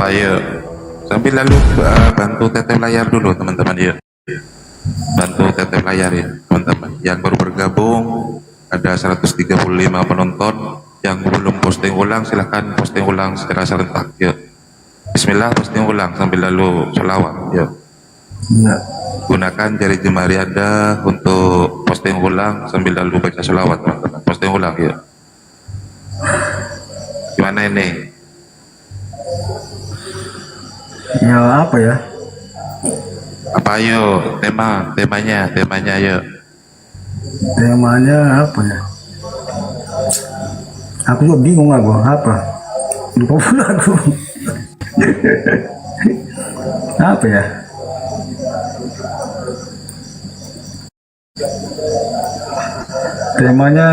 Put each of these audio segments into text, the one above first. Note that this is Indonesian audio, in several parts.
apa yuk? Sambil lalu bantu tetep layar dulu teman-teman yuk. Bantu tetep layar ya teman-teman. Yang baru bergabung ada 135 penonton. Yang belum posting ulang silahkan posting ulang secara serentak yuk. Bismillah, posting ulang sambil lalu sholawat yuk. Ya. Gunakan jari jemari Anda untuk posting ulang sambil lalu baca sholawat teman-teman. Posting ulang yuk. Gimana ini? Ya apa ya? Apa yuk? Temanya yuk. Temanya apa ya? Aku juga bingung apa? Lupa pula aku. Apa ya? Temanya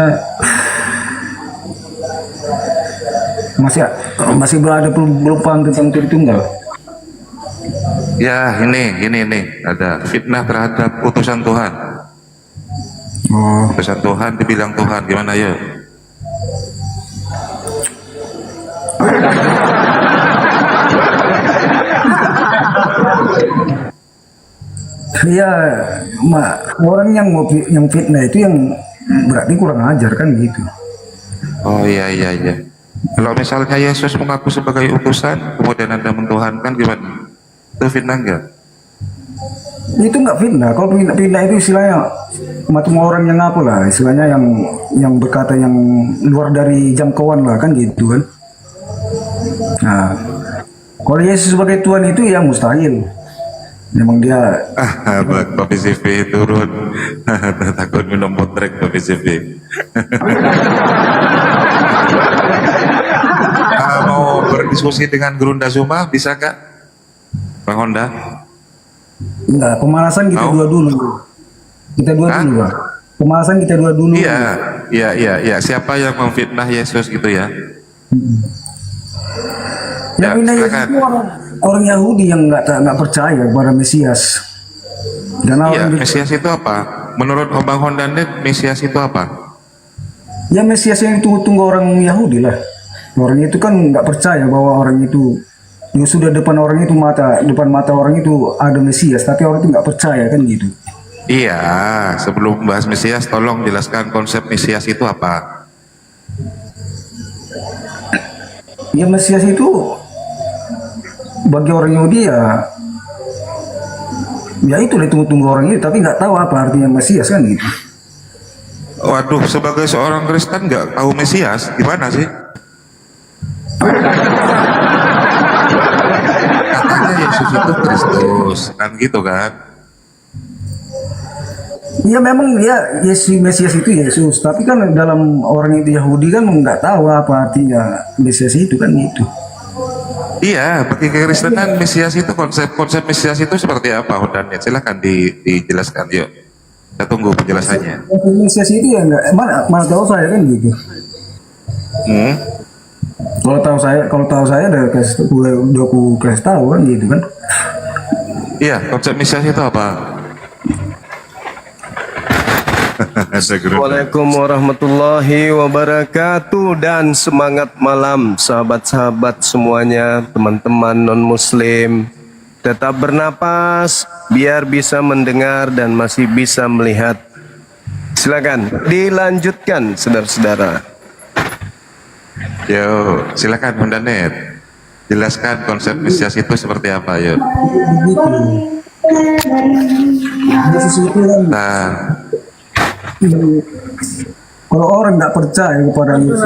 masih berada peluang tentang Tritunggal. Ya ini ada fitnah terhadap utusan Tuhan. Oh, Utusan Tuhan dibilang Tuhan gimana yuk? iya, orang yang fitnah itu yang berarti kurang ajar kan gitu. Oh iya. Kalau misalnya Yesus mengaku sebagai utusan kemudian Anda mentuhankan gimana? Itu fitnah enggak? Itu nggak fitnah. Kalau fitnah itu istilahnya macam orang yang apa lah, istilahnya yang berkata yang luar dari jangkauan lah kan gitu kan. Nah, kalau Yesus sebagai Tuhan itu ya mustahil. Memang dia Bapak CV turun. Takut minum potrek Bapak CV. Mau berdiskusi dengan Gerunda Zuma bisa kak? Bang Honda? enggak, pemanasan kita dua dulu. Kita dua dulu, Bang. Pemanasan kita dua dulu. Iya. Siapa yang memfitnah Yesus gitu ya? Yang fitnah Yesus itu orang Yahudi yang nggak percaya kepada Mesias. Dan Iya, Mesias itu apa? Menurut Bang Honda Mesias itu apa? Ya Mesias yang tunggu orang Yahudi lah. Orang itu kan nggak percaya bahwa orang itu yang sudah depan mata orang itu ada Mesias, tapi orang itu nggak percaya kan gitu. Iya, sebelum bahas Mesias, tolong jelaskan konsep Mesias itu apa? Ya Mesias itu bagi orang Yahudi ya itu ditunggu-tunggu orang itu, tapi nggak tahu apa artinya Mesias kan gitu. Waduh, sebagai seorang Kristen nggak tahu Mesias, gimana sih? Katanya Yesus itu Kristus, kan gitu kan? Ya memang ya Yesus Mesias itu Yesus, tapi kan dalam orang itu Yahudi kan nggak tahu apa artinya Mesias itu kan gitu. Iya, bagi kekristenan Mesias itu konsep Mesias itu seperti apa, Hondan? Silahkan dijelaskan yuk. Kita tunggu penjelasannya. Mesias itu ya nggak mana tahu saya kan gitu. Kalau tahu saya udah aku kasih tahu kan gitu kan. Iya, konsep Mesias itu apa? Assalamualaikum warahmatullahi wabarakatuh. Dan semangat malam sahabat-sahabat semuanya, teman-teman non-muslim. Tetap bernapas biar bisa mendengar dan masih bisa melihat. Silakan dilanjutkan saudara-saudara. Yo, silakan Hondanet. Jelaskan konsep Mesias itu seperti apa, yuk. Yesus itu kan Nah, kalau orang nggak percaya kepada Yesus,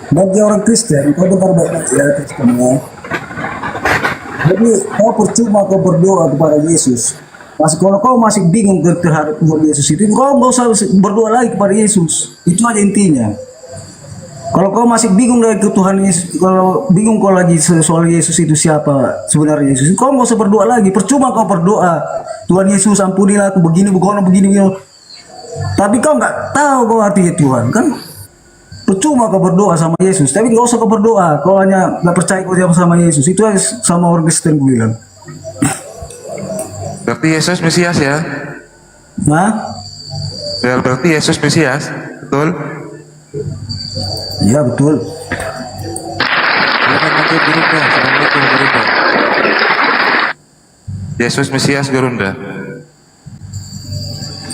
bagi orang Kristen, kau dengar baik-baik ya Kristen ya. Jadi kau percuma kau berdoa kepada Yesus. Kalau kau masih bingung terhadap Tuhan Yesus itu, kau nggak usah berdoa lagi kepada Yesus. Itu aja intinya. Kalau kau masih bingung dari Tuhan Yesus, kalau bingung kau lagi soal Yesus itu siapa sebenarnya Yesus, kau nggak usah berdoa lagi. Percuma kau berdoa, Tuhan Yesus ampunilah aku begini, begini. Tapi kau nggak tahu kau artinya Tuhan kan? Percuma kau berdoa sama Yesus, tapi nggak usah kau berdoa. Kau hanya nggak percaya kau sama Yesus. Itu aja sama orang Kristen gue bilang. berarti Yesus Mesias ya? Nah, Ya, berarti Yesus Mesias, betul? Iya betul. Silakan lanjut Gurunda. Assalamualaikum Gurunda. Yesus Mesias Gurunda.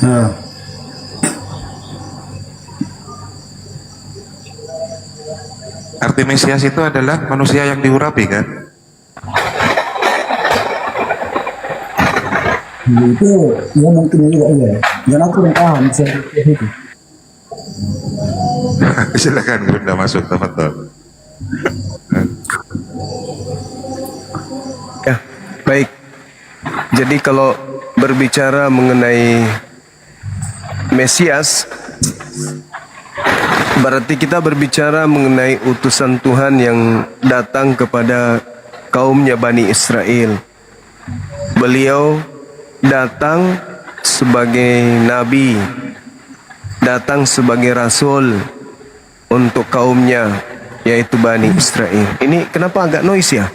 Nah, Arti Mesias itu adalah manusia yang diurapi kan? itu ya mungkin juga iya. Dan aku kurang paham soal itu. Silakan Gurunda masuk, teman-teman. Ya, baik. Jadi kalau berbicara mengenai Mesias, berarti kita berbicara mengenai utusan Tuhan yang datang kepada kaumnya Bani Israel. Beliau datang sebagai nabi, datang sebagai rasul untuk kaumnya, yaitu Bani Israel. Ini kenapa agak noise ya?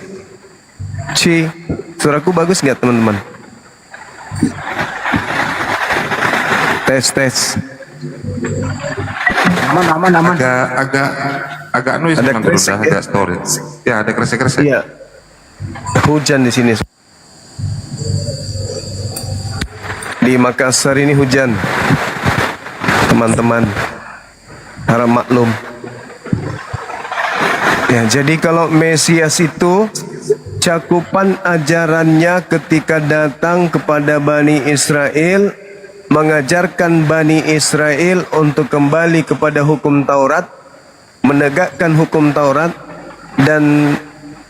Suaraku bagus nggak teman-teman? Tes. Aman. Agak noise Ada memang Gurunda, kresek ya? agak storage. Ya, ada kresek-kresek. Iya. Hujan di sini. Di Makassar ini hujan. Teman-teman, harap maklum. Ya, jadi kalau Mesias itu cakupan ajarannya ketika datang kepada Bani Israel, mengajarkan Bani Israel untuk kembali kepada hukum Taurat, menegakkan hukum Taurat, dan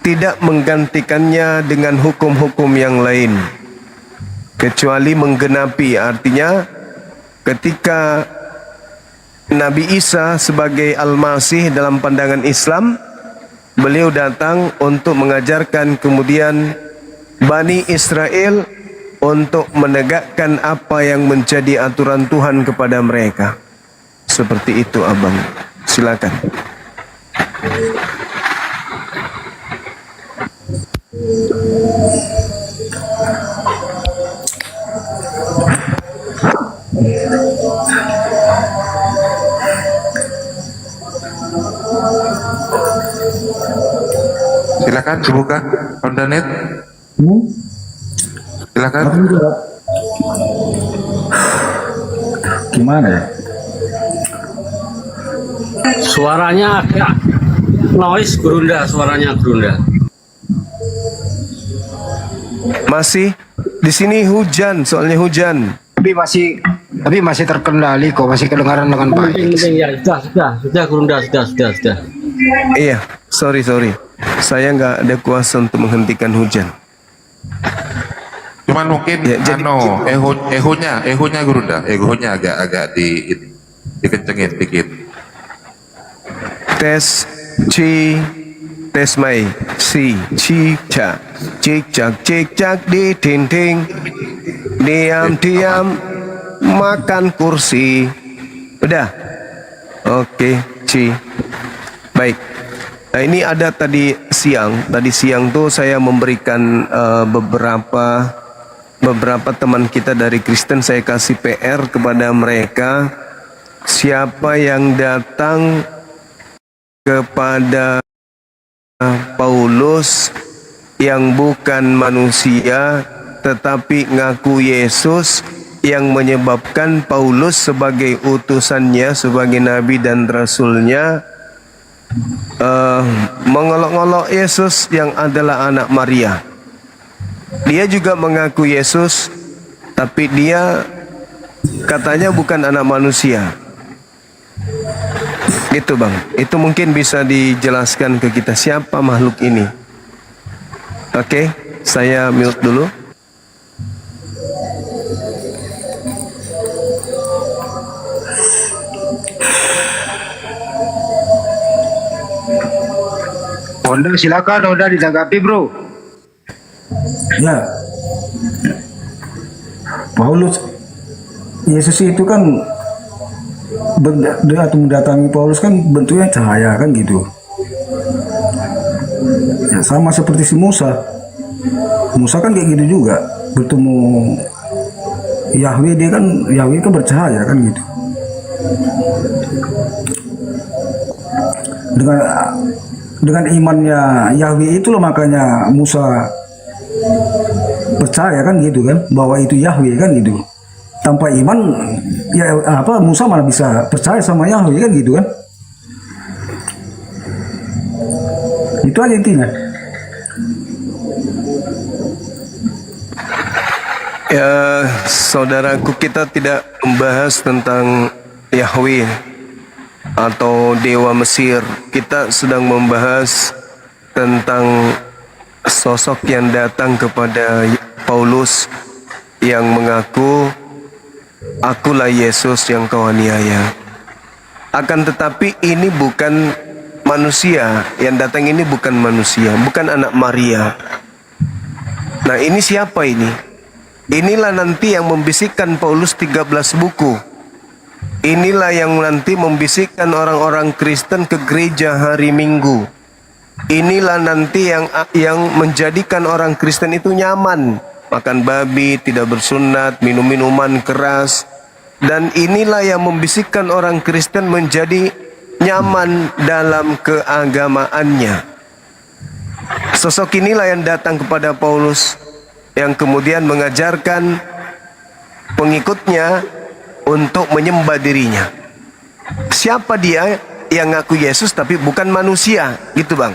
tidak menggantikannya dengan hukum-hukum yang lain, kecuali menggenapi. Artinya ketika Nabi Isa sebagai Al-Masih dalam pandangan Islam, beliau datang untuk mengajarkan kemudian Bani Israel untuk menegakkan apa yang menjadi aturan Tuhan kepada mereka. Seperti itu abang. Silakan. Silakan dibuka Hondanet. Silakan. Aku juga. Gimana ya? Suaranya agak noise Gurunda, suaranya Gurunda. Masih di sini hujan, soalnya hujan. Tapi masih terkendali kok, masih kedengaran dengan baik. Penting ya, sudah Gurunda, sudah. Iya, sorry. Saya nggak ada kuasa untuk menghentikan hujan. Cuman mungkin Ya, jadi- ehonya Gurunda, ehonya agak dikencengin dikit. Tes mai cik cak di ting diam makan kursi. Udah. Oke, baik. Nah, ini ada tadi siang tuh saya memberikan beberapa teman kita dari Kristen, saya kasih PR kepada mereka, siapa yang datang kepada Paulus yang bukan manusia tetapi ngaku Yesus, yang menyebabkan Paulus sebagai utusannya, sebagai nabi dan rasulnya, mengolok-olok Yesus yang adalah anak Maria. Dia juga mengaku Yesus, tapi dia katanya bukan anak manusia. Gitu bang, itu mungkin bisa dijelaskan ke kita siapa makhluk ini. Oke, saya mute dulu. Honda silakan, Honda ditanggapi bro. Ya. Paulus, Yesus itu kan dia atau mendatangi Paulus kan bentuknya cahaya kan gitu. Ya sama seperti si Musa. Musa kan kayak gitu juga, bertemu Yahweh, Yahweh kan bercahaya kan gitu. dengan dengan imannya Yahweh itulah makanya Musa percaya kan gitu kan bahwa itu Yahweh kan gitu. Tanpa iman ya apa Musa mana bisa percaya sama Yahweh kan gitu kan. Itu aja intinya. Ya, saudaraku, kita tidak membahas tentang Yahweh atau Dewa Mesir. Kita sedang membahas tentang sosok yang datang kepada Paulus yang mengaku, "Akulah Yesus yang kau aniaya." Akan tetapi ini bukan manusia, yang datang ini bukan manusia, bukan anak Maria. Nah, ini siapa ini? Inilah nanti yang membisikkan Paulus 13 buku. Inilah yang nanti membisikkan orang-orang Kristen ke gereja hari Minggu. Inilah nanti yang menjadikan orang Kristen itu nyaman, makan babi, tidak bersunat, minum minuman keras. Dan inilah yang membisikkan orang Kristen menjadi nyaman dalam keagamaannya. Sosok inilah yang datang kepada Paulus, yang kemudian mengajarkan pengikutnya untuk menyembah dirinya. Siapa dia yang ngaku Yesus tapi bukan manusia, gitu bang?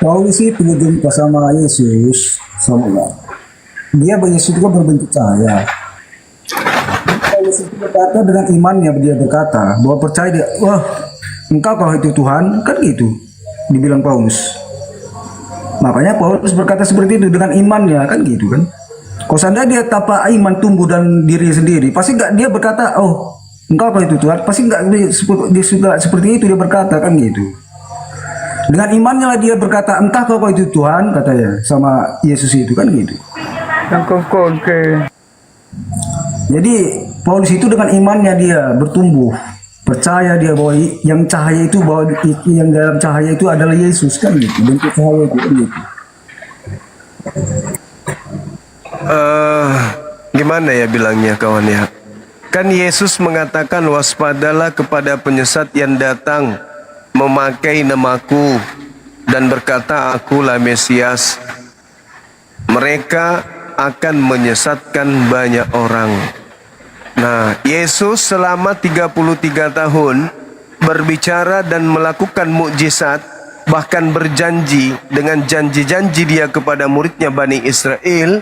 Paulus itu berjumpa sama Yesus, sama dia Yesus juga berbentuk cahaya. Paulus itu berkata dengan imannya dia berkata bahwa percaya dia, wah engkau kalau itu Tuhan kan gitu. Dibilang Paulus. Makanya Paulus berkata seperti itu dengan imannya kan gitu kan. Kalau seandainya dia tanpa iman tumbuh dan diri sendiri, pasti nggak dia berkata, oh engkau kalau itu Tuhan, pasti nggak dia suka seperti itu dia berkata kan gitu. Dengan imannya lah dia berkata, entah kau itu Tuhan katanya sama Yesus itu kan gitu. Jadi Paulus itu dengan imannya dia bertumbuh. Percaya dia bahwa yang cahaya itu, bahwa yang dalam cahaya itu adalah Yesus kan gitu, bentuk cahaya itu kan gitu. Gimana ya bilangnya kawan ya? Kan Yesus mengatakan waspadalah kepada penyesat yang datang memakai namaku dan berkata akulah Mesias. Mereka akan menyesatkan banyak orang. Nah, Yesus selama 33 tahun berbicara dan melakukan mukjizat, bahkan berjanji dengan janji-janji dia kepada muridnya Bani Israel.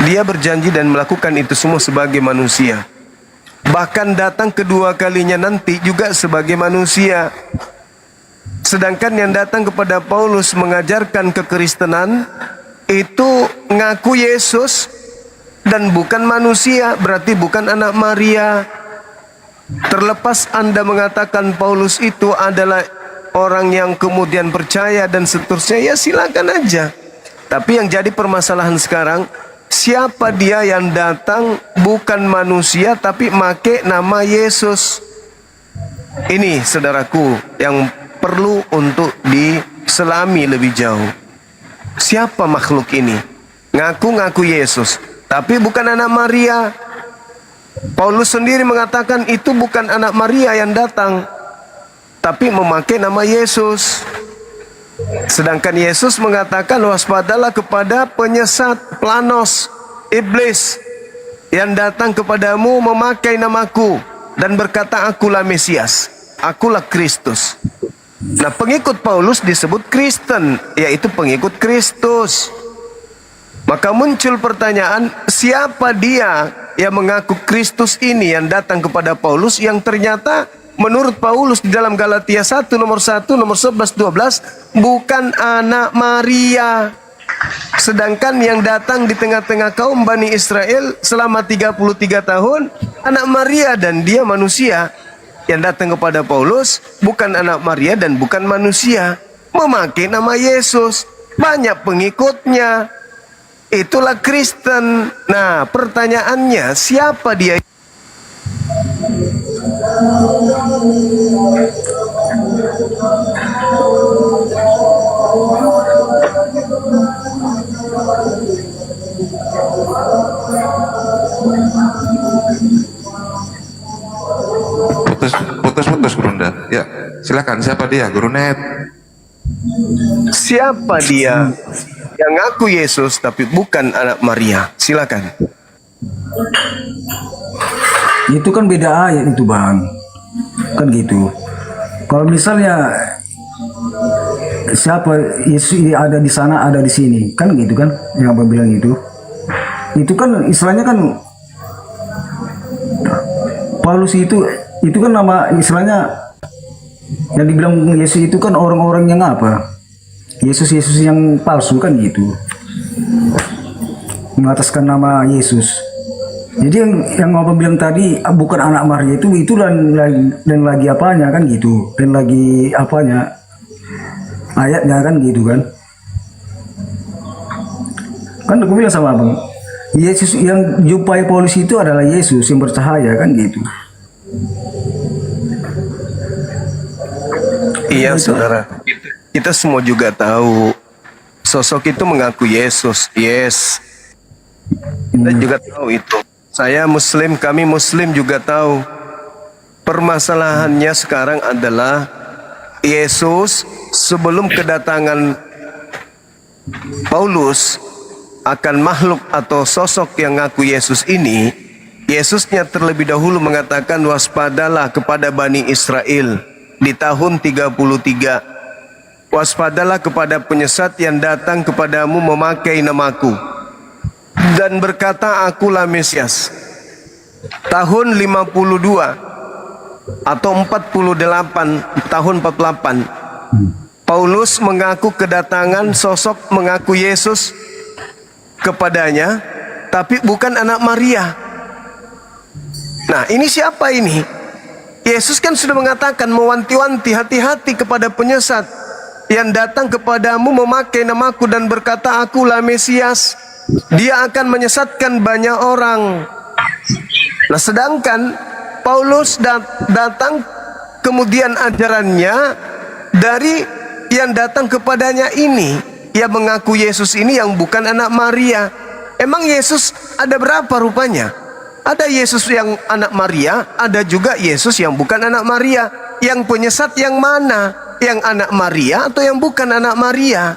Dia berjanji dan melakukan itu semua sebagai manusia. Bahkan datang kedua kalinya nanti juga sebagai manusia. Sedangkan yang datang kepada Paulus mengajarkan kekristenan itu ngaku Yesus dan bukan manusia, berarti bukan anak Maria. Terlepas Anda mengatakan Paulus itu adalah orang yang kemudian percaya dan seterusnya, ya silakan aja. Tapi yang jadi permasalahan sekarang, siapa dia yang datang bukan manusia tapi make nama Yesus? Ini saudaraku yang perlu untuk diselami lebih jauh. Siapa makhluk ini? Ngaku-ngaku Yesus tapi bukan anak Maria. Paulus sendiri mengatakan itu bukan anak Maria yang datang, tapi memakai nama Yesus. Sedangkan Yesus mengatakan waspadalah kepada penyesat, planos, iblis yang datang kepadamu memakai namaku dan berkata akulah Mesias, akulah Kristus. Nah, pengikut Paulus disebut Kristen, yaitu pengikut Kristus. Maka muncul pertanyaan, siapa dia yang mengaku Kristus ini yang datang kepada Paulus, yang ternyata menurut Paulus di dalam Galatia 1 nomor 11 12 bukan anak Maria. Sedangkan yang datang di tengah-tengah kaum Bani Israel selama 33 tahun anak Maria dan dia manusia. Yang datang kepada Paulus bukan anak Maria dan bukan manusia, memakai nama Yesus, banyak pengikutnya. Itulah Kristen. Nah, pertanyaannya siapa dia? Putus Gurunda. Ya, silakan. Siapa dia, Guru Net? Siapa dia yang ngaku Yesus tapi bukan anak Maria? Silakan. Itu kan beda ayat itu bang, kan gitu. Kalau misalnya siapa Yesus ada di sana ada di sini, kan gitu kan yang abang bilang itu kan istilahnya kan Paulus itu kan nama istilahnya yang dibilang Yesus itu kan orang-orang yang apa? Yesus yang palsu kan gitu, mengataskan nama Yesus. Jadi yang abang bilang tadi bukan anak Maria itu dan lagi apanya kan gitu, dan lagi apanya ayatnya kan gitu kan. Kan aku bilang sama abang, Yesus yang jumpai Paulus itu adalah Yesus yang bercahaya kan gitu. Iya saudara, kita semua juga tahu sosok itu mengaku Yesus. Yes, kita juga tahu itu. Saya Muslim, kami Muslim juga tahu. Permasalahannya sekarang adalah Yesus sebelum kedatangan Paulus akan makhluk atau sosok yang ngaku Yesus ini, Yesusnya terlebih dahulu mengatakan waspadalah kepada Bani Israel di tahun 33. Waspadalah kepada penyesat yang datang kepadamu memakai namaku dan berkata akulah Mesias. Tahun 52 atau 48 tahun 48 Paulus mengaku kedatangan sosok mengaku Yesus kepadanya tapi bukan anak Maria. Nah, ini siapa ini? Yesus kan sudah mengatakan mewanti-wanti hati-hati kepada penyesat yang datang kepadamu memakai namaku dan berkata akulah Mesias. Dia akan menyesatkan banyak orang. Nah, sedangkan Paulus datang kemudian ajarannya dari yang datang kepadanya ini, ia mengaku Yesus ini yang bukan anak Maria. Emang Yesus ada berapa rupanya? Ada Yesus yang anak Maria, ada juga Yesus yang bukan anak Maria. Yang penyesat yang mana? Yang anak Maria atau yang bukan anak Maria?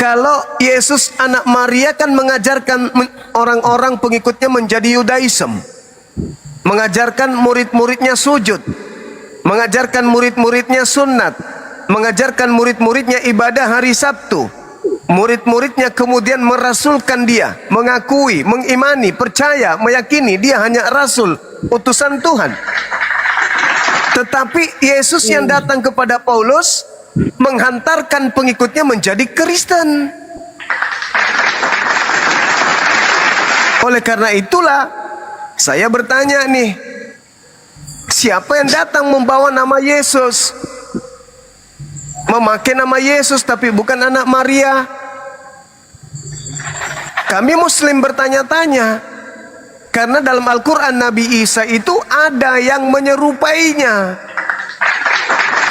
Kalau Yesus anak Maria kan mengajarkan orang-orang pengikutnya menjadi Yudaism, mengajarkan murid-muridnya sujud, mengajarkan murid-muridnya sunat, mengajarkan murid-muridnya ibadah hari Sabtu. Murid-muridnya kemudian merasulkan dia, mengakui, mengimani, percaya, meyakini dia hanya rasul, utusan Tuhan. Tetapi Yesus yang datang kepada Paulus menghantarkan pengikutnya menjadi Kristen. Oleh karena itulah saya bertanya nih, siapa yang datang membawa nama Yesus? Memakai nama Yesus tapi bukan anak Maria. Kami Muslim bertanya-tanya, karena dalam Al-Quran Nabi Isa itu ada yang menyerupainya.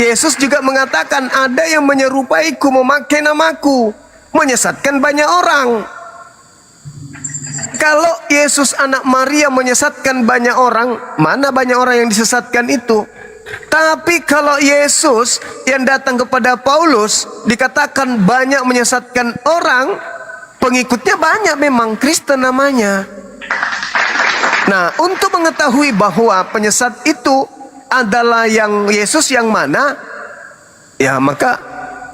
Yesus juga mengatakan ada yang menyerupaiku memakai namaku, menyesatkan banyak orang. Kalau Yesus anak Maria menyesatkan banyak orang, mana banyak orang yang disesatkan itu? Tapi kalau Yesus yang datang kepada Paulus dikatakan banyak menyesatkan orang, pengikutnya banyak memang, Kristen namanya. Nah, untuk mengetahui bahwa penyesat itu adalah yang Yesus yang mana, ya maka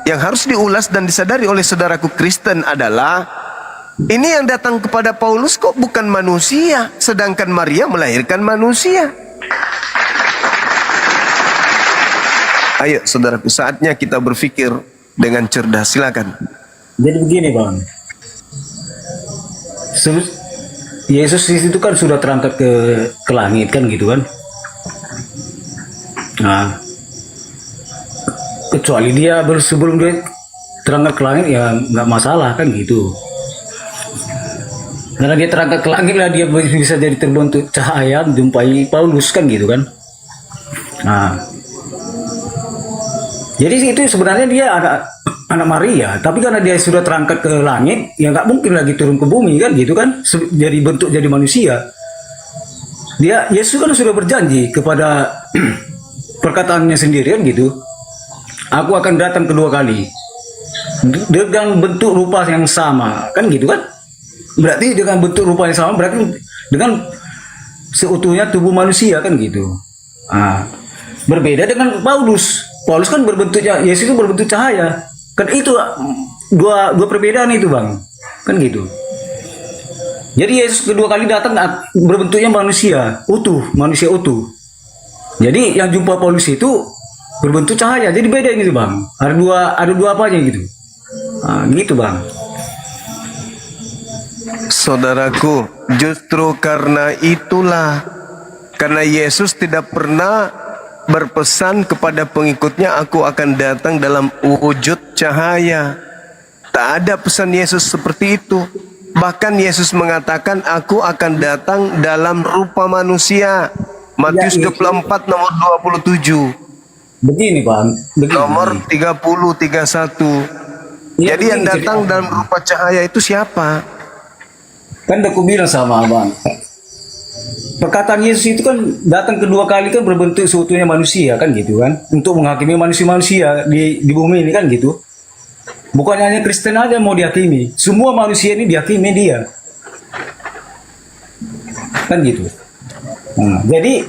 yang harus diulas dan disadari oleh saudaraku Kristen adalah ini yang datang kepada Paulus kok bukan manusia, sedangkan Maria melahirkan manusia. Ayo saudaraku, saatnya kita berpikir dengan cerdas. Silakan. Jadi begini bang, Yesus itu kan sudah terangkat ke langit kan gitu kan. Nah, kecuali dia sebelum dia terangkat ke langit ya nggak masalah kan gitu. Karena dia terangkat ke langit lah dia bisa jadi terbentuk cahaya menjumpai Paulus kan gitu kan. Nah, jadi itu sebenarnya dia anak Maria, tapi karena dia sudah terangkat ke langit, ya nggak mungkin lagi turun ke bumi kan, gitu kan? Jadi bentuk jadi manusia. Yesus kan sudah berjanji kepada perkataannya sendiri kan gitu. Aku akan datang kedua kali dengan bentuk rupa yang sama, kan gitu kan? Berarti dengan bentuk rupa yang sama berarti dengan seutuhnya tubuh manusia kan gitu. Berbeda dengan Paulus. Paulus kan berbentuknya, Yesus itu berbentuk cahaya. Kan itu dua perbedaan itu, Bang. Kan gitu. Jadi Yesus kedua kali datang berbentuknya manusia utuh. Jadi yang jumpa Paulus itu berbentuk cahaya. Jadi beda ini tuh, Bang. Ada dua apanya gitu. Gitu, Bang. Saudaraku, justru karena itulah, karena Yesus tidak pernah berpesan kepada pengikutnya, aku akan datang dalam wujud cahaya. Tak ada pesan Yesus seperti itu. Bahkan Yesus mengatakan, aku akan datang dalam rupa manusia. Matius 24 nomor 27. Begini, Bang. Begini. Nomor 30, 31. Ya, Jadi yang begini datang ceritanya. dalam rupa cahaya itu siapa? Kan udah aku bilang sama Abang. Perkataan Yesus itu kan datang kedua kali kan berbentuk seutuhnya manusia kan gitu kan. Untuk menghakimi manusia-manusia di bumi ini kan gitu. Bukan hanya Kristen aja mau dihakimi. Semua manusia ini dihakimi dia. Kan gitu. Jadi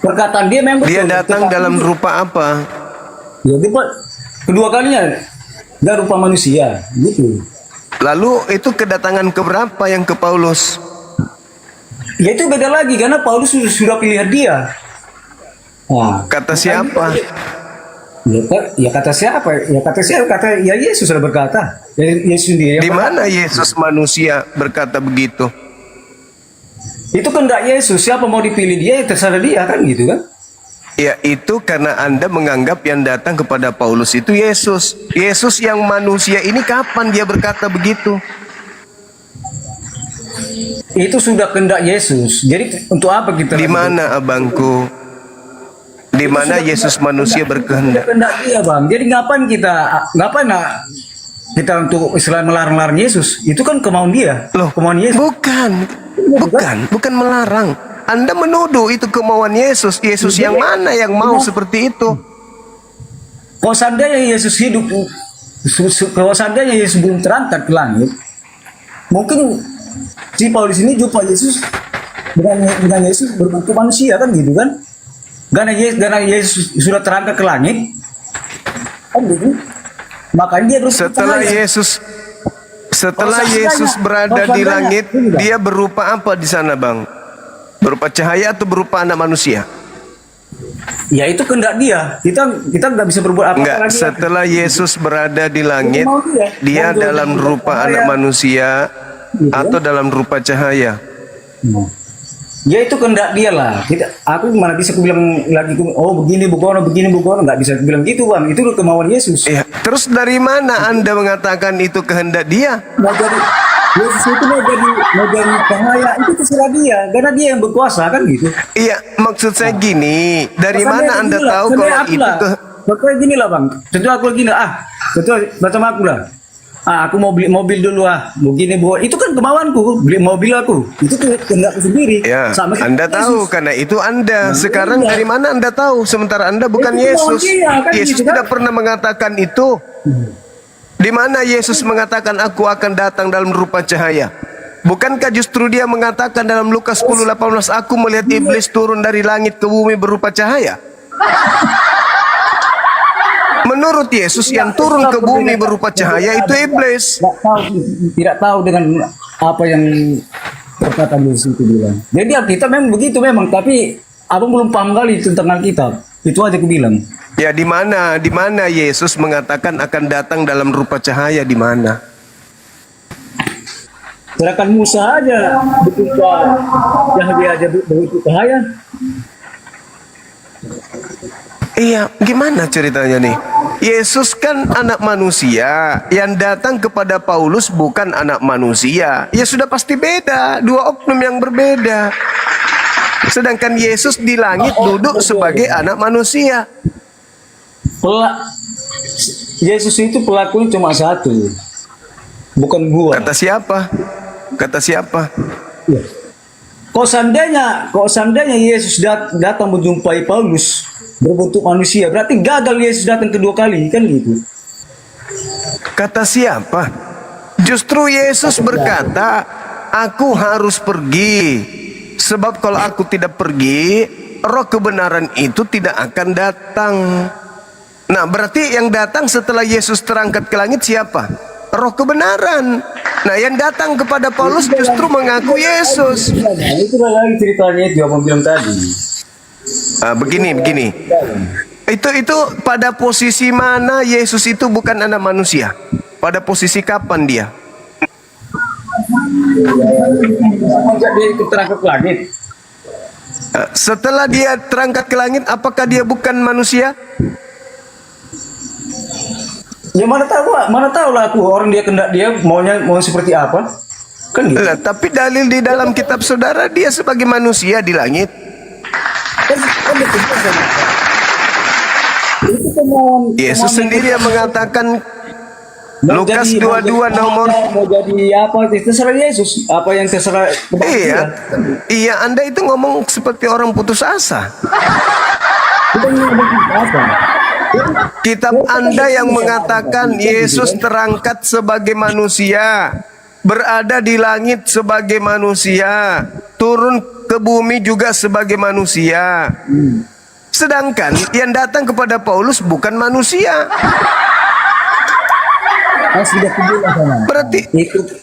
perkataan dia memang Dia betul. datang Tetapi- dalam rupa apa? Ya, dia kedua kalinya dan rupa manusia gitu. Lalu itu kedatangan keberapa yang ke Paulus? Ya itu beda lagi karena Paulus sudah pilihan dia. Kata siapa? Ya kata siapa? Kata ya Yesus sudah berkata. Ya, Yesus sendiri. Di mana Yesus manusia berkata begitu? Itu kan enggak Yesus. Siapa mau dipilih dia, ya terserah dia kan gitu kan? Ya itu karena Anda menganggap yang datang kepada Paulus itu Yesus. Yesus yang manusia ini kapan dia berkata begitu? Itu sudah kehendak Yesus. Jadi untuk apa kita? Di mana abangku? Di mana Yesus manusia berkehendak? Kehendak dia, Bang. Jadi ngapain kita untuk istilah melarang-larang Yesus? Itu kan kemauan dia. Loh, Kemauan Yesus. bukan melarang. Anda menuduh itu kemauan Yesus. Yesus yang mana yang mau seperti itu? Kalau seandainya Yesus hidup, kalau seandainya Yesus belum terangkat ke langit, mungkin si Paulus ini jumpa Yesus dengan Yesus berbentuk manusia kan gitu kan? Karena Yesus sudah terangkat ke langit, kan gitu. Makanya dia terus Setelah Yesus berada di langit, dia berupa apa di sana, Bang? Berupa cahaya atau berupa anak manusia? Ya itu kehendak dia. Kita nggak bisa berbuat apa-apa Enggak, lagi. setelah Yesus berada di langit, dia dalam rupa anak manusia atau dalam rupa cahaya. Ya itu kehendak dia lah. Aku mana bisa aku bilang lagi, oh begini bukono, nggak bisa bilang gitu, Bang. Itu kemauan Yesus. Ya, terus dari mana Anda mengatakan itu kehendak dia? Mau jadi Yesus itu mau jadi cahaya itu terserah dia, karena dia yang berkuasa kan gitu. Iya, maksud saya gini, dari mana Anda tahu kalau itu Contohnya gini lah, Bang. Contoh aku gini contoh macam aku lah. Aku mau beli mobil dulu begini itu kan kemauanku, beli mobil aku. Itu tuh kehendakku sendiri. Ya, Sama Anda Yesus. tahu karena itu Anda. Sekarang iya. dari mana Anda tahu? Sementara Anda bukan Itu Yesus. kemauan dia, kan Yesus gitu, kan? tidak pernah mengatakan itu. Di mana Yesus mengatakan aku akan datang dalam rupa cahaya? Bukankah justru dia mengatakan dalam Lukas 10:18, aku melihat iblis turun dari langit ke bumi berupa cahaya? Menurut Yesus yang turun ke bumi berupa cahaya itu iblis. Tidak tahu dengan apa yang perkataan Yesus itu bilang. Jadi kita memang begitu memang, tapi abang belum paham kali tentang Alkitab. Itu aja aku bilang. Ya di mana Yesus mengatakan akan datang dalam rupa cahaya, di mana? Serahkan Musa aja betul dia aja begitu cahaya. Iya, gimana ceritanya nih? Yesus kan anak manusia, yang datang kepada Paulus bukan anak manusia. Ya sudah pasti beda, dua oknum yang berbeda. Sedangkan Yesus di langit duduk sebagai anak manusia. Yesus itu pelakunya cuma satu, bukan gua. Kata siapa? Kata siapa? Ya. Kok seandainya Yesus datang menjumpai Paulus berbentuk manusia, berarti gagal Yesus datang kedua kali, kan gitu. Kata siapa? Justru Yesus berkata, aku harus pergi. Sebab kalau aku tidak pergi, roh kebenaran itu tidak akan datang. Nah, berarti yang datang setelah Yesus terangkat ke langit siapa? Roh kebenaran. Nah, yang datang kepada Paulus justru mengaku Yesus. Nah, itulah lagi ceritanya itu yang bilang tadi. Begini. Itu pada posisi mana Yesus itu bukan anak manusia? Pada posisi kapan dia? Sejak dia ikut terangkat ke langit. Setelah dia terangkat ke langit, apakah dia bukan manusia? Ya mana tahu lah aku orang dia kendak dia mau seperti apa, kan gitu. Lah, tapi dalil di dalam kitab saudara dia sebagai manusia di langit. Yesus sendiri yang mengatakan Lukas 22 nomor mau jadi apa itu terserah Yesus, apa yang terserah. Iya, Anda itu ngomong seperti orang putus asa. Kitab Anda yang mengatakan Yesus terangkat sebagai manusia, berada di langit sebagai manusia, turun ke bumi juga sebagai manusia. Sedangkan yang datang kepada Paulus bukan manusia. Berarti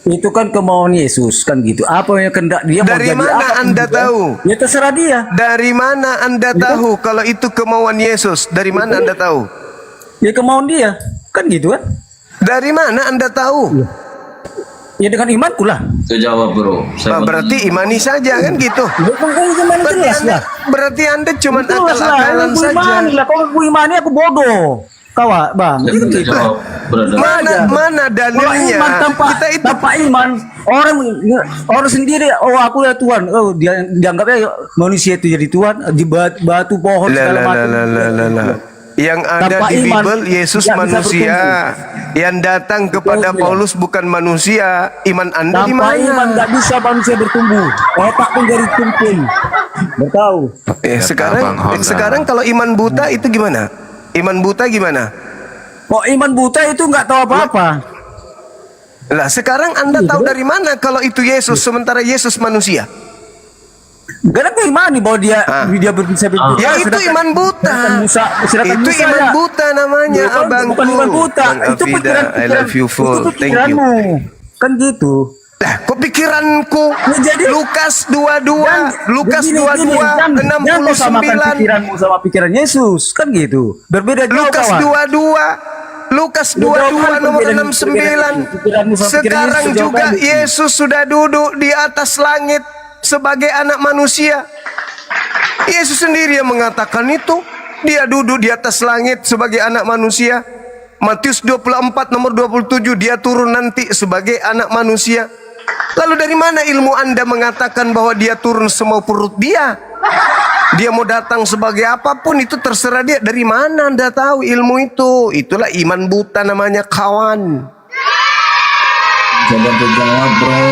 itu kan kemauan Yesus, kan gitu. Apa yang kendak dia mau dari jadi mana apa, Anda gitu, tahu? Ya terserah dia. Dari mana Anda tahu kalau itu kemauan Yesus? Dari mana Anda tahu? Ya kemauan dia, kan gitu kan? Dari mana Anda tahu? Ya dengan imanku lah. Itu jawab bro. Berarti imani saja kan gitu. Berarti anda cuma akal-akalan saja. Kalau aku imani aku bodoh. Kawan, bang. Itu gitu. Mana dalilnya? Kita itu tanpa iman orang sendiri. Oh aku ya Tuhan. Oh dia dianggapnya manusia itu jadi Tuhan di batu pohon segala macam. Yang ada tanpa di iman, Bible Yesus manusia. Yang datang kepada Paulus bukan manusia. Iman anda di mana? Tanpa iman nggak bisa manusia bertumbuh. Otak pun jadi tumpul. Bertahu. Sekarang kalau iman buta itu gimana? Iman buta gimana? Kok iman buta itu nggak tahu apa-apa? Lah sekarang anda tahu dari mana kalau itu Yesus sementara Yesus manusia? Karena aku imani bahwa dia bisa berbuat. Ya itu iman buta. Itu iman buta namanya, abangku. Bukan iman buta. Itu pikiran. I love you full. Thank you. Kan gitu. Lah, kok pikiranku? Jadi, Lukas 22, Lukas 22, 69. Samakan pikiranmu sama pikiran Yesus, kan gitu. Berbeda jauh, Lukas 22. Lukas 22 nomor 69. Sekarang juga Yesus sudah duduk di atas langit sebagai anak manusia. Yesus sendiri yang mengatakan itu. Dia duduk di atas langit sebagai anak manusia. Matius 24 nomor 27, dia turun nanti sebagai anak manusia. Lalu dari mana ilmu anda mengatakan bahwa dia turun semau perut dia? Dia mau datang sebagai apapun itu terserah dia. Dari mana anda tahu ilmu itu? Itulah iman buta namanya, kawan. Jangan terjawab, bro.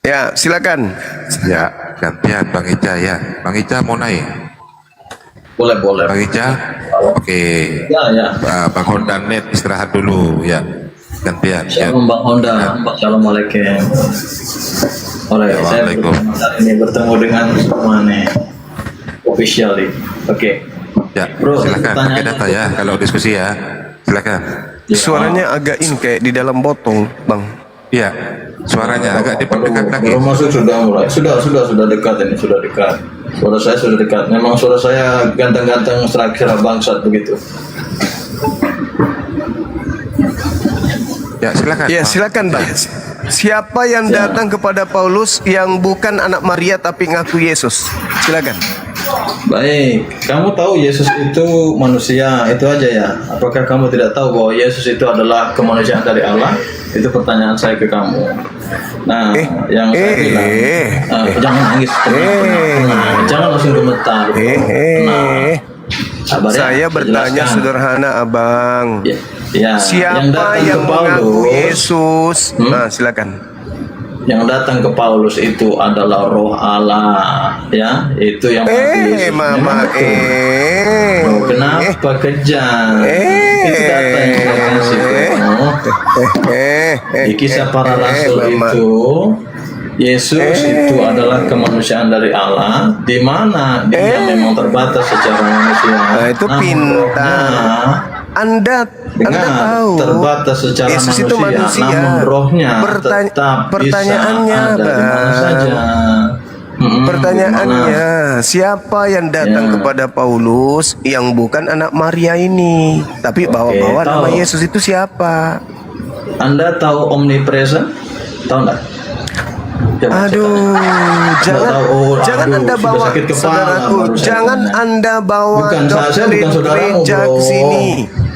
Ya, silakan. Ya, gantian Bang Ica ya. Bang Ica mau naik? Boleh. Bang Ica? Oke. Ya. Bang Honda net istirahat dulu ya. Gantian. Ya. Shalom Bang Honda. Assalamualaikum. Saya ini bertemu dengan semua nih official nih. Oke. Ya, Bro, silakan pakai data ya kalau diskusi ya. Silakan. Suaranya agak kayak di dalam botol, Bang. Iya. Suaranya agak diperdekat lagi. Kalau masuk sudah mulai. Sudah dekat ini, sudah dekat. Suara saya sudah dekat. Memang suara saya ganteng-ganteng serak-serak bangsat begitu. Ya, silakan. Ya, silakan, Bang. Siapa yang datang kepada Paulus yang bukan anak Maria tapi ngaku Yesus? Silakan. Baik, kamu tahu Yesus itu manusia, itu aja ya. Apakah kamu tidak tahu bahwa Yesus itu adalah kemanusiaan dari Allah? Itu pertanyaan saya ke kamu. Nah, yang saya bilang, jangan nangis, tenang. Jangan langsung gemetar. Sabar ya, Saya bertanya jelaskan. sederhana, Abang. Ya, ya, Siapa yang ke mengaku Yesus? Nah, silakan. Yang datang ke Paulus itu adalah Roh Allah, ya, itu yang Mama, Oh, kenapa kejam? Itu data yang saya kasih kamu. Di Kisah Para Rasul Mama. itu Yesus itu adalah kemanusiaan dari Allah, di mana dia memang terbatas secara manusia. Nah, itu namun pintar. rohnya Anda tahu terbatas secara Yesus itu manusia. namun rohnya tetap pertanyaannya, bisa ada di mana Bang. saja. Pertanyaannya, siapa yang datang Ya. kepada Paulus yang bukan anak Maria ini, tapi bawa-bawa nama tahu. Yesus itu siapa? Anda tahu omnipresent? Tahu nggak? Coba Aduh, jangan tahu. jangan Aduh, Anda sudah bawa sakit kepala saudaraku, baru saya jangan tanya. Anda bawa Bukan saya bukan doktrin saudaramu, gereja bro. ke sini.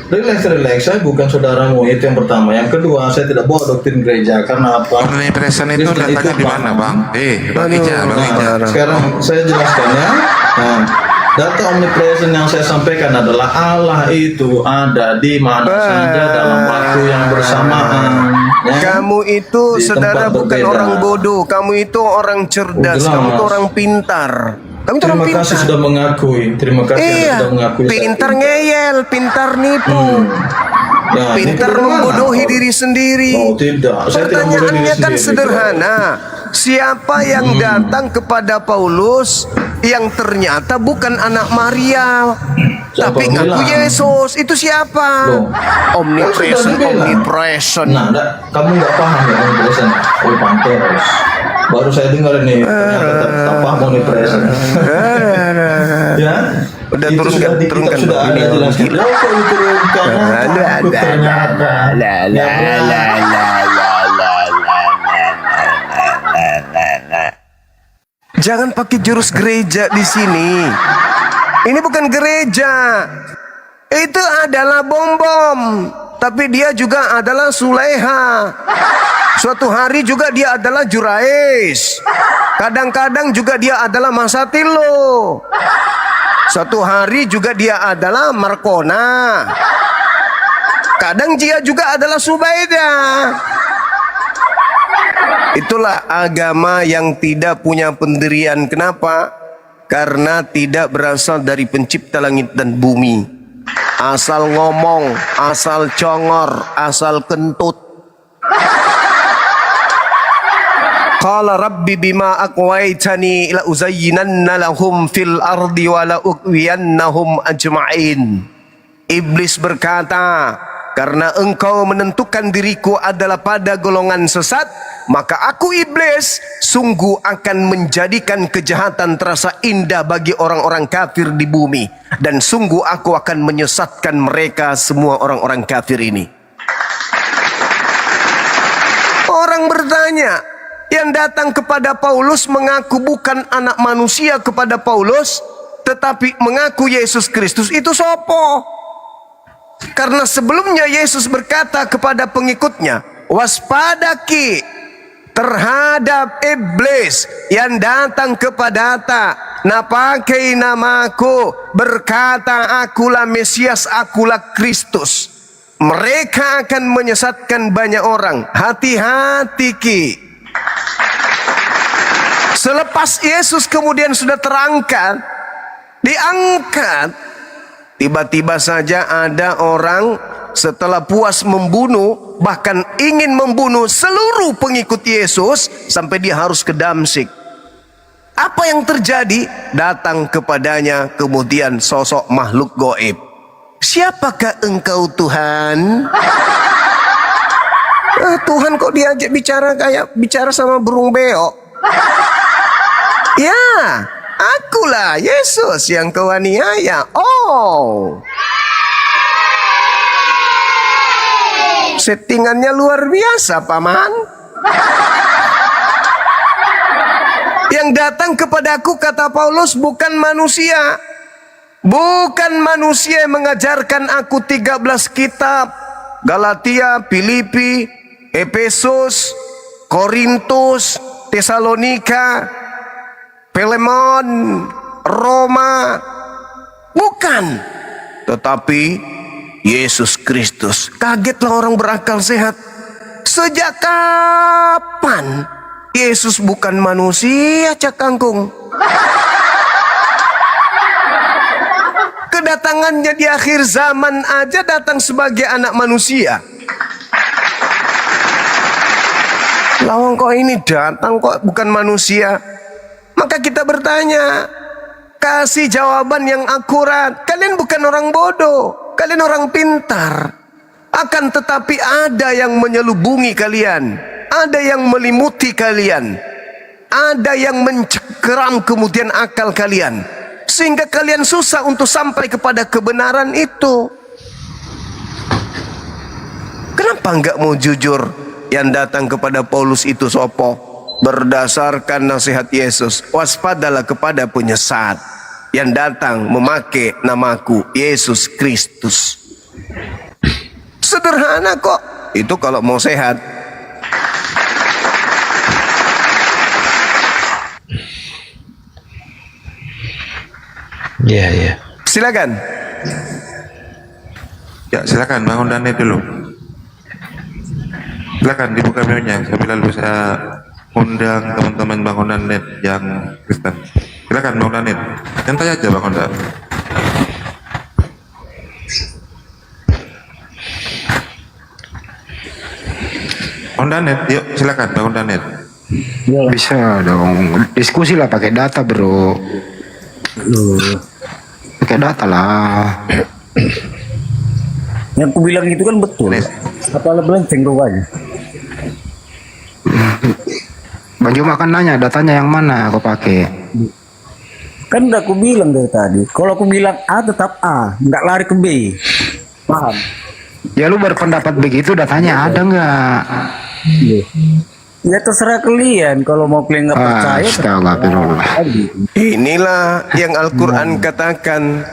Relax, saya bukan saudaramu, itu yang pertama. Yang kedua, saya tidak bawa doktrin gereja karena apa? Omnipresent itu Kristen datanya di mana, Bang? Bang Ija, Bang Ija. Nah, sekarang saya jelaskan ya. Nah, data omnipresent yang saya sampaikan adalah Allah itu ada di mana saja dalam waktu yang bersamaan. Ya. Kamu itu Di saudara tempat bukan berbeda. orang bodoh, kamu itu orang cerdas, Jelas. kamu itu orang pintar. Kamu itu orang Terima pintar. kasih sudah mengakui. Terima kasih Iya, sudah mengakui. saya pintar ngeyel, pintar nipu, Ya, pintar itu dari mana? membodohi diri sendiri. Oh, tidak. Saya tidak membodohi diri Pertanyaannya kan sendiri. sederhana. Siapa yang datang kepada Paulus yang ternyata bukan anak Maria, Siapa tapi ngaku bilang? Yesus? Itu siapa? Loh, Omnipresent, kan sudah dibilang. omnipresent. Nah, kamu nggak paham ya omnipresent? Oh, pantes. Baru saya dengar ini ternyata tak paham omnipresent. Ya. Udah Itu turunkan, sudah di kitab turunkan, sudah Bang. ada Ini jelaskan. gila. Kenapa diturunkan? Takut ternyata. Ya, benar. Jangan pakai jurus gereja di sini. Ini bukan gereja. Itu adalah bom-bom. Tapi dia juga adalah Suleha. Suatu hari juga dia adalah Jurais. Kadang-kadang juga dia adalah Masatilo. Suatu hari juga dia adalah Markona. Kadang dia juga adalah Subaida. Itulah agama yang tidak punya pendirian. Kenapa? Karena tidak berasal dari pencipta langit dan bumi. Asal ngomong, asal congor, asal kentut. Qala rabbi bima aqwaitani la uzayyinanna lahum fil ardi wa la ughwiyannahum ajma'in. Iblis berkata, karena engkau menentukan diriku adalah pada golongan sesat, maka aku iblis sungguh akan menjadikan kejahatan terasa indah bagi orang-orang kafir di bumi, dan sungguh aku akan menyesatkan mereka semua orang-orang kafir ini. Orang bertanya, yang datang kepada Paulus mengaku bukan anak manusia kepada Paulus, tetapi mengaku Yesus Kristus, itu sopo? Karena sebelumnya Yesus berkata kepada pengikutnya, waspada ki terhadap iblis yang datang kepada napakai namaku, berkata akulah Mesias, akulah Kristus. Mereka akan menyesatkan banyak orang. Hati-hati ki. Selepas Yesus kemudian sudah terangkat, diangkat, tiba-tiba saja ada orang setelah puas membunuh, bahkan ingin membunuh seluruh pengikut Yesus sampai dia harus ke Damsyik. Apa yang terjadi? Datang kepadanya kemudian sosok makhluk goib. Siapakah engkau Tuhan? Tuhan kok diajak bicara kayak bicara sama burung beo? Ya, akulah Yesus yang kau aniaya. Oh, settingannya luar biasa, paman. Yang datang kepadaku, kata Paulus, bukan manusia. Bukan manusia yang mengajarkan aku 13 kitab. Galatia, Filipi, Efesus, Korintus, Tesalonika, Filemon, Roma. Bukan. tetapi Yesus Kristus. Kagetlah orang berakal sehat. Sejak kapan Yesus bukan manusia, Cak Kangkung? Kedatangannya di akhir zaman aja datang sebagai anak manusia. Lawang kok ini datang kok bukan manusia? Maka kita bertanya, kasih jawaban yang akurat. Kalian bukan orang bodoh, kalian orang pintar. Akan tetapi ada yang menyelubungi kalian, ada yang melimuti kalian, ada yang mencengkeram kemudian akal kalian, sehingga kalian susah untuk sampai kepada kebenaran itu. Kenapa enggak mau jujur? Yang datang kepada Paulus itu sopo? Berdasarkan nasihat Yesus, waspadalah kepada penyesat yang datang memakai namaku, Yesus Kristus. Sederhana kok. Itu kalau mau sehat. Iya. Silakan. Ya silakan Bang Ondanet dulu. Silakan dibuka mute-nya. Sambil lalu saya undang teman-teman Bang Ondanet yang Kristen. Silakan Bang Ondanet. Santai aja Bang Ondanet. Ondanet, yuk silakan Bang Ondanet. Bisa dong. Diskusi lah pakai data, bro. Pakai data lah. Yang aku bilang itu kan betul. Apa lo belenceng rupanya? Bang Juma kan nanya datanya yang mana aku pakai. Kan udah aku bilang dari tadi. Kalau aku bilang A tetap A, nggak lari ke B. Paham? Ya lu berpendapat begitu, datanya ada nggak? Ya terserah kalian. Kalau mau kalian nggak percaya. Astagfirullah. Inilah yang Al-Quran katakan.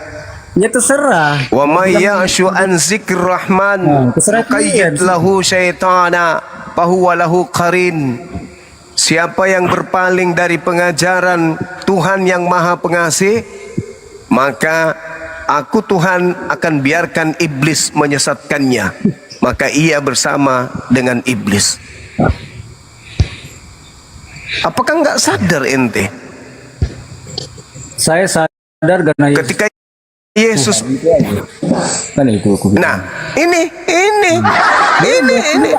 Ya terserah. Wa may ya'shu an zikr rahman qayyid lahu syaitana fahuwa lahu qarin. Siapa yang berpaling dari pengajaran Tuhan yang Maha Pengasih, maka aku Tuhan akan biarkan iblis menyesatkannya, maka ia bersama dengan iblis. Apakah nggak sadar ente? Saya sadar karena Ketika Yesus, kan itu aku bilang. nah ini.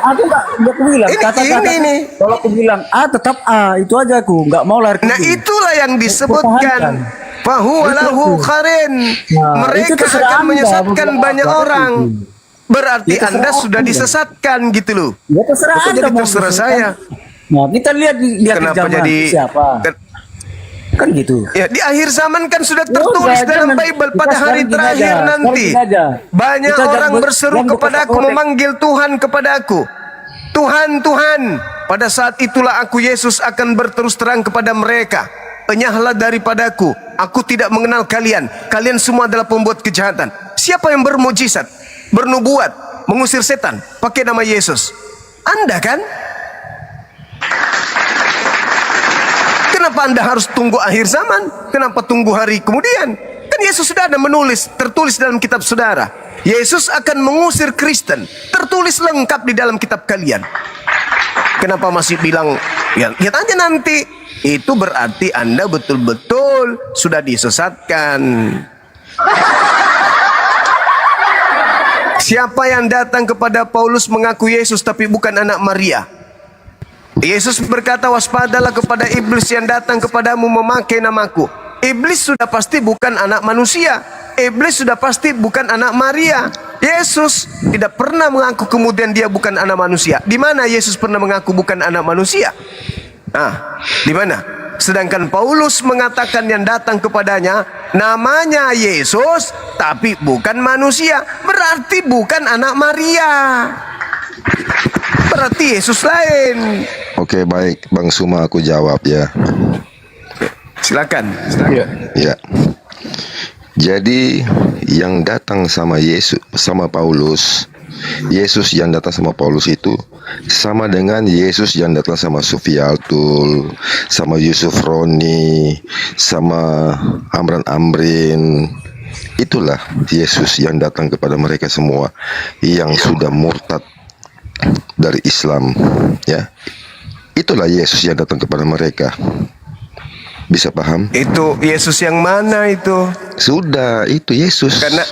Aku nggak bilang kata-kata ini. Kalau aku bilang A tetap A, itu aja aku nggak mau lari ke Nah B. itulah yang disebutkan fahuwa lahu qarin. itu Mereka terserah akan Anda, menyesatkan bukan banyak aku. orang. Berarti Itu terserah Anda sudah Anda. disesatkan gitu loh. Ya terserah Kok Anda jadi mau terserah disesatkan. saya? Nah kita lihat di akhir Kenapa zaman jadi siapa? Kan gitu. Ya, di akhir zaman kan sudah Ya tertulis udah, dalam jangan. Bible Kita pada hari sekarang gini terakhir aja, nanti. sekarang gini aja. Banyak Kita orang jangan berseru jangan kepada aku, berkotek-kotek. memanggil Tuhan kepada aku. Tuhan, Tuhan. Pada saat itulah aku Yesus akan berterus terang kepada mereka. Enyahlah daripadaku. Aku tidak mengenal kalian. Kalian semua adalah pembuat kejahatan. Siapa yang bermujizat, bernubuat, mengusir setan pakai nama Yesus? Anda kan? Kenapa Anda harus tunggu akhir zaman? Kenapa tunggu hari kemudian? Kan Yesus sudah ada menulis, tertulis dalam kitab saudara. Yesus akan mengusir Kristen, tertulis lengkap di dalam kitab kalian. Kenapa masih bilang, ya lihat aja nanti. Itu berarti Anda betul-betul sudah disesatkan. Siapa yang datang kepada Paulus mengaku Yesus tapi bukan anak Maria? Yesus berkata, waspadalah kepada iblis yang datang kepadamu memakai namaku. Iblis sudah pasti bukan anak manusia. Iblis sudah pasti bukan anak Maria. Yesus tidak pernah mengaku kemudian dia bukan anak manusia. Di mana Yesus pernah mengaku bukan anak manusia? Nah, di mana? Sedangkan Paulus mengatakan yang datang kepadanya namanya Yesus tapi bukan manusia. Berarti bukan anak Maria. Berarti Yesus lain. Oke, baik Bang Suma, aku jawab ya. Silakan. Ya. Jadi yang datang sama Yesus, sama Paulus, Yesus yang datang sama Paulus itu sama dengan Yesus yang datang sama Sufi Altul, sama Yusuf Roni, sama Amran Amrin, Itulah Yesus yang datang kepada mereka semua yang sudah murtad dari Islam, ya. Itulah Yesus yang datang kepada mereka. Bisa paham? Itu Yesus yang mana itu? Sudah, itu Yesus. Karena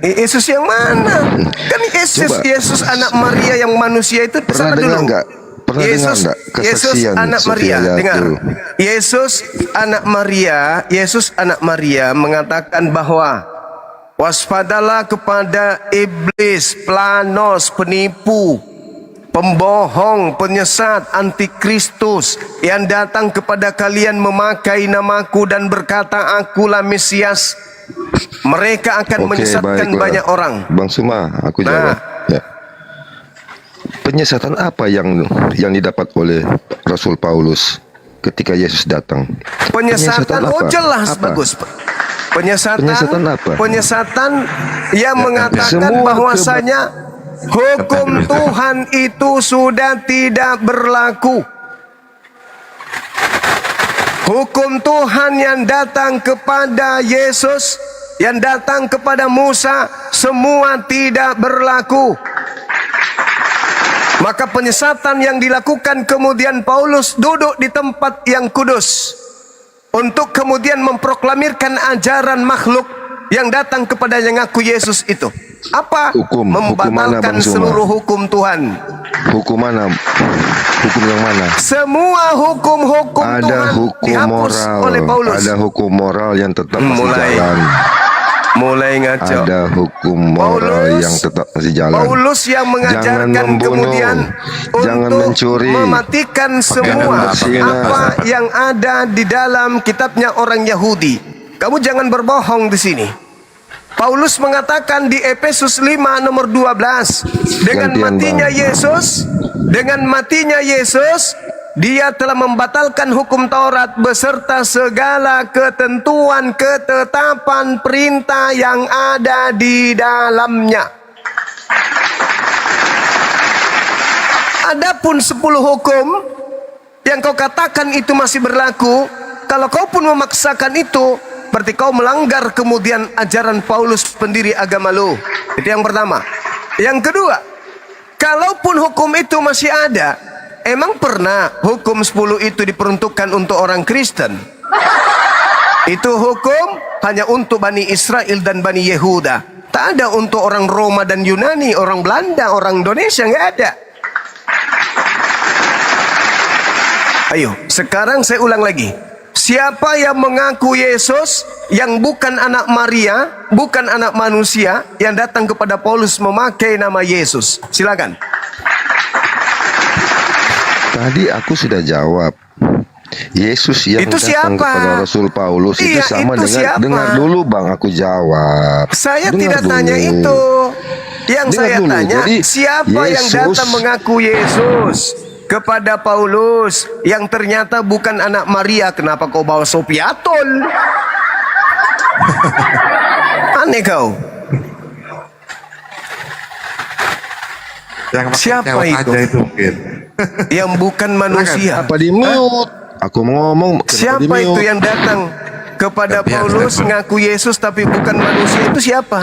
Yesus yang mana? Kan Coba. Yesus anak Maria yang manusia itu Pernah sana dengar dulu. nggak? Pernah dengar nggak Yesus kesaksian anak Sofia Maria, Yatu? dengar. Yesus anak Maria mengatakan bahwa waspadalah kepada iblis, planos, penipu, pembohong, penyesat, antikristus yang datang kepada kalian memakai namaku dan berkata akulah Mesias. Mereka akan menyesatkan baiklah. banyak orang. Bang Suma, aku jawab. Ya. Penyesatan apa yang didapat oleh Rasul Paulus ketika Yesus datang? Penyesatan, oh apa? jelas, Apa? bagus. Penyesatan apa? Penyesatan yang mengatakan Semua bahwasanya hukum Tuhan itu sudah tidak berlaku. Hukum Tuhan yang datang kepada Yesus, yang datang kepada Musa, semua tidak berlaku. Maka penyesatan yang dilakukan kemudian Paulus duduk di tempat yang kudus untuk kemudian memproklamirkan ajaran makhluk yang datang kepada yang ngaku Yesus itu. Apa? Hukum mana, Membatalkan Bang Suma? seluruh hukum Tuhan. Hukum mana? Hukum yang mana? Semua hukum-hukum Ada Tuhan hukum dihapus moral. oleh Paulus. Ada hukum moral yang tetap masih jalan. Mulai ngaco. Ada hukum moral yang tetap masih jalan. Paulus yang mengajarkan Jangan membunuh, kemudian jangan untuk mencuri, mematikan semua berzina. apa yang ada di dalam kitabnya orang Yahudi. Kamu jangan berbohong di sini. Paulus mengatakan di Efesus 5 nomor 12, dengan Gantian, matinya Bang. Yesus, dia telah membatalkan hukum Taurat beserta segala ketentuan, ketetapan, perintah yang ada di dalamnya. Adapun 10 hukum yang kau katakan itu masih berlaku, kalau kau pun memaksakan itu, berarti kau melanggar kemudian ajaran Paulus pendiri agama lu. Itu yang pertama. Yang kedua, kalaupun hukum itu masih ada, emang pernah hukum 10 itu diperuntukkan untuk orang Kristen? Itu hukum hanya untuk Bani Israel dan Bani Yehuda. Tak ada untuk orang Roma dan Yunani, orang Belanda, orang Indonesia, nggak ada. Ayo, sekarang saya ulang lagi. Siapa yang mengaku Yesus yang bukan anak Maria, bukan anak manusia, yang datang kepada Paulus memakai nama Yesus? Silakan. Tadi aku sudah jawab. Yesus yang Itu datang siapa? kepada Rasul Paulus itu Iya, sama itu dengan siapa? dengar dulu Bang, aku jawab. Saya Dengar tidak tanya dulu. itu. Yang Dengar saya dulu. tanya, Jadi, siapa yang Yesus- datang mengaku Yesus kepada Paulus yang ternyata bukan anak Maria? Kenapa kau bawa Sopiatul? Aneh kau. Yang Siapa lewat itu? aja itu mungkin. Yang bukan manusia. Apa di mute? Aku mau ngomong. kenapa Siapa di itu mute? yang datang kepada Gantian, Paulus Stefan. ngaku Yesus tapi bukan manusia? Itu siapa?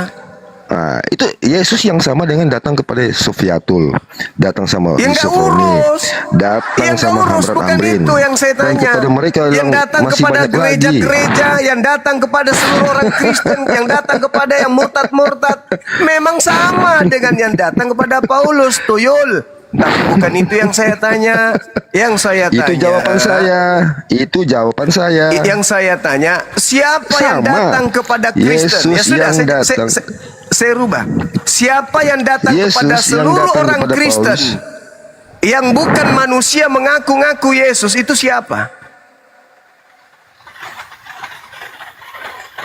Nah, itu Yesus yang sama dengan datang kepada Sofiatul, datang sama Yang nggak Yusuf Roni, urus. datang Yang sama nggak urus, Hamrat bukan Amrin, itu yang saya dan tanya. kepada mereka yang datang masih kepada banyak lagi. gereja-gereja, yang datang kepada seluruh orang Kristen, yang datang kepada yang murtad-murtad, memang sama dengan yang datang kepada Paulus, tuyul. Tapi bukan itu yang saya tanya. Yang saya tanya. Itu jawaban saya. Itu jawaban saya. Yang saya tanya, siapa yang Sama. datang kepada Kristen? Yesus yang datang. Saya rubah. Siapa yang datang Yesus kepada yang seluruh datang orang kepada Kristen Paulus. yang bukan manusia mengaku-ngaku Yesus, itu siapa?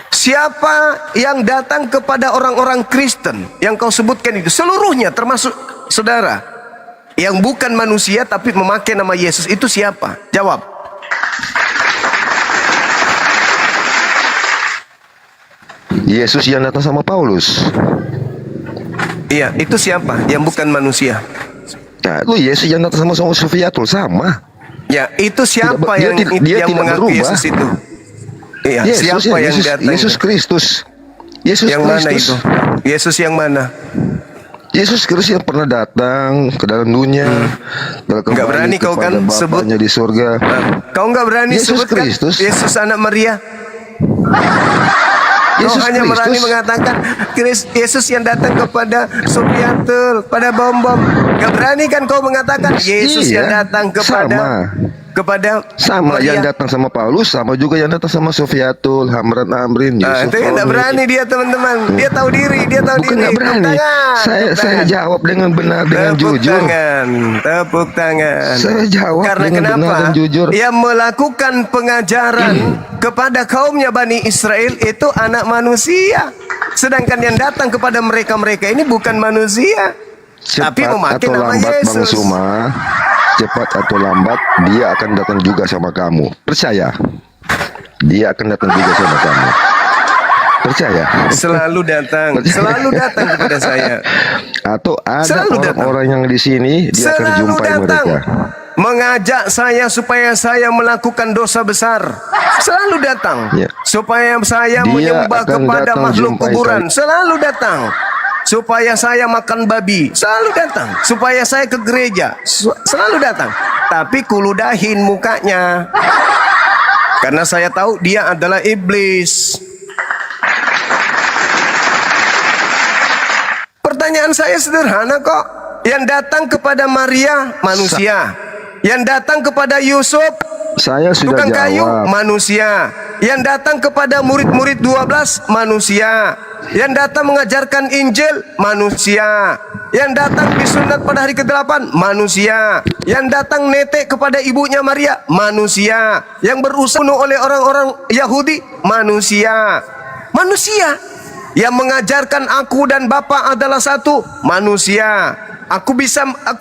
Siapa yang datang kepada orang-orang Kristen yang kau sebutkan itu? Seluruhnya termasuk saudara. Yang bukan manusia tapi memakai nama Yesus, itu siapa? Jawab. Yesus yang datang sama Paulus. Iya, itu siapa? Yang bukan manusia. Nah, itu Yesus yang datang sama Sofiatul sama. Ya, itu siapa Tidak- dia yang tidak- dia yang tidak mengaku berubah. Yesus itu? Iya, Yesus, siapa yang Yesus, datang? Yesus Kristus. Yesus Yang mana Kristus. itu? Yesus yang mana? Yesus Kristus yang pernah datang ke dalam dunia, telah Nggak kembali berani kau kepada kan sebut. Bapanya di surga. Kau nggak berani Yesus sebutkan Kristus. Yesus anak Maria. Kau Yesus hanya berani Kristus. mengatakan Yesus yang datang kepada Supiatul, pada bom-bom. Gak berani kan kau mengatakan Yesus Iya, yang datang kepada Sama Maria. yang datang sama Paulus, sama juga yang datang sama Sofiatul, Hamran Amrin, Ah, Yusuf. itu yang tidak Tony. berani dia teman-teman. Dia tahu diri, dia tahu Bukan diri. nggak berani. Tepuk tangan, Saya tepuk saya tangan. jawab dengan benar, dengan Tepuk jujur. tangan, tepuk tangan. Saya jawab Karena dengan kenapa? benar dan jujur. Yang melakukan pengajaran kepada kaumnya Bani Israel itu anak manusia. Sedangkan yang datang kepada mereka-mereka ini bukan manusia, tapi Cepat memakai atau nama lambat, Bang Yesus. Suma, cepat atau lambat, dia akan datang juga sama kamu. Percaya. Dia akan datang juga sama kamu. Percaya. Selalu datang kepada saya. Atau ada Selalu datang. orang-orang yang di sini, dia akan Selalu jumpai datang mereka. mengajak saya supaya saya melakukan dosa besar. Selalu datang Ya. supaya saya Dia menyembah akan kepada datang makhluk jumpai kuburan. Selalu datang supaya saya makan babi. Selalu datang supaya saya ke gereja. Selalu datang. Tapi kuludahin mukanya. Karena saya tahu dia adalah iblis. Pertanyaan saya sederhana kok. Yang datang kepada Maria manusia. Yang datang kepada Yusuf Saya sudah tukang kayu jawab. manusia. Yang datang kepada murid-murid 12 manusia. Yang datang mengajarkan Injil manusia. Yang datang disunat pada hari ke-8 manusia. Yang datang netek kepada ibunya Maria manusia. Yang berusaha bunuh oleh orang-orang Yahudi manusia. Manusia. Yang mengajarkan aku dan Bapa adalah satu manusia. Aku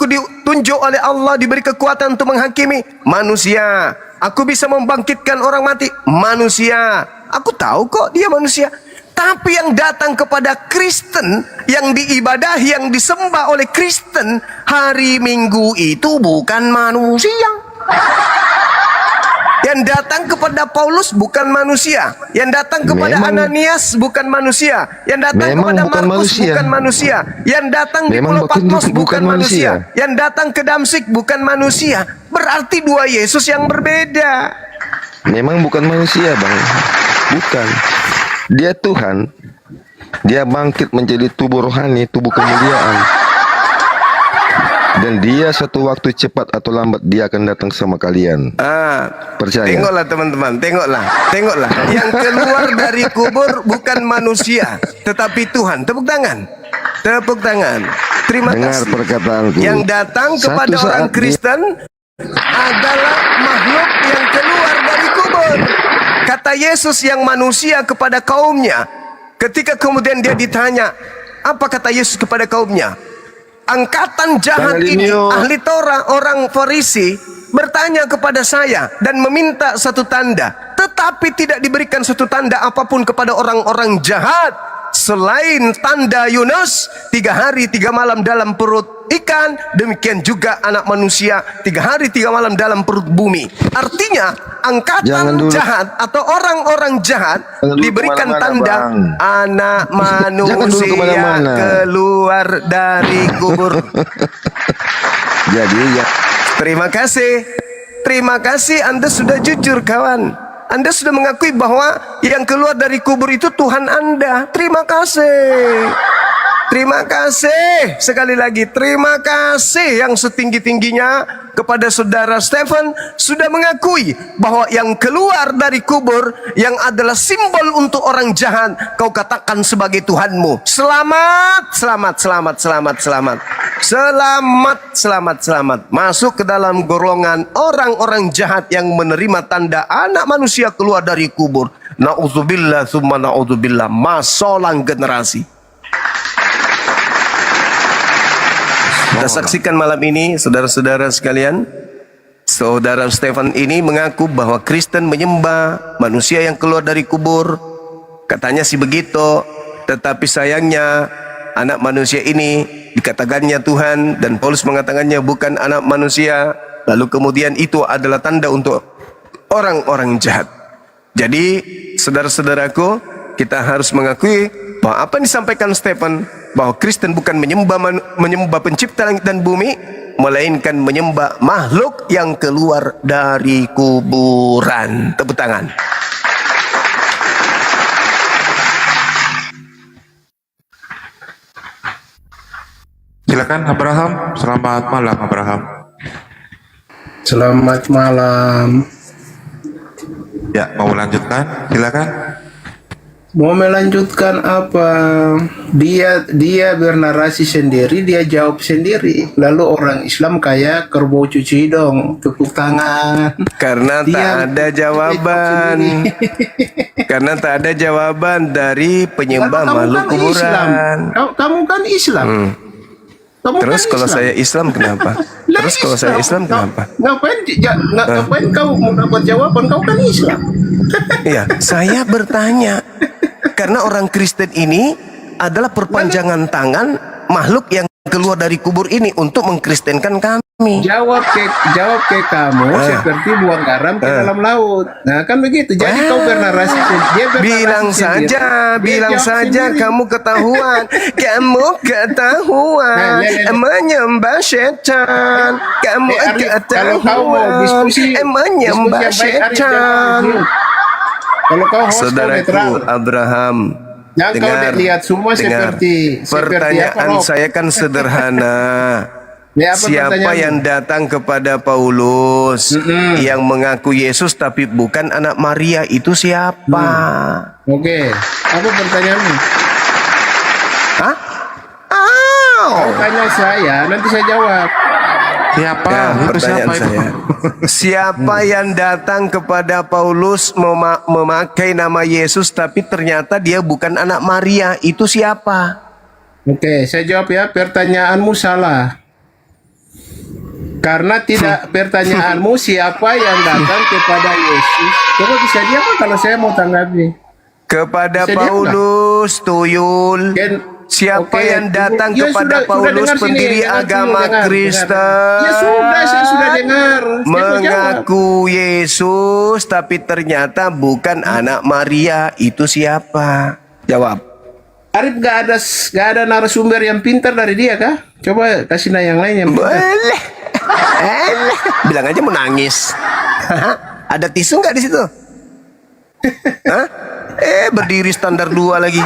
ditunjuk oleh Allah, diberi kekuatan untuk menghakimi manusia. Aku bisa membangkitkan orang mati manusia. Aku tahu kok dia manusia. Tapi yang datang kepada Kristen, yang diibadahi, yang disembah oleh Kristen hari Minggu itu bukan manusia. Yang datang kepada Paulus bukan manusia. Yang datang kepada Ananias bukan manusia. Yang datang kepada Markus bukan manusia. Yang datang di Pulau Patmos bukan manusia. Yang datang ke Damsik bukan manusia. Berarti dua Yesus yang berbeda. Memang bukan manusia, Bang. Bukan. Dia Tuhan. Dia bangkit menjadi tubuh rohani, tubuh kemuliaan. Dan dia suatu waktu cepat atau lambat dia akan datang sama kalian. Percaya. Tengoklah teman-teman, tengoklah. Yang keluar dari kubur bukan manusia, tetapi Tuhan. Tepuk tangan. Terima Dengar kasih. perkataanku. Yang datang kepada Satu orang saat Kristen adalah makhluk yang keluar dari kubur. Kata Yesus yang manusia kepada kaumnya. Ketika kemudian dia ditanya, apa kata Yesus kepada kaumnya? Angkatan jahat ini, ahli Torah, orang Farisi, bertanya kepada saya dan meminta satu tanda, tetapi tidak diberikan satu tanda apapun kepada orang-orang jahat selain tanda Yunus 3 hari 3 malam dalam perut ikan. Demikian juga anak manusia 3 hari 3 malam dalam perut bumi. Artinya angkatan jahat atau orang-orang jahat diberikan tanda, Bang. anak manusia keluar dari kubur. Jadi ya. Terima kasih Anda sudah jujur kawan. Anda sudah mengakui bahwa yang keluar dari kubur itu Tuhan Anda. Terima kasih. Terima kasih. Sekali lagi terima kasih yang setinggi-tingginya kepada saudara Stephen sudah mengakui bahwa yang keluar dari kubur yang adalah simbol untuk orang jahat kau katakan sebagai Tuhanmu. Selamat, selamat, selamat, selamat, selamat. Selamat, selamat, selamat. Masuk ke dalam golongan orang-orang jahat yang menerima tanda anak manusia keluar dari kubur. Na'udzubillah summa na'udzubillah. Masolang generasi. Kita saksikan malam ini, saudara-saudara sekalian, saudara Stephen ini mengaku bahwa Kristen menyembah manusia yang keluar dari kubur. Katanya sih begitu, tetapi sayangnya anak manusia ini dikatakannya Tuhan dan Paulus mengatakannya bukan anak manusia. Lalu kemudian itu adalah tanda untuk orang-orang jahat. Jadi, saudara-saudaraku, kita harus mengakui bahwa apa yang disampaikan Stephen, bahwa Kristen bukan menyembah pencipta langit dan bumi, melainkan menyembah makhluk yang keluar dari kuburan. Tepuk tangan. Silakan Abraham. Selamat malam Abraham. Selamat malam. Ya, mau lanjutkan? Silakan. Mau melanjutkan apa? Dia bernarasi sendiri, dia jawab sendiri. Lalu orang Islam kayak kerbau cuci hidung, tepuk tangan. Karena tak Dia- ada jawaban. Karena tak ada jawaban dari penyembah Karena makhluk kamu kan Islam. kuburan. Kamu kan Islam. Kamu Terus kan kalau Islam. saya Islam kenapa? Lah, Terus kalau saya Islam kenapa? Ngapain kau mau dapat jawaban? Kau kan Islam. Iya, saya bertanya. Karena orang Kristen ini adalah perpanjangan tangan makhluk yang keluar dari kubur ini untuk mengkristenkan kami. Jawab ke kamu seperti buang garam ke dalam laut. Nah kan begitu. Jadi kau bernarasi dia bernarasi Bilang sendiri. saja, Dia bilang jawab saja sendiri. kamu ketahuan. Kamu ketahuan Nah. menyembah setan. Kamu Arif, kalau kau mau ketahuan diskusi menyembah yang baik, Arif, jangan setan. mute. Kalau kau host kau Saudaraku netral. Abraham, Jangan kau lihat semua seperti pertanyaan apa, Rob? saya kan sederhana. Ya, apa Siapa pertanyaanmu? yang datang kepada Paulus yang mengaku Yesus tapi bukan anak Maria, itu siapa? Oke. Apa pertanyaanmu? Hah? Kau tanya saya, nanti saya jawab. Siapa? Ya, Itu pertanyaan siapa itu? saya. Siapa yang datang kepada Paulus memakai nama Yesus tapi ternyata dia bukan anak Maria, itu siapa? Oke, saya jawab ya. Pertanyaanmu salah. Karena tidak pertanyaanmu siapa yang datang kepada Yesus. Coba bisa diam kalau saya mau tanggapi. Kepada Bisa diam Paulus, tuyul. Ken- Siapa Oke, yang datang ya kepada sudah Paulus, dengar sini, pendiri dengar dulu, agama dengar. Kristen? Ya sudah, saya sudah dengar. Saya mau jawab. Mengaku Yesus tapi ternyata bukan anak Maria, itu siapa? Jawab. Arif gak ada narasumber yang pintar dari dia kah? Coba kasih yang lain yang pintar. Boleh. Bilang aja mau nangis. Ada tisu nggak di situ? Hah? Berdiri standar 2 lagi.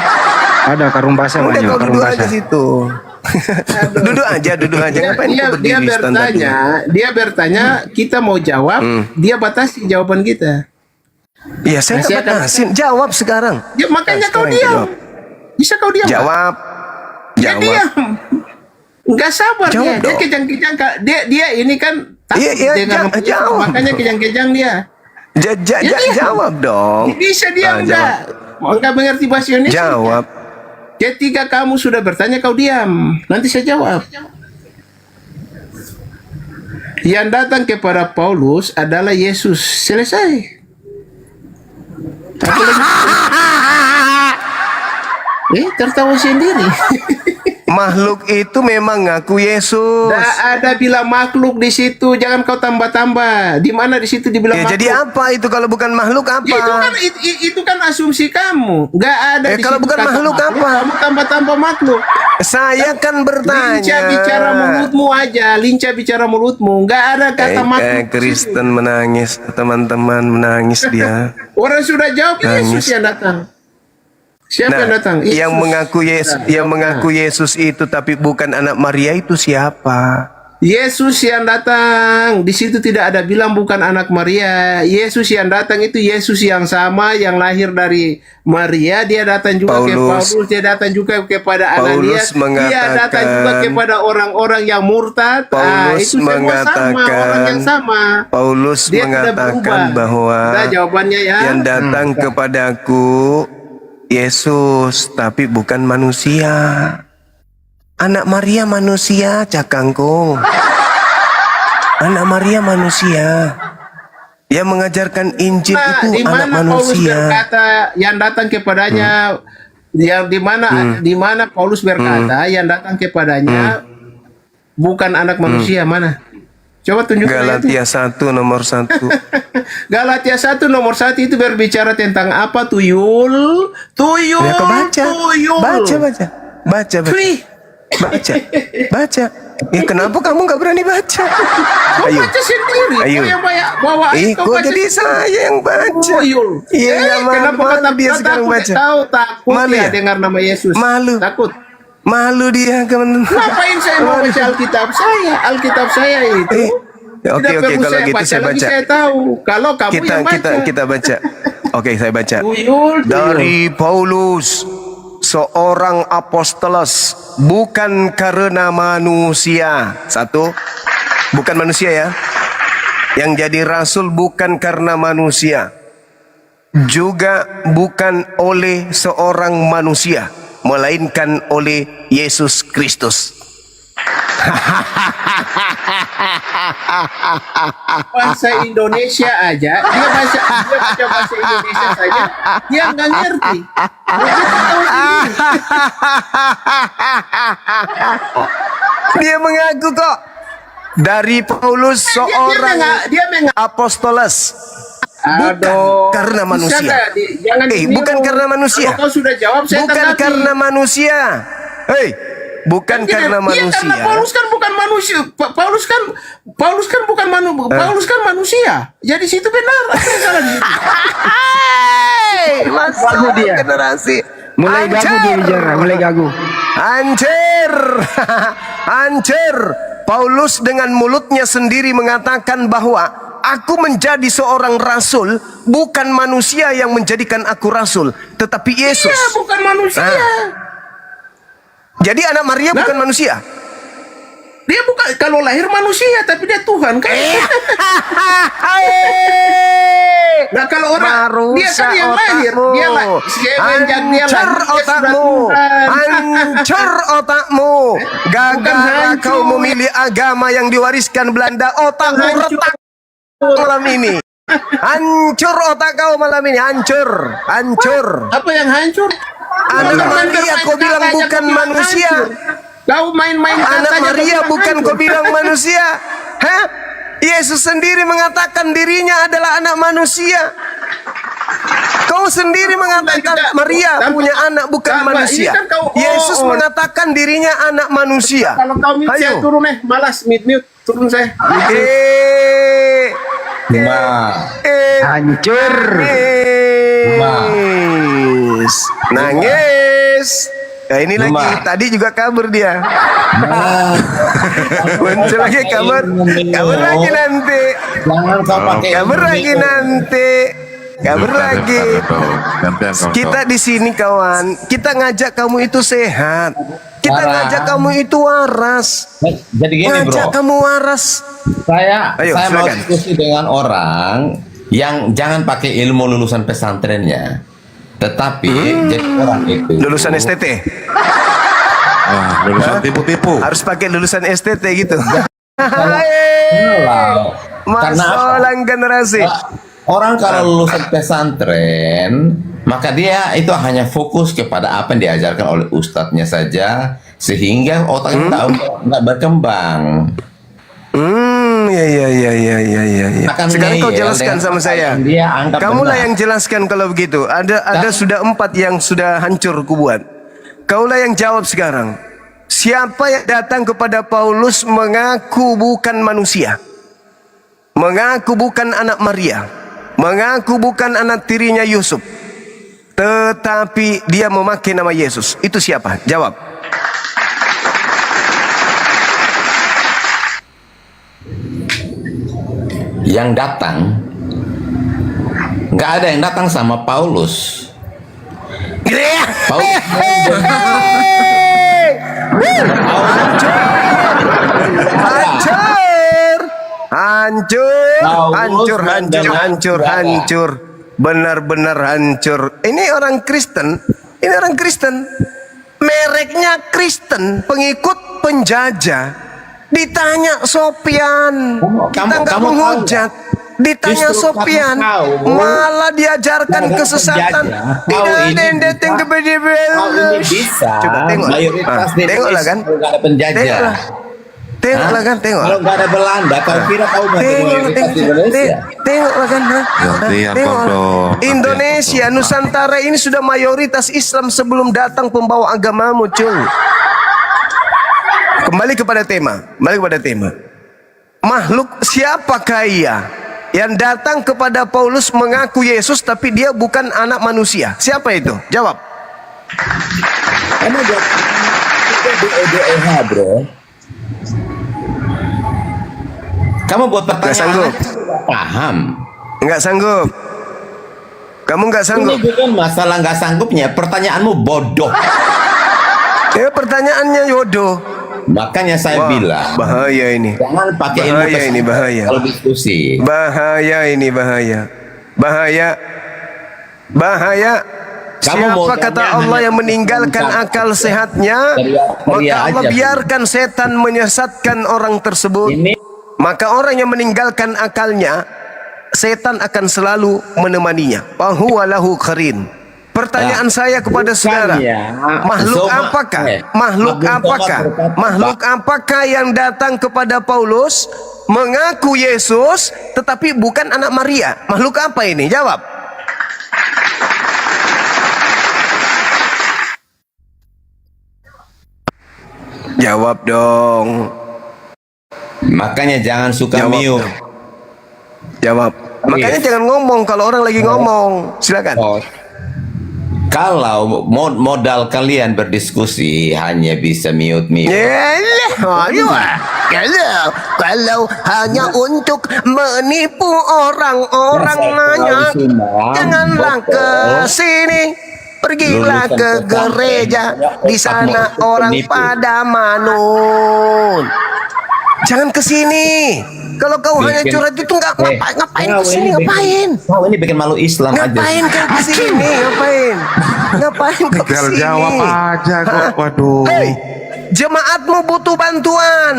Ada karung basah Udah banyak, kau karung duduk aja basah. situ. Duduk aja. Ngapain kau Dia berdiri standar 2? bertanya, kita mau jawab, dia batasi jawaban kita. Iya, saya Masih nggak ada- batasin. Jawab sekarang. Ya, makanya kau sekarang diam. jawab. Bisa kau diam. Jawab. Ya, Jawab. diam. Enggak sabar Jawab dia. Dia dong. kejang-kejang. Dia ini kan takut Iya, dengan jawab. makanya kejang-kejang dia. diam. Jawab dong. Bisa Ah, diam enggak? Mau enggak mengerti bahasa Indonesia? Jawab. Ketika kamu sudah bertanya kau diam. Nanti saya jawab. Yang datang kepada Paulus adalah Yesus. Selesai. Apa lagi? Tertawa sendiri. Makhluk itu memang ngaku Yesus. Tidak ada bilang makhluk di situ. Jangan kau tambah-tambah. Di mana di situ dibilang Ya, makhluk? jadi apa itu kalau bukan makhluk apa? Ya, itu kan asumsi kamu. Nggak ada di kalau situ bukan kata makhluk apa? Kamu tambah-tambah makhluk. Saya kan bertanya. Lincah bicara mulutmu aja. Lincah bicara mulutmu. Nggak ada kata makhluk. di situ. Kristen menangis, teman-teman menangis dia. Orang sudah jawab Nangis. Yesus yang datang. Siapa yang datang? Yang Yesus. mengaku Yesus, yang mengaku Yesus itu tapi bukan anak Maria, itu siapa? Yesus yang datang. Di situ tidak ada bilang bukan anak Maria. Yesus yang datang itu Yesus yang sama yang lahir dari Maria. Dia datang juga ke Paulus. Paulus. Dia datang juga kepada Paulus Ananias. Dia datang juga mengatakan- kepada orang-orang yang murtad. Paulus itu semua sama, orang yang sama. Paulus Dia tidak mengatakan berubah. bahwa Nah, jawabannya ya. yang datang kepadaku Yesus tapi bukan manusia. Anak Maria manusia, Cakangkung. Anak Maria manusia. Yang mengajarkan Injil itu di anak mana Paulus manusia. berkata yang datang kepadanya yang di mana Paulus berkata yang datang kepadanya bukan anak manusia mana? Coba tunjuk saya itu. Galatia 1 nomor 1. Galatia 1 nomor 1 itu berbicara tentang apa, Tuyul? Tuyul. Ya, kau baca. Tuyul. Baca. Wih. Baca. Ya, kenapa kamu nggak berani baca? Kau baca sendiri. Ayo. Kau yang banyak bawa. Kok jadi saya yang baca? Tuyul. Iya, Kenapa kata dia sekarang baca? Tahu takut Malu ya ya? dengar nama Yesus. Malu. Takut. Malu dia teman. Ngapain saya mau baca Alkitab saya? Alkitab saya itu. Oke, Tidak perlu kalau gitu saya lagi, baca. saya tahu. Kalau kamu yang baca. Kita baca. Oke, saya baca. Tuyul. Dari Paulus, seorang apostolos, bukan karena manusia. Satu, bukan manusia ya. Yang jadi rasul bukan karena manusia. Juga bukan oleh seorang manusia, melainkan oleh Yesus Kristus. Bahasa Indonesia aja, dia baca bahasa Indonesia saja, dia nggak ngerti. Begitu tahu sendiri. Dia mengaku kok. Dari Paulus, seorang apostolos, bukan karena manusia. Bukan karena manusia. Kalau kau sudah jawab, saya Bukan tanggapi. karena manusia. Bukan karena manusia. Karena Paulus kan bukan manusia. Paulus kan bukan Paulus kan manusia. Jadi situ benar. Apa yang salah di situ? Masalah generasi. Mulai gagu dia bicara, mulai gagu. Hancur. Paulus dengan mulutnya sendiri mengatakan bahwa aku menjadi seorang rasul, bukan manusia yang menjadikan aku rasul, tetapi Yesus. Iya, bukan manusia. Jadi anak Maria bukan manusia. Dia bukan, kalau lahir manusia, tapi dia Tuhan kan. Nah kalau orang dia kan yang lahir, dia hancur otakmu, hancur otakmu. Gara-gara kau memilih agama yang diwariskan Belanda, otakmu retak malam ini. Hancur otak kau malam ini, hancur. Apa yang hancur? Anak Maria kau bilang bukan manusia. Kau main-main Anak Maria bukan kau bilang manusia. Hah? Yesus sendiri mengatakan dirinya adalah anak manusia. Kau sendiri mengatakan Maria punya anak bukan manusia. Yesus mengatakan dirinya anak manusia. Kalau kau mute saya turun malas mute turun saya. Hancur. Nangis. Nah, ini lagi tadi juga kabur dia. Muncul lagi kabur lagi nanti. Jangan kau pakai Kabur lagi nanti. Kabur lagi. Kita di sini kawan. Kita ngajak kamu itu sehat. Kita ngajak kamu itu waras. Jadi gini Ngajak bro, kamu waras. saya mau silakan. diskusi dengan orang yang jangan pakai ilmu lulusan pesantrennya, tetapi jadi orang itu Lulusan STT. Lulusan tipu-tipu. Harus pakai lulusan STT gitu. Karena apa? Masalah generasi. Orang kalau lulusan pesantren, maka dia itu hanya fokus kepada apa yang diajarkan oleh ustadznya saja, sehingga otaknya tahu nggak berkembang. Ya. Akan Sekarang kau ngeyel jelaskan dengan sama apa saya. yang dia anggap Kamulah benar. yang jelaskan kalau begitu. Ada sudah 4 yang sudah hancur kubuat. Kaulah yang jawab sekarang. Siapa yang datang kepada Paulus mengaku bukan manusia, mengaku bukan anak Maria, mengaku bukan anak tirinya Yusuf, tetapi dia memakai nama Yesus. Itu siapa? Jawab. Yang datang, nggak ada yang datang sama Paulus. Paulus hancur, benar-benar hancur. Ini orang Kristen, mereknya Kristen, pengikut penjajah. Ditanya Sopian, kita nggak menghujat. Ditanya Sopian, malah diajarkan kesesatan. Tidak ada yang datang kepada ini bisa. Coba tengok. Mayoritas Tengoklah kan. nggak ada penjajah. Tengoklah kan, tengok. Kalau nggak ada Belanda, kau kira kau mau mayoritas di Indonesia? Tengoklah kan. Gantian Tengok. kondom. Indonesia, Nusantara ini sudah mayoritas Islam sebelum datang pembawa agamamu, Cung. Kembali kepada tema. Makhluk siapakah ia yang datang kepada Paulus mengaku Yesus tapi dia bukan anak manusia? Siapa itu? Jawab. Kamu buat DEDEH, bro. Kamu buat Nggak sanggup. pertanyaan paham. Enggak sanggup. Kamu enggak Ini sanggup. bukan masalah nggak sanggupnya, pertanyaanmu bodoh. Ya pertanyaannya yodoh. Makanya saya Wah, bilang, bahaya ini. jangan pakai ilmu Bahaya ini, pesantren bahaya. kalau diskusi. Bahaya ini, bahaya. Kamu mau Siapa kata tanya Allah hanya yang meninggalkan tentang akal sehatnya, teriak maka Allah aja, biarkan setan menyesatkan orang tersebut. Ini Maka orang yang meninggalkan akalnya, setan akan selalu menemaninya. Fahuwa lahu qarin. Pertanyaan saya kepada saudara, makhluk Zoma- apakah? eh, Makhluk Agung Zoma apakah? berkata, Makhluk apakah yang datang kepada Paulus mengaku Yesus tetapi bukan anak Maria? Makhluk apa ini? Jawab. Jawab dong. makanya jangan suka Jawab mute. dong. Jawab. Makanya jangan ngomong kalau orang lagi ngomong. Silakan. Oh. Kalau modal kalian berdiskusi hanya bisa mute. Kalau hanya untuk menipu orang-orang hanya janganlah ke sini. Pergilah ke gereja, di sana orang pada manut. Jangan ke sini. Kalau kau hanya curhat itu ngapain ke sini? Ngapain? Kau ini bikin malu Islam Ngapain aja. kau ke sini? Ngapain kau ke Tinggal sini? jawab aja kok. Waduh. Hei, jemaatmu butuh bantuan,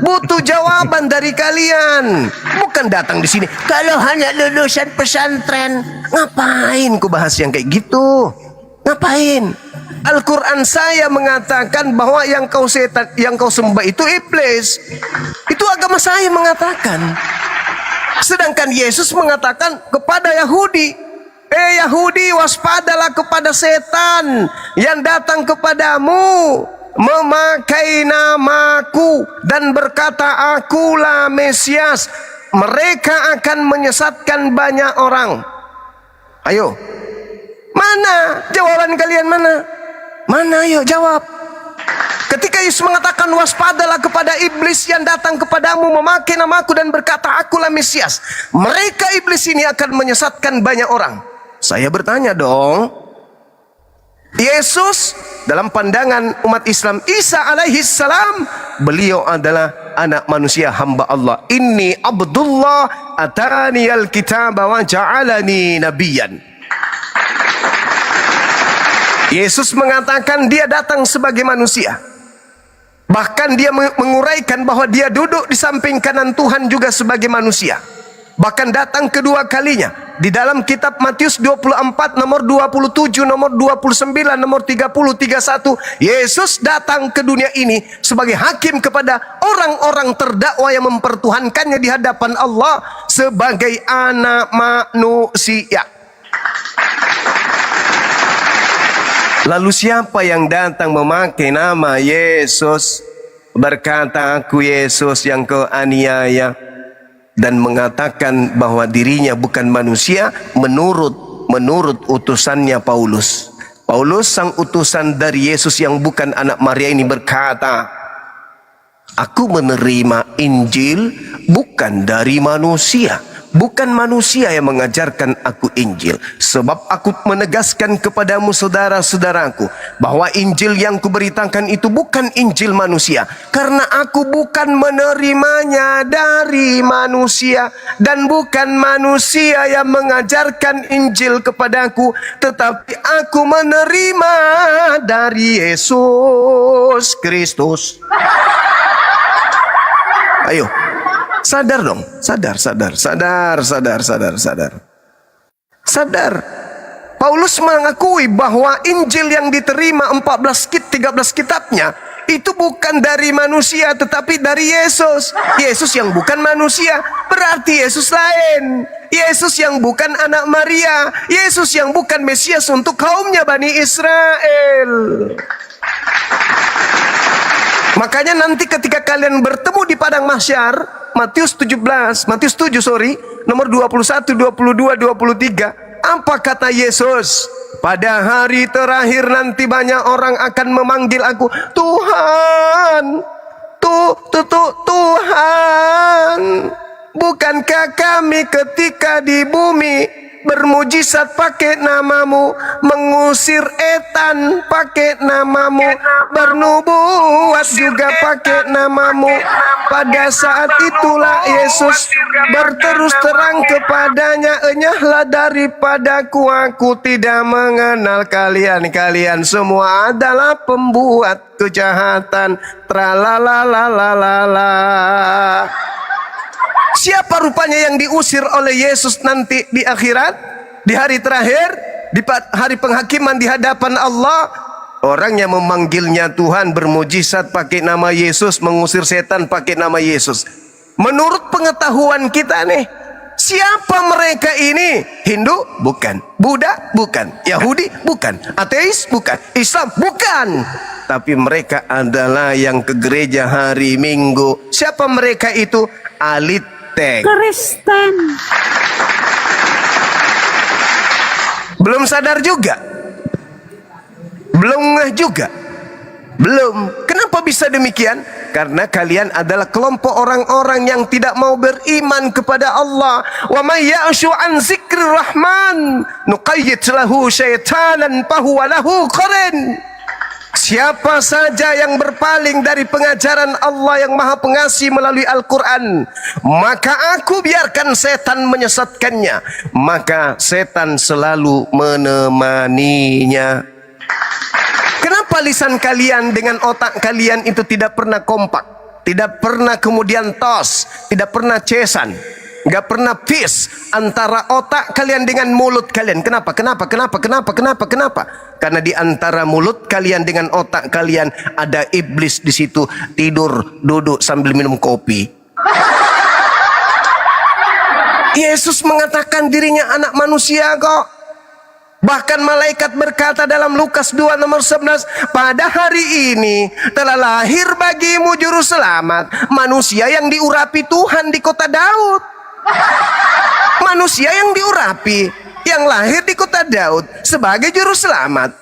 butuh jawaban dari kalian. Bukan datang di sini. Kalau hanya lulusan pesantren, ngapain ku bahas yang kayak gitu? Ngapain? Al-Quran saya mengatakan bahwa yang kau sembah itu iblis. Itu agama saya mengatakan. Sedangkan Yesus mengatakan kepada Yahudi, Yahudi, waspadalah kepada setan yang datang kepadamu memakai namaku dan berkata akulah Mesias. Mereka akan menyesatkan banyak orang. Ayo, mana jawaban kalian? Mana ayo jawab. Ketika Yesus mengatakan waspadalah kepada iblis yang datang kepadamu memakai namaku dan berkata akulah Mesias, mereka iblis ini akan menyesatkan banyak orang. Saya bertanya dong, Yesus dalam pandangan umat Islam, Isa alaihi salam, beliau adalah anak manusia, hamba Allah. Inni Abdullah atani al-kitaba wa ja'alani nabiyan. Yesus mengatakan dia datang sebagai manusia. Bahkan dia menguraikan bahwa dia duduk di samping kanan Tuhan juga sebagai manusia. Bahkan datang kedua kalinya. Di dalam kitab Matius 24, nomor 27, nomor 29, nomor 30, 31. Yesus datang ke dunia ini sebagai hakim kepada orang-orang terdakwa yang mempertuhankannya di hadapan Allah sebagai anak manusia. Lalu siapa yang datang memakai nama Yesus, berkata aku Yesus yang kau aniaya, dan mengatakan bahwa dirinya bukan manusia menurut utusannya Paulus. Paulus sang utusan dari Yesus yang bukan anak Maria ini berkata, aku menerima Injil bukan dari manusia. Bukan manusia yang mengajarkan aku Injil. Sebab aku menegaskan kepadamu saudara-saudaraku bahwa Injil yang kuberitakan itu bukan Injil manusia. Karena aku bukan menerimanya dari manusia. Dan bukan manusia yang mengajarkan Injil kepadaku. Tetapi aku menerima dari Yesus Kristus. Ayo. Sadar dong, sadar. Paulus mengakui bahwa Injil yang diterima 13 kitabnya itu bukan dari manusia tetapi dari Yesus. Yesus yang bukan manusia berarti Yesus lain. Yesus yang bukan anak Maria, Yesus yang bukan Mesias untuk kaumnya Bani Israel. Makanya nanti ketika kalian bertemu di padang mahsyar, Matius 7 nomor 21, 22, 23, apa kata Yesus? Pada hari terakhir nanti banyak orang akan memanggil aku Tuhan, Tuhan. Bukankah kami ketika di bumi bermujizat pakai namamu, mengusir etan pakai namamu, bernubuat juga pakai namamu. Pada saat itulah Yesus berterus terang kepadanya, enyahlah daripadaku, aku tidak mengenal kalian. Kalian semua adalah pembuat kejahatan. Tralalalala. Siapa rupanya yang diusir oleh Yesus nanti di akhirat, di hari terakhir, di hari penghakiman di hadapan Allah? Orang yang memanggilnya Tuhan, bermujizat pakai nama Yesus, mengusir setan pakai nama Yesus. Menurut pengetahuan kita nih, siapa mereka ini? Hindu? Bukan. Buddha? Bukan. Yahudi? Bukan. Ateis? Bukan. Islam? Bukan. Tapi mereka adalah yang ke gereja hari Minggu. Siapa mereka itu? Kristen. Belum sadar juga, belum ngeh juga, belum. Kenapa bisa demikian? Karena kalian adalah kelompok orang-orang yang tidak mau beriman kepada Allah. Wa may ya'shu an zikrir rahman nuqayyid lahu syaitanan fahuwa lahu qarin. Siapa saja yang berpaling dari pengajaran Allah yang Maha Pengasih melalui Al-Quran, maka aku biarkan setan menyesatkannya, maka setan selalu menemaninya. Kenapa lisan kalian dengan otak kalian itu tidak pernah kompak, tidak pernah kemudian tos, tidak pernah cesan, nggak pernah peace antara otak kalian dengan mulut kalian? Kenapa? Karena di antara mulut kalian dengan otak kalian ada iblis di situ, tidur, duduk sambil minum kopi. Yesus mengatakan dirinya anak manusia kok. Bahkan malaikat berkata dalam Lukas 2 nomor 11, pada hari ini telah lahir bagimu juru selamat, manusia yang diurapi Tuhan di kota Daud. Manusia yang diurapi, yang lahir di kota Daud sebagai juru selamat,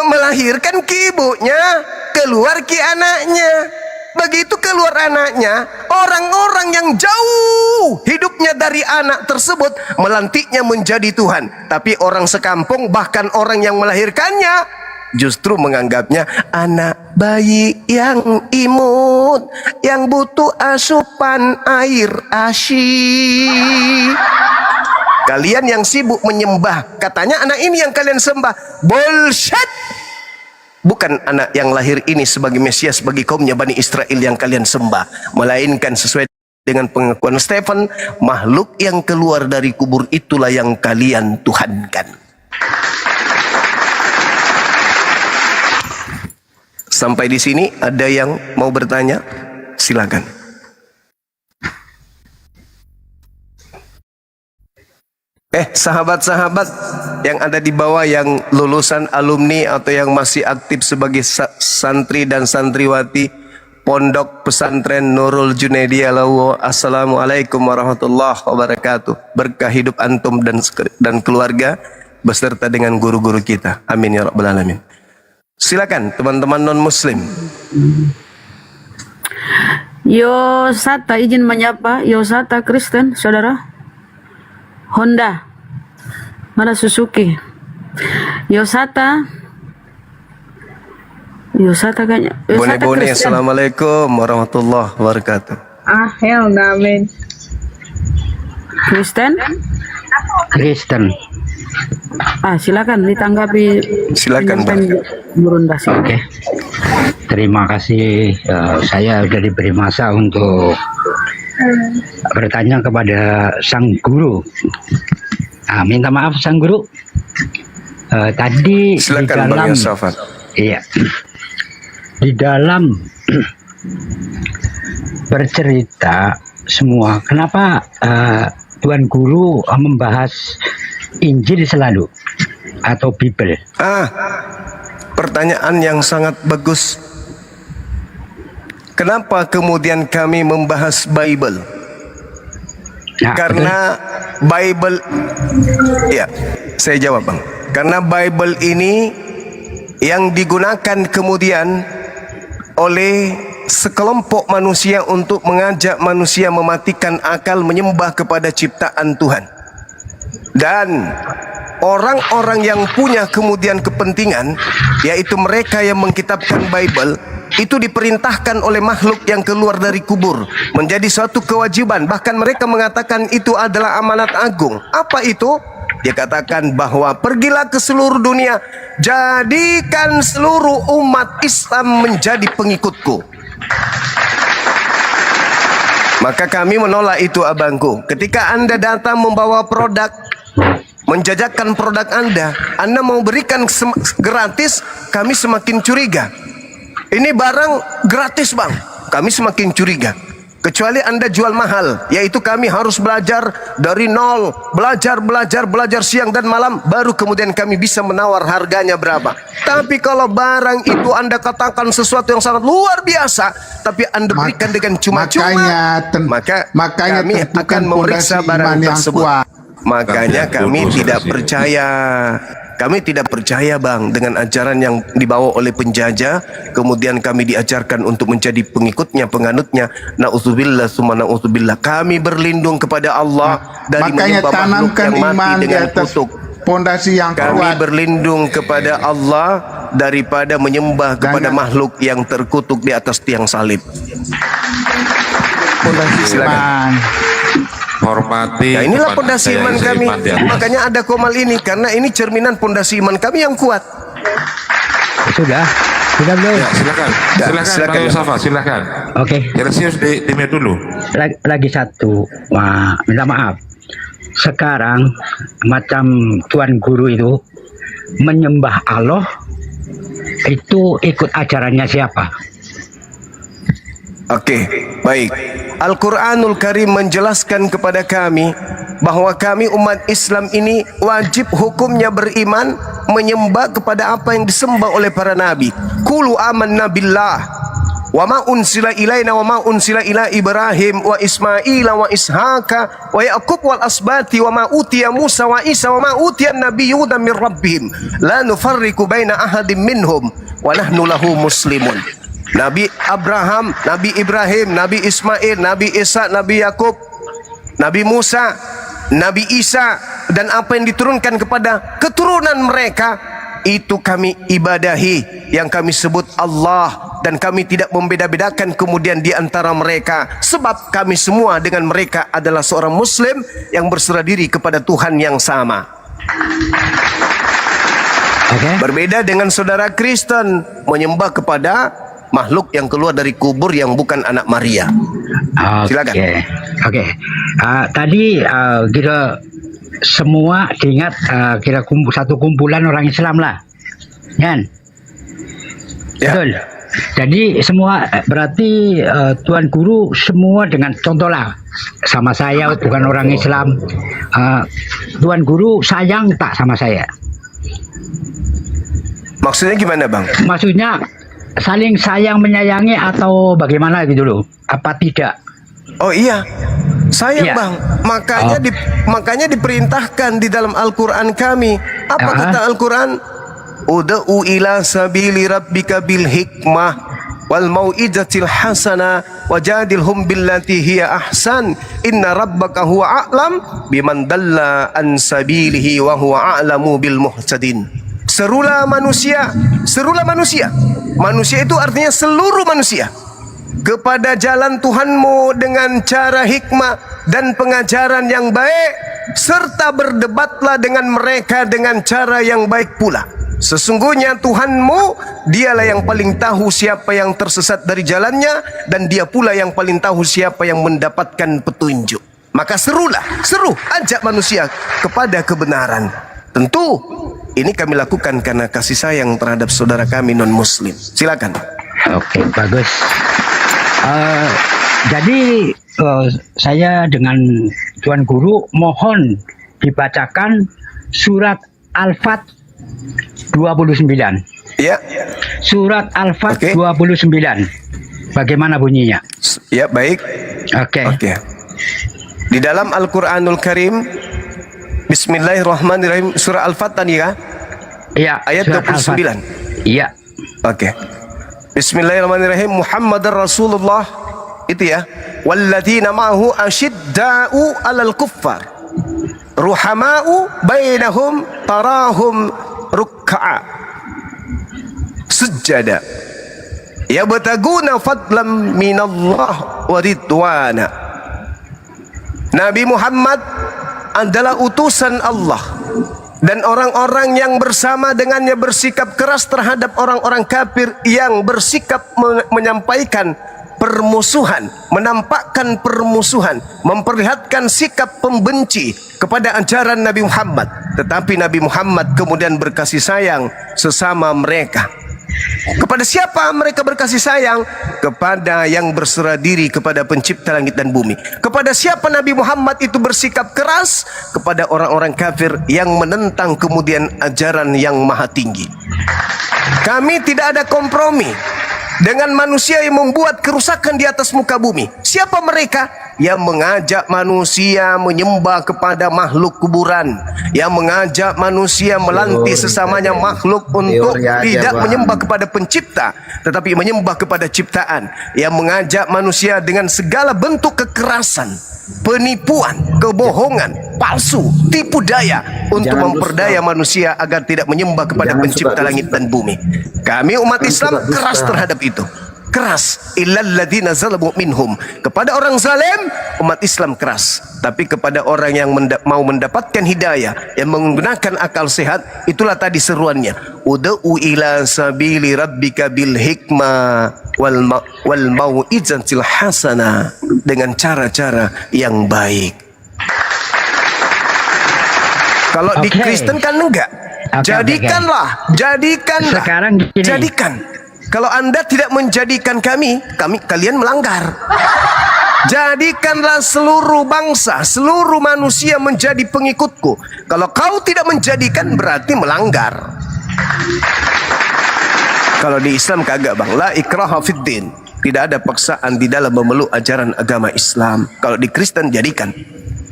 melahirkan ki ibunya, keluar ki anaknya. Begitu keluar anaknya, orang-orang yang jauh hidupnya dari anak tersebut melantiknya menjadi Tuhan. Tapi orang sekampung, bahkan orang yang melahirkannya, justru menganggapnya anak bayi yang imut, yang butuh asupan air ASI. Kalian yang sibuk menyembah, katanya anak ini yang kalian sembah. Bullshit. Bukan anak yang lahir ini sebagai Mesias bagi kaumnya Bani Israel yang kalian sembah, melainkan sesuai dengan pengakuan Stephen, makhluk yang keluar dari kubur itulah yang kalian tuhankan. Sampai di sini ada yang mau bertanya? Silakan. Sahabat-sahabat yang ada di bawah, yang lulusan alumni atau yang masih aktif sebagai santri dan santriwati Pondok Pesantren Nurul Junaidi Alawo, assalamualaikum warahmatullahi wabarakatuh. Berkah hidup antum dan keluarga beserta dengan guru-guru kita. Amin ya rabbal alamin. Silakan teman-teman non muslim. Yosata izin menyapa. Yosata Kristen, saudara. Honda, mana Suzuki? Yosata kayaknya. Bone-bone, assalamualaikum warahmatullahi wabarakatuh. Hell, amin. Kristen? Silakan ditanggapi. Silakan, Pak. Oke. Terima kasih. Saya sudah diberi masa untuk bertanya kepada sang guru. Minta maaf sang guru. Tadi Silakan, di dalam, Bang Yosafat. Iya. di dalam bercerita semua, kenapa Tuan Guru membahas Injil selalu atau Bible? Pertanyaan yang sangat bagus. Kenapa kemudian kami membahas Bible? Karena Bible, ya, saya jawab Bang. Karena Bible ini yang digunakan kemudian oleh sekelompok manusia untuk mengajak manusia mematikan akal menyembah kepada ciptaan Tuhan. Dan orang-orang yang punya kemudian kepentingan, yaitu mereka yang mengkitabkan Bible, itu diperintahkan oleh makhluk yang keluar dari kubur menjadi suatu kewajiban. Bahkan mereka mengatakan itu adalah amanat agung. Apa itu? Dia katakan bahwa pergilah ke seluruh dunia, jadikan seluruh umat Islam menjadi pengikutku. Maka kami menolak itu abangku. Ketika Anda datang membawa produk, menjajakan produk Anda mau berikan gratis, kami semakin curiga. Ini barang gratis Bang, kami semakin curiga. Kecuali Anda jual mahal, yaitu kami harus belajar dari nol, belajar siang dan malam, baru kemudian kami bisa menawar harganya berapa. Tapi kalau barang itu Anda katakan sesuatu yang sangat luar biasa, tapi Anda berikan dengan cuma-cuma, maka kami akan memeriksa barang tersebut. Makanya kami tidak percaya. Kami tidak percaya Bang dengan ajaran yang dibawa oleh penjajah, kemudian kami diajarkan untuk menjadi pengikutnya, penganutnya. Na'udzubillah summa na'udzubillah. Kami berlindung kepada Allah dari menyembah makhluk yang mati dengan kutuk. Pondasi yang kuat. Kami berlindung kepada Allah daripada menyembah kepada makhluk yang terkutuk di atas tiang salib. Silakan. Hormati. Nah, inilah pondasi iman kami. Makanya ada komal ini, karena ini cerminan pondasi iman kami yang kuat. Sudah belum? Ya, silakan. Silakan Pak Mustafa, silakan. Oke. Tersius di mute dulu. Lagi satu. Wah, minta maaf. Sekarang macam Tuan Guru itu menyembah Allah, itu ikut ajarannya siapa? Oke, baik. Al-Quranul Karim menjelaskan kepada kami bahwa kami umat Islam ini wajib hukumnya beriman menyembah kepada apa yang disembah oleh para nabi. Qulu amanna billah wa ma unsila ilaina wa ma unsila ila Ibrahim wa Ismail wa Ishaqa wa Yaqub wal asbati wa ma utiya Musa wa Isa wa ma utiya nabiyyuna min rabbihim la nufarriqu baina ahadin minhum wa nahnu lahu muslimun. Nabi Abraham, Nabi Ibrahim, Nabi Ismail, Nabi Isa, Nabi Yakub, Nabi Musa, Nabi Isa, dan apa yang diturunkan kepada keturunan mereka, itu kami ibadahi, yang kami sebut Allah, dan kami tidak membeda-bedakan kemudian di antara mereka, sebab kami semua dengan mereka adalah seorang Muslim yang berserah diri kepada Tuhan yang sama. Berbeda dengan saudara Kristen menyembah kepada makhluk yang keluar dari kubur yang bukan anak Maria. Silakan. Oke. Tadi kita semua diingat kira satu kumpulan orang Islam lah, kan? Ya. Betul. Jadi semua berarti Tuan Guru semua dengan contoh lah, sama saya bukan orang Islam. Tuan Guru sayang tak sama saya? Maksudnya gimana Bang? Maksudnya saling sayang menyayangi atau bagaimana gitu loh? Apa tidak? Oh iya, sayang Bang. Makanya diperintahkan di dalam Al-Quran kami. Apa kata Al-Quran? Ud'u ila sabili rabbika bil hikmah wal mau'izatil hasana wajadilhum billati hiya ahsan inna rabbaka huwa a'lam biman dalla an sabilihi wa huwa a'lamu bil muhtadin. Serulah manusia, serulah manusia. Manusia itu artinya seluruh manusia kepada jalan Tuhanmu dengan cara hikmah dan pengajaran yang baik, serta berdebatlah dengan mereka dengan cara yang baik pula. Sesungguhnya Tuhanmu, dialah yang paling tahu siapa yang tersesat dari jalannya, dan dia pula yang paling tahu siapa yang mendapatkan petunjuk. Maka serulah, seru, ajak manusia kepada kebenaran. Tentu ini kami lakukan karena kasih sayang terhadap saudara kami non-muslim. Silakan. Oke, bagus. Jadi saya dengan Tuan Guru mohon dibacakan surat Al-Fat 29. Ya. Surat Al-Fat Oke. 29. Bagaimana bunyinya? Ya, baik. Oke. Oke. Di dalam Al-Qur'anul Karim, Bismillahirrahmanirrahim, surah Al-Fat tadi ya? Iya, Ayat surat Al-Fat. 29. Iya. Oke. Bismillahirrahmanirrahim. Muhammadar Rasulullah, itu ya. Walladzina ma'ahu asyidda'u 'alal kuffar. Ruhama'u bainahum tarahum ruk'a. Sujada. Yabtaguna fadlan minallah wa ridwana. Nabi Muhammad adalah utusan Allah, dan orang-orang yang bersama dengannya bersikap keras terhadap orang-orang kafir yang bersikap menyampaikan permusuhan, menampakkan permusuhan, memperlihatkan sikap pembenci kepada ajaran Nabi Muhammad. Tetapi Nabi Muhammad kemudian berkasih sayang sesama mereka. Kepada siapa mereka berkasih sayang? Kepada yang berserah diri kepada pencipta langit dan bumi. Kepada siapa Nabi Muhammad itu bersikap keras? Kepada orang-orang kafir yang menentang kemudian ajaran yang maha tinggi. Kami tidak ada kompromi dengan manusia yang membuat kerusakan di atas muka bumi. Siapa mereka? Yang mengajak manusia menyembah kepada makhluk kuburan, yang mengajak manusia melanti sesamanya makhluk untuk tidak menyembah kepada pencipta, tetapi menyembah kepada ciptaan, yang mengajak manusia dengan segala bentuk kekerasan, penipuan, kebohongan, palsu, tipu daya untuk memperdaya manusia agar tidak menyembah kepada pencipta langit dan bumi. Kami umat Islam keras terhadap itu. Keras. Illal ladzina zalamu minhum. Kepada orang zalim, umat Islam keras. Tapi kepada orang yang mau mendapatkan hidayah, yang menggunakan akal sehat, itulah tadi seruannya. Ud'u ila sabili rabbika bil hikmah wal mau'izatil hasanah, dengan cara-cara yang baik. Kalau di Kristen kan enggak. Jadikanlah. Sekarang gini. Jadikan. Kalau Anda tidak menjadikan kalian melanggar. Jadikanlah seluruh bangsa, seluruh manusia menjadi pengikutku. Kalau kau tidak menjadikan, berarti melanggar. Kalau di Islam kagak bang, la ikraha fiddin. Tidak ada paksaan di dalam memeluk ajaran agama Islam. Kalau di Kristen jadikan.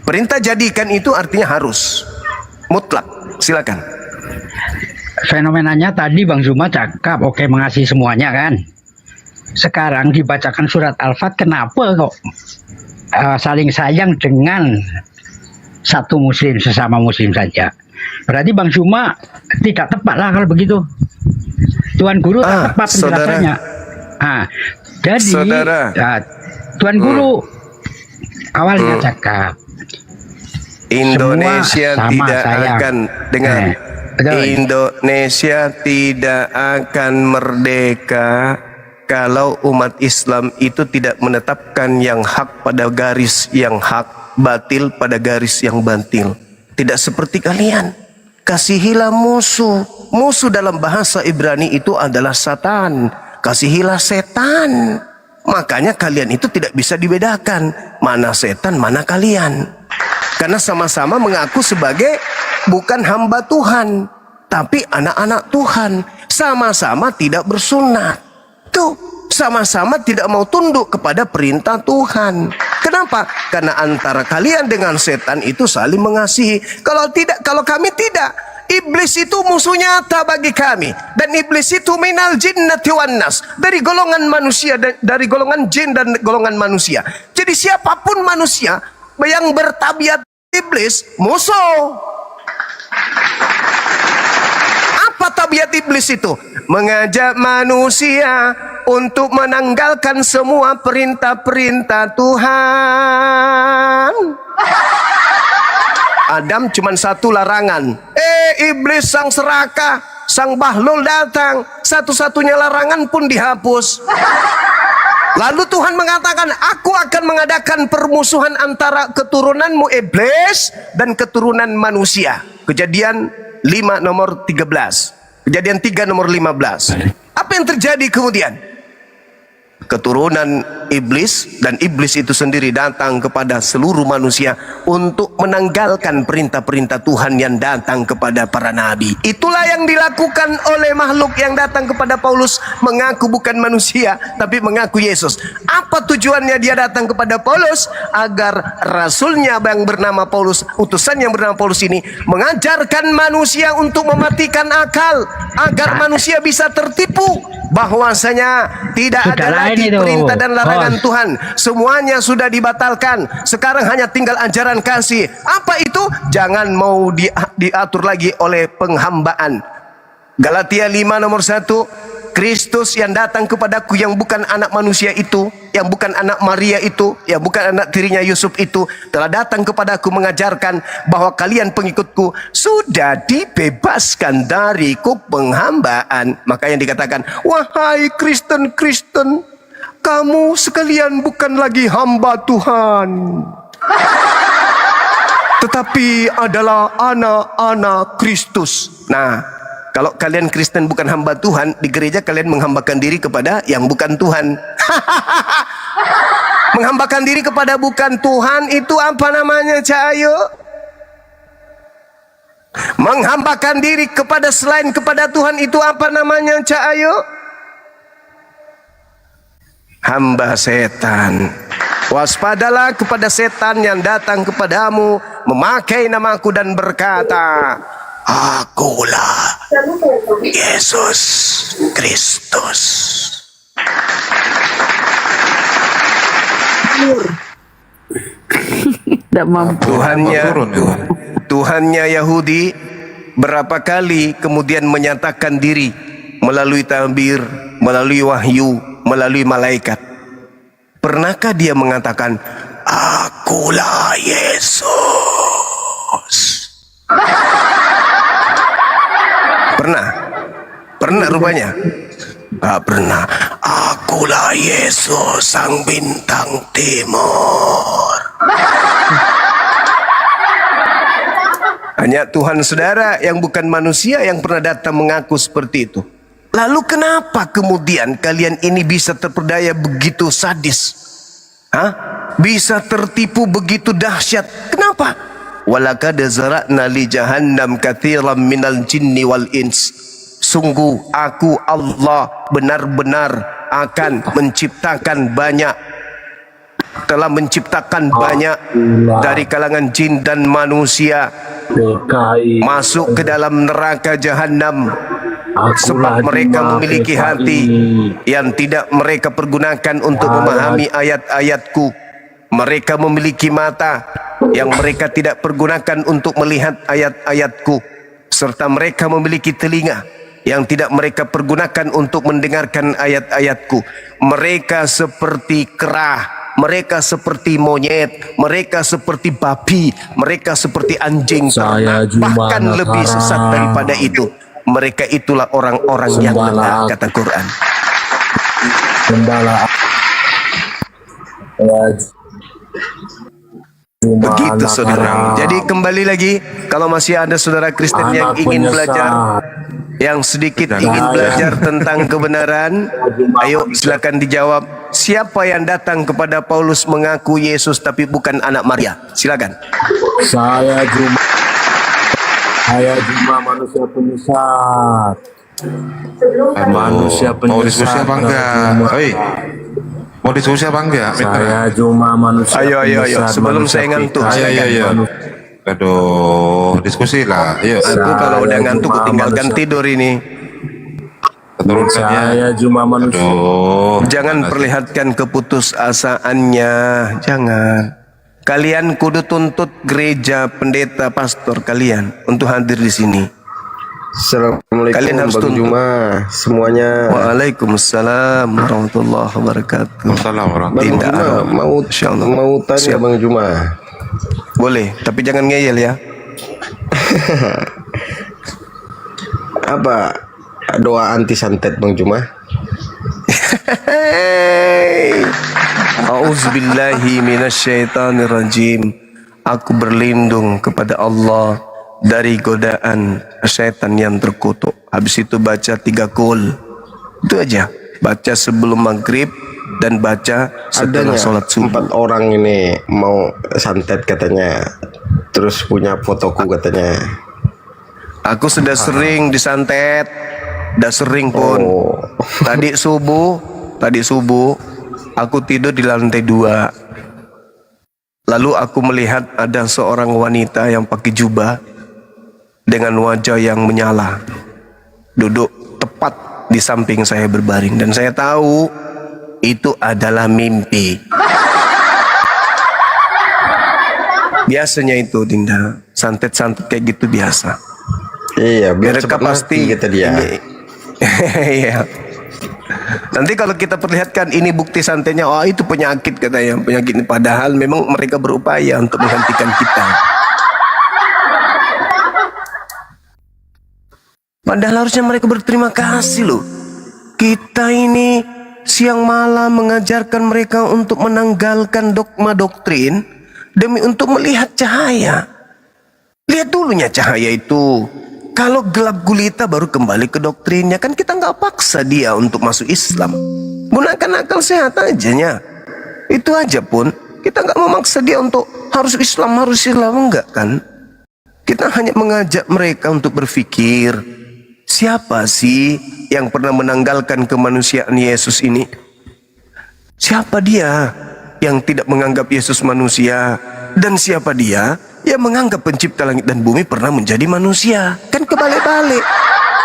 Perintah jadikan itu artinya harus. Mutlak. Silakan. Fenomenanya tadi Bang Zuma cakap, oke, mengasihi semuanya kan. Sekarang dibacakan surat Al-Fat, kenapa kok saling sayang dengan satu muslim, sesama muslim saja? Berarti Bang Zuma tidak tepat lah kalau begitu. Tuan Guru tepat penjelasannya. Jadi Tuan Guru awalnya cakap Indonesia sama tidak sayang. akan dengan Indonesia tidak akan merdeka kalau umat Islam itu tidak menetapkan yang hak pada garis yang hak, batil pada garis yang batil. Tidak seperti kalian. Kasihilah musuh. Musuh dalam bahasa Ibrani itu adalah Satan. Kasihilah setan. Makanya kalian itu tidak bisa dibedakan mana setan, mana kalian. Karena sama-sama mengaku sebagai bukan hamba Tuhan, tapi anak-anak Tuhan. Sama-sama tidak bersunat. Tuh, sama-sama tidak mau tunduk kepada perintah Tuhan. Kenapa? Karena antara kalian dengan setan itu saling mengasihi. Kalau kami tidak. Iblis itu musuh nyata bagi kami. Dan iblis itu minal jinnati wan nas. Dari golongan manusia, dari golongan jin dan golongan manusia. Jadi siapapun manusia yang bertabiat iblis, musuh. Apa tabiat iblis itu? Mengajak manusia untuk menanggalkan semua perintah-perintah Tuhan. Adam cuma satu larangan. Iblis sang serakah, sang bahlul datang. Satu-satunya larangan pun dihapus. Lalu Tuhan mengatakan, aku akan mengadakan permusuhan antara keturunanmu iblis dan keturunan manusia. Kejadian 5 nomor 13. Kejadian 3 nomor 15. Apa yang terjadi kemudian? keturunan iblis, dan iblis itu sendiri datang kepada seluruh manusia untuk menanggalkan perintah-perintah Tuhan yang datang kepada para nabi. Itulah yang dilakukan oleh makhluk yang datang kepada Paulus, mengaku bukan manusia tapi mengaku Yesus. Apa tujuannya dia datang kepada Paulus? Agar rasulnya yang bernama Paulus, utusan yang bernama Paulus ini mengajarkan manusia untuk mematikan akal, agar manusia bisa tertipu bahwasanya tidak ada lagi perintah dan larangan Tuhan. Semuanya sudah dibatalkan. Sekarang hanya tinggal ajaran kasih. Apa itu? Jangan mau diatur lagi oleh penghambaan. Galatia 5 nomor 1. Kristus yang datang kepadaku, yang bukan anak manusia itu, yang bukan anak Maria itu, yang bukan anak tirinya Yusuf itu, telah datang kepadaku mengajarkan bahwa kalian pengikutku sudah dibebaskan dari penghambaan. Makanya dikatakan, wahai Kristen-Kristen, kamu sekalian bukan lagi hamba Tuhan, tetapi adalah anak-anak Kristus. Nah, kalau kalian Kristen bukan hamba Tuhan, di gereja kalian menghambakan diri kepada yang bukan Tuhan. Menghambakan diri kepada bukan Tuhan itu apa namanya, Cahayu? Menghambakan diri kepada selain kepada Tuhan itu apa namanya, Cahayu? Hamba setan. Waspadalah kepada setan yang datang kepadamu memakai namaku dan berkata, akulah Yesus Kristus. Tidak mampu. Tuhannya Yahudi berapa kali kemudian menyatakan diri melalui tabir, melalui wahyu, melalui malaikat. Pernahkah dia mengatakan, akulah Yesus? Pernah rupanya. Pernah. Akulah Yesus sang bintang timur. Hanya Tuhan saudara yang bukan manusia yang pernah datang mengaku seperti itu. Lalu kenapa kemudian kalian ini bisa terperdaya begitu sadis? Bisa tertipu begitu dahsyat? Kenapa? Walaqad zara'na li jahannam katsiran minal jinni wal ins. Sungguh aku Allah benar-benar akan menciptakan banyak, telah menciptakan banyak dari kalangan jin dan manusia masuk ke dalam neraka jahanam, sebab mereka memiliki hati yang tidak mereka pergunakan untuk memahami ayat-ayatku. Mereka memiliki mata yang mereka tidak pergunakan untuk melihat ayat-ayatku, serta mereka memiliki telinga yang tidak mereka pergunakan untuk mendengarkan ayat-ayatku. Mereka seperti kera, mereka seperti monyet, mereka seperti babi, mereka seperti anjing ternak, bahkan lebih sesat daripada itu. Mereka itulah orang-orang yang benar, kata Quran. Begitu saudara. Jadi kembali lagi, kalau masih ada saudara Kristen yang ingin belajar, yang sedikit ingin belajar tentang kebenaran, ayo silakan dijawab. Siapa yang datang kepada Paulus mengaku Yesus tapi bukan anak Maria? Silakan. Saya Juma manusia penyesat. Manusia penyesat. Mau diskusi apa enggak? Mau diskusi apa enggak? Saya Juma manusia Ayo. Sebelum saya ngantuk. Ayo. Aduh, diskusi lah. Ayo. Aku kalau udah ngantuk tinggalkan tidur ini. Saya Juma manusia. Jangan perlihatkan keputusasaannya. Jangan. Kalian kudu tuntut gereja, pendeta, pastor kalian untuk hadir di sini. Assalamualaikum kalian harus Bang Juma semuanya. Waalaikumsalam warahmatullahi wabarakatuh. Mau tanya Bang Juma. Boleh, tapi jangan ngeyel ya. Apa doa anti santet Bang Juma? A'udzubillahi minasyaitonirrajim. Aku berlindung kepada Allah dari godaan syaitan yang terkutuk. Habis itu baca 3 qul. Itu aja. Baca sebelum maghrib, dan baca setelah Adanya sholat subuh. 4 orang ini mau santet katanya. Terus punya fotoku katanya. Aku sudah sering disantet, udah sering pun. Tadi subuh, aku tidur di lantai 2. Lalu aku melihat ada seorang wanita yang pakai jubah dengan wajah yang menyala, duduk tepat di samping saya berbaring, dan saya tahu itu adalah mimpi. Biasanya itu Dinda, santet-santet kayak gitu biasa. Iya, biar Mereka cepat pasti mati kata dia. Iya. Nanti kalau kita perlihatkan ini bukti santetnya, oh itu penyakit katanya, penyakit ini. Padahal memang mereka berupaya untuk menghentikan kita. Padahal harusnya mereka berterima kasih loh. Kita ini siang malam mengajarkan mereka untuk menanggalkan dogma doktrin demi untuk melihat cahaya. Lihat dulunya cahaya itu. Kalau gelap gulita baru kembali ke doktrinnya. Kan kita nggak paksa dia untuk masuk Islam. Gunakan akal sehat ajanya. Itu aja pun. Kita nggak memaksa dia untuk harus Islam, enggak kan? Kita hanya mengajak mereka untuk berpikir, siapa sih yang pernah menanggalkan kemanusiaan Yesus ini? Siapa dia yang tidak menganggap Yesus manusia? Dan siapa dia yang menganggap pencipta langit dan bumi pernah menjadi manusia? Kan kebalik-balik.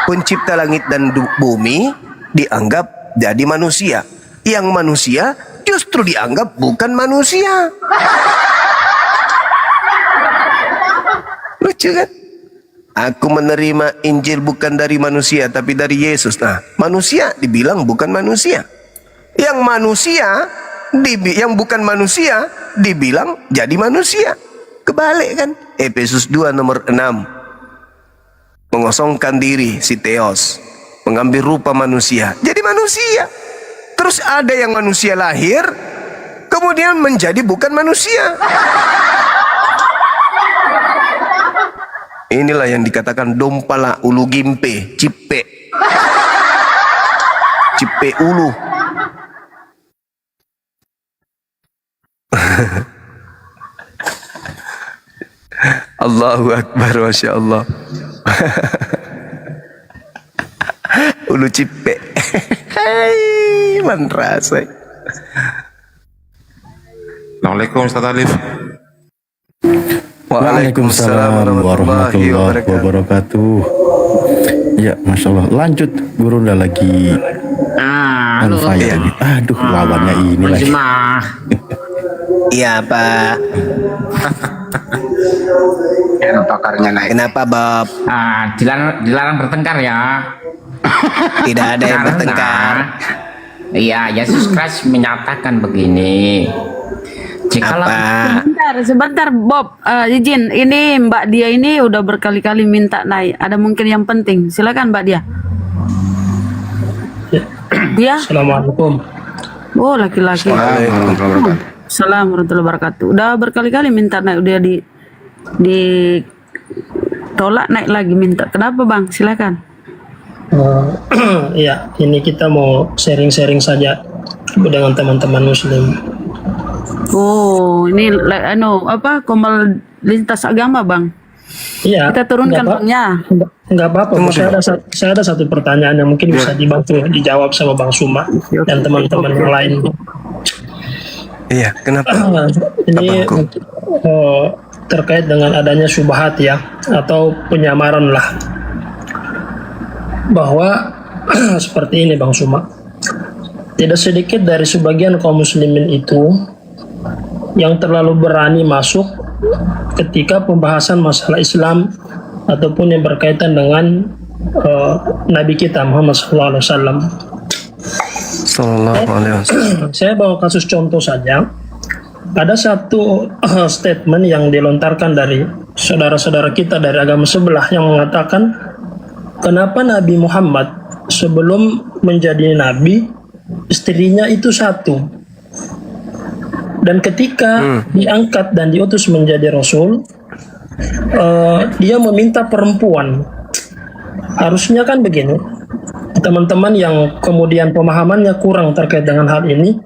Pencipta langit dan bumi dianggap jadi manusia. Yang manusia justru dianggap bukan manusia. Lucu kan? Aku menerima Injil bukan dari manusia tapi dari Yesus. Nah, manusia dibilang bukan manusia. Yang manusia, yang bukan manusia dibilang jadi manusia. Kebalik kan? Efesus 2 nomor 6. Mengosongkan diri si Theos, mengambil rupa manusia, jadi manusia. Terus ada yang manusia lahir kemudian menjadi bukan manusia. Inilah yang dikatakan dompala ulu gimpe, cipe ulu. Allahu Akbar, Masya Allah. Ulu cipe. Hai, mantrasa. Assalamualaikum Ustaz Alif. Waalaikumsalam warahmatullahi wabarakatuh. Ya, Masya Allah. Lanjut, guru udah lagi on fire. Aduh, lawannya ini lagi. Iya, Pak. Pakarnya naik. Kenapa, Bob? Dilarang bertengkar ya. Tidak ada yang bertengkar. Iya, Yesus Kristus menyatakan begini. Jikalau Sebentar Bob, izin, ini Mbak Dia ini udah berkali-kali minta naik. Ada mungkin yang penting. Silakan Mbak Dia. Dia. Assalamualaikum. Oh, laki-laki. Assalamualaikum warahmatullahi wabarakatuh. Udah berkali-kali minta naik, udah ditolak, naik lagi minta. Kenapa Bang? Silakan. Ya, ini kita mau sharing-sharing saja dengan teman-teman Muslim. Oh, ini komal lintas agama Bang. Iya. Kita turunkan Bangnya. Enggak apa-apa. Saya ada satu pertanyaan yang mungkin bisa dibantu dijawab sama Bang Suma dan teman-teman yang lain. Iya, kenapa? Ini terkait dengan adanya syubhat ya, atau penyamaran lah, bahwa seperti ini Bang Suma, tidak sedikit dari sebagian kaum muslimin itu yang terlalu berani masuk ketika pembahasan masalah Islam ataupun yang berkaitan dengan Nabi kita Muhammad SAW. Saya bawa kasus contoh saja. Ada satu statement yang dilontarkan dari saudara-saudara kita dari agama sebelah yang mengatakan, kenapa Nabi Muhammad sebelum menjadi nabi istrinya itu satu, dan ketika diangkat dan diutus menjadi rasul, dia meminta perempuan. Harusnya kan begini, teman-teman yang kemudian pemahamannya kurang terkait dengan hal ini,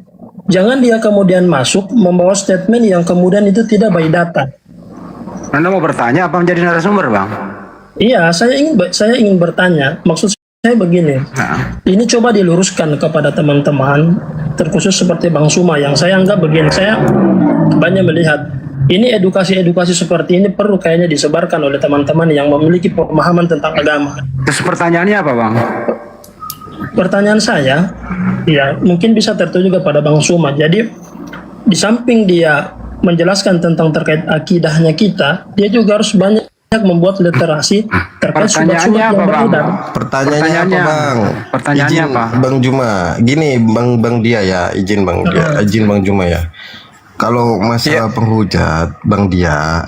Jangan dia kemudian masuk membawa statement yang kemudian itu tidak by data. Anda mau bertanya apa menjadi narasumber, Bang? Iya, saya ingin bertanya. Maksud saya begini. Ini coba diluruskan kepada teman-teman, terkhusus seperti Bang Suma yang saya anggap begini. Saya banyak melihat ini edukasi-edukasi seperti ini perlu kayaknya disebarkan oleh teman-teman yang memiliki pemahaman tentang agama. Terus pertanyaannya apa, Bang? Pertanyaan saya, ya mungkin bisa tertuju kepada Bang Suma. Jadi di samping dia menjelaskan tentang terkait akidahnya kita, dia juga harus banyak membuat literasi terkait Pertanyaannya subat-subat apa, yang Bang? beredar. Pertanyaannya apa, Bang? Pertanyaannya Izin, apa? Bang Juma. Gini, Bang dia ya, izin Bang Juma ya. Kalau masalah penghujat, Bang dia,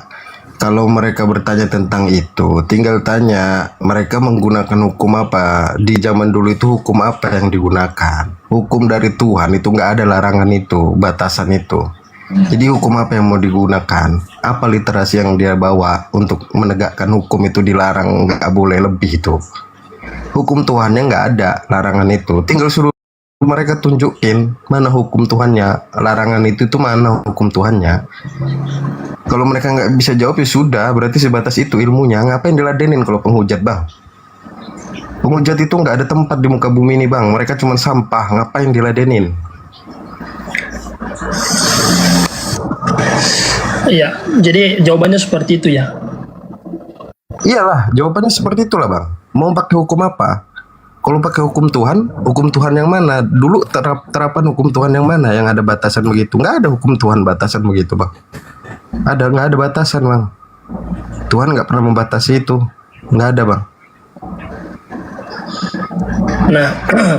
kalau mereka bertanya tentang itu, tinggal tanya mereka menggunakan hukum apa. Di zaman dulu itu hukum apa yang digunakan? Hukum dari Tuhan itu nggak ada larangan itu, batasan itu. Jadi hukum apa yang mau digunakan? Apa literasi yang dia bawa untuk menegakkan hukum itu dilarang, nggak boleh lebih itu? Hukum Tuhannya nggak ada larangan itu. Tinggal suruh mereka tunjukin mana hukum Tuhannya, larangan itu mana hukum Tuhannya. Kalau mereka nggak bisa jawab ya sudah, berarti sebatas itu ilmunya. Ngapain diladenin kalau penghujat, Bang? Penghujat itu nggak ada tempat di muka bumi ini, Bang. Mereka cuma sampah, ngapain diladenin? Iya, jadi jawabannya seperti itu ya. Iyalah, jawabannya seperti itulah, Bang. Mau pakai hukum apa? Kalau pakai hukum Tuhan yang mana? Dulu terapan hukum Tuhan yang mana yang ada batasan begitu? Nggak ada hukum Tuhan batasan begitu, Bang. Nggak ada batasan, Bang. Tuhan nggak pernah membatasi itu. Nggak ada, Bang. Nah,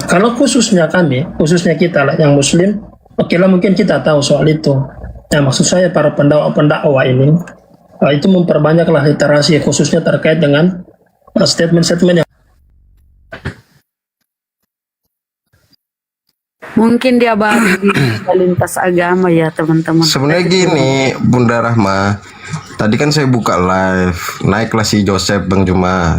kalau khususnya kita lah yang Muslim, oke lah mungkin kita tahu soal itu. Nah, maksud saya para pendakwa ini itu memperbanyaklah literasi khususnya terkait dengan statement-statement yang Mungkin dia baru di lintas agama ya teman-teman. Sebenarnya gini, Bunda Rahma, tadi kan saya buka live, naiklah si Joseph Bang Juma.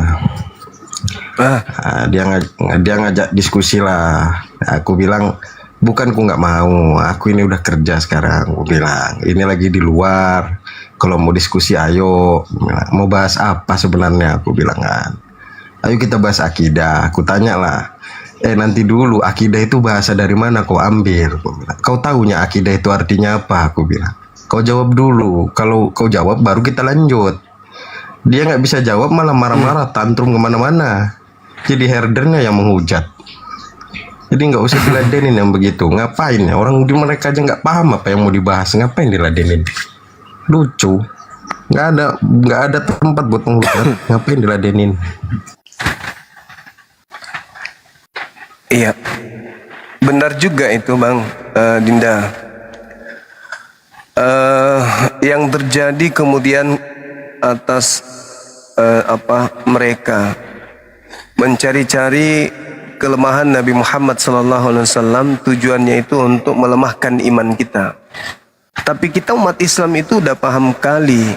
Dia ngajak diskusi lah. Aku bilang, bukan ku nggak mau, aku ini udah kerja sekarang. Aku bilang, ini lagi di luar. Kalau mau diskusi ayo. Mau bahas apa sebenarnya? Aku bilang kan. Ayo kita bahas akidah. Aku tanya lah. Nanti dulu, akidah itu bahasa dari mana kau ambil? Kau tahunya akidah itu artinya apa? Aku bilang. Kau jawab dulu. Kalau kau jawab, baru kita lanjut. Dia nggak bisa jawab, malah marah-marah, tantrum kemana-mana. Jadi herdernya yang menghujat. Jadi nggak usah diladenin yang begitu. Ngapain ya? Orang di mereka aja nggak paham apa yang mau dibahas. Ngapain diladenin? Lucu. Nggak ada tempat buat menghujat. Ngapain diladenin? Iya, benar juga itu Bang Dinda. Yang terjadi kemudian atas mereka mencari-cari kelemahan Nabi Muhammad SAW, tujuannya itu untuk melemahkan iman kita. Tapi kita umat Islam itu udah paham kali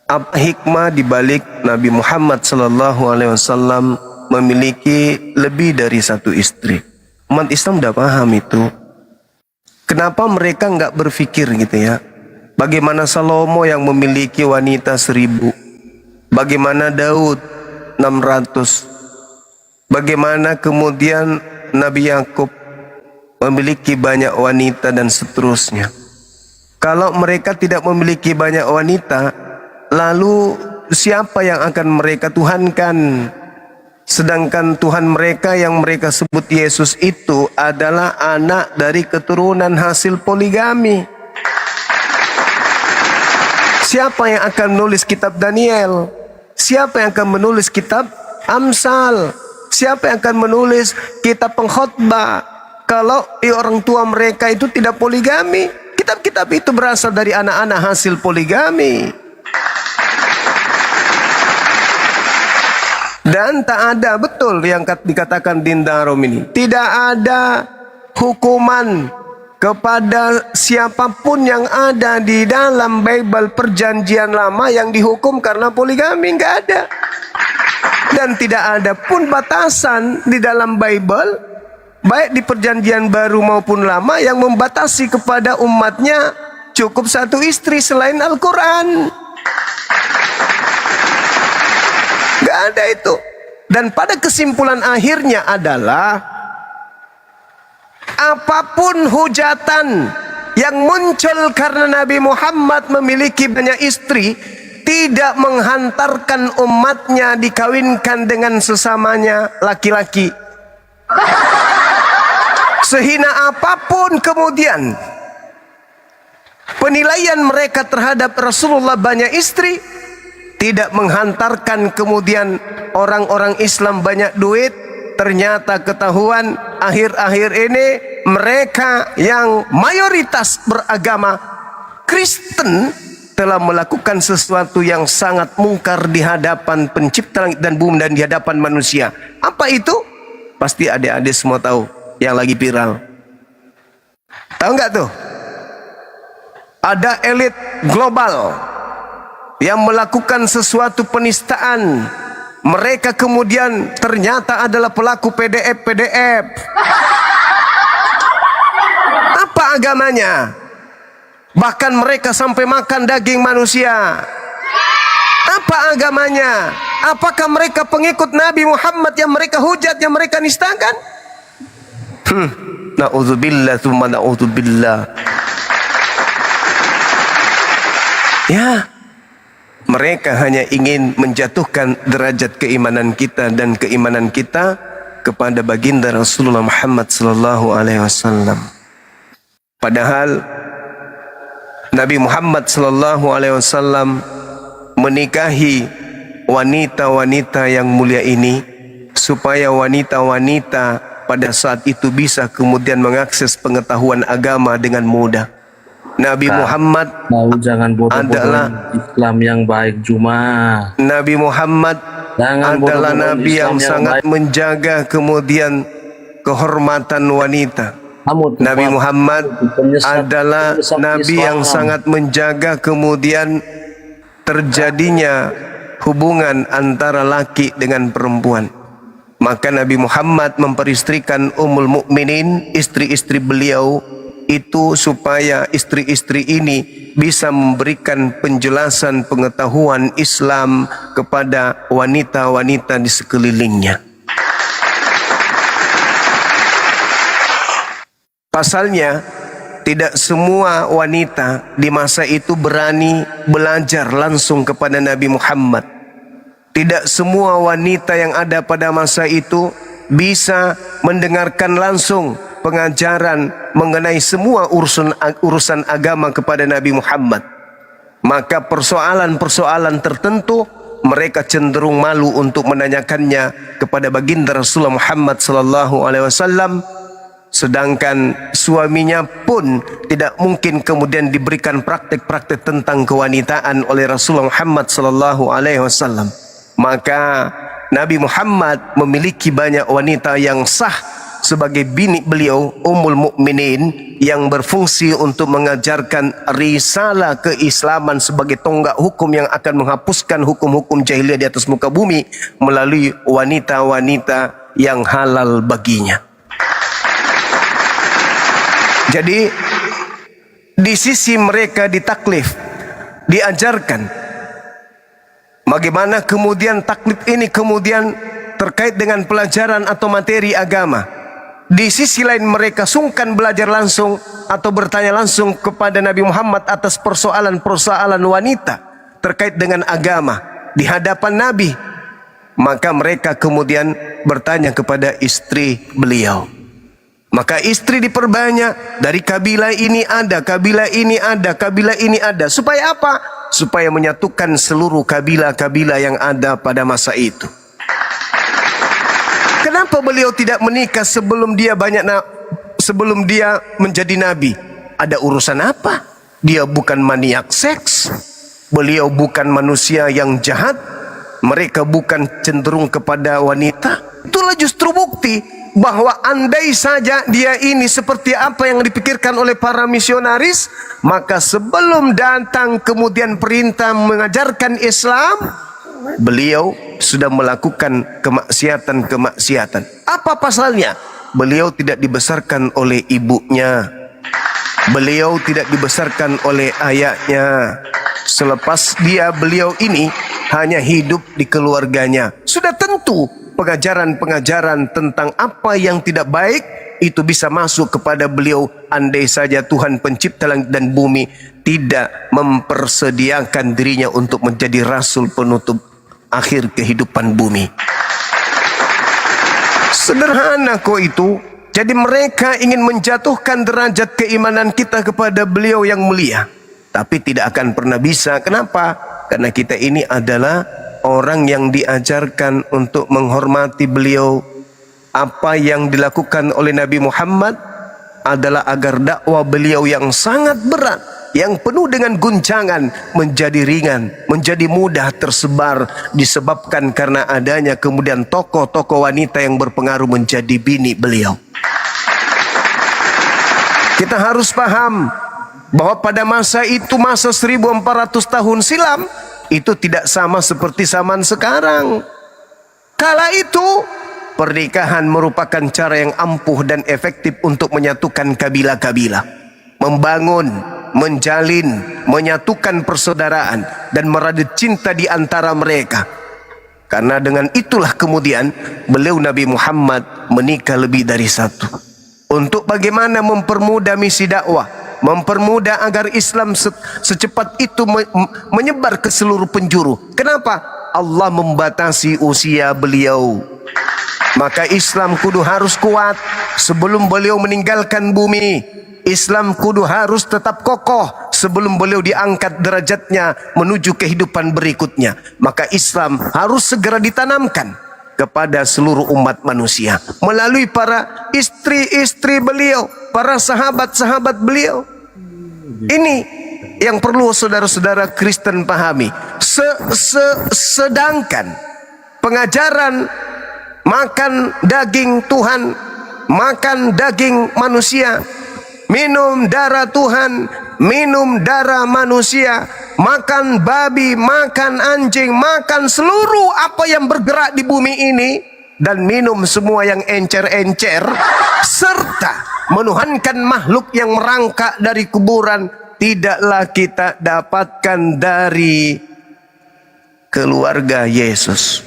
apa hikmah dibalik Nabi Muhammad SAW memiliki lebih dari satu istri. Umat Islam udah paham itu. Kenapa mereka nggak berpikir gitu ya? Bagaimana Salomo yang memiliki wanita 1000, bagaimana Daud 600, bagaimana kemudian Nabi Yakub memiliki banyak wanita dan seterusnya. Kalau mereka tidak memiliki banyak wanita, lalu siapa yang akan mereka tuhankan? Sedangkan Tuhan mereka yang mereka sebut Yesus itu adalah anak dari keturunan hasil poligami. Siapa yang akan menulis kitab Daniel? Siapa yang akan menulis kitab Amsal? Siapa yang akan menulis kitab pengkhotbah? Kalau orang tua mereka itu tidak poligami, kitab-kitab itu berasal dari anak-anak hasil poligami. Dan tak ada, betul yang dikatakan Dinda Rom ini, tidak ada hukuman kepada siapapun yang ada di dalam Bible Perjanjian Lama yang dihukum karena poligami, nggak ada. Dan tidak ada pun batasan di dalam Bible baik di perjanjian baru maupun lama, yang membatasi kepada umatnya cukup satu istri selain Al-Quran. Gak ada itu. Dan pada kesimpulan akhirnya adalah apapun hujatan yang muncul karena Nabi Muhammad memiliki banyak istri, tidak menghantarkan umatnya dikawinkan dengan sesamanya laki-laki. Sehina apapun kemudian penilaian mereka terhadap Rasulullah banyak istri, tidak menghantarkan kemudian orang-orang Islam banyak duit. Ternyata ketahuan akhir-akhir ini mereka yang mayoritas beragama Kristen telah melakukan sesuatu yang sangat mungkar di hadapan pencipta langit dan bumi dan di hadapan manusia. Apa itu? Pasti adik-adik semua tahu yang lagi viral. Tahu nggak tuh? Ada elit global yang melakukan sesuatu penistaan. Mereka kemudian ternyata adalah pelaku PDF. Apa agamanya? Bahkan mereka sampai makan daging manusia. Apa agamanya? Apakah mereka pengikut Nabi Muhammad yang mereka hujat, yang mereka nistakan? Na'udzubillah tsumma na'udzubillah. Ya, mereka hanya ingin menjatuhkan derajat keimanan kita dan keimanan kita kepada baginda Rasulullah Muhammad sallallahu alaihi wasallam. Padahal Nabi Muhammad sallallahu alaihi wasallam menikahi wanita-wanita yang mulia ini supaya wanita-wanita pada saat itu bisa kemudian mengakses pengetahuan agama dengan mudah. Nabi Muhammad adalah Islam yang baik Juma. Nabi Muhammad adalah Nabi yang sangat menjaga kemudian kehormatan wanita. Nabi Muhammad adalah Nabi yang sangat menjaga kemudian terjadinya hubungan antara laki dengan perempuan. Maka Nabi Muhammad memperistrikan Ummul Mukminin, istri-istri beliau itu supaya istri-istri ini bisa memberikan penjelasan pengetahuan Islam kepada wanita-wanita di sekelilingnya. Pasalnya, tidak semua wanita di masa itu berani belajar langsung kepada Nabi Muhammad. Tidak semua wanita yang ada pada masa itu bisa mendengarkan langsung pengajaran mengenai semua urusan agama kepada Nabi Muhammad. Maka persoalan-persoalan tertentu mereka cenderung malu untuk menanyakannya kepada baginda Rasulullah Muhammad sallallahu alaihi wasallam. Sedangkan suaminya pun tidak mungkin kemudian diberikan praktek-praktek tentang kewanitaan oleh Rasulullah Muhammad sallallahu alaihi wasallam. Maka Nabi Muhammad memiliki banyak wanita yang sah sebagai bini beliau, Ummul Mukminin, yang berfungsi untuk mengajarkan risalah keislaman sebagai tonggak hukum yang akan menghapuskan hukum-hukum jahiliyah di atas muka bumi melalui wanita-wanita yang halal baginya. Jadi di sisi mereka ditaklif, diajarkan bagaimana kemudian taklif ini kemudian terkait dengan pelajaran atau materi agama. Di sisi lain mereka sungkan belajar langsung atau bertanya langsung kepada Nabi Muhammad atas persoalan-persoalan wanita terkait dengan agama di hadapan Nabi. Maka mereka kemudian bertanya kepada istri beliau. Maka istri diperbanyak, dari kabilah ini ada, kabilah ini ada, kabilah ini ada. Supaya apa? Supaya menyatukan seluruh kabilah-kabilah yang ada pada masa itu. Kenapa beliau tidak menikah sebelum dia sebelum dia menjadi nabi? Ada urusan apa? Dia bukan maniak seks. Beliau bukan manusia yang jahat. Mereka bukan cenderung kepada wanita. Itulah justru bukti bahwa andai saja dia ini seperti apa yang dipikirkan oleh para misionaris, maka sebelum datang kemudian perintah mengajarkan Islam, beliau sudah melakukan kemaksiatan-kemaksiatan. Apa pasalnya? beliau tidak dibesarkan oleh ibunya. Beliau tidak dibesarkan oleh ayahnya. Selepas beliau ini hanya hidup di keluarganya. Sudah tentu pengajaran-pengajaran tentang apa yang tidak baik itu bisa masuk kepada beliau andai saja Tuhan pencipta langit dan bumi tidak mempersediakan dirinya untuk menjadi rasul penutup akhir kehidupan bumi. Sederhana kok itu. Jadi mereka ingin menjatuhkan derajat keimanan kita kepada beliau yang mulia. Tapi tidak akan pernah bisa. Kenapa? Karena kita ini adalah orang yang diajarkan untuk menghormati beliau. Apa yang dilakukan oleh Nabi Muhammad adalah agar dakwah beliau yang sangat berat, yang penuh dengan guncangan, menjadi ringan, menjadi mudah tersebar, disebabkan karena adanya kemudian tokoh-tokoh wanita yang berpengaruh menjadi bini beliau. Kita harus paham bahwa pada masa itu, masa 1400 tahun silam, itu tidak sama seperti zaman sekarang. Kala itu, pernikahan merupakan cara yang ampuh dan efektif untuk menyatukan kabilah-kabilah, membangun, menjalin, menyatukan persaudaraan, dan meradit cinta di antara mereka. Karena dengan itulah kemudian beliau Nabi Muhammad menikah lebih dari satu. Untuk bagaimana mempermudah misi dakwah, mempermudah agar Islam secepat itu menyebar ke seluruh penjuru. Kenapa? Allah membatasi usia beliau. Maka Islam kudu harus kuat sebelum beliau meninggalkan bumi. Islam kudu harus tetap kokoh sebelum beliau diangkat derajatnya menuju kehidupan berikutnya. Maka Islam harus segera ditanamkan kepada seluruh umat manusia melalui para istri-istri beliau, para sahabat-sahabat beliau. Ini yang perlu saudara-saudara Kristen pahami. Sedangkan pengajaran makan daging Tuhan, makan daging manusia, minum darah Tuhan, minum darah manusia, makan babi, makan anjing, makan seluruh apa yang bergerak di bumi ini, dan minum semua yang encer-encer, serta menuhankan makhluk yang merangkak dari kuburan, tidaklah kita dapatkan dari keluarga Yesus.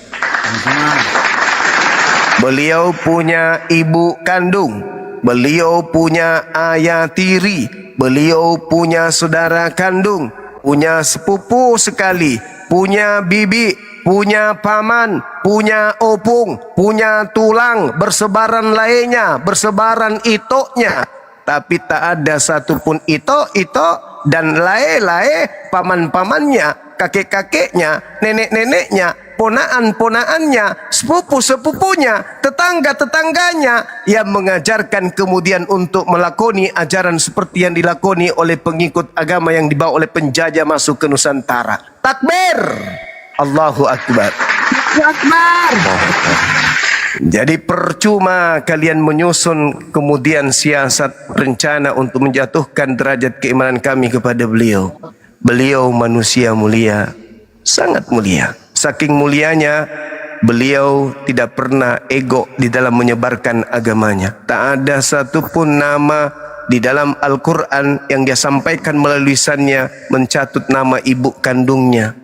Beliau punya ibu kandung, beliau punya ayah tiri, beliau punya saudara kandung, punya sepupu sekali, punya bibi, punya paman, punya opung, punya tulang, bersebaran lainnya, bersebaran itoknya. Tapi tak ada satupun itok dan lae-lae, paman-pamannya, kakek-kakeknya, nenek-neneknya, ponaan-ponaannya, sepupu-sepupunya, tetangga-tetangganya yang mengajarkan kemudian untuk melakoni ajaran seperti yang dilakoni oleh pengikut agama yang dibawa oleh penjajah masuk ke Nusantara. Takbir! Allahu Akbar. Allahu Akbar. Jadi percuma kalian menyusun kemudian siasat rencana untuk menjatuhkan derajat keimanan kami kepada beliau. Beliau manusia mulia, sangat mulia. Saking mulianya, beliau tidak pernah ego di dalam menyebarkan agamanya. Tak ada satupun nama di dalam Al-Quran yang dia sampaikan melalui lisannya mencatut nama ibu kandungnya.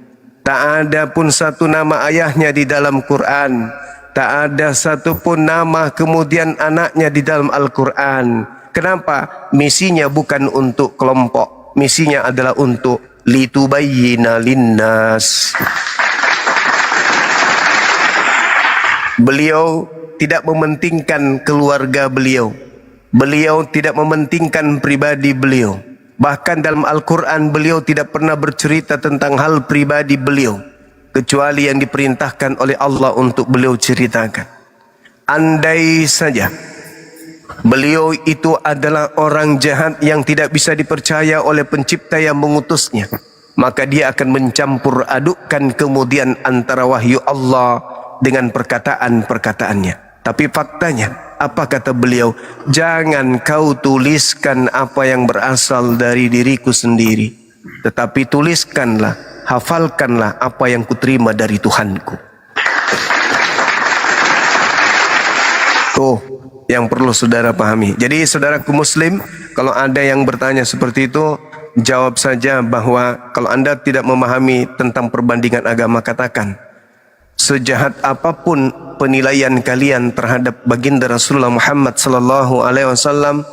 Tak ada pun satu nama ayahnya di dalam Quran. Tak ada satupun nama kemudian anaknya di dalam Al-Quran. Kenapa? Misinya bukan untuk kelompok. Misinya adalah untuk litubayyina linnas. Beliau tidak mementingkan keluarga beliau. Beliau tidak mementingkan pribadi beliau. Bahkan dalam Al-Quran beliau tidak pernah bercerita tentang hal pribadi beliau, kecuali yang diperintahkan oleh Allah untuk beliau ceritakan. Andai saja beliau itu adalah orang jahat yang tidak bisa dipercaya oleh pencipta yang mengutusnya, maka dia akan mencampur adukkan kemudian antara wahyu Allah dengan perkataan-perkataannya. Tapi faktanya, apa kata beliau? Jangan kau tuliskan apa yang berasal dari diriku sendiri, tetapi tuliskanlah, hafalkanlah apa yang kuterima dari Tuhanku. Tuh, yang perlu saudara pahami. Jadi saudaraku muslim, kalau ada yang bertanya seperti itu, jawab saja bahwa kalau Anda tidak memahami tentang perbandingan agama, katakan, sejahat apapun penilaian kalian terhadap baginda Rasulullah Muhammad sallallahu alaihi wasallam,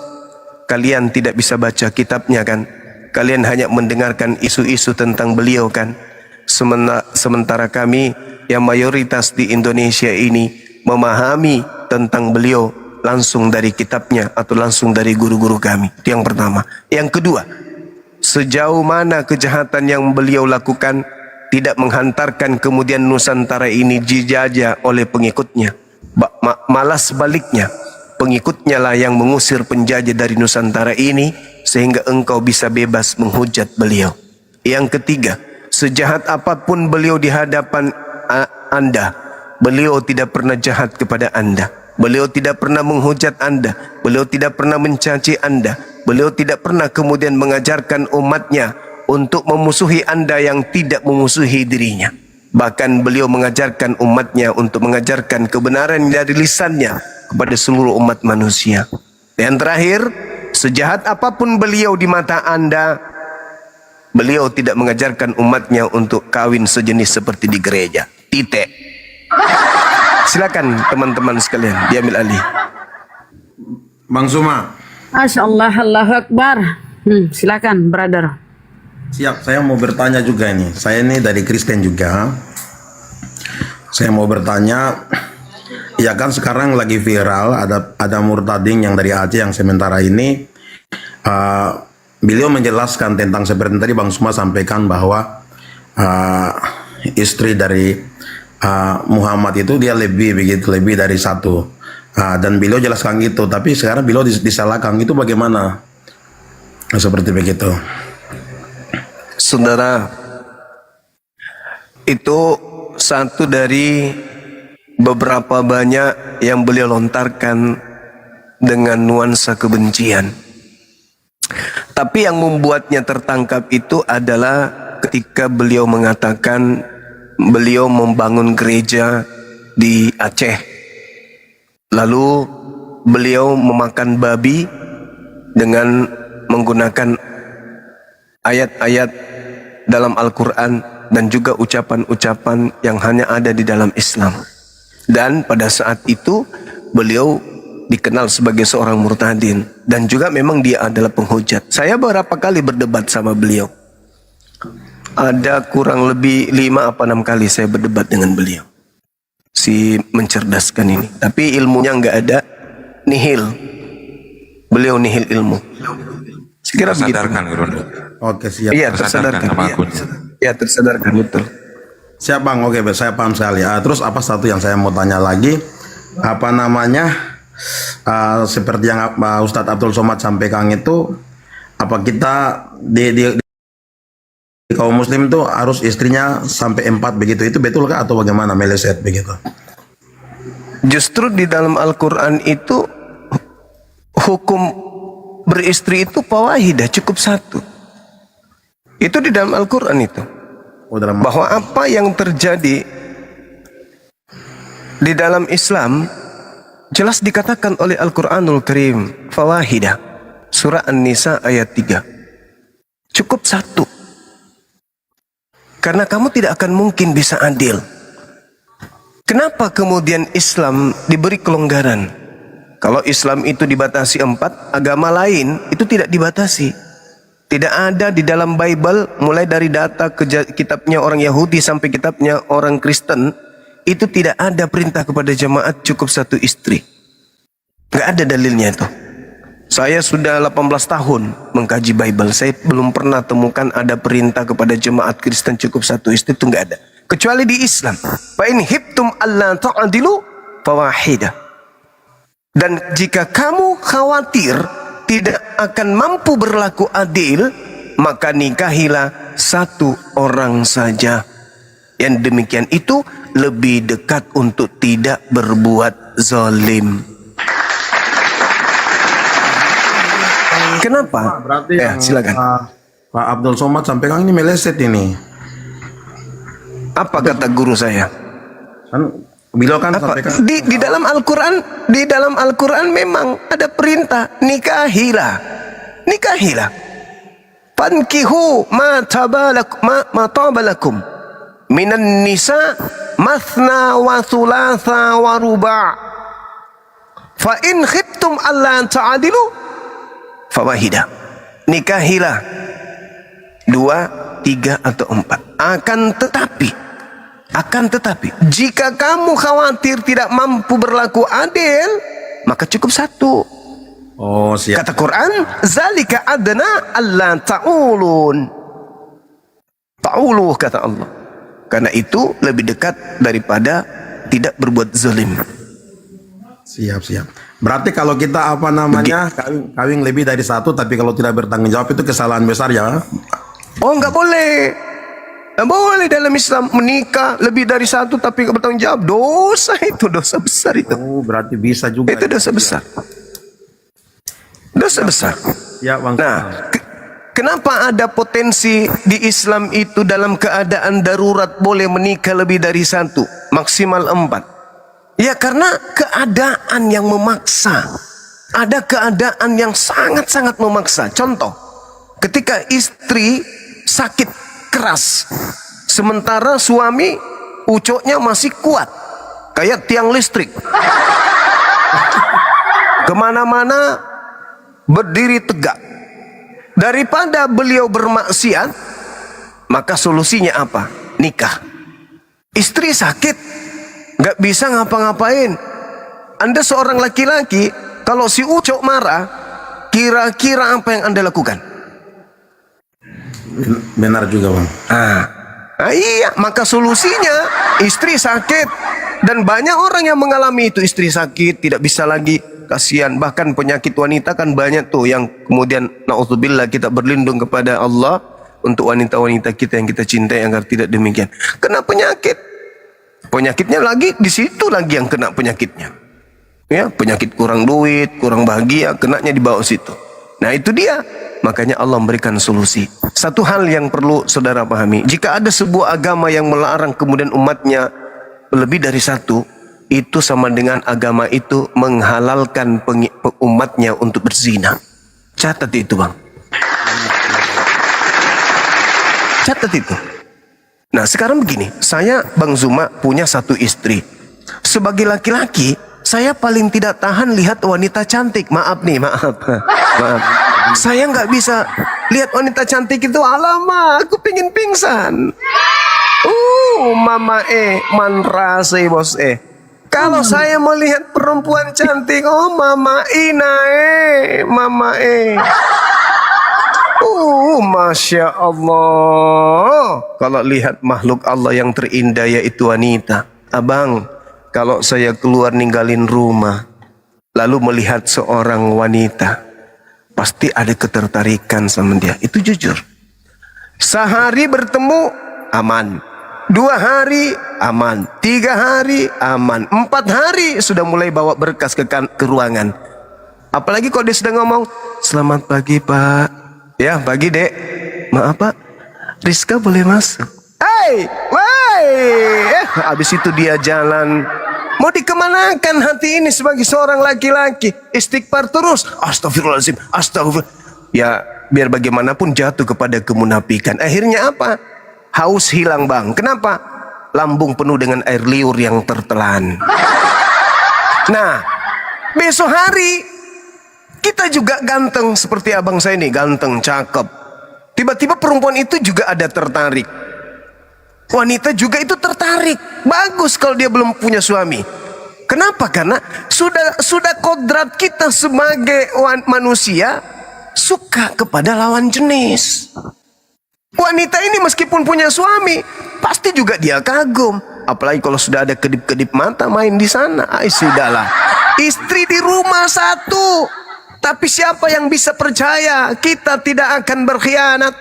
kalian tidak bisa baca kitabnya kan? Kalian hanya mendengarkan isu-isu tentang beliau kan? Sementara kami yang mayoritas di Indonesia ini memahami tentang beliau langsung dari kitabnya atau langsung dari guru-guru kami. Itu yang pertama. Yang kedua, sejauh mana kejahatan yang beliau lakukan tidak menghantarkan kemudian Nusantara ini dijajah oleh pengikutnya. Malah sebaliknya, pengikutnya lah yang mengusir penjajah dari Nusantara ini sehingga engkau bisa bebas menghujat beliau. Yang ketiga, sejahat apapun beliau di hadapan Anda, beliau tidak pernah jahat kepada Anda. Beliau tidak pernah menghujat Anda. Beliau tidak pernah mencaci Anda. Beliau tidak pernah kemudian mengajarkan umatnya untuk memusuhi Anda yang tidak memusuhi dirinya. Bahkan beliau mengajarkan umatnya untuk mengajarkan kebenaran dari lisannya kepada seluruh umat manusia. Dan terakhir, sejahat apapun beliau di mata Anda, beliau tidak mengajarkan umatnya untuk kawin sejenis seperti di gereja. Titik. Silakan teman-teman sekalian, diambil alih. Bang Suma. Masya Allah, Allahu Akbar. Silakan, brother. Siap, saya mau bertanya juga ini. Saya ini dari Kristen juga. Saya mau bertanya, ya kan sekarang lagi viral ada murtading yang dari Aceh yang sementara ini beliau menjelaskan tentang seperti tadi Bang Suma sampaikan bahwa istri dari Muhammad itu dia lebih dari satu, dan beliau jelaskan gitu, tapi sekarang beliau disalahkan, itu bagaimana? Seperti begitu. Saudara, itu satu dari beberapa banyak yang beliau lontarkan dengan nuansa kebencian. Tapi yang membuatnya tertangkap itu adalah ketika beliau mengatakan beliau membangun gereja di Aceh. Lalu beliau memakan babi dengan menggunakan ayat-ayat dalam Al-Quran dan juga ucapan-ucapan yang hanya ada di dalam Islam. Dan pada saat itu beliau dikenal sebagai seorang murtadin dan juga memang dia adalah penghujat. Saya beberapa kali berdebat sama beliau. Ada kurang lebih 5 apa 6 kali saya berdebat dengan beliau. Si mencerdaskan ini. Tapi ilmunya nggak ada, nihil. Beliau nihil ilmu. Sekira tersadarkan, Guru. Oke, siap. Iya, tersadarkan. Iya, tersadarkan, betul. Siap Bang, oke saya paham sekali. Terus apa satu yang saya mau tanya lagi, apa namanya, seperti yang Ustadz Abdul Somad sampaikan itu, apa kita di kaum muslim itu harus istrinya sampai 4 begitu, itu betulkah atau bagaimana meleset begitu? Justru di dalam Al-Quran itu hukum beristri itu fawahidah, cukup 1. Itu di dalam Al-Quran itu. Bahwa apa yang terjadi di dalam Islam jelas dikatakan oleh Al-Quranul Karim, fawahidah. Surah An-Nisa ayat 3. Cukup 1. Karena kamu tidak akan mungkin bisa adil. Kenapa kemudian Islam diberi kelonggaran? Kalau Islam itu dibatasi 4, agama lain itu tidak dibatasi. Tidak ada di dalam Bible, mulai dari data kitabnya orang Yahudi sampai kitabnya orang Kristen, itu tidak ada perintah kepada jemaat cukup 1 istri. Nggak ada dalilnya itu. Saya sudah 18 tahun mengkaji Bible. Saya belum pernah temukan ada perintah kepada jemaat Kristen cukup 1 istri, itu nggak ada. Kecuali di Islam. Fa in hibtum alla ta'dilu fawahidah. Dan jika kamu khawatir tidak akan mampu berlaku adil, maka nikahilah 1 orang saja. Yang demikian itu lebih dekat untuk tidak berbuat zalim. Kenapa? Berarti ya, silakan. Pak Abdul Somad sampaikan ini meleset ini. Apa kata guru saya? Kan Beliau kan Apa? sampaikan Di dalam Al-Quran memang ada perintah nikahilah. Fankihu ma tabalakum minan nisa mathna wa thulatha wa ruba' fa in khiftum alla ta'adilu fawahida. Nikahilah 2, 3 atau 4. Akan tetapi jika kamu khawatir tidak mampu berlaku adil, maka cukup 1. Oh, siap. Kata Quran, zalika adna alla ta'ulu kata Allah. Karena itu lebih dekat daripada tidak berbuat zalim. Siap. Berarti kalau kita kawin lebih dari 1, tapi kalau tidak bertanggung jawab itu kesalahan besar ya? Oh, nggak boleh. Nggak boleh dalam Islam menikah lebih dari 1 tapi nggak bertanggung jawab. Dosa besar itu. Oh, berarti bisa juga. Itu dosa besar. Dosa besar. Ya, Bang. Nah, kenapa ada potensi di Islam itu dalam keadaan darurat boleh menikah lebih dari 1, maksimal 4? Ya karena keadaan yang memaksa. Ada keadaan yang sangat-sangat memaksa. Contoh, ketika istri sakit keras, sementara suami ucoknya masih kuat, kayak tiang listrik. Kemana-mana berdiri tegak. Daripada beliau bermaksiat, maka solusinya apa? Nikah. Istri sakit, gak bisa ngapa-ngapain. Anda seorang laki-laki, kalau si ucok marah, kira-kira apa yang Anda lakukan? Benar juga, Bang. Iya, maka solusinya istri sakit. Dan banyak orang yang mengalami itu, istri sakit, tidak bisa lagi. Kasihan, bahkan penyakit wanita kan banyak tuh yang kemudian na'udzubillah kita berlindung kepada Allah untuk wanita-wanita kita yang kita cintai agar tidak demikian. Kena penyakit. Penyakitnya lagi di situ lagi yang kena penyakitnya. Ya, penyakit kurang duit, kurang bahagia, kenanya di bawah situ. Nah, itu dia. Makanya Allah memberikan solusi. Satu hal yang perlu saudara pahami, jika ada sebuah agama yang melarang kemudian umatnya lebih dari 1, itu sama dengan agama itu menghalalkan umatnya untuk berzina. Catat itu, Bang. Catat itu. Nah, sekarang begini, saya Bang Zuma punya 1 istri. Sebagai laki-laki, saya paling tidak tahan lihat wanita cantik. Maaf. Saya nggak bisa lihat wanita cantik itu. Alamak, aku pingin pingsan. Mama manrase bos Kalau saya melihat perempuan cantik, mama Masya Allah. Kalau lihat makhluk Allah yang terindah yaitu wanita. Abang, kalau saya keluar ninggalin rumah, lalu melihat seorang wanita, pasti ada ketertarikan sama dia. Itu jujur. Sehari bertemu, aman. 2 hari aman, 3 hari aman, 4 hari sudah mulai bawa berkas ke ruangan. Apalagi kalau dia sudah ngomong, selamat pagi Pak. Ya, pagi Dek. Maaf Pak, Rizka boleh masuk. Habis itu dia jalan. Mau dikemanakan hati ini sebagai seorang laki-laki? Istighfar terus. Astagfirullahaladzim, astagfirullah. Ya, biar bagaimanapun jatuh kepada kemunafikan. Akhirnya apa? Haus hilang, Bang. Kenapa? Lambung penuh dengan air liur yang tertelan. Nah, besok hari kita juga ganteng seperti abang saya ini, ganteng, cakep. Tiba-tiba perempuan itu juga ada tertarik. Wanita juga itu tertarik. Bagus kalau dia belum punya suami. Kenapa? Karena sudah kodrat kita sebagai manusia suka kepada lawan jenis. Wanita ini meskipun punya suami, pasti juga dia kagum. Apalagi kalau sudah ada kedip-kedip mata main di sana. Sudahlah. Istri di rumah 1. Tapi siapa yang bisa percaya kita tidak akan berkhianat?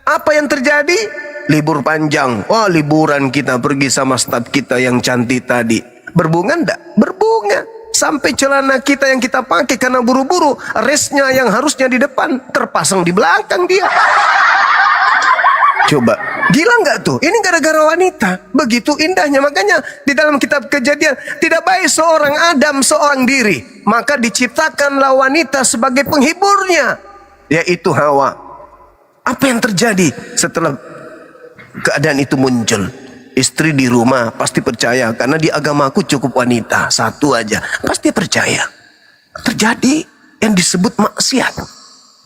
Apa yang terjadi? Libur panjang. Wah, liburan kita pergi sama staf kita yang cantik tadi. Berbunga enggak? Berbunga. Sampai celana kita yang kita pakai karena buru-buru, resnya yang harusnya di depan terpasang di belakang dia. Coba, gila nggak tuh? Ini gara-gara wanita. Begitu indahnya. Makanya di dalam kitab Kejadian, tidak baik seorang Adam seorang diri, maka diciptakanlah wanita sebagai penghiburnya, yaitu Hawa. Apa yang terjadi setelah keadaan itu muncul? Istri di rumah pasti percaya, karena di agamaku cukup wanita satu aja, pasti percaya. Terjadi yang disebut maksiat.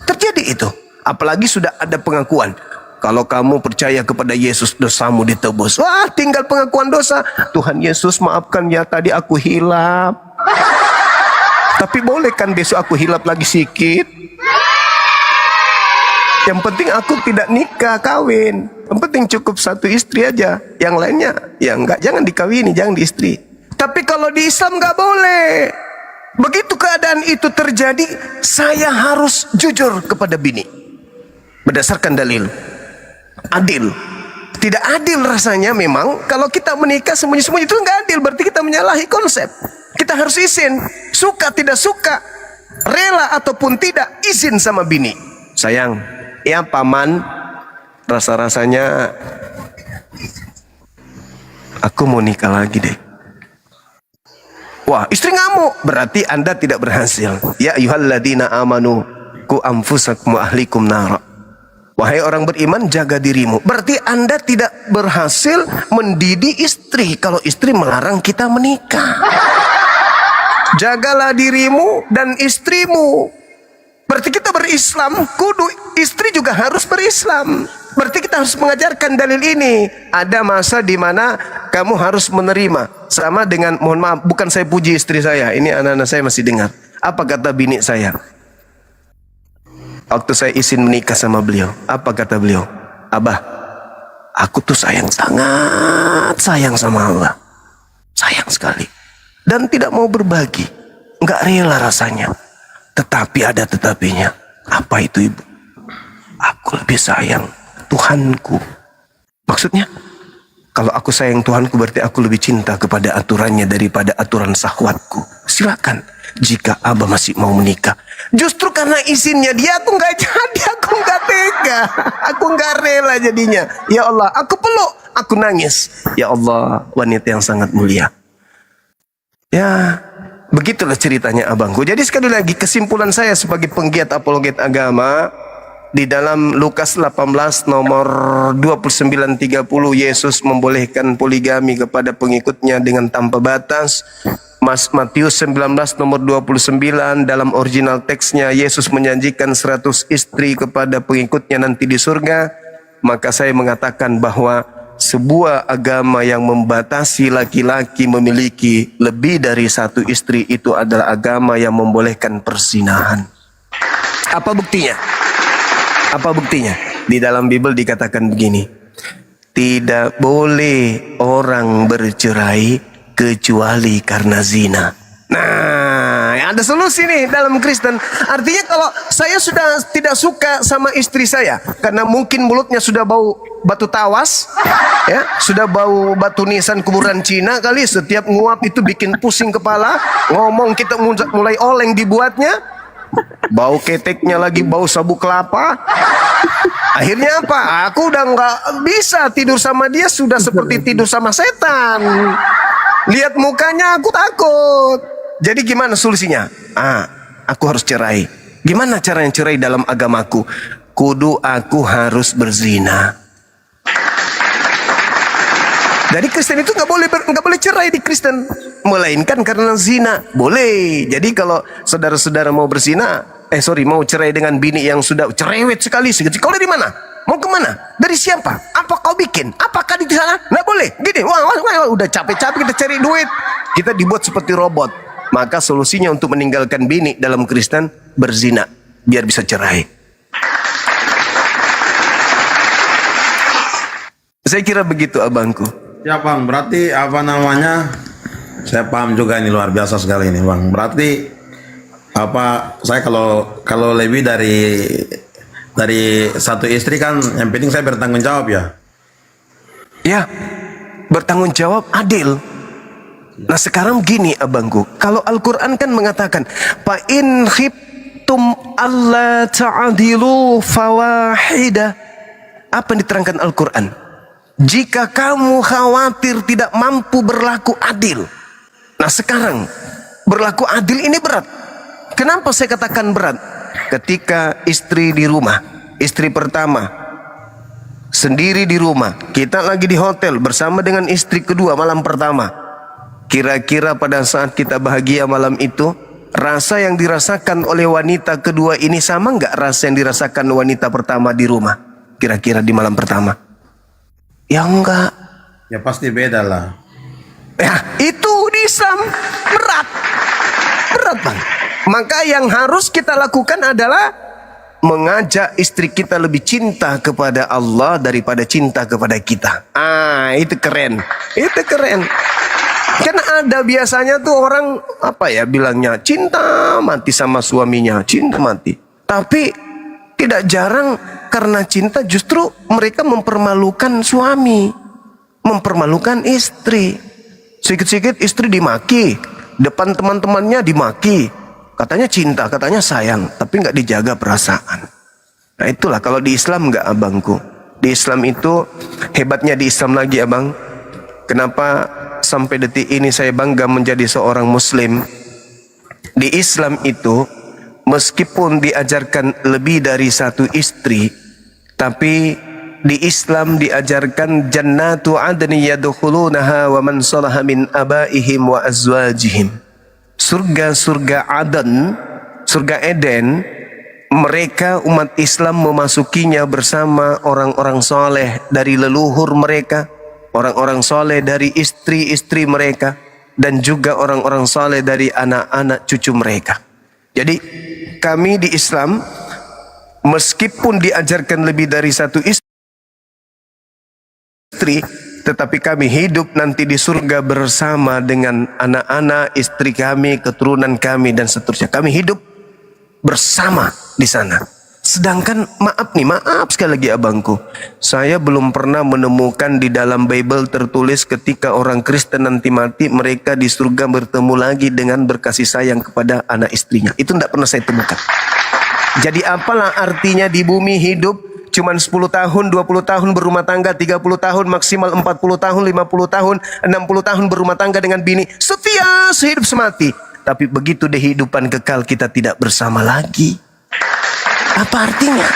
Terjadi itu. Apalagi sudah ada pengakuan. Kalau kamu percaya kepada Yesus, dosamu ditebus. Wah, tinggal pengakuan dosa. Tuhan Yesus, maafkan ya, tadi aku hilap. Tapi boleh kan besok aku hilap lagi sedikit? Yang penting aku tidak nikah, kawin. Yang penting cukup satu istri aja. Yang lainnya, ya enggak, jangan dikawini, jangan diistri. Tapi kalau di Islam enggak boleh. Begitu keadaan itu terjadi, saya harus jujur kepada bini. Berdasarkan dalil. Adil. Tidak adil rasanya memang kalau kita menikah sembunyi-sembunyi, itu enggak adil. Berarti kita menyalahi konsep. Kita harus izin. Suka tidak suka, rela ataupun tidak, izin sama bini. Sayang, ya paman, rasa-rasanya aku mau nikah lagi deh. Wah, istri ngamuk, berarti Anda tidak berhasil. Ya ayyuhalladzina amanu qu anfusakum wa ahlikum nar. Wahai orang beriman, jaga dirimu. Berarti Anda tidak berhasil mendidik istri kalau istri melarang kita menikah. Jagalah dirimu dan istrimu. Berarti kita berislam, kudu istri juga harus berislam. Berarti kita harus mengajarkan dalil ini. Ada masa di mana kamu harus menerima. Sama dengan, mohon maaf, bukan saya puji istri saya. Ini anak-anak saya masih dengar. Apa kata bini saya? Waktu saya izin menikah sama beliau, apa kata beliau? Abah, aku tuh sangat sayang sama Allah. Sayang sekali. Dan tidak mau berbagi. Enggak rela rasanya. Tetapi ada tetapinya. Apa itu, ibu? Aku lebih sayang Tuhanku. Maksudnya, kalau aku sayang Tuhanku berarti aku lebih cinta kepada aturannya daripada aturan syahwatku. Silakan, jika Abah masih mau menikah. Justru karena izinnya dia, aku nggak jadi, aku nggak tega, aku nggak rela jadinya. Ya Allah, aku peluk, aku nangis. Ya Allah, wanita yang sangat mulia. Ya, begitulah ceritanya abangku. Jadi sekali lagi, kesimpulan saya sebagai penggiat apologet agama, di dalam Lukas 18 nomor 29-30, Yesus membolehkan poligami kepada pengikutnya dengan tanpa batas. Matius 19 nomor 29, dalam original teksnya Yesus menjanjikan 100 istri kepada pengikutnya nanti di surga. Maka saya mengatakan bahwa sebuah agama yang membatasi laki-laki memiliki lebih dari satu istri itu adalah agama yang membolehkan perzinahan. Apa buktinya? Apa buktinya? Di dalam Bible dikatakan begini. Tidak boleh orang bercerai kecuali karena zina. Nah, ada solusi nih dalam Kristen. Artinya kalau saya sudah tidak suka sama istri saya karena mungkin mulutnya sudah bau batu tawas, ya, sudah bau batu nisan kuburan Cina kali, setiap nguap itu bikin pusing kepala, ngomong kita mulai oleng dibuatnya, bau keteknya lagi bau sabuk kelapa. Akhirnya apa? Aku udah nggak bisa tidur sama dia, sudah seperti tidur sama setan. Lihat mukanya aku takut. Jadi gimana solusinya? Aku harus cerai. Gimana caranya cerai dalam agamaku? Kudu aku harus berzina. Jadi Kristen itu nggak boleh cerai di Kristen, melainkan karena zina. Boleh. Jadi kalau saudara-saudara mau berzina, mau cerai dengan bini yang sudah cerewet sekali, kau dari mana? Mau kemana? Dari siapa? Apa kau bikin? Apakah di sana? Nggak boleh. Gini, wah, udah capek-capek kita cari duit. Kita dibuat seperti robot. Maka solusinya untuk meninggalkan bini dalam Kristen, berzina. Biar bisa cerai. Saya kira begitu abangku. Ya bang, berarti apa namanya? Saya paham juga ini, luar biasa sekali ini bang. Berarti apa? Saya kalau lebih dari satu istri kan, yang penting saya bertanggung jawab ya. Ya, bertanggung jawab adil. Nah sekarang gini abangku, kalau Al-Quran kan mengatakan, fa in khiftum alla ta'dilu fawahida. Apa yang diterangkan Al-Quran? Jika kamu khawatir tidak mampu berlaku adil. Nah sekarang, berlaku adil ini berat. Kenapa saya katakan berat? Ketika istri di rumah, istri pertama, sendiri di rumah, kita lagi di hotel bersama dengan istri kedua malam pertama. Kira-kira pada saat kita bahagia malam itu, rasa yang dirasakan oleh wanita kedua ini sama nggak rasa yang dirasakan wanita pertama di rumah? Kira-kira di malam pertama? Ya enggak. Ya pasti beda lah. Ya itu di Islam berat. Berat bang. Maka yang harus kita lakukan adalah mengajak istri kita lebih cinta kepada Allah daripada cinta kepada kita. Itu keren. Itu keren. Karena ada biasanya tuh orang apa ya bilangnya cinta mati sama suaminya, cinta mati. Tapi tidak jarang karena cinta justru mereka mempermalukan suami, mempermalukan istri. Sedikit-sedikit istri dimaki, depan teman-temannya dimaki. Katanya cinta, katanya sayang, tapi nggak dijaga perasaan. Nah itulah kalau di Islam nggak abangku. Di Islam itu hebatnya di Islam lagi abang. Kenapa sampai detik ini saya bangga menjadi seorang Muslim? Di Islam itu meskipun diajarkan lebih dari satu istri, tapi di Islam diajarkan jannatu adni yadkhulunaha wa man salaha min abaihim wa azwajihim. Surga-surga Aden, surga Eden, mereka umat Islam memasukinya bersama orang-orang soleh dari leluhur mereka, orang-orang soleh dari istri-istri mereka, dan juga orang-orang soleh dari anak-anak cucu mereka. Jadi kami di Islam meskipun diajarkan lebih dari satu istri, tetapi kami hidup nanti di surga bersama dengan anak-anak, istri kami, keturunan kami dan seterusnya. Kami hidup bersama di sana. Sedangkan maaf sekali lagi abangku, saya belum pernah menemukan di dalam Bible tertulis ketika orang Kristen nanti mati mereka di surga bertemu lagi dengan berkasih sayang kepada anak istrinya. Itu tidak pernah saya temukan. Jadi apalah artinya di bumi hidup cuman 10 tahun, 20 tahun berumah tangga, 30 tahun, maksimal 40 tahun, 50 tahun, 60 tahun berumah tangga dengan bini, setia sehidup semati. Tapi begitu di kehidupan kekal kita tidak bersama lagi. Apa artinya?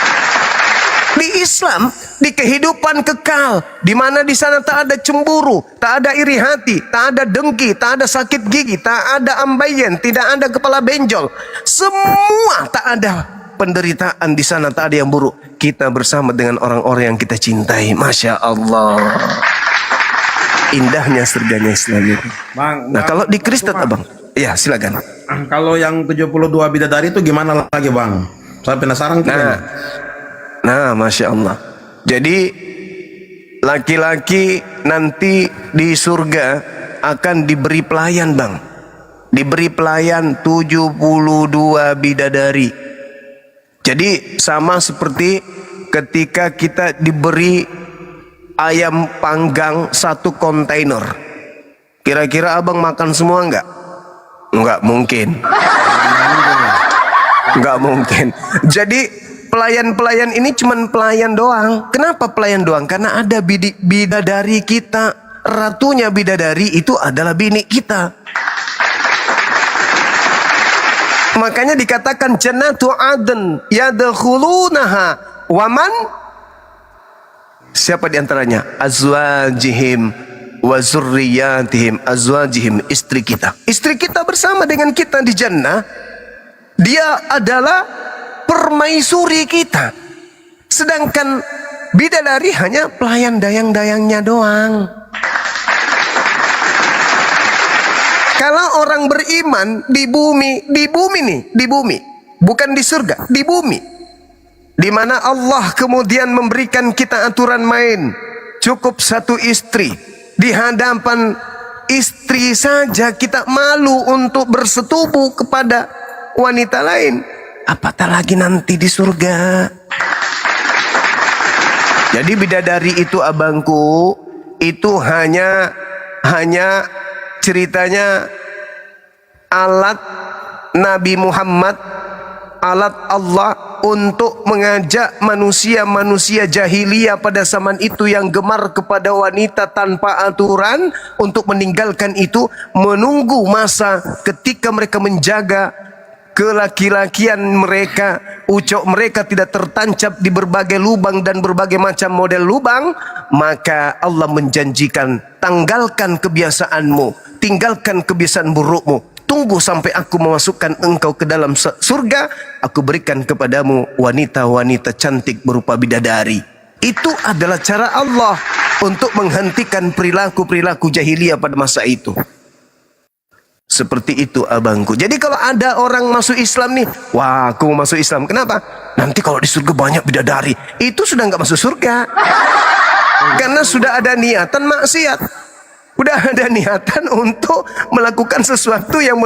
Di Islam, di kehidupan kekal, di mana di sana tak ada cemburu, tak ada iri hati, tak ada dengki, tak ada sakit gigi, tak ada ambeien, tidak ada kepala benjol. Semua tak ada penderitaan di sana, tak ada yang buruk. Kita bersama dengan orang-orang yang kita cintai. Masya Allah. Indahnya surganya Islam itu. Nah kalau di Kristen abang, ya silakan. Kalau yang 72 bidadari itu gimana lagi bang? Saya penasaran. Nah Masya Allah. Jadi laki-laki nanti di surga akan diberi pelayan bang. Diberi pelayan 72 bidadari. Jadi sama seperti ketika kita diberi ayam panggang 1 kontainer. Kira-kira abang makan semua enggak? Enggak mungkin. Enggak mungkin. Jadi pelayan-pelayan ini cuman pelayan doang. Kenapa pelayan doang? Karena ada bidadari kita. Ratunya bidadari itu adalah bini kita. Makanya dikatakan jannatu adn yadkhulunaha waman, siapa diantaranya? Azwajihim wa zurriyatihim. Azwajihim, istri kita. Istri kita bersama dengan kita di jannah. Dia adalah permaisuri kita. Sedangkan bidadari hanya pelayan dayang-dayangnya doang. Kalau orang beriman di bumi bukan di surga, di bumi, di mana Allah kemudian memberikan kita aturan main, cukup 1 istri, di hadapan istri saja kita malu untuk bersetubuh kepada wanita lain, apatah lagi nanti di surga. Jadi bidadari itu abangku, itu hanya ceritanya alat Nabi Muhammad, alat Allah untuk mengajak manusia-manusia jahiliyah pada zaman itu yang gemar kepada wanita tanpa aturan untuk meninggalkan itu, menunggu masa ketika mereka menjaga kelaki-lakian mereka, ucok mereka tidak tertancap di berbagai lubang dan berbagai macam model lubang. Maka Allah menjanjikan, tanggalkan kebiasaanmu, tinggalkan kebiasaan burukmu, tunggu sampai aku memasukkan engkau ke dalam surga, aku berikan kepadamu wanita-wanita cantik berupa bidadari. Itu adalah cara Allah untuk menghentikan perilaku-perilaku jahiliyah pada masa itu. Seperti itu abangku. Jadi kalau ada orang masuk Islam nih, wah aku mau masuk Islam, kenapa? Nanti kalau di surga banyak bidadari. Itu sudah nggak masuk surga. Karena sudah ada niatan maksiat. Udah ada niatan untuk melakukan sesuatu yang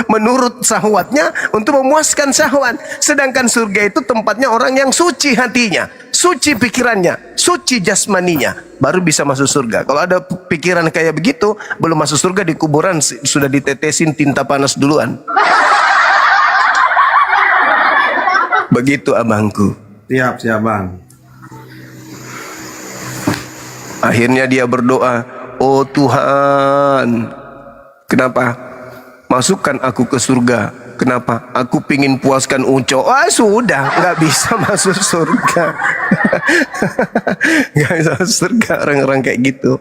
menurut syahwatnya, untuk memuaskan syahwat. Sedangkan surga itu tempatnya orang yang suci hatinya, suci pikirannya, suci jasmaninya, baru bisa masuk surga. Kalau ada pikiran kayak begitu, belum masuk surga, di kuburan sudah ditetesin tinta panas duluan. Begitu abangku. Siap bang. Akhirnya dia berdoa, oh Tuhan, kenapa? Masukkan aku ke surga. Kenapa? Aku pingin puaskan ucok. Ah sudah, nggak bisa masuk surga. Nggak bisa masuk surga orang-orang kayak gitu.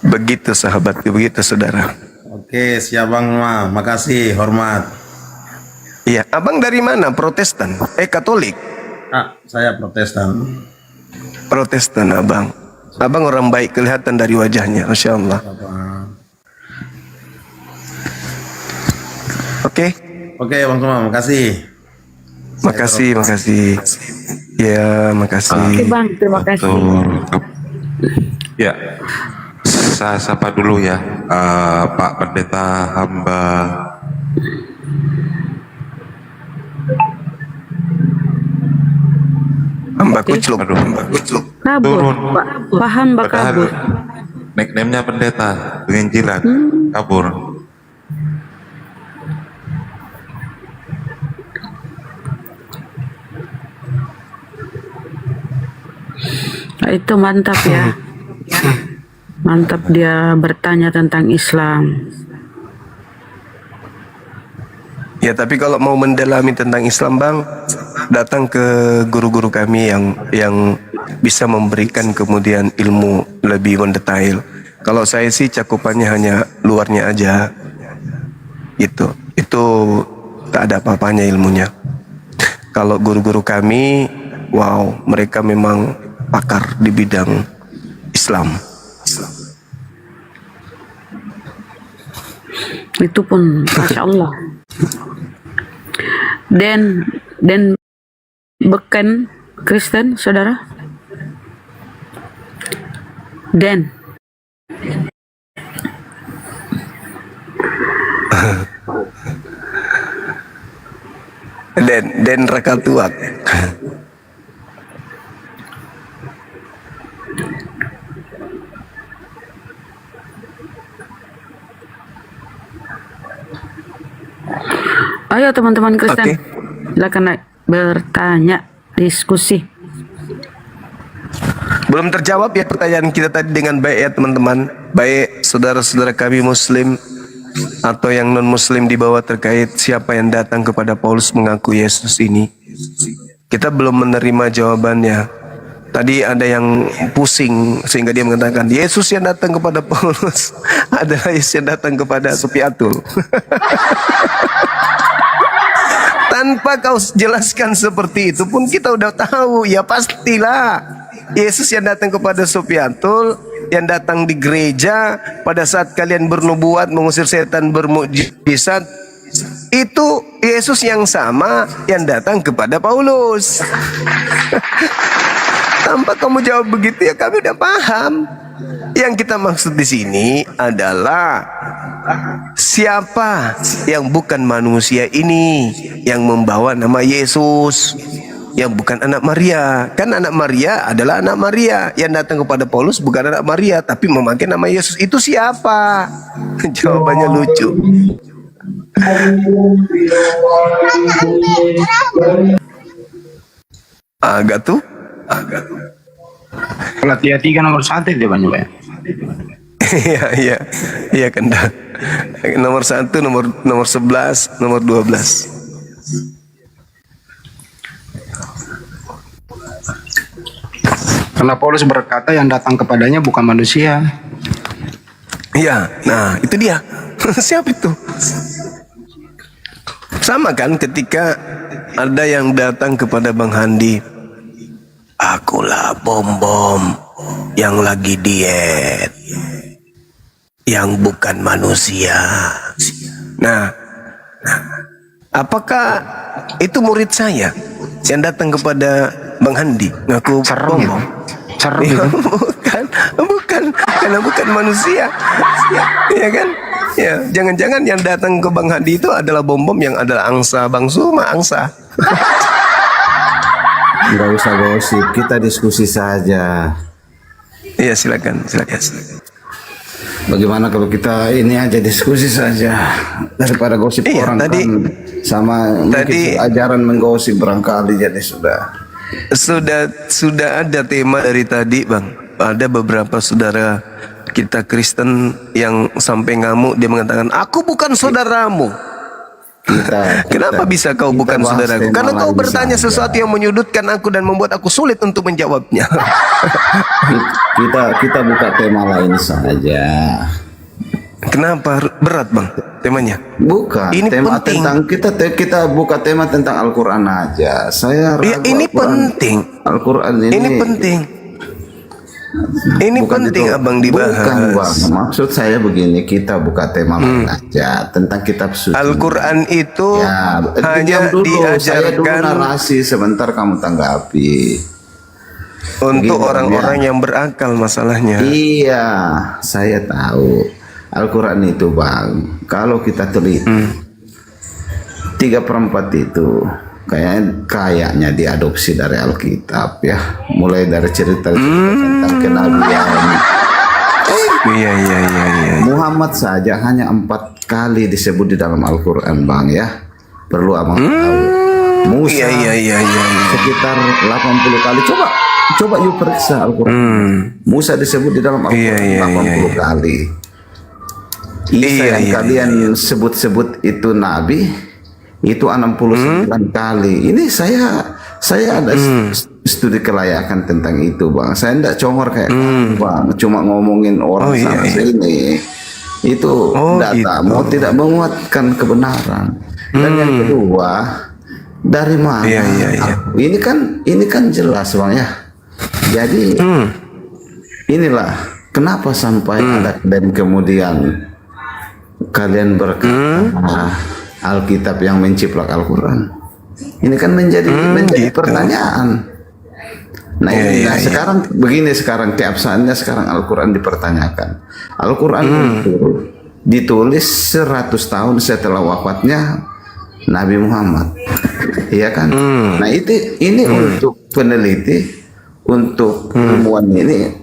Begitu sahabatku, begitu saudara. Oke, siap bang, makasih, hormat. Iya, abang dari mana? Protestan? Katolik? Saya Protestan. Protestan abang. Abang orang baik, kelihatan dari wajahnya, Masya Allah. Oke. Oke bang Suma, makasih. Makasih. Ya, makasih. Oke bang, terima kasih. Ya, saya sapa dulu ya, Pak Pendeta hamba. Hamba Kucluk. Kabur, Pak hamba kabur. Nickname-nya pendeta dengan jilat, kabur. Nah, itu mantap ya. Mantap dia bertanya tentang Islam. Ya, tapi kalau mau mendalami tentang Islam bang, datang ke guru-guru kami yang bisa memberikan kemudian ilmu lebih mendetail. Kalau saya sih cakupannya hanya luarnya aja, gitu. Itu tak ada apa-apanya ilmunya. Kalau guru-guru kami, wow, mereka memang pakar di bidang Islam. Itu pun Masya Allah. Dan beken Kristen, saudara? Dan Rakatuak. Ayo teman-teman Kristen, silakan bertanya, diskusi. Belum terjawab ya pertanyaan kita tadi dengan baik ya teman-teman. Baik saudara-saudara kami Muslim atau yang non-Muslim di bawah terkait siapa yang datang kepada Paulus mengaku Yesus ini. Kita belum menerima jawabannya. Tadi ada yang pusing sehingga dia mengatakan Yesus yang datang kepada Paulus adalah Yesus yang datang kepada Supiatul. Tanpa kau jelaskan seperti itu pun kita udah tahu, ya pastilah Yesus yang datang kepada Supiatul, yang datang di gereja pada saat kalian bernubuat mengusir setan bermukjizat, itu Yesus yang sama yang datang kepada Paulus. Tanpa kamu jawab begitu ya kami udah paham. Yang kita maksud di sini adalah siapa yang bukan manusia ini yang membawa nama Yesus, yang bukan anak Maria. Kan anak Maria adalah anak Maria. Yang datang kepada Paulus bukan anak Maria tapi memakai nama Yesus. Itu siapa? Jawabannya lucu. Agak tuh. Kalau 33 nomor 1 dia banyak ya. Iya Kanda. Nomor 1, nomor 11, nomor 12. Karena Paulus berkata yang datang kepadanya bukan manusia. Iya, nah itu dia. Siapa itu? Sama kan ketika ada yang datang kepada Bang Handi, akulah bom-bom yang lagi diet, yang bukan manusia. Nah, apakah itu murid saya yang datang kepada Bang Handi ngaku bom-bom? Ya, bukan, karena bukan manusia, ya kan? Ya, jangan-jangan yang datang ke Bang Hadi itu adalah bom-bom yang adalah angsa Bang Suma, angsa. Nggak usah gosip, kita diskusi saja. Iya, silakan. Bagaimana kalau kita ini aja diskusi saja daripada gosip orang tadi, kan sama tadi ajaran menggosip barangkali jadi sudah ada tema dari tadi, Bang. Ada beberapa saudara kita Kristen yang sampai ngamuk, dia mengatakan, aku bukan saudaramu. Kenapa bisa kau bukan saudaraku? Karena kau bertanya sesuatu yang menyudutkan aku dan membuat aku sulit untuk menjawabnya. kita buka tema lain saja. Kenapa berat, Bang, temanya? Bukan, ini tema penting. Tentang kita buka tema tentang Al-Quran aja. Saya ragu ini Al-Quran, penting. Al-Quran ini penting. Ini bukan penting itu, Abang dibahas. Bukan, Bang. Maksud saya begini, kita buka tema lain aja tentang kitab suci. Al-Quran itu hanya dulu, saya dulu diajarkan narasi sebentar kamu tanggapi. Untuk orang-orang yang berakal masalahnya. Iya, saya tahu. Al-Quran itu, Bang, kalau kita teliti 3/4 itu kayaknya diadopsi dari Alkitab ya, mulai dari cerita tentang kenabian. Iya. Muhammad saja hanya 4 kali disebut di dalam Al-Quran, Bang ya. Perlu Abang tahu. Musa sekitar 80 kali. Coba yuk periksa Al-Quran. Musa disebut di dalam Al-Quran 80 kali. Isa yang kalian sebut-sebut itu nabi, itu 69 kali. Ini saya ada studi kelayakan tentang itu, Bang. Saya tidak congor kayak kamu, Bang, cuma ngomongin orang sana sini. Itu data mau tidak menguatkan kebenaran. Dan yang kedua, dari mana? Ini kan jelas, Bang ya. Jadi inilah kenapa sampai ada dan kemudian kalian berkata Alkitab yang menciplak Al-Quran. Ini kan menjadi pertanyaan. Nah, sekarang begini, sekarang keabsahannya sekarang Al-Quran dipertanyakan. Al-Quran itu ditulis 100 tahun setelah wafatnya Nabi Muhammad. Iya kan? Nah, ini untuk peneliti, untuk ilmuwan ini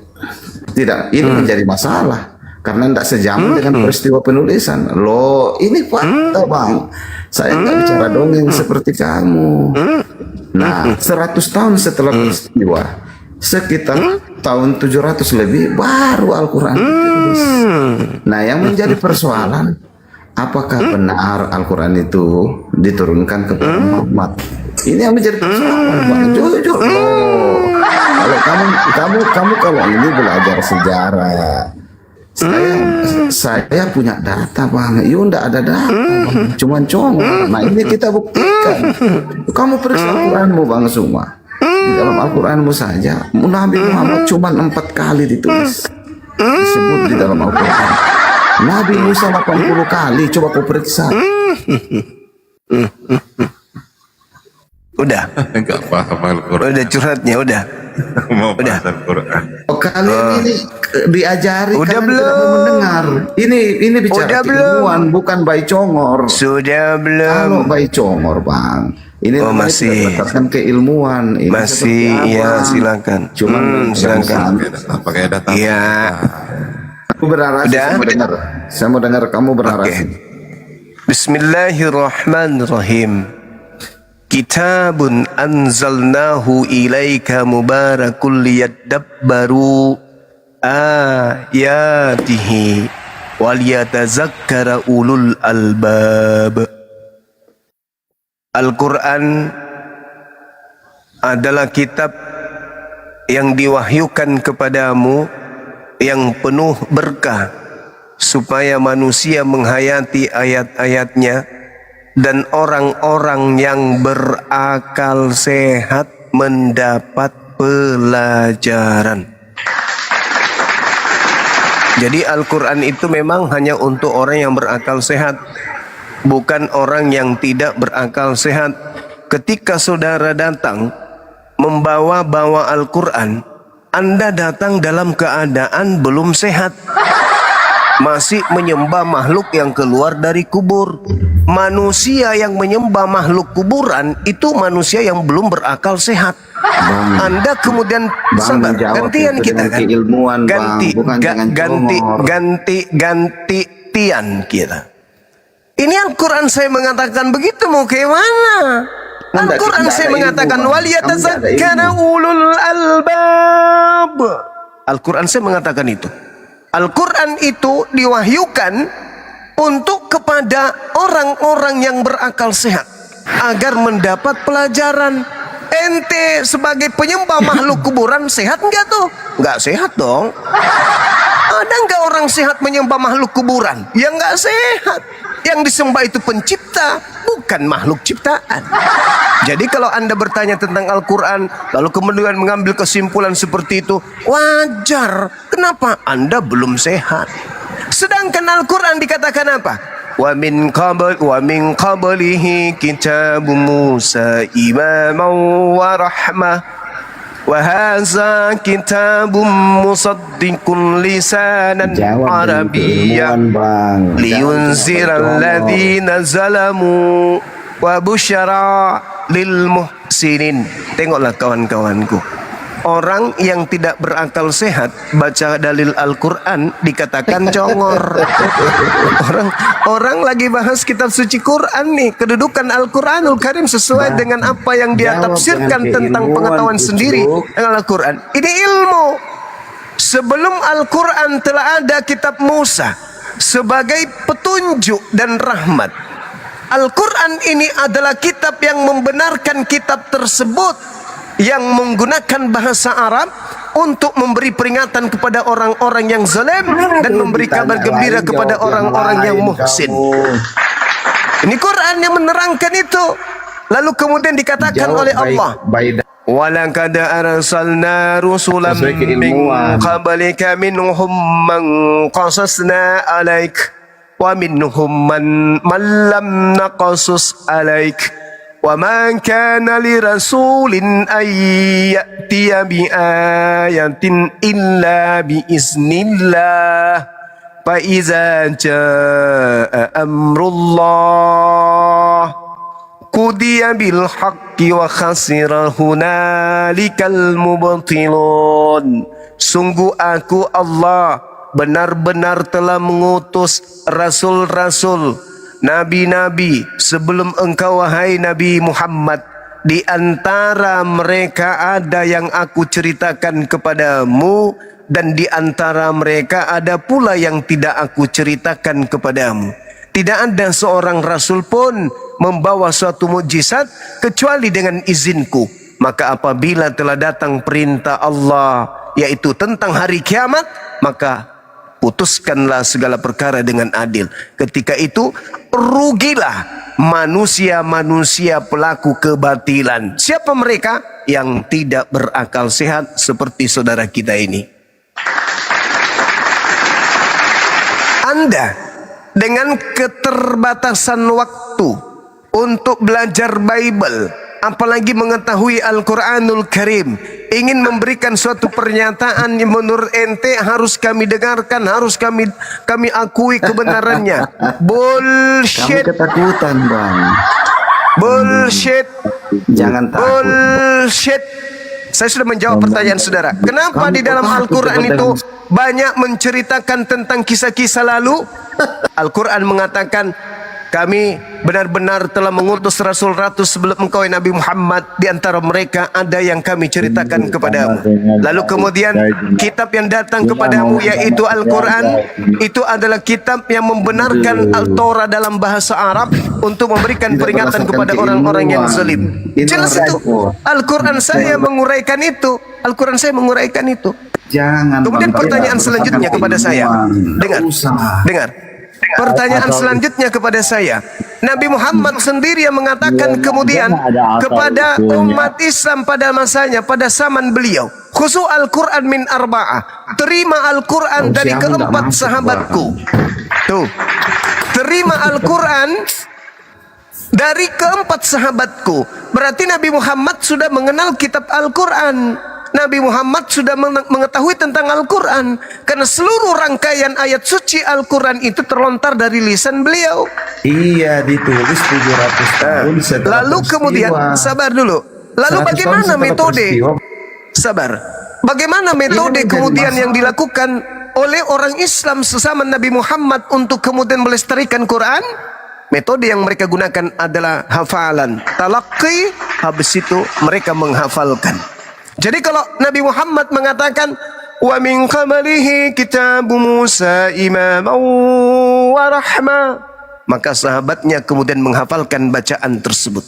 menjadi masalah. Karena tidak sejaman dengan peristiwa penulisan. Loh, ini fakta, Bang. Saya nggak bicara dongeng seperti kamu. Nah, 100 tahun setelah peristiwa, sekitar tahun 700 lebih, baru Al-Quran ditulis. Nah, yang menjadi persoalan, apakah benar Al-Quran itu diturunkan kepada Muhammad? Ini yang menjadi persoalan, Bang. Jujur loh. Kalau kamu ini belajar sejarah. Saya punya data, Bang. Ndak ada data, Bang. Cuman congor. Nah, ini kita buktikan. Kamu periksa Al-Quranmu, Bang, semua. Di dalam Al-Quranmu saja Nabi Muhammad cuma 4 kali disebut di dalam Al-Quran. Nabi Musa 80 kali. Coba kau periksa. Udah. Enggak paham Al-Quran. Udah curhatnya, udah. Udah. Al-Quran. Kalian ini diajari, udah kalian belum tidak mau mendengar. Ini bicara ilmuwan, bukan bayi congor. Sudah belum? Kalau bayi congor, Bang. Ini masih berdasarkan keilmuan. Ini masih, ya silakan. Cuman silakan. Pakai data. Iya. Aku bernarasi, saya mau dengar kamu bernarasi. Bismillahirrahmanirrahim. Kitabun anzalnahu ilaika mubarakul liyadabbaru ayatihi waliyatazakkara ulul albab. Al-Quran adalah kitab yang diwahyukan kepadamu yang penuh berkah supaya manusia menghayati ayat-ayatnya dan orang-orang yang berakal sehat mendapat pelajaran. Jadi Al-Quran itu memang hanya untuk orang yang berakal sehat, bukan orang yang tidak berakal sehat. Ketika saudara datang membawa Al-Quran, Anda datang dalam keadaan belum sehat, masih menyembah makhluk yang keluar dari kubur. Manusia yang menyembah makhluk kuburan itu manusia yang belum berakal sehat. Anda kemudian sabar, gantian kita kan, gantian kita. Ini Al-Quran saya mengatakan begitu, mau ke mana? Al-Quran saya mengatakan waliyatazakkara ulul albab. Al-Quran saya mengatakan itu. Al-Quran itu diwahyukan untuk kepada orang-orang yang berakal sehat agar mendapat pelajaran. Ente sebagai penyembah makhluk kuburan sehat enggak tuh? Enggak sehat dong. Ada enggak orang sehat menyembah makhluk kuburan? Ya enggak sehat. Yang disembah itu pencipta, bukan makhluk ciptaan. Jadi kalau Anda bertanya tentang Al-Quran lalu kemudian mengambil kesimpulan seperti itu, wajar. Kenapa? Anda belum sehat. Sedangkan Al-Quran dikatakan apa? Wa min qablihi kitabu Musa imaman wa rahmah wa hadza kitabun musaddiqun lisanan arabiyyan liyunzira alladhina zalamu wa busyara lil muhsinin. Tengoklah kawan-kawanku, orang yang tidak berakal sehat baca dalil Al-Quran dikatakan congor. Orang lagi bahas kitab suci Quran nih, kedudukan Al-Quranul Karim sesuai dengan apa yang dia tafsirkan tentang pengetahuan sendiri dengan Al-Quran. Ini ilmu. Sebelum Al-Quran telah ada kitab Musa sebagai petunjuk dan rahmat. Al-Quran ini adalah kitab yang membenarkan kitab tersebut, yang menggunakan bahasa Arab untuk memberi peringatan kepada orang-orang yang zalim dan memberi kabar gembira kepada orang-orang yang muhsin. Ini Quran yang menerangkan itu. Lalu kemudian dikatakan oleh Allah, walaqad arsalna rusulan min qablika minhum man qasasna alaik wa minhum man lam naqasus alaik. وَمَا كَانَ لِرَسُولٍ أَن يَأْتِيَ بِآيَةٍ إِلَّا بِإِذْنِ اللَّهِ فَإِذَا جَاءَ أَمْرُ اللَّهِ قُضِيَ بِالْحَقِّ وَخَسِرَ هُنَالِكَ الْمُبْطِلُونَ. Sungguh aku Allah benar-benar telah mengutus rasul-rasul, nabi-nabi sebelum engkau wahai Nabi Muhammad. Di antara mereka ada yang aku ceritakan kepadamu, dan di antara mereka ada pula yang tidak aku ceritakan kepadamu. Tidak ada seorang rasul pun membawa suatu mukjizat kecuali dengan izinku. Maka apabila telah datang perintah Allah, yaitu tentang hari kiamat, maka putuskanlah segala perkara dengan adil. Ketika itu rugilah manusia-manusia pelaku kebatilan. Siapa mereka? Yang tidak berakal sehat seperti saudara kita ini. Anda dengan keterbatasan waktu untuk belajar Bible, apalagi mengetahui Al-Quranul Karim, ingin memberikan suatu pernyataan yang menurut ente harus kami dengarkan, harus kami akui kebenarannya. Bullshit. Kamu ketakutan, Bang. Bullshit. Jangan takut. Bullshit. Saya sudah menjawab pertanyaan saudara. Kenapa di dalam Al-Quran itu banyak menceritakan tentang kisah-kisah lalu? Al-Quran mengatakan Kami benar-benar telah mengutus rasul-rasul sebelum engkau Nabi Muhammad. Di antara mereka ada yang kami ceritakan kepadamu. Lalu kemudian kitab yang datang kepadamu yaitu Al-Quran, itu adalah kitab yang membenarkan Al-Torah dalam bahasa Arab untuk memberikan peringatan kepada orang-orang yang zalim. Jelas itu. Al-Quran saya menguraikan itu. Al-Quran saya menguraikan itu. Jangan. Kemudian pertanyaan selanjutnya kepada saya. Dengar. Pertanyaan selanjutnya kepada saya. Nabi Muhammad sendiri yang mengatakan kemudian kepada umat Islam pada masanya, pada zaman beliau, khusus Al-Quran min arba'ah. Terima Al-Quran dari keempat sahabatku. Tuh. Terima Al-Quran dari keempat sahabatku. Berarti Nabi Muhammad sudah mengenal kitab Al-Quran. Nabi Muhammad sudah mengetahui tentang Al-Quran, karena seluruh rangkaian ayat suci Al-Quran itu terlontar dari lisan beliau. Iya, ditulis 700 tahun setelah Lalu kemudian, sabar dulu. Lalu bagaimana metode? Sabar. Bagaimana metode kemudian yang dilakukan oleh orang Islam sesama Nabi Muhammad untuk kemudian melestarikan Quran? Metode yang mereka gunakan adalah hafalan, talaqi, habis itu mereka menghafalkan. Jadi kalau Nabi Muhammad mengatakan wa min qablihi kitabu Musa imaman wa rahma, maka sahabatnya kemudian menghafalkan bacaan tersebut.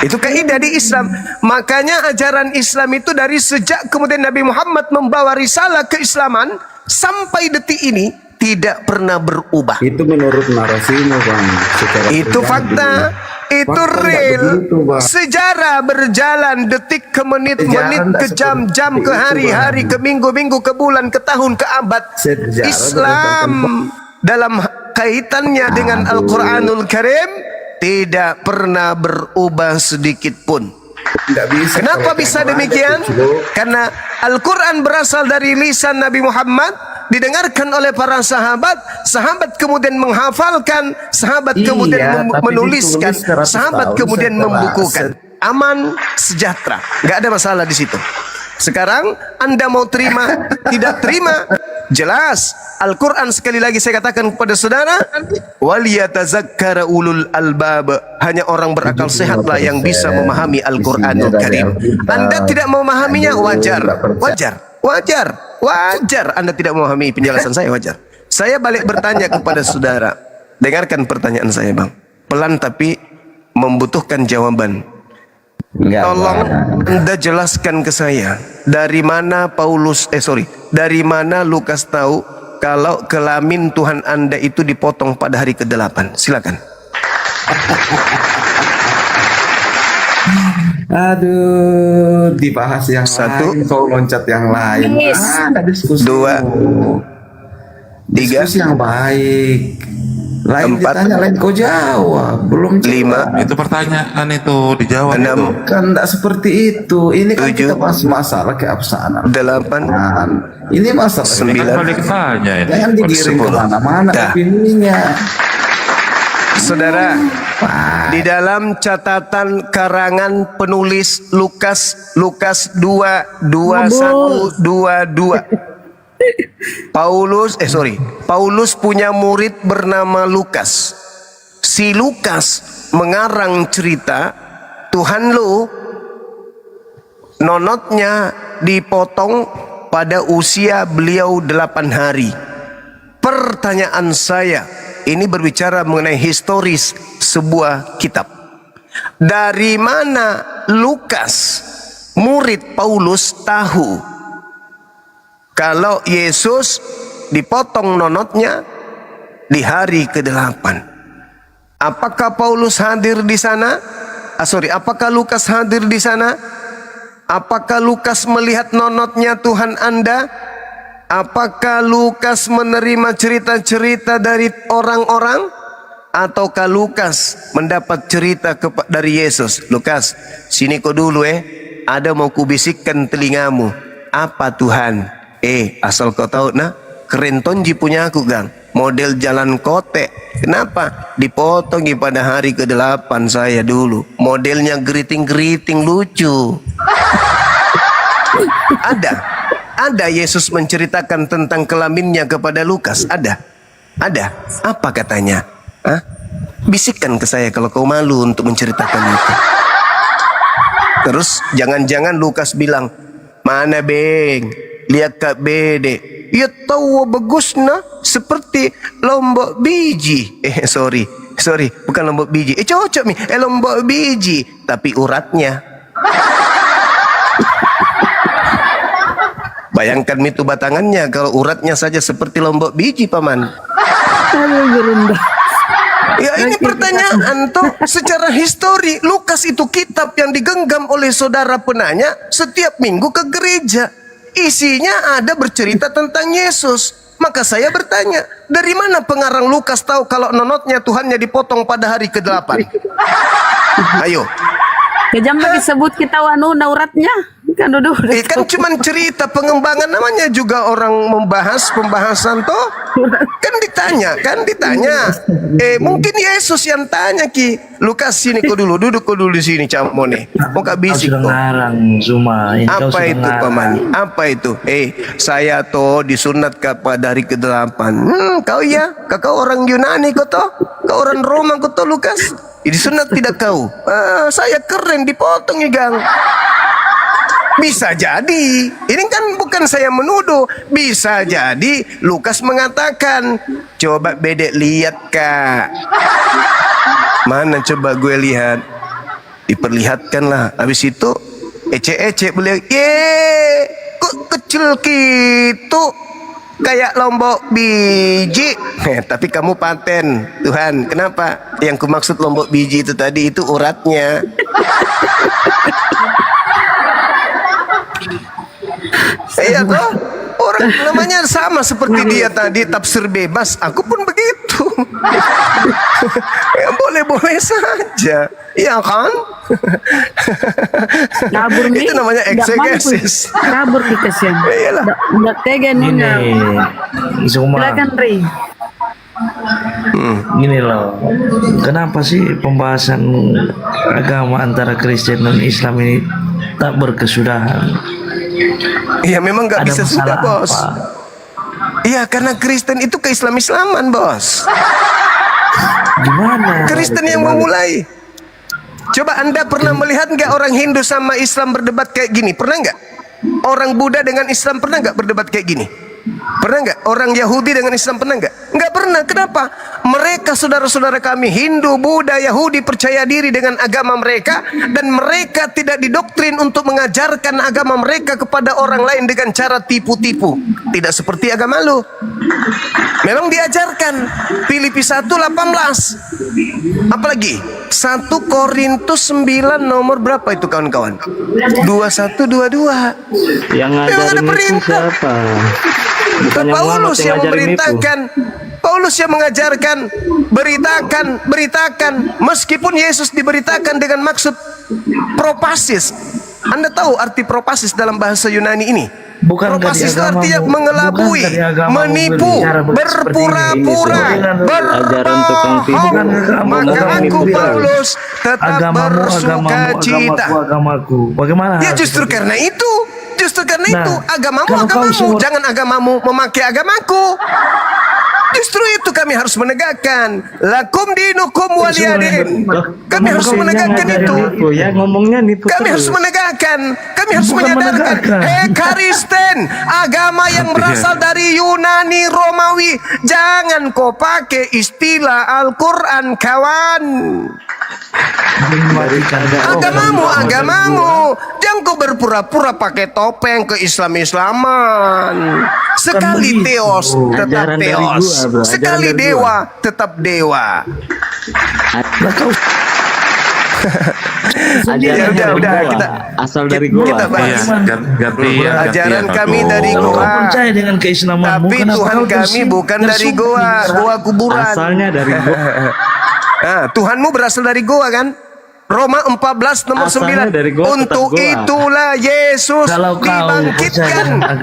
Itu kaidah di Islam. Makanya ajaran Islam itu dari sejak kemudian Nabi Muhammad membawa risalah keislaman sampai detik ini tidak pernah berubah. Itu menurut narasimu, Bang. Itu fakta. Itu real. Sejarah berjalan detik ke menit, menit ke jam, jam ke hari-hari, ke minggu-minggu, ke bulan, ke tahun, ke abad. Islam dalam kaitannya dengan Al-Quranul Karim tidak pernah berubah sedikit pun. Kenapa bisa demikian? Karena Al-Quran berasal dari lisan Nabi Muhammad, didengarkan oleh para sahabat, sahabat kemudian menghafalkan, sahabat kemudian menuliskan, sahabat kemudian membukukan. Aman, sejahtera, nggak ada masalah di situ. Sekarang Anda mau terima, tidak terima, jelas. Al-Quran sekali lagi saya katakan kepada saudara, waliyatazakkara ulul albab, hanya orang berakal sehatlah yang bisa memahami Al-Quranul Karim. Anda tidak memahaminya, wajar Anda tidak memahami penjelasan saya, wajar. Saya balik bertanya kepada saudara. Dengarkan pertanyaan saya, Bang. Pelan tapi membutuhkan jawaban. Tolong Anda jelaskan ke saya, dari mana dari mana Lukas tahu kalau kelamin Tuhan Anda itu dipotong pada hari ke-8? Silakan. Aduh, dibahas yang lain, kau loncat yang lain. Diskusi 2, 3, diskusi yang baik. Lain 4, ditanya, lain kau jawab. Belum 5. Itu pertanyaan itu dijawab. 6. Kan tidak seperti itu. Ini kan 7, kita bahas masalah keabsahan. 8. Ini masalah 9. Jangan digiring kemana-mana opininya. Saudara, di dalam catatan karangan penulis Lukas 2:21-22, Paulus punya murid bernama Lukas. Si Lukas mengarang cerita Tuhan lu nonotnya dipotong pada usia beliau 8 hari. Pertanyaan saya, ini berbicara mengenai historis sebuah kitab. Dari mana Lukas, murid Paulus, tahu kalau Yesus dipotong nonotnya di hari ke-8? Apakah Paulus hadir di sana? Apakah Lukas hadir di sana? Apakah Lukas melihat nonotnya Tuhan Anda? Apakah Lukas menerima cerita-cerita dari orang-orang? Ataukah Lukas mendapat cerita dari Yesus? Lukas, sini kau dulu ada mau kubisikkan telingamu. Apa Tuhan? Asal kau tahu keren tonji punya aku, Gang. Model jalan kote. Kenapa? Dipotong pada hari ke-8 saya dulu. Modelnya geriting-geriting lucu. Ada Yesus menceritakan tentang kelaminnya kepada Lukas? Ada. Ada. Apa katanya? Hah? Bisikkan ke saya kalau kau malu untuk menceritakan itu. Terus jangan-jangan Lukas bilang, mana Beng? Lihat Kak Bede. Ya tahu bagus nah, seperti lombok biji. Sorry, bukan lombok biji. Cocok nih, lombok biji, tapi uratnya. Bayangkan itu batangannya kalau uratnya saja seperti lombok biji, Paman. Ya ini pertanyaan toh, secara histori Lukas itu kitab yang digenggam oleh saudara penanya setiap minggu ke gereja. Isinya ada bercerita tentang Yesus. Maka saya bertanya, dari mana pengarang Lukas tahu kalau nonotnya Tuhannya dipotong pada hari ke-8? Ayo. Kejam lagi sebut kita uratnya. Kan duduk. Kan cuman cerita pengembangan, namanya juga orang membahas pembahasan toh. Kan ditanya. Mungkin Yesus yang tanya Ki. Lukas sini kau dulu, duduk kau dulu di sini Camone. Mau kak bisik kau. Apa itu Paman? Apa itu? Saya toh disunat pada hari ke-8. Kau ya? Kau orang Yunani kau toh? Kau orang Roma kau toh Lukas? Disunat tidak kau? Saya keren dipotong ya Gang. Bisa jadi, ini kan bukan saya menuduh. Bisa jadi Lukas mengatakan, coba Bedek lihat Kak. Mana coba gue lihat? Diperlihatkanlah. Habis itu ece-ece beliau, kok kecil gitu, kayak lombok biji. Tapi kamu paten, Tuhan. Kenapa? Yang kumaksud lombok biji itu tadi itu uratnya. Iya toh, orang namanya sama seperti dia tadi tafsir bebas. Aku pun begitu. Ya boleh-boleh saja, ya kan? Kabur nih. Itu namanya eksegesis. Kabur kita sih. Iyalah. Nggak tega nuna. Silakan Ri. Gini loh, kenapa sih pembahasan agama antara Kristen dan Islam ini tak berkesudahan? Iya memang nggak bisa sudah bos. Iya karena Kristen itu ke-Islam-Islaman bos. Gimana? Kristen yang memulai. Coba Anda pernah melihat nggak orang Hindu sama Islam berdebat kayak gini? Pernah nggak? Orang Buddha dengan Islam pernah nggak berdebat kayak gini? Pernah nggak? Orang Yahudi dengan Islam pernah nggak? Nggak pernah. Kenapa? Mereka saudara-saudara kami Hindu, Buddha, Yahudi percaya diri dengan agama mereka, dan mereka tidak didoktrin untuk mengajarkan agama mereka kepada orang lain dengan cara tipu-tipu. Tidak seperti agama lu. Memang diajarkan. Filipi 1:18. Apalagi 1 Korintus 9 nomor berapa itu kawan-kawan? 21-22. Yang memang ada perintah. Siapa? Paulus yang memerintahkan, Paulus yang mengajarkan, beritakan. Meskipun Yesus diberitakan dengan maksud propasis. Anda tahu arti propasis dalam bahasa Yunani ini? Propasis itu artinya mengelabui, menipu, berpura-pura, berbohong. Maka aku Paulus tetap bersuka cita. Bagaimana? Ya justru karena itu. Agamamu, jangan agamamu memakai agamaku. Justru itu kami harus menegakkan. Lakum dinukum waliyadin. Kami harus menegakkan itu. Ya ngomongnya nipu. Kami harus menegakkan. Kami harus menyadarkan. Hei Kristen, agama yang berasal dari Yunani Romawi, jangan kau pakai istilah Al-Quran kawan. Agamamu. Jangan kau berpura-pura pakai topeng ke Islam-Islaman. Sekali teos tetap teos. Sekali dewa tetap dewa. Udah kita asal dari gua. Kita bahas. Ajaran kami dari Kalau gua. kau percaya dengan keislamanmu, Tapi Tuhan kami bukan dari gua kuburan. Asalnya dari gua. Nah, Tuhanmu berasal dari gua kan? Roma 14 nomor 9. Untuk itulah Yesus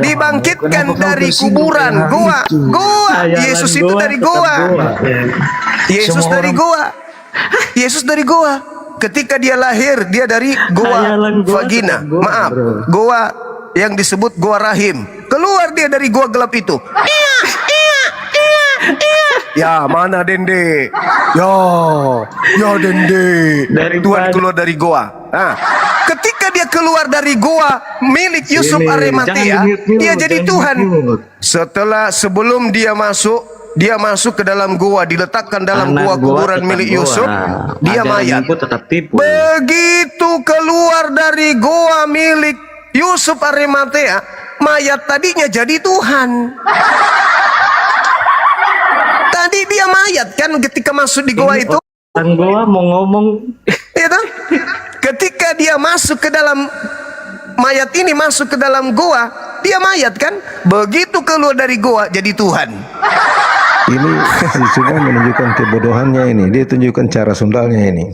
dibangkitkan dari kuburan. Gua. Yesus itu dari gua. Yesus dari gua. Yesus dari gua. Ketika dia lahir, dia dari gua vagina. Maaf, gua yang disebut gua rahim. Keluar dia dari gua gelap itu. Ya, mana Dende? Ya Dende. Tuhan keluar dari goa. Nah, ketika dia keluar dari goa milik Yusuf Arimatea, dia jadi Tuhan. Sebelum dia masuk ke dalam goa, diletakkan dalam Anak goa kuburan tetap milik goa. Yusuf, dia Ajaran mayat. ibu tetap tipu. Begitu keluar dari goa milik Yusuf Arimatea, mayat tadinya jadi Tuhan. Tadi dia mayat kan ketika masuk di goa itu. Orang goa mau ngomong. Iya toh? Ketika dia masuk ke dalam mayat ini masuk ke dalam goa, dia mayat kan? Begitu keluar dari goa jadi Tuhan. Ini cuma menunjukkan kebodohannya ini. Dia tunjukkan cara sundalnya ini.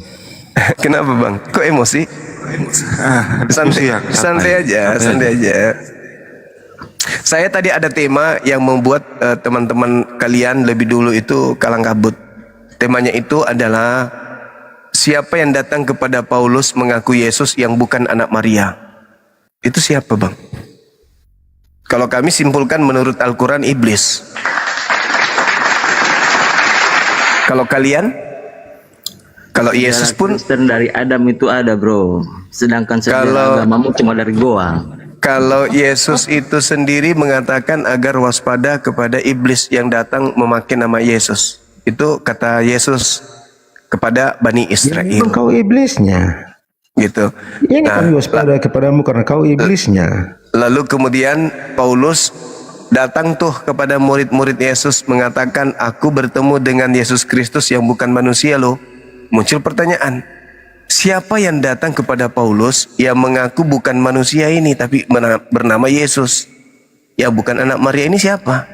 Kenapa bang? Kok emosi? Santai aja. Saya tadi ada tema yang membuat teman-teman kalian lebih dulu itu kalang kabut. Temanya itu adalah siapa yang datang kepada Paulus mengaku Yesus yang bukan anak Maria. Itu siapa bang? Kalau kami simpulkan menurut Al-Quran iblis. Kalau kalian? Kalau Yesus pun Kristen dari Adam itu ada bro. Sedangkan sejarah agamamu cuma dari goa. Kalau Yesus itu sendiri mengatakan agar waspada kepada iblis yang datang memakai nama Yesus. Itu kata Yesus kepada Bani Israel. Kau iblisnya. Gitu. Ini kami waspada kepadamu karena kau iblisnya. Lalu kemudian Paulus datang tuh kepada murid-murid Yesus mengatakan, aku bertemu dengan Yesus Kristus yang bukan manusia loh. Muncul pertanyaan, siapa yang datang kepada Paulus yang mengaku bukan manusia ini tapi bernama Yesus yang bukan anak Maria ini siapa?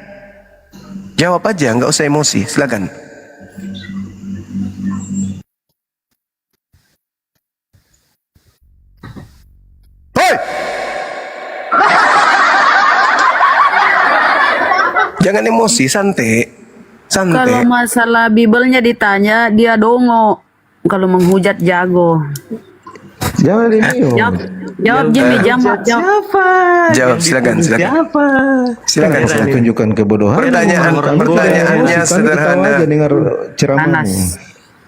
Jawab aja, nggak usah emosi, silakan. Hoi! Jangan emosi, santai. Kalau masalah Bibelnya ditanya, dia dongo. Kalau menghujat jago. Jangan ini. Jawab Jimmy, jawab. Jawab, silakan. Silakan. Saya tunjukkan kebodohan. Pertanyaannya sederhana. Aja dengar ceramahmu.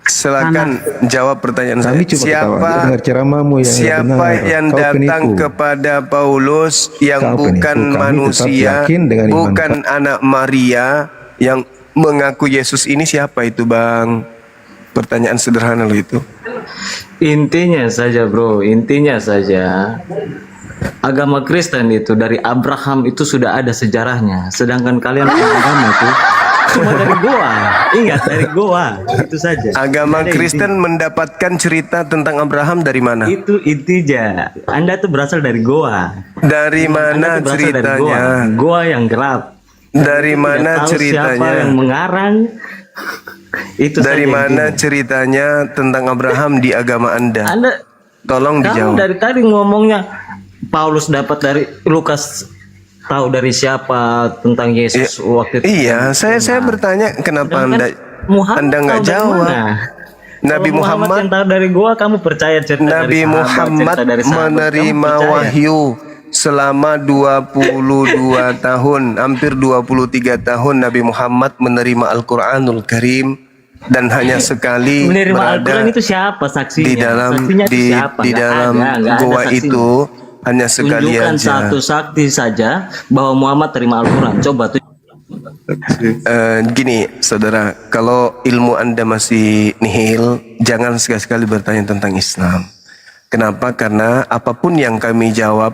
Silakan jawab pertanyaan saya. Dengar ceramahmu Siapa yang datang kepada Paulus yang bukan manusia, bukan anak Maria, yang mengaku Yesus ini siapa itu bang? Pertanyaan sederhana lo itu. Intinya saja bro, agama Kristen itu dari Abraham itu sudah ada sejarahnya. Sedangkan kalian agama itu cuma dari goa. Ingat, dari goa. Itu saja. Agama Kristen mendapatkan cerita tentang Abraham dari mana? Itu intinya. Anda tuh berasal dari goa. Dari mana ceritanya? Goa yang gelap. Dari mana ceritanya? Siapa yang mengarang? Itu dari mana ceritanya tentang Abraham di agama Anda? Tolong dijawab. Kamu dari tadi ngomongnya Paulus dapat dari Lukas, tahu dari siapa tentang Yesus waktu itu. Iya, saya bertanya kenapa Anda nggak jawab? Nabi Muhammad yang tahu dari gua, kamu percaya cerita Nabi dari sahabat, Muhammad cerita dari sahabat, menerima wahyu selama 22 tahun, hampir 23 tahun Nabi Muhammad menerima Al-Quranul Karim, dan hanya sekali menerima berada Al-Quran itu siapa saksinya? di dalam Saksinya itu siapa? di Nggak dalam ada goa saksinya. itu hanya sekali Tunjukkan aja. satu saksi saja bahwa Muhammad terima Al-Quran. Coba tuh. Gini saudara, kalau ilmu Anda masih nihil, jangan sekali-sekali bertanya tentang Islam. Kenapa? Karena apapun yang kami jawab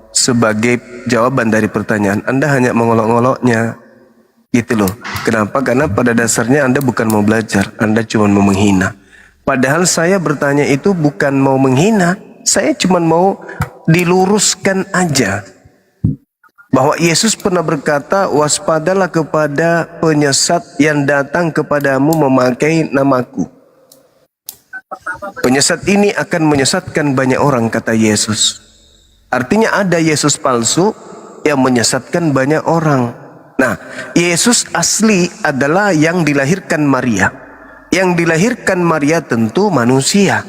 sebagai jawaban dari pertanyaan, Anda hanya mengolok-ngoloknya, gitu loh. Kenapa? Karena pada dasarnya Anda bukan mau belajar, Anda cuma mau menghina. Padahal saya bertanya itu bukan mau menghina, saya cuma mau diluruskan aja. Bahwa Yesus pernah berkata, waspadalah kepada penyesat yang datang kepadamu memakai namaku. Penyesat ini akan menyesatkan banyak orang, kata Yesus. Artinya ada Yesus palsu yang menyesatkan banyak orang. Nah, Yesus asli adalah yang dilahirkan Maria. Yang dilahirkan Maria tentu manusia.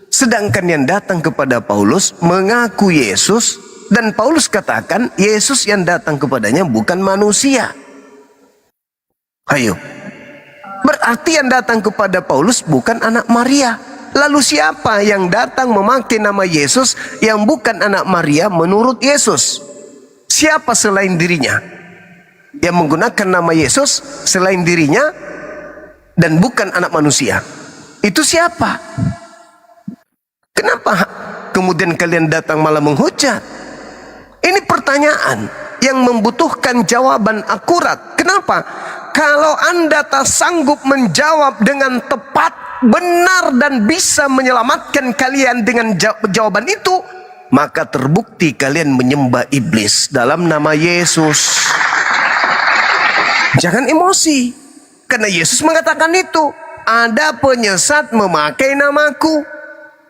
Sedangkan yang datang kepada Paulus mengaku Yesus, dan Paulus katakan Yesus yang datang kepadanya bukan manusia. Ayo, Berarti yang datang kepada Paulus bukan anak Maria. Lalu siapa yang datang memakai nama Yesus yang bukan anak Maria menurut Yesus? Siapa selain dirinya yang menggunakan nama Yesus selain dirinya dan bukan anak manusia? Itu siapa? Kenapa kemudian kalian datang malah menghujat? Ini pertanyaan yang membutuhkan jawaban akurat. Kenapa? Kalau Anda tak sanggup menjawab dengan tepat, benar dan bisa menyelamatkan kalian dengan jawaban itu, maka terbukti kalian menyembah iblis dalam nama Yesus. Jangan emosi, karena Yesus mengatakan itu. Ada penyesat memakai namaku.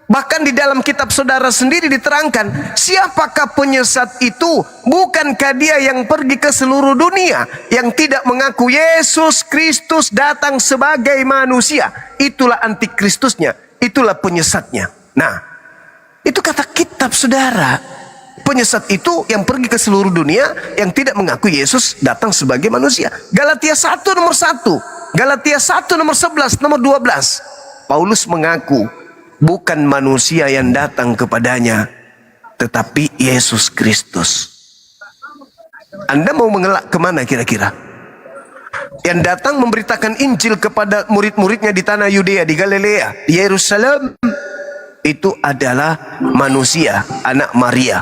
Bahkan di dalam kitab saudara sendiri diterangkan, siapakah penyesat itu? Bukankah dia yang pergi ke seluruh dunia, yang tidak mengaku Yesus Kristus datang sebagai manusia? Itulah antikristusnya, itulah penyesatnya. Nah, itu kata kitab saudara. Penyesat itu yang pergi ke seluruh dunia, yang tidak mengaku Yesus datang sebagai manusia. Galatia 1 nomor 1, Galatia 1 nomor 11, nomor 12. Paulus mengaku bukan manusia yang datang kepadanya, tetapi Yesus Kristus. Anda mau mengelak kemana kira-kira? Yang datang memberitakan Injil kepada murid-muridnya di tanah Yudea, di Galilea, di Yerusalem, itu adalah manusia, anak Maria.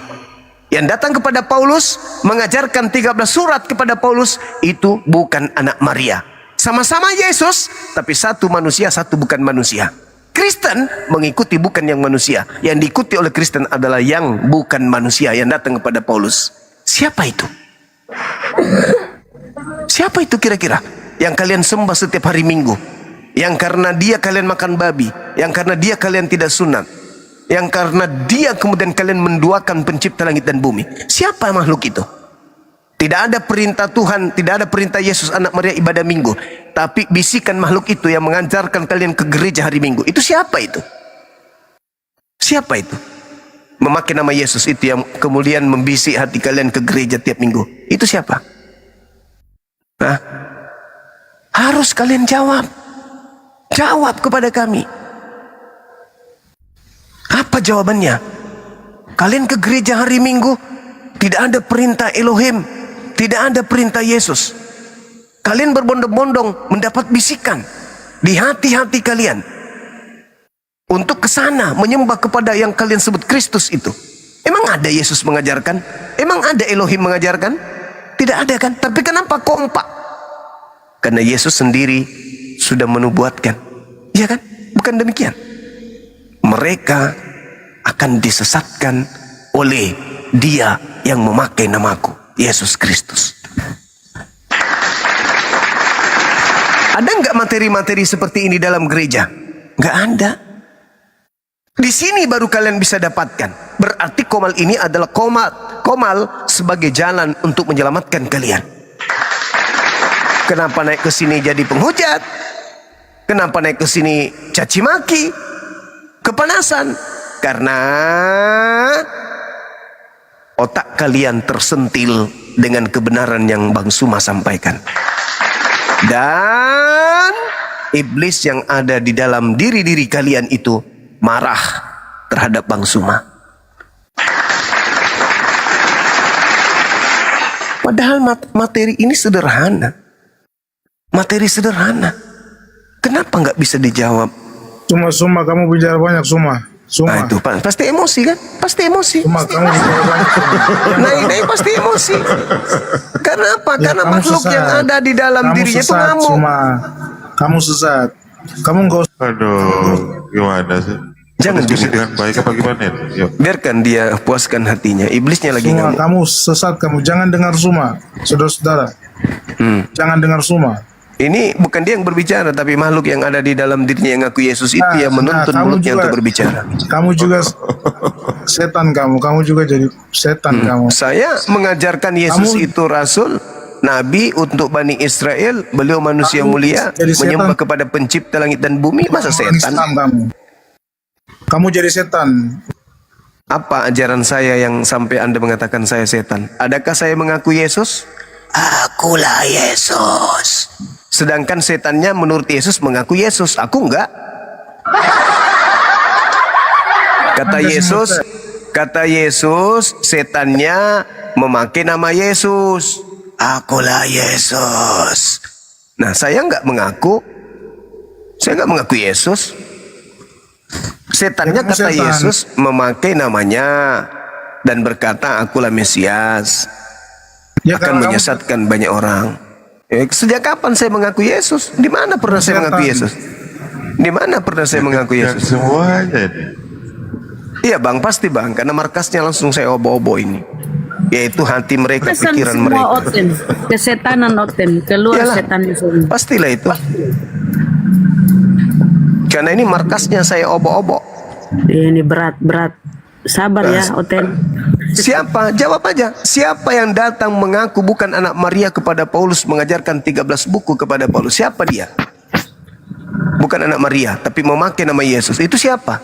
Yang datang kepada Paulus, mengajarkan 13 surat kepada Paulus, itu bukan anak Maria. Sama-sama Yesus, tapi satu manusia, satu bukan manusia. Kristen mengikuti bukan yang manusia. Yang diikuti oleh Kristen adalah yang bukan manusia yang datang kepada Paulus. Siapa itu? Siapa itu kira-kira? Yang kalian sembah setiap hari Minggu. Yang karena dia kalian makan babi. Yang karena dia kalian tidak sunat. Yang karena dia kemudian kalian menduakan pencipta langit dan bumi. Siapa makhluk itu? Tidak ada perintah Tuhan, tidak ada perintah Yesus anak Maria ibadah Minggu. Tapi bisikan makhluk itu yang mengajarkan kalian ke gereja hari Minggu. Itu siapa itu? Siapa itu? Memakai nama Yesus itu yang kemudian membisik hati kalian ke gereja tiap minggu. Itu siapa? Nah, harus kalian jawab. Jawab kepada kami. Apa jawabannya? Kalian ke gereja hari Minggu, tidak ada perintah Elohim, tidak ada perintah Yesus. Kalian berbondong-bondong mendapat bisikan di hati-hati kalian untuk ke sana menyembah kepada yang kalian sebut Kristus itu. Emang ada Yesus mengajarkan? Emang ada Elohim mengajarkan? Tidak ada kan? Tapi kenapa kompak? Karena Yesus sendiri sudah menubuatkan. Ya kan? Bukan demikian. Mereka akan disesatkan oleh Dia yang memakai namaku, Yesus Kristus. Ada nggak materi-materi seperti ini dalam gereja? Nggak ada. Di sini baru kalian bisa dapatkan. Berarti komal ini adalah komal sebagai jalan untuk menyelamatkan kalian. Kenapa naik ke sini jadi penghujat? Kenapa naik ke sini caci maki? Kepanasan. Karena otak kalian tersentil dengan kebenaran yang Bang Suma sampaikan. Dan iblis yang ada di dalam diri-diri kalian itu marah terhadap Bang Suma. Padahal materi ini sederhana. Materi sederhana. Kenapa nggak bisa dijawab? Suma, kamu bicara banyak, Suma. Nah itu pasti emosi kan? Pasti emosi. Suma, kamu bicara banyak. Naik pasti emosi. Karena apa? Ya, karena makhluk sesat. yang ada di dalam Kamu dirinya itu sesat, ngamuk. Suma. Kamu sesat. Kamu nggak usah. Aduh, gimana sih? Jangan diskusi dengan baik apa gimana ya? Yuk. Biarkan dia puaskan hatinya. Iblisnya lagi Suma, ngamuk. kamu sesat, kamu jangan dengar Suma, saudara-saudara. Jangan dengar Suma. Ini bukan dia yang berbicara, tapi makhluk yang ada di dalam dirinya yang ngaku Yesus itu yang menuntun kamu mulutnya juga- untuk berbicara. Kamu juga setan, kamu juga jadi setan kamu. Saya mengajarkan Yesus Kamu- itu Rasul, Nabi untuk Bani Israel. Beliau manusia Kamu mulia, jadi setan. menyembah kepada pencipta langit dan bumi. Masa Islam setan? Kamu jadi setan. Apa ajaran saya yang sampai Anda mengatakan saya setan? Adakah saya mengaku Yesus? Akulah Yesus. Sedangkan setannya menurut Yesus mengaku Yesus. Aku enggak. Kata Yesus, setannya memakai nama Yesus. Akulah Yesus. Nah, saya enggak mengaku. Saya enggak mengaku Yesus. Setannya kata Yesus memakai namanya dan berkata, akulah Mesias. Akan menyesatkan banyak orang. Sejak kapan saya mengaku Yesus? Di mana pernah saya mengaku Yesus? Di mana pernah saya mengaku Yesus? Semuanya. Iya bang, pasti bang, karena markasnya langsung saya obo-obo ini, yaitu hati mereka, Pesan pikiran semua mereka. oten, kesetanan oten, keluar Iyalah, setan itu. pastilah itu. Karena ini markasnya saya obo-obo. Ini berat. Sabar ya oten. Siapa? Jawab aja. Siapa yang datang mengaku bukan anak Maria kepada Paulus, mengajarkan 13 buku kepada Paulus? Siapa dia? Bukan anak Maria, tapi memakai nama Yesus. Itu siapa?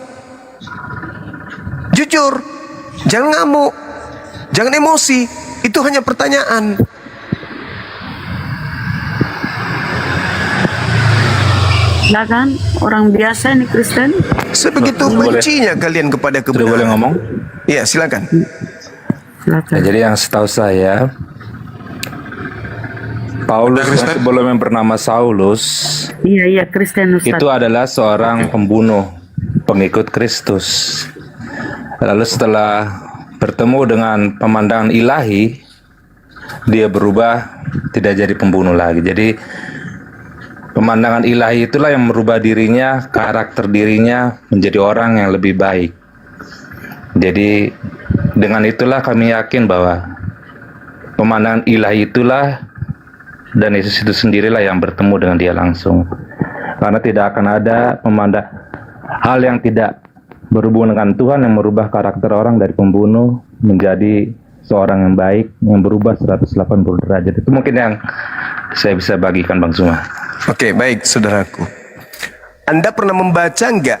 Jujur, jangan ngamuk, jangan emosi. Itu hanya pertanyaan. Ya kan, orang biasa ini Kristen. Sebegitu bencinya kalian kepada kebenaran. Sudah boleh ngomong? Iya, silakan. Nah, jadi yang setahu saya, Paulus sebelum yang bernama Saulus, Iya Kristen Ustaz. itu adalah seorang pembunuh, pengikut Kristus. Lalu setelah bertemu dengan pemandangan ilahi, dia berubah, tidak jadi pembunuh lagi. Jadi pemandangan ilahi itulah yang merubah dirinya, karakter dirinya menjadi orang yang lebih baik. Jadi dengan itulah kami yakin bahwa pemandangan ilahi itulah dan Yesus itu sendirilah yang bertemu dengan dia langsung. Karena tidak akan ada hal yang tidak berhubungan dengan Tuhan yang merubah karakter orang dari pembunuh menjadi seorang yang baik, yang berubah 180 derajat. Itu mungkin yang saya bisa bagikan Bang Suma. Oke, baik saudaraku. Anda pernah membaca enggak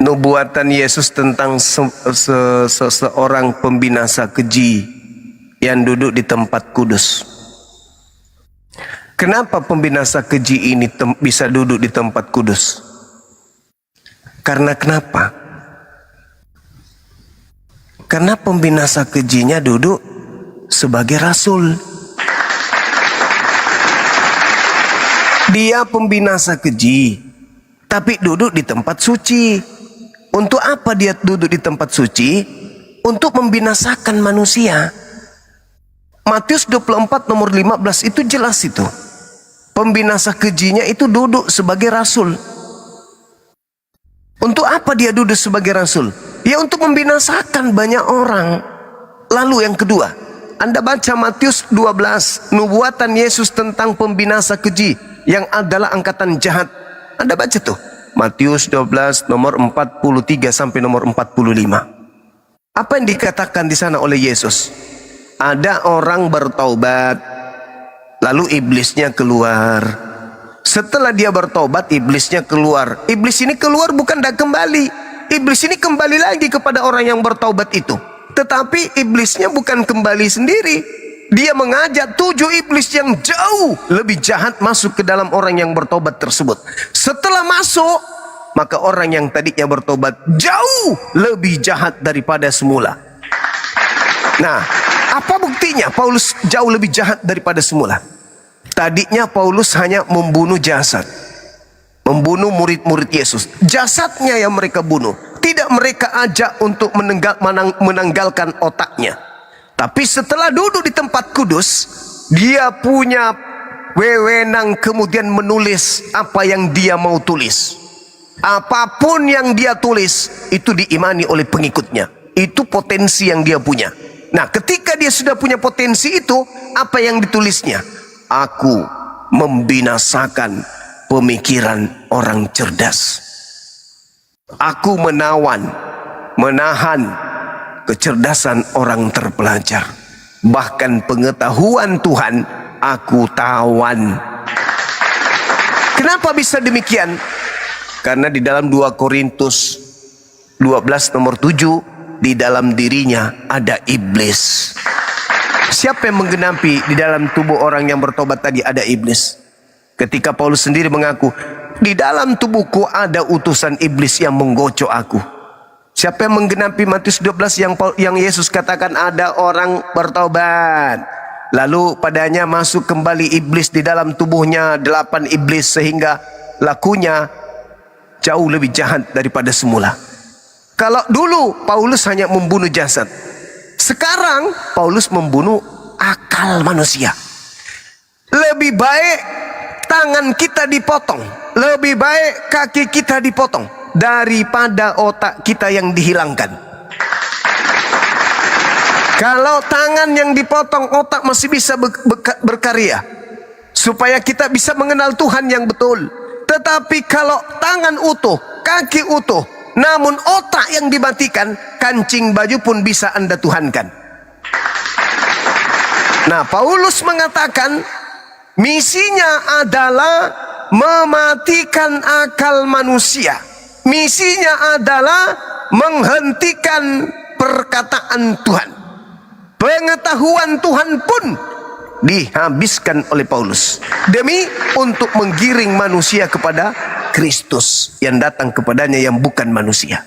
nubuatan Yesus tentang seseorang pembinasa keji yang duduk di tempat kudus? Kenapa pembinasa keji ini bisa duduk di tempat kudus? Karena kenapa? Karena pembinasa kejinya duduk sebagai rasul. Dia pembinasa keji, tapi duduk di tempat suci. Untuk apa dia duduk di tempat suci? Untuk membinasakan manusia. Matius 24 nomor 15 itu jelas itu. Pembinasa kejinya itu duduk sebagai rasul. Untuk apa dia duduk sebagai rasul? Ya untuk membinasakan banyak orang. Lalu yang kedua, Anda baca Matius 12, nubuatan Yesus tentang pembinasa keji yang adalah angkatan jahat. Anda baca tuh, Matius 12 nomor 43 sampai nomor 45. Apa yang dikatakan di sana oleh Yesus? Ada orang bertaubat, lalu iblisnya keluar. Setelah dia bertobat, iblisnya keluar. Iblis ini keluar bukan tidak kembali. Iblis ini kembali lagi kepada orang yang bertaubat itu. Tetapi iblisnya bukan kembali sendiri. Dia mengajak 7 iblis yang jauh lebih jahat masuk ke dalam orang yang bertobat tersebut. Setelah masuk, maka orang yang tadinya bertobat jauh lebih jahat daripada semula. Nah, apa buktinya Paulus jauh lebih jahat daripada semula? Tadinya Paulus hanya membunuh jasad, membunuh murid-murid Yesus. Jasadnya yang mereka bunuh, tidak mereka ajak untuk menanggalkan otaknya. Tapi setelah duduk di tempat kudus, dia punya wewenang kemudian menulis apa yang dia mau tulis. Apapun yang dia tulis itu diimani oleh pengikutnya. Itu potensi yang dia punya. Nah, ketika dia sudah punya potensi itu, apa yang ditulisnya? Aku membinasakan pemikiran orang cerdas. Aku menahan kecerdasan orang terpelajar. Bahkan pengetahuan Tuhan aku tawan. Kenapa bisa demikian? Karena di dalam 2 Korintus 12 nomor 7, di dalam dirinya ada iblis. Siapa yang menggenapi di dalam tubuh orang yang bertobat tadi ada iblis? Ketika Paulus sendiri mengaku, di dalam tubuhku ada utusan iblis yang menggocok aku. Siapa yang menggenapi Matius 12 yang Yesus katakan ada orang bertobat, lalu padanya masuk kembali iblis di dalam tubuhnya, 8 iblis, sehingga lakunya jauh lebih jahat daripada semula. Kalau dulu Paulus hanya membunuh jasad, sekarang Paulus membunuh akal manusia. Lebih baik tangan kita dipotong, lebih baik kaki kita dipotong daripada otak kita yang dihilangkan. Kalau tangan yang dipotong, otak masih bisa berkarya supaya kita bisa mengenal Tuhan yang betul. Tetapi kalau tangan utuh, kaki utuh, namun otak yang dimatikan, kancing baju pun bisa Anda tuhankan. Nah, Paulus mengatakan misinya adalah mematikan akal manusia. Misinya adalah menghentikan perkataan Tuhan. Pengetahuan Tuhan pun dihabiskan oleh Paulus demi untuk menggiring manusia kepada Kristus yang datang kepadanya yang bukan manusia.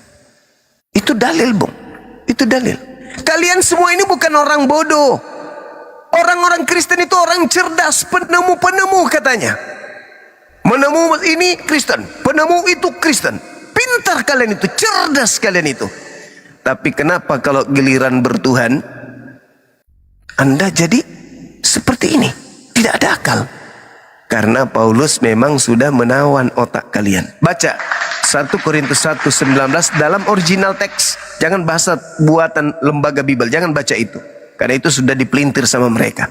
Itu dalil, Bung. Itu dalil. Kalian semua ini bukan orang bodoh. Orang-orang Kristen itu orang cerdas, penemu-penemu katanya. Menemu ini Kristen, penemu itu Kristen. Pintar kalian itu, cerdas kalian itu. Tapi kenapa kalau giliran bertuhan, Anda jadi seperti ini? Tidak ada akal. Karena Paulus memang sudah menawan otak kalian. Baca 1 Korintus 1:19 dalam original teks. Jangan bahasa buatan lembaga Bible, jangan baca itu. Karena itu sudah dipelintir sama mereka.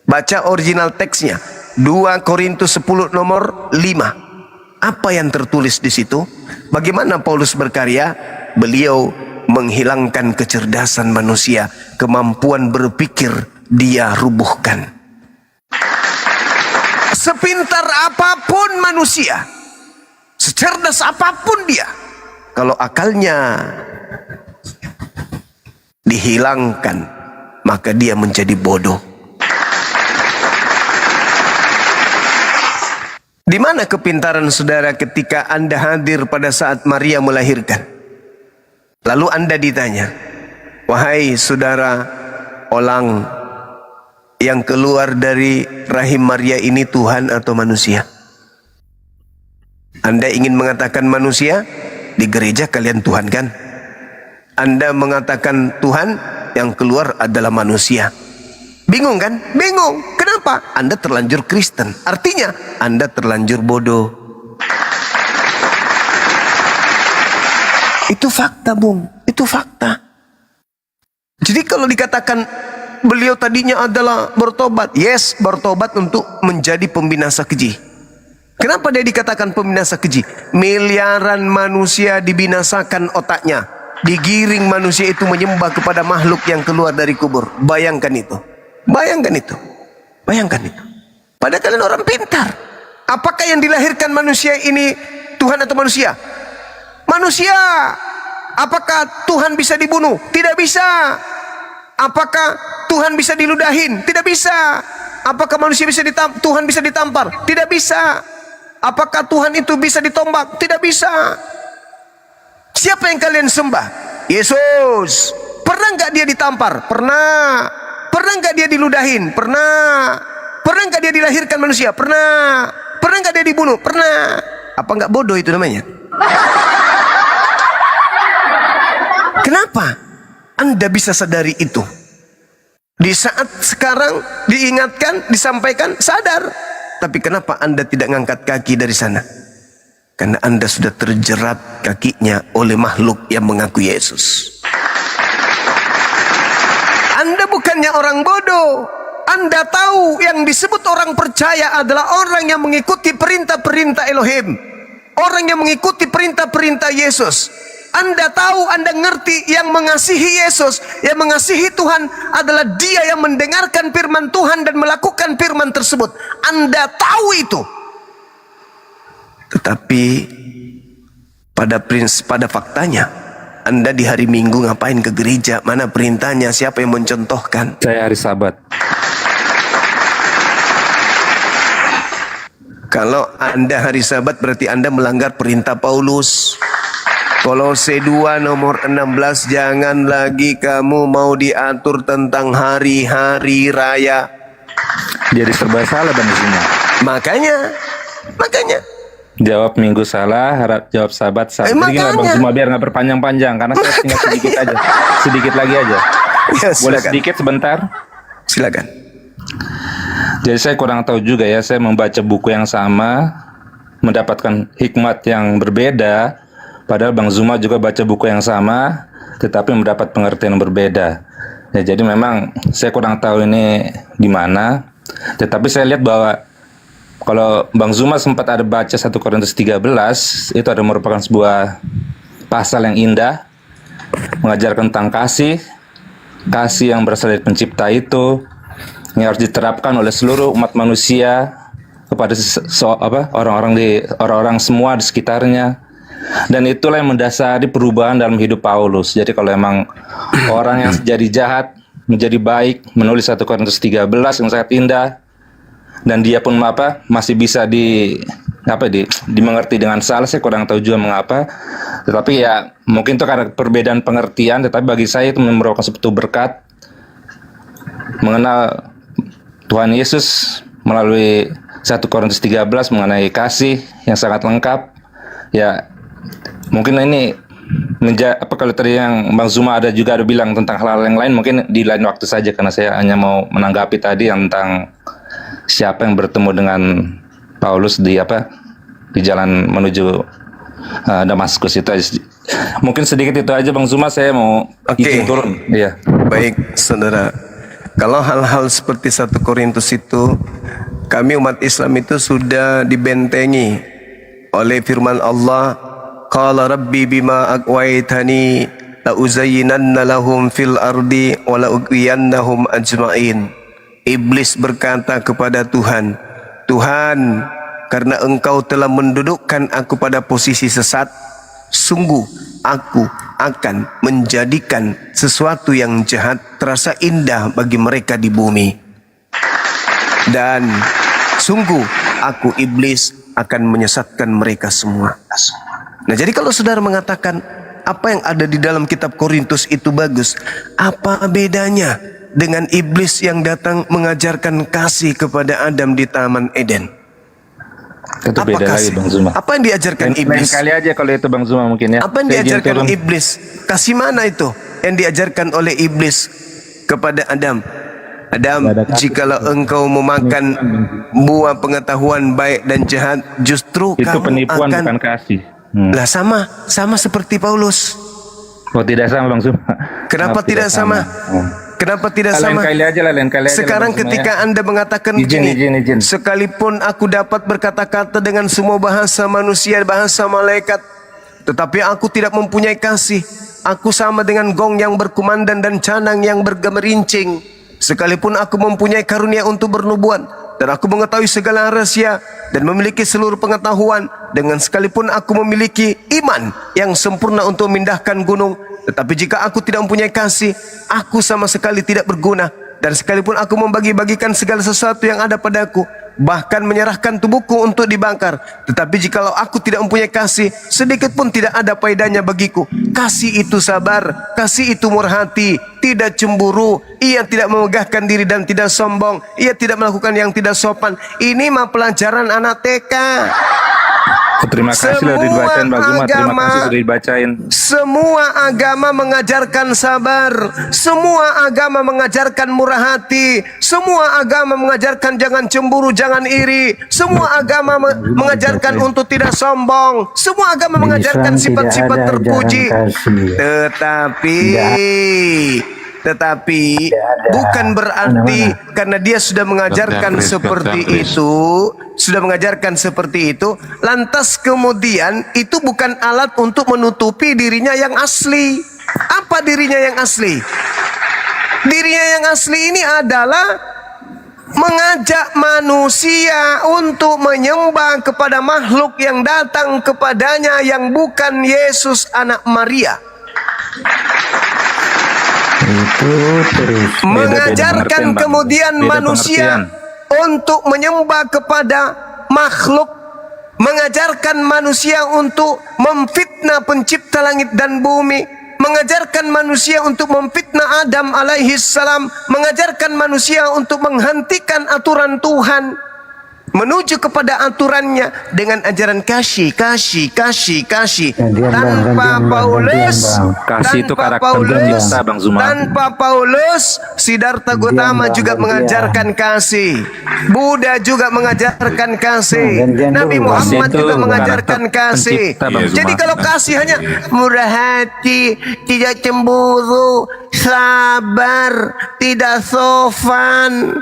Baca original teksnya. 2 Korintus 10 nomor 5. Apa yang tertulis di situ? Bagaimana Paulus berkarya? Beliau menghilangkan kecerdasan manusia. Kemampuan berpikir dia rubuhkan. Sepintar apapun manusia, secerdas apapun dia, kalau akalnya dihilangkan, maka dia menjadi bodoh. Di mana kepintaran saudara ketika Anda hadir pada saat Maria melahirkan? Lalu Anda ditanya, wahai saudara Olang, yang keluar dari rahim Maria ini Tuhan atau manusia? Anda ingin mengatakan manusia? Di gereja kalian Tuhan kan? Anda mengatakan Tuhan, yang keluar adalah manusia. Bingung kan? Bingung. Kenapa? Anda terlanjur Kristen. Artinya Anda terlanjur bodoh. Itu fakta, Bung. Itu fakta. Jadi kalau dikatakan beliau tadinya adalah bertobat, yes, bertobat untuk menjadi pembinasa keji. Kenapa dia dikatakan pembinasa keji? Miliaran manusia dibinasakan otaknya. Digiring manusia itu menyembah kepada makhluk yang keluar dari kubur. Bayangkan itu. Bayangkan itu. Bayangkan itu. Padahal kalian orang pintar. Apakah yang dilahirkan manusia ini Tuhan atau manusia? Manusia. Apakah Tuhan bisa dibunuh? Tidak bisa. Apakah Tuhan bisa diludahin? Tidak bisa. Apakah manusia bisa Tuhan bisa ditampar? Tidak bisa. Apakah Tuhan itu bisa ditombak? Tidak bisa. Siapa yang kalian sembah? Yesus. Pernah nggak dia ditampar? Pernah. Pernah nggak dia diludahin? Pernah. Pernah nggak dia dilahirkan manusia? Pernah. Pernah nggak dia dibunuh? Pernah. Apa nggak bodoh itu namanya? Kenapa Anda bisa sadari itu? Di saat sekarang diingatkan, disampaikan, sadar. Tapi kenapa Anda tidak ngangkat kaki dari sana? Karena Anda sudah terjerat kakinya oleh makhluk yang mengaku Yesus. Anda bukannya orang bodoh. Anda tahu yang disebut orang percaya adalah orang yang mengikuti perintah-perintah Elohim. Orang yang mengikuti perintah-perintah Yesus. Anda tahu, Anda ngerti yang mengasihi Yesus, yang mengasihi Tuhan adalah dia yang mendengarkan firman Tuhan dan melakukan firman tersebut. Anda tahu itu. Tetapi pada faktanya, Anda di hari Minggu ngapain ke gereja? Mana perintahnya? Siapa yang mencontohkan? Saya hari Sabat. Kalau Anda hari Sabat berarti Anda melanggar perintah Paulus. Kolose 2 nomor 16, jangan lagi kamu mau diatur tentang hari-hari raya. Jadi serba salah Bang Zuma. Makanya Jawab Minggu salah, jawab Sabat salah. Jadi gimana Bang Zuma biar nggak berpanjang-panjang, karena saya tinggal sedikit aja, sedikit lagi aja. Ya, boleh sedikit sebentar? Silakan. Jadi saya kurang tahu juga ya, saya membaca buku yang sama, mendapatkan hikmat yang berbeda, padahal Bang Zuma juga baca buku yang sama, tetapi mendapat pengertian yang berbeda. Ya, jadi memang saya kurang tahu ini di mana, tetapi saya lihat bahwa kalau Bang Zuma sempat ada baca 1 Korintus 13, itu ada merupakan sebuah pasal yang indah, mengajarkan tentang kasih yang berasal dari pencipta itu, yang harus diterapkan oleh seluruh umat manusia kepada orang-orang semua di sekitarnya. Dan itulah yang mendasari perubahan dalam hidup Paulus. Jadi kalau emang orang yang jadi jahat menjadi baik, menulis 1 Korintus 13 yang sangat indah, dan dia pun masih bisa dimengerti dengan salah. Saya kurang tahu juga mengapa, tetapi ya mungkin itu karena perbedaan pengertian, tetapi bagi saya itu merupakan suatu berkat mengenal Tuhan Yesus melalui 1 Korintus 13 mengenai kasih yang sangat lengkap. Ya mungkin ini kalau tadi yang Bang Zuma ada bilang tentang hal-hal yang lain, mungkin di lain waktu saja, karena saya hanya mau menanggapi tadi tentang siapa yang bertemu dengan Paulus di jalan menuju Damaskus itu. Mungkin sedikit itu aja Bang Zuma, saya mau izin turun. Iya. Baik, saudara. Kalau hal-hal seperti 1 Korintus itu, kami umat Islam itu sudah dibentengi oleh firman Allah, qala rabbi bima aqwaitani la uzayyinanna lahum fil ardi wa la ughwiyannahum ajma'in. Iblis berkata kepada Tuhan, Tuhan, karena engkau telah mendudukkan aku pada posisi sesat, sungguh aku akan menjadikan sesuatu yang jahat terasa indah bagi mereka di bumi. Dan sungguh aku iblis akan menyesatkan mereka semua. Nah, jadi kalau saudara mengatakan apa yang ada di dalam kitab Korintus itu bagus, apa bedanya dengan iblis yang datang mengajarkan kasih kepada Adam di Taman Eden? Itu beda lagi Bang Zuma. Apa yang diajarkan iblis? Lain kali aja kalau itu Bang Zuma mungkin ya. Apa yang diajarkan iblis? Kasih mana itu yang diajarkan oleh iblis kepada Adam? Adam, jikalau engkau memakan buah pengetahuan baik dan jahat, justru itu kamu penipuan, akan bukan kasih. Lah sama seperti Paulus. Oh, tidak sama Bang Zuma. Kenapa tidak sama? Kenapa tidak sama? Lain kali aja. Sekarang ketika Anda mengatakan begini, sekalipun aku dapat berkata-kata dengan semua bahasa manusia, bahasa malaikat, tetapi aku tidak mempunyai kasih. Aku sama dengan gong yang berkumandang dan canang yang bergemerincing. Sekalipun aku mempunyai karunia untuk bernubuat, dan aku mengetahui segala rahasia dan memiliki seluruh pengetahuan, dengan sekalipun aku memiliki iman yang sempurna untuk memindahkan gunung, tetapi jika aku tidak mempunyai kasih, aku sama sekali tidak berguna. Dan sekalipun aku membagi-bagikan segala sesuatu yang ada padaku, bahkan menyerahkan tubuhku untuk dibakar, tetapi jikalau aku tidak mempunyai kasih, sedikit pun tidak ada faedahnya bagiku. Kasih itu sabar, kasih itu murah hati, tidak cemburu, ia tidak memegahkan diri dan tidak sombong, ia tidak melakukan yang tidak sopan. Ini mah pelajaran anak TK. Terima kasih sudah dibacain Bang Zuma. Terima kasih sudah dibacain. Semua agama mengajarkan sabar, semua agama mengajarkan murah hati, semua agama mengajarkan jangan cemburu, jangan iri, semua agama mengajarkan untuk tidak sombong, semua agama mengajarkan sifat-sifat terpuji. Tetapi bukan berarti karena dia sudah mengajarkan seperti itu, lantas kemudian itu bukan alat untuk menutupi dirinya yang asli. Apa dirinya yang asli? Dirinya yang asli ini adalah mengajak manusia untuk menyembah kepada makhluk yang datang kepadanya yang bukan Yesus anak Maria. Itu terus mengajarkan kemudian manusia untuk menyembah kepada makhluk, mengajarkan manusia untuk memfitnah pencipta langit dan bumi, mengajarkan manusia untuk memfitnah Adam alaihi salam, mengajarkan manusia untuk menghentikan aturan Tuhan, menuju kepada aturannya dengan ajaran kasih. Tanpa Paulus, Kasih itu karakter pencipta, Bang Zuma. tanpa Paulus, Siddhartha Gautama juga mengajarkan kasih. Buddha juga mengajarkan kasih. Nabi Muhammad Kasih itu juga mengajarkan karakter kasih. pencipta, Bang Zuma. Jadi kalau kasih hanya murah hati, tidak cemburu, sabar, tidak sopan,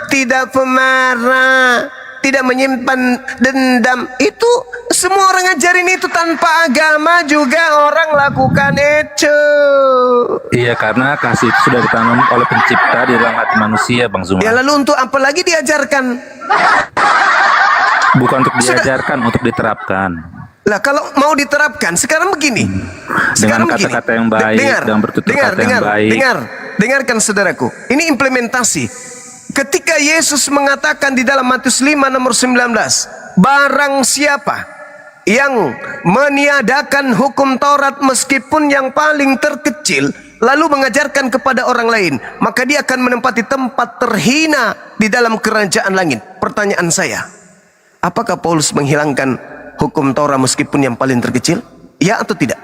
tidak pemarah, tidak menyimpan dendam, itu semua orang ngajarin itu. Tanpa agama juga orang lakukan itu. Iya, karena kasih itu sudah ditanam oleh pencipta di dalam hati manusia, Bang Zuma. Ya lalu untuk apa lagi diajarkan? Bukan untuk diajarkan, untuk diterapkan. Lah kalau mau diterapkan sekarang begini. Dengan kata-kata yang baik, dengan bertutur kata yang baik. Dengarkan saudaraku. Ini implementasi. Ketika Yesus mengatakan di dalam Matius 5 nomor 19, barang siapa yang meniadakan hukum Taurat meskipun yang paling terkecil, lalu mengajarkan kepada orang lain, maka dia akan menempati tempat terhina di dalam kerajaan langit. Pertanyaan saya, apakah Paulus menghilangkan hukum Taurat meskipun yang paling terkecil? Ya atau tidak?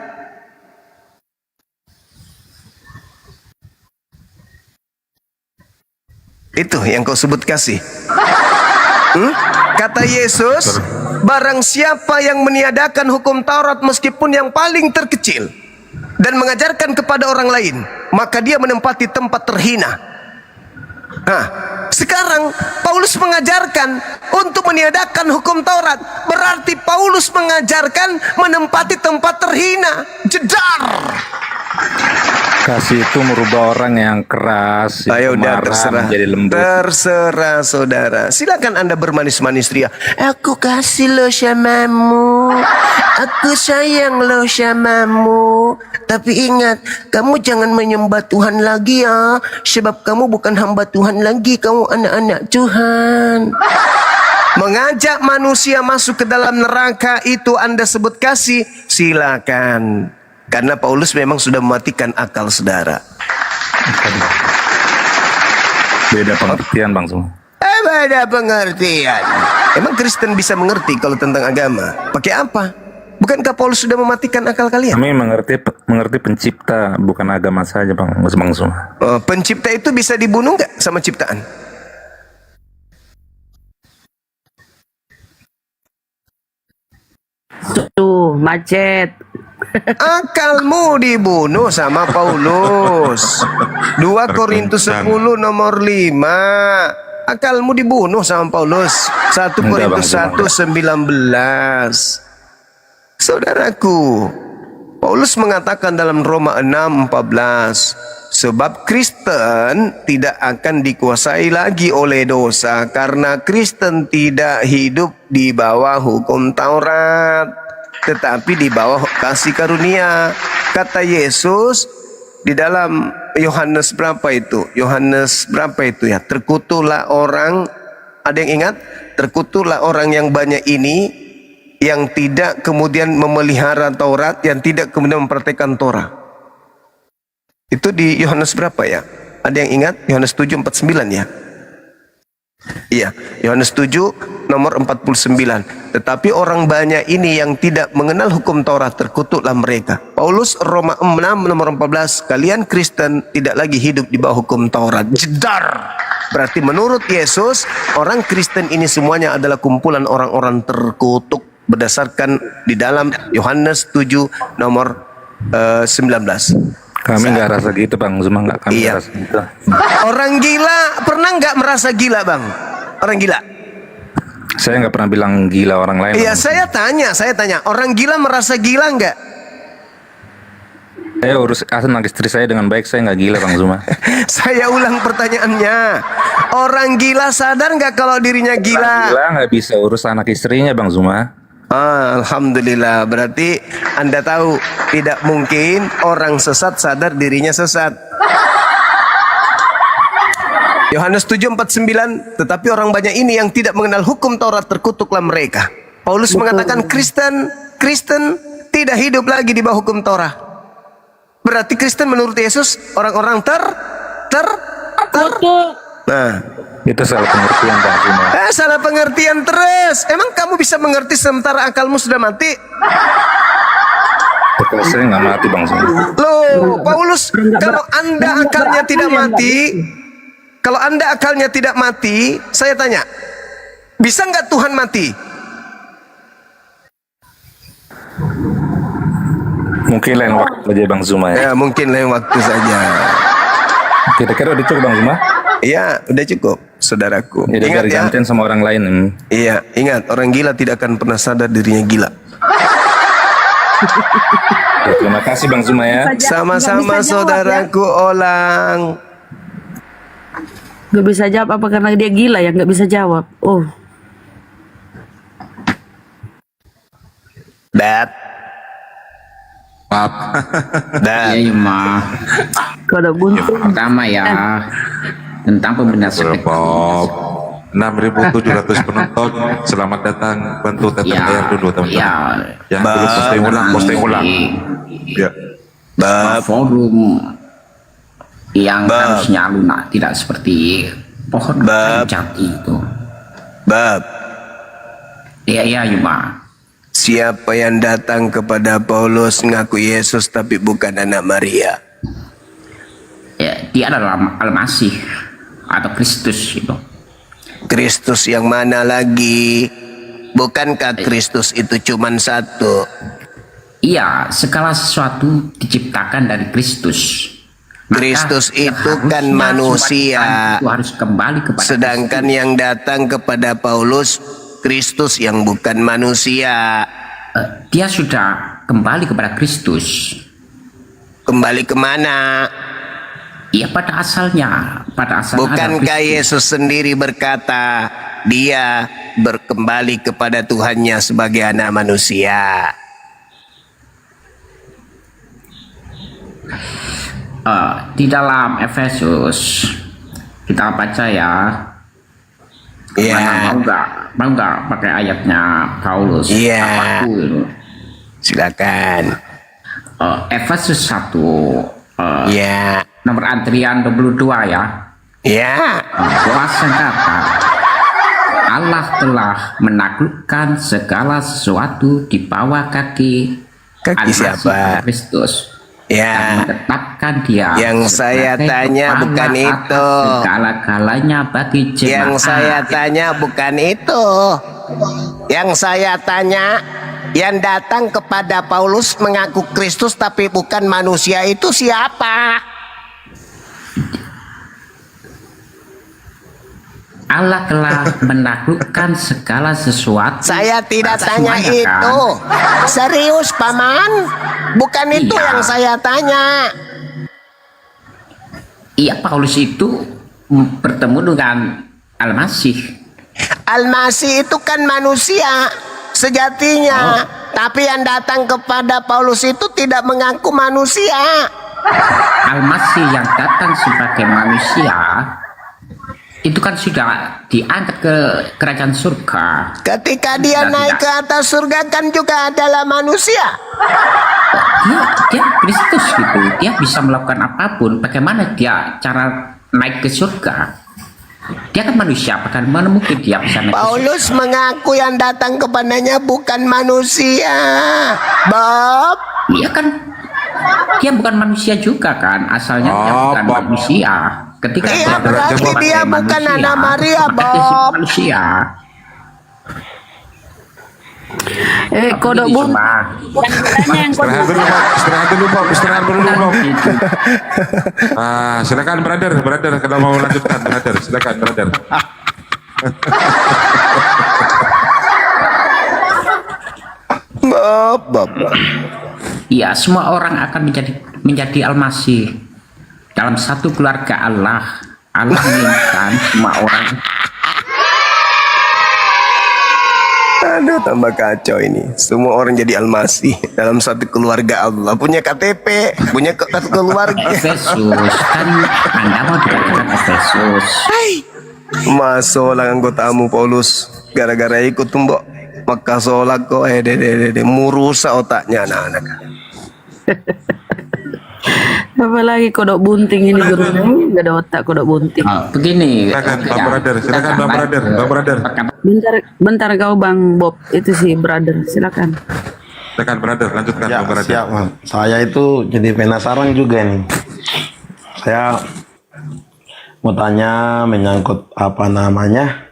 Itu yang kau sebut kasih. Kata Yesus, barang siapa yang meniadakan hukum Taurat meskipun yang paling terkecil dan mengajarkan kepada orang lain, maka dia menempati tempat terhina. Nah, sekarang Paulus mengajarkan untuk meniadakan hukum Taurat, berarti Paulus mengajarkan menempati tempat terhina. Jedar. Kasih itu merubah orang yang keras, Ayo udah terserah, menjadi lembut. terserah saudara. Silakan Anda bermanis-manis ria. Aku kasih lo samamu, aku sayang lo samamu. Tapi ingat, kamu jangan menyembah Tuhan lagi ya, sebab kamu bukan hamba Tuhan lagi, kamu anak-anak Tuhan. Mengajak manusia masuk ke dalam neraka itu Anda sebut kasih? Silakan. Karena Paulus memang sudah mematikan akal saudara. Beda pengertian, Bang Zuma. Beda pengertian. Emang Kristen bisa mengerti kalau tentang agama? Pakai apa? Bukankah Paulus sudah mematikan akal kalian? Kami mengerti pencipta, bukan agama saja, Bang Zuma. Pencipta itu bisa dibunuh nggak sama ciptaan? Tuh, macet. Akalmu dibunuh sama Paulus. 2 Korintus 10 nomor 5. Akalmu dibunuh sama Paulus. 1 Korintus 1:19. Saudaraku, Paulus mengatakan dalam Roma 6:14, sebab Kristen tidak akan dikuasai lagi oleh dosa karena Kristen tidak hidup di bawah hukum Taurat, tetapi di bawah kasih karunia. Kata Yesus di dalam Yohanes berapa itu? Yohanes berapa itu ya? Terkutuklah orang, ada yang ingat? Terkutuklah orang yang banyak ini, yang tidak kemudian memelihara Taurat, yang tidak kemudian mempraktikkan Torah. Itu di Yohanes berapa ya? Ada yang ingat? Yohanes 7:49 ya? Iya, Yohanes 7 nomor 49. Tetapi orang banyak ini yang tidak mengenal hukum Taurat, terkutuklah mereka. Paulus Roma 6 nomor 14, kalian Kristen tidak lagi hidup di bawah hukum Taurat. Jedar. Berarti menurut Yesus, orang Kristen ini semuanya adalah kumpulan orang-orang terkutuk berdasarkan di dalam Yohanes 7 nomor 19. Kami nggak rasa gitu, Bang Zuma, nggak. Kami nggak rasa gitu. Orang gila pernah nggak merasa gila, Bang? Orang gila. Saya nggak pernah bilang gila orang lain. Iya, saya tanya, orang gila merasa gila nggak? Saya urus anak istri saya dengan baik, saya nggak gila, Bang Zuma. Saya ulang pertanyaannya. Orang gila sadar nggak kalau dirinya gila? Gila nggak bisa urus anak istrinya, Bang Zuma. Alhamdulillah, berarti Anda tahu tidak mungkin orang sesat sadar dirinya sesat. Yohanes 7:49, tetapi orang banyak ini yang tidak mengenal hukum Taurat terkutuklah mereka. Paulus mengatakan Kristen tidak hidup lagi di bawah hukum Taurat. Berarti Kristen menurut Yesus orang-orang Nah, itu salah pengertian Bang Zuma. Salah pengertian terus. Emang kamu bisa mengerti sementara akalmu sudah mati? Betul, saya nggak mati Bang Zuma. Loh, Paulus, kalau Anda akalnya tidak mati, saya tanya, bisa nggak Tuhan mati? Mungkin lain waktu aja Bang Zuma ya. Ya, mungkin lain waktu saja. Kira-kira udah cukup Bang Zuma? Iya, udah cukup, saudaraku. Jadi Ingat ya. gantian sama orang lain. Iya, ingat, orang gila tidak akan pernah sadar dirinya gila. Ya, terima kasih Bang Zuma ya. Sama-sama saudaraku Olang. Gak bisa jawab apa karena dia gila ya, gak bisa jawab. Oh. Ya, Yuma. Kalau buntu. Pertama ya, tentang pembenaran Bob, 6.700 penonton. Selamat datang, bantu tekan layar dulu teman-teman. Yang belum posting ulang. Ya. Forum yang harusnya lunak, tidak seperti pohon jati itu. Iya, Yuma. Siapa yang datang kepada Paulus ngaku Yesus tapi bukan anak Maria? Ya, dia adalah Al-Masih atau Kristus itu. Kristus yang mana lagi? Bukankah Kristus itu cuma satu? Iya, segala sesuatu diciptakan dari Kristus. Kristus itu kan manusia. Itu harus kembali kepada sedangkan Kristus. Yang datang kepada Paulus Kristus yang bukan manusia. Dia sudah kembali kepada Kristus. Kembali kemana? Ya pada asalnya. Bukankah Yesus sendiri berkata dia berkembali kepada Tuhannya sebagai anak manusia? Di dalam Efesus kita baca ya. Iya. Mau nggak pakai ayatnya Paulus? Iya. Silakan. Efesus 1. Iya. Nomor antrian 22 ya. Iya. Kuasa kata Allah telah menaklukkan segala sesuatu di bawah kaki siapa? Kristus. Ya. Menetapkan dia. Yang saya tanya bukan itu. Segala-galanya bagi jemaat. Yang saya tanya bukan itu. Yang saya tanya, yang datang kepada Paulus mengaku Kristus tapi bukan manusia itu siapa? Allah telah menaklukkan segala sesuatu. Saya tidak tanya itu. Serius, Paman? Bukan itu yang saya tanya. Iya, Paulus itu bertemu dengan Al-Masih. Al-Masih itu kan manusia sejatinya. Tapi yang datang kepada Paulus itu tidak mengaku manusia. Al-Masih yang datang sebagai manusia itu kan sudah diangkat ke kerajaan surga. Ketika dia naik ke atas surga kan juga adalah manusia. Dia Kristus gitu. Dia bisa melakukan apapun. Bagaimana dia cara naik ke surga? Dia kan manusia. Bagaimana mungkin dia bisa naik Paulus mengaku yang datang kepadanya bukan manusia. Bob. Iya kan. Dia bukan manusia juga kan. Asalnya dia bukan manusia. Ketika berarti dia bukan anak Maria, Bob. Manusia. Kodok bun. Istirahat dulu, Bob. Silakan brother kalau mau lanjutkan brother, silakan brother. Bob. Iya, semua orang akan menjadi Al-Masih. Dalam satu keluarga Allah menginginkan semua orang Aduh, tambah kacau ini. Semua orang jadi almasi dalam satu keluarga Allah. Punya KTP, punya kartu keluarga. Efesus, kan Anda mau dikatakan Efesus. Masuk lah anggotamu Paulus. Gara-gara ikut tumbok Mekah sholat kok murusak otaknya anak-anak. Apalagi kodok bunting ini guru, nggak ada otak kodok bunting. Begini. Silakan Bang Brother, silakan Bang Brother, Bang Brother. Bentar kau Bang Bob, itu sih brother, silakan. Silakan Brother, lanjutkan Ya, Bang Brother. siap, Bang. Saya itu jadi penasaran juga nih. Saya mau tanya menyangkut apa namanya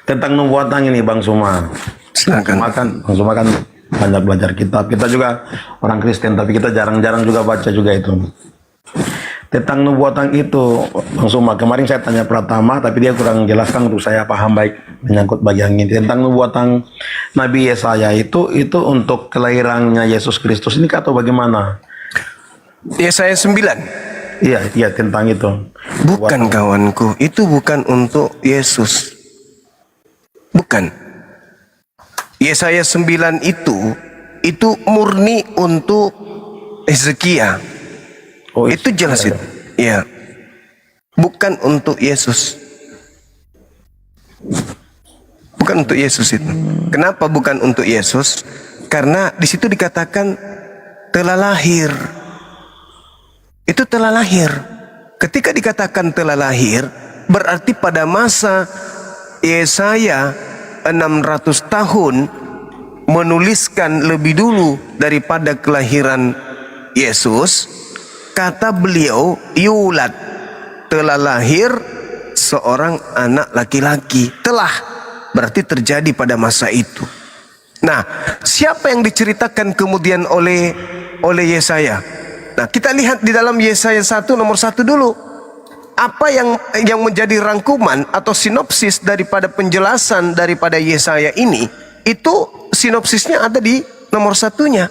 tentang nubuatan ini, Bang Suma. Silakan. Bang Suma kan banyak belajar kitab. Kita juga orang Kristen, tapi kita jarang-jarang juga baca juga itu. Tentang nubuatan itu, Bang Suma, kemarin saya tanya Pratama, tapi dia kurang jelaskan untuk saya paham baik menyangkut bagian ini. Tentang nubuatan Nabi Yesaya itu untuk kelahirannya Yesus Kristus ini atau bagaimana? Yesaya 9. Iya, tentang itu. Bukan kawanku, itu bukan untuk Yesus. Bukan. Yesaya 9 itu murni untuk Hezekia. Oh, itu jelas itu. Ya. Bukan untuk Yesus. Bukan untuk Yesus itu. Kenapa bukan untuk Yesus? Karena di situ dikatakan telah lahir. Itu telah lahir. Ketika dikatakan telah lahir, berarti pada masa Yesaya 600 tahun menuliskan lebih dulu daripada kelahiran Yesus, kata beliau yulad, telah lahir seorang anak laki-laki. Telah berarti terjadi pada masa itu. Nah, siapa yang diceritakan kemudian oleh Yesaya? Nah, kita lihat di dalam Yesaya 1 nomor 1 dulu. Apa yang menjadi rangkuman atau sinopsis daripada penjelasan daripada Yesaya ini, itu sinopsisnya ada di nomor 1-nya.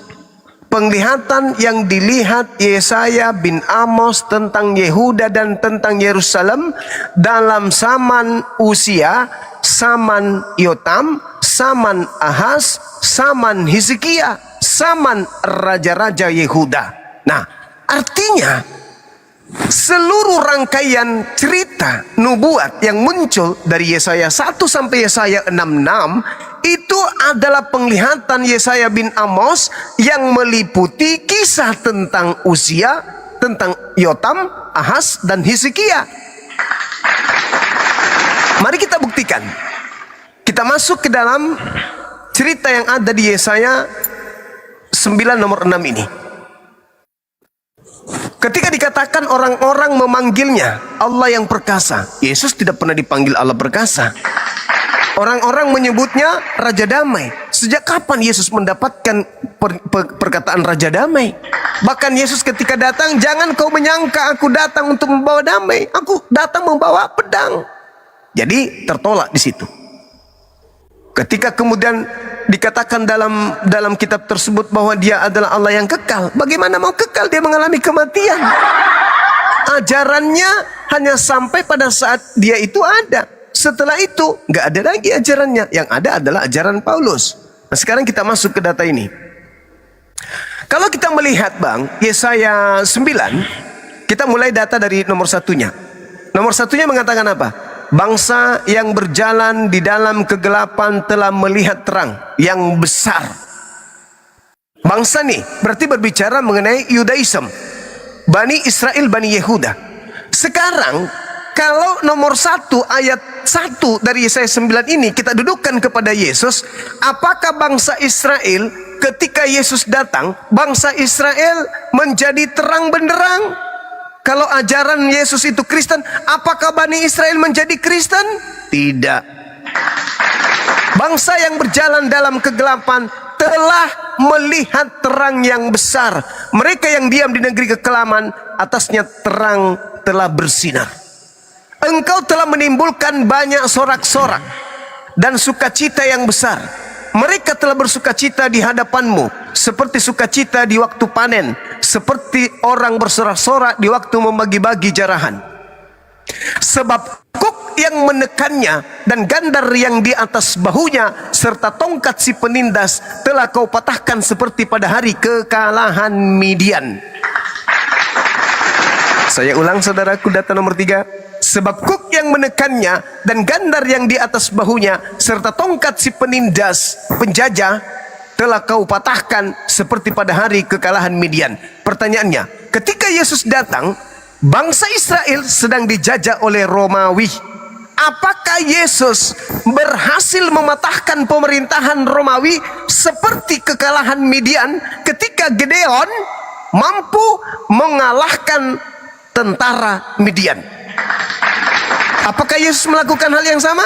Penglihatan yang dilihat Yesaya bin Amos tentang Yehuda dan tentang Yerusalem dalam zaman Usia, zaman Yotam, zaman Ahaz, zaman Hezekia, zaman raja-raja Yehuda. Nah, artinya seluruh rangkaian cerita nubuat yang muncul dari Yesaya 1 sampai Yesaya 66 itu adalah penglihatan Yesaya bin Amos yang meliputi kisah tentang Usia, tentang Yotam, Ahaz, dan Hezekia. Mari kita buktikan. Kita masuk ke dalam cerita yang ada di Yesaya 9 nomor 6 ini. Ketika dikatakan orang-orang memanggilnya Allah yang perkasa, Yesus tidak pernah dipanggil Allah perkasa. Orang-orang menyebutnya Raja Damai. Sejak kapan Yesus mendapatkan perkataan Raja Damai? Bahkan Yesus ketika datang, jangan kau menyangka aku datang untuk membawa damai. Aku datang membawa pedang. Jadi tertolak di situ. Ketika kemudian dikatakan dalam kitab tersebut bahwa dia adalah Allah yang kekal, bagaimana mau kekal? Dia mengalami kematian. Ajarannya hanya sampai pada saat dia itu ada. Setelah itu nggak ada lagi ajarannya. Yang ada adalah ajaran Paulus. Nah, sekarang kita masuk ke data ini. Kalau kita melihat Bang, Yesaya 9, kita mulai data dari nomor 1-nya. Nomor 1-nya mengatakan apa? Bangsa yang berjalan di dalam kegelapan telah melihat terang yang besar. Bangsa nih berarti berbicara mengenai Yudaism, Bani Israel, Bani Yehuda. Sekarang kalau nomor 1 ayat 1 dari Yesaya 9 ini kita dudukkan kepada Yesus, apakah bangsa Israel ketika Yesus datang, bangsa Israel menjadi terang benderang? Kalau ajaran Yesus itu Kristen, apakah Bani Israel menjadi Kristen? Tidak. Bangsa yang berjalan dalam kegelapan telah melihat terang yang besar. Mereka yang diam di negeri kekelaman, atasnya terang telah bersinar. Engkau telah menimbulkan banyak sorak-sorak dan sukacita yang besar. Mereka telah bersukacita di hadapanmu, seperti sukacita di waktu panen, seperti orang bersorak-sorak di waktu membagi-bagi jarahan. Sebab Kuk yang menekannya dan gandar yang di atas bahunya serta tongkat si penindas telah kau patahkan seperti pada hari kekalahan Midian. Saya ulang saudaraku, data nomor 3. Sebab kuk yang menekannya dan gandar yang di atas bahunya serta tongkat si penindas penjajah telah kau patahkan seperti pada hari kekalahan Midian. Pertanyaannya, ketika Yesus datang, bangsa Israel sedang dijajah oleh Romawi. Apakah Yesus berhasil mematahkan pemerintahan Romawi seperti kekalahan Midian ketika Gideon mampu mengalahkan tentara Midian? Apakah Yesus melakukan hal yang sama?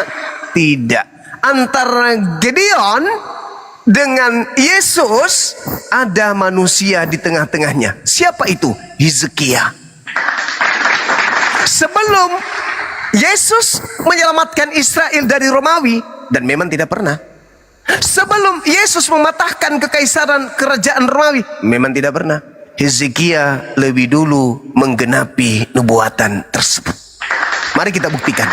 Tidak. Antara Gideon dengan Yesus ada manusia di tengah-tengahnya. Siapa itu? Hizkia. Sebelum Yesus menyelamatkan Israel dari Romawi, dan memang tidak pernah. Sebelum Yesus mematahkan kekaisaran kerajaan Romawi, memang tidak pernah. Hizkia lebih dulu menggenapi nubuatan tersebut. Mari kita buktikan.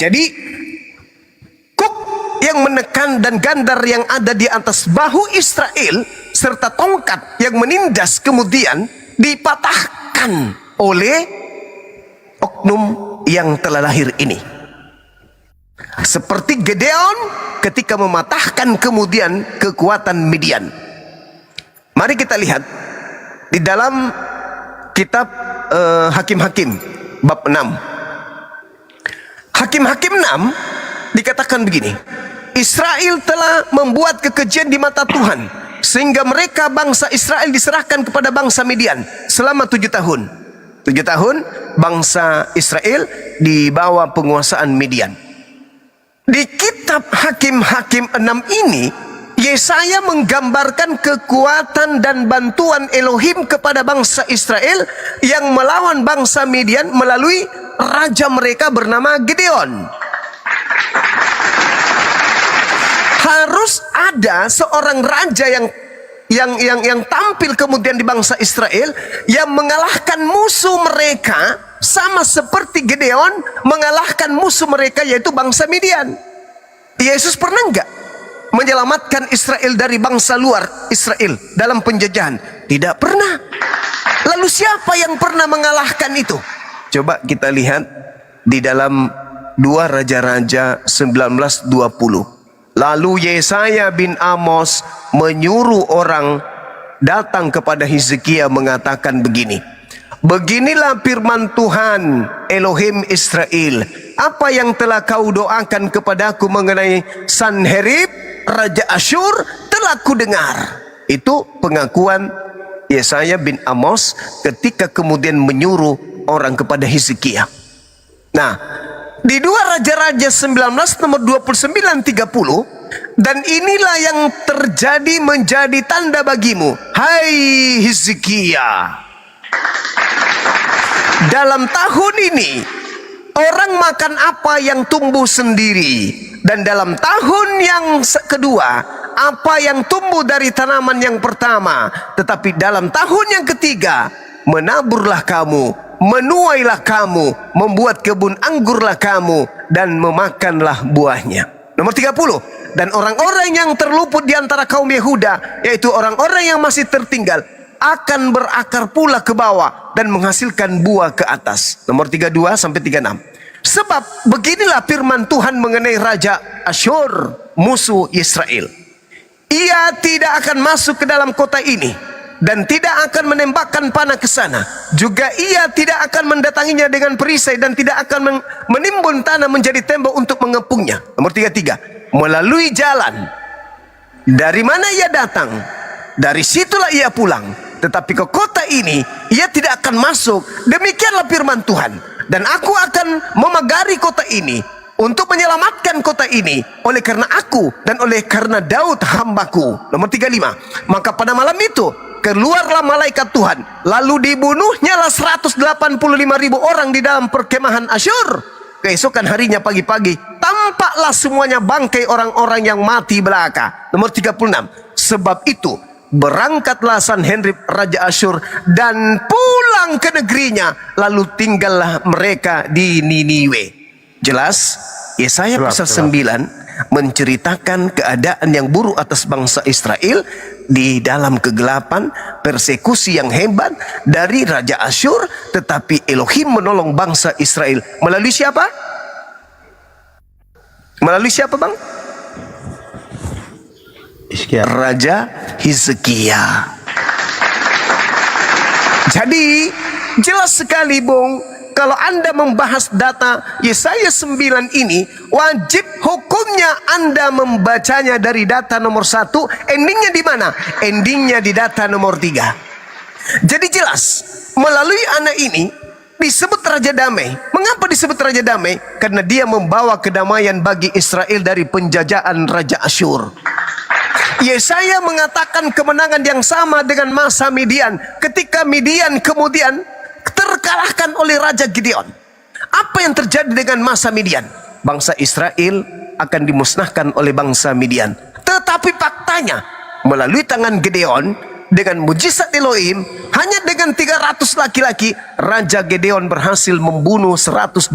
Jadi kuk yang menekan dan gandar yang ada di atas bahu Israel serta tongkat yang menindas kemudian dipatahkan oleh oknum yang telah lahir ini. Seperti Gideon ketika mematahkan kemudian kekuatan Midian. Mari kita lihat di dalam kitab Hakim-Hakim bab 6. Hakim-Hakim 6 dikatakan begini. Israel telah membuat kekejian di mata Tuhan sehingga mereka bangsa Israel diserahkan kepada bangsa Midian selama 7 tahun. 7 tahun bangsa Israel di bawah penguasaan Midian. Di kitab Hakim-Hakim 6 ini Yesaya menggambarkan kekuatan dan bantuan Elohim kepada bangsa Israel yang melawan bangsa Midian melalui raja mereka bernama Gideon. Harus ada seorang raja yang tampil kemudian di bangsa Israel yang mengalahkan musuh mereka sama seperti Gideon mengalahkan musuh mereka yaitu bangsa Midian. Yesus pernah enggak menyelamatkan Israel dari bangsa luar Israel dalam penjajahan? Tidak pernah. Lalu siapa yang pernah mengalahkan itu? Coba kita lihat di dalam 2 Raja-Raja 19:20. Lalu Yesaya bin Amos menyuruh orang datang kepada Hizkia mengatakan begini. Beginilah firman Tuhan Elohim Israel. Apa yang telah kau doakan kepadaku mengenai Sanherib Raja Asyur telah kudengar. Itu pengakuan Yesaya bin Amos ketika kemudian menyuruh orang kepada Hizkia. Nah, di 2 Raja-Raja 19 nomor 29-30, dan inilah yang terjadi menjadi tanda bagimu, hai Hizkia. Dalam tahun ini orang makan apa yang tumbuh sendiri, dan dalam tahun yang kedua apa yang tumbuh dari tanaman yang pertama, tetapi dalam tahun yang ketiga menaburlah kamu, menuailah kamu, membuat kebun anggurlah kamu, dan memakanlah buahnya. Nomor 30. Dan orang-orang yang terluput di antara kaum Yehuda, yaitu orang-orang yang masih tertinggal, akan berakar pula ke bawah dan menghasilkan buah ke atas. Nomor 32-36. Sebab beginilah firman Tuhan mengenai Raja Asyur, musuh Israel. Ia tidak akan masuk ke dalam kota ini dan tidak akan menembakkan panah ke sana. Juga ia tidak akan mendatanginya dengan perisai dan tidak akan menimbun tanah menjadi tembok untuk mengepungnya. Nomor 33. Melalui jalan dari mana ia datang, dari situlah ia pulang. Tetapi ke kota ini ia tidak akan masuk. Demikianlah firman Tuhan. Dan aku akan memagari kota ini untuk menyelamatkan kota ini oleh karena aku dan oleh karena Daud hambaku. Nomor 35. Maka pada malam itu keluarlah malaikat Tuhan, lalu dibunuhnyalah 185.000 orang di dalam perkemahan Asyur. Keesokan harinya pagi-pagi tampaklah semuanya bangkai orang-orang yang mati belaka. Nomor 36. Sebab itu berangkatlah Sanherib Raja Asyur dan pulang ke negerinya, lalu tinggallah mereka di Niniwe. Jelas? Yesaya pasal 9 menceritakan keadaan yang buruk atas bangsa Israel di dalam kegelapan, persekusi yang hebat dari Raja Asyur, tetapi Elohim menolong bangsa Israel melalui siapa? Melalui siapa, Bang? Raja Hizkia. Jadi jelas sekali, Bung, kalau Anda membahas data Yesaya 9 ini, wajib hukumnya Anda membacanya dari data nomor 1, endingnya di mana? Endingnya di data nomor 3. Jadi jelas, melalui anak ini disebut Raja Damai. Mengapa disebut Raja Damai? Karena dia membawa kedamaian bagi Israel dari penjajahan Raja Asyur. Yesaya mengatakan kemenangan yang sama dengan masa Midian, ketika Midian kemudian terkalahkan oleh Raja Gideon. Apa yang terjadi dengan masa Midian? Bangsa Israel akan dimusnahkan oleh bangsa Midian. Tetapi faktanya, melalui tangan Gideon, dengan mujizat Elohim, hanya dengan 300 laki-laki, Raja Gideon berhasil membunuh 120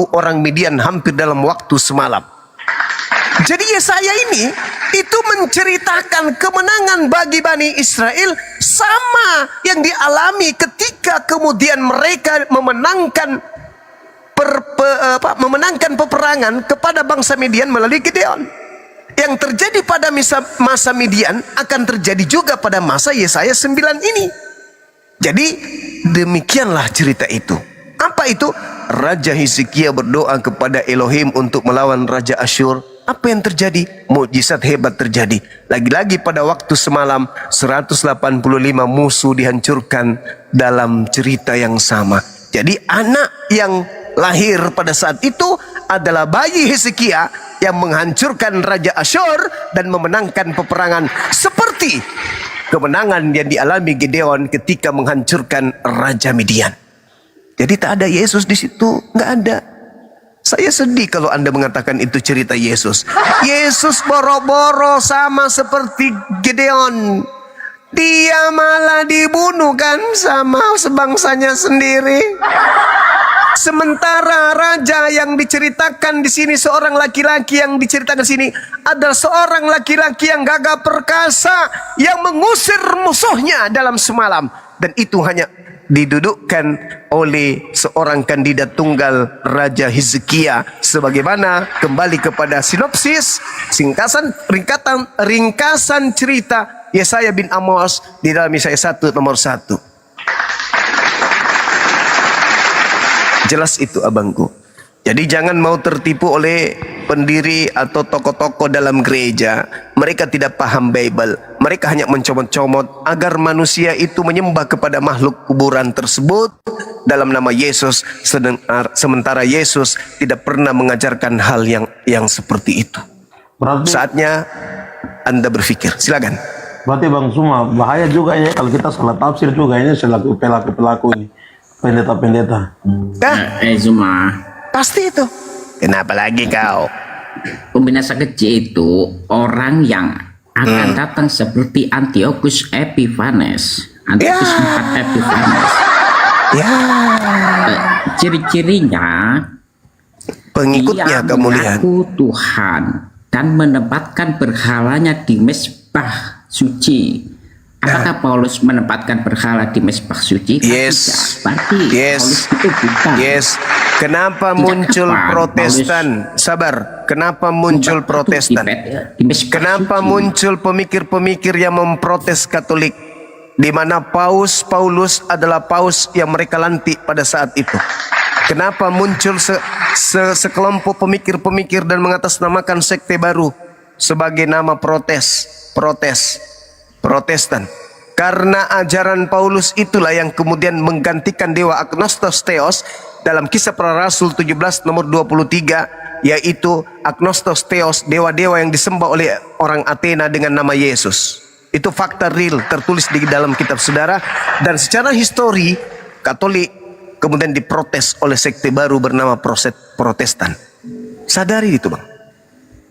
orang Midian hampir dalam waktu semalam. Jadi Yesaya ini itu menceritakan kemenangan bagi Bani Israel sama yang dialami ketika kemudian mereka memenangkan peperangan kepada bangsa Midian melalui Gideon. Yang terjadi pada masa Midian akan terjadi juga pada masa Yesaya 9 ini. Jadi demikianlah cerita itu. Apa itu? Raja Hizkia berdoa kepada Elohim untuk melawan Raja Asyur. Apa yang terjadi? Mukjizat hebat terjadi. Lagi-lagi pada waktu semalam 185 musuh dihancurkan dalam cerita yang sama. Jadi anak yang lahir pada saat itu adalah bayi Hizkia yang menghancurkan Raja Asyur dan memenangkan peperangan seperti kemenangan yang dialami Gideon ketika menghancurkan Raja Midian. Jadi tak ada Yesus di situ, nggak ada. Saya sedih kalau Anda mengatakan itu cerita Yesus. Yesus boro-boro sama seperti Gideon. Dia malah dibunuh kan sama sebangsanya sendiri. Sementara raja yang diceritakan di sini, seorang laki-laki yang diceritakan di sini adalah seorang laki-laki yang gagah perkasa yang mengusir musuhnya dalam semalam, dan itu hanya didudukkan oleh seorang kandidat tunggal Raja Hizkia. Sebagaimana kembali kepada sinopsis ringkasan cerita Yesaya bin Amos di dalam Yesaya 1 nomor 1. Jelas itu abangku. Jadi jangan mau tertipu oleh pendiri atau tokoh-tokoh dalam gereja. Mereka tidak paham Bible. Mereka hanya mencomot-comot agar manusia itu menyembah kepada makhluk kuburan tersebut dalam nama Yesus, sementara Yesus tidak pernah mengajarkan hal yang seperti itu. Saatnya Anda berpikir. Silakan. Berarti Bang Suma, bahaya juga ya kalau kita salah tafsir juga ini selaku pelaku-pelaku ini. Pendeta-pendeta. Zuma. Pasti itu. Kenapa lagi kau? Pembinasa kecil itu orang yang akan datang seperti Antiochus Epiphanes. Antiochus IV Epiphanes. Ciri-cirinya pengikutnya kamu lihat. Tuhan dan menempatkan berhalanya di mezbah suci. Apakah Paulus menempatkan berhala di mezbah suci? Yes. Paulus itu bukan. Yes. Kenapa muncul Protestan? Sabar. Kenapa muncul Protestan? Kenapa muncul pemikir-pemikir yang memprotes Katolik? Di mana Paulus adalah paus yang mereka lantik pada saat itu. Kenapa muncul sekelompok pemikir-pemikir dan mengatasnamakan sekte baru sebagai nama Protestan? Karena ajaran Paulus itulah yang kemudian menggantikan dewa Agnostos Theos dalam Kisah Para Rasul 17 nomor 23, yaitu Agnostos Theos, dewa-dewa yang disembah oleh orang Athena dengan nama Yesus. Itu fakta real tertulis di dalam kitab saudara, dan secara histori Katolik kemudian diprotes oleh sekte baru bernama Protestan. Sadari itu, Bang.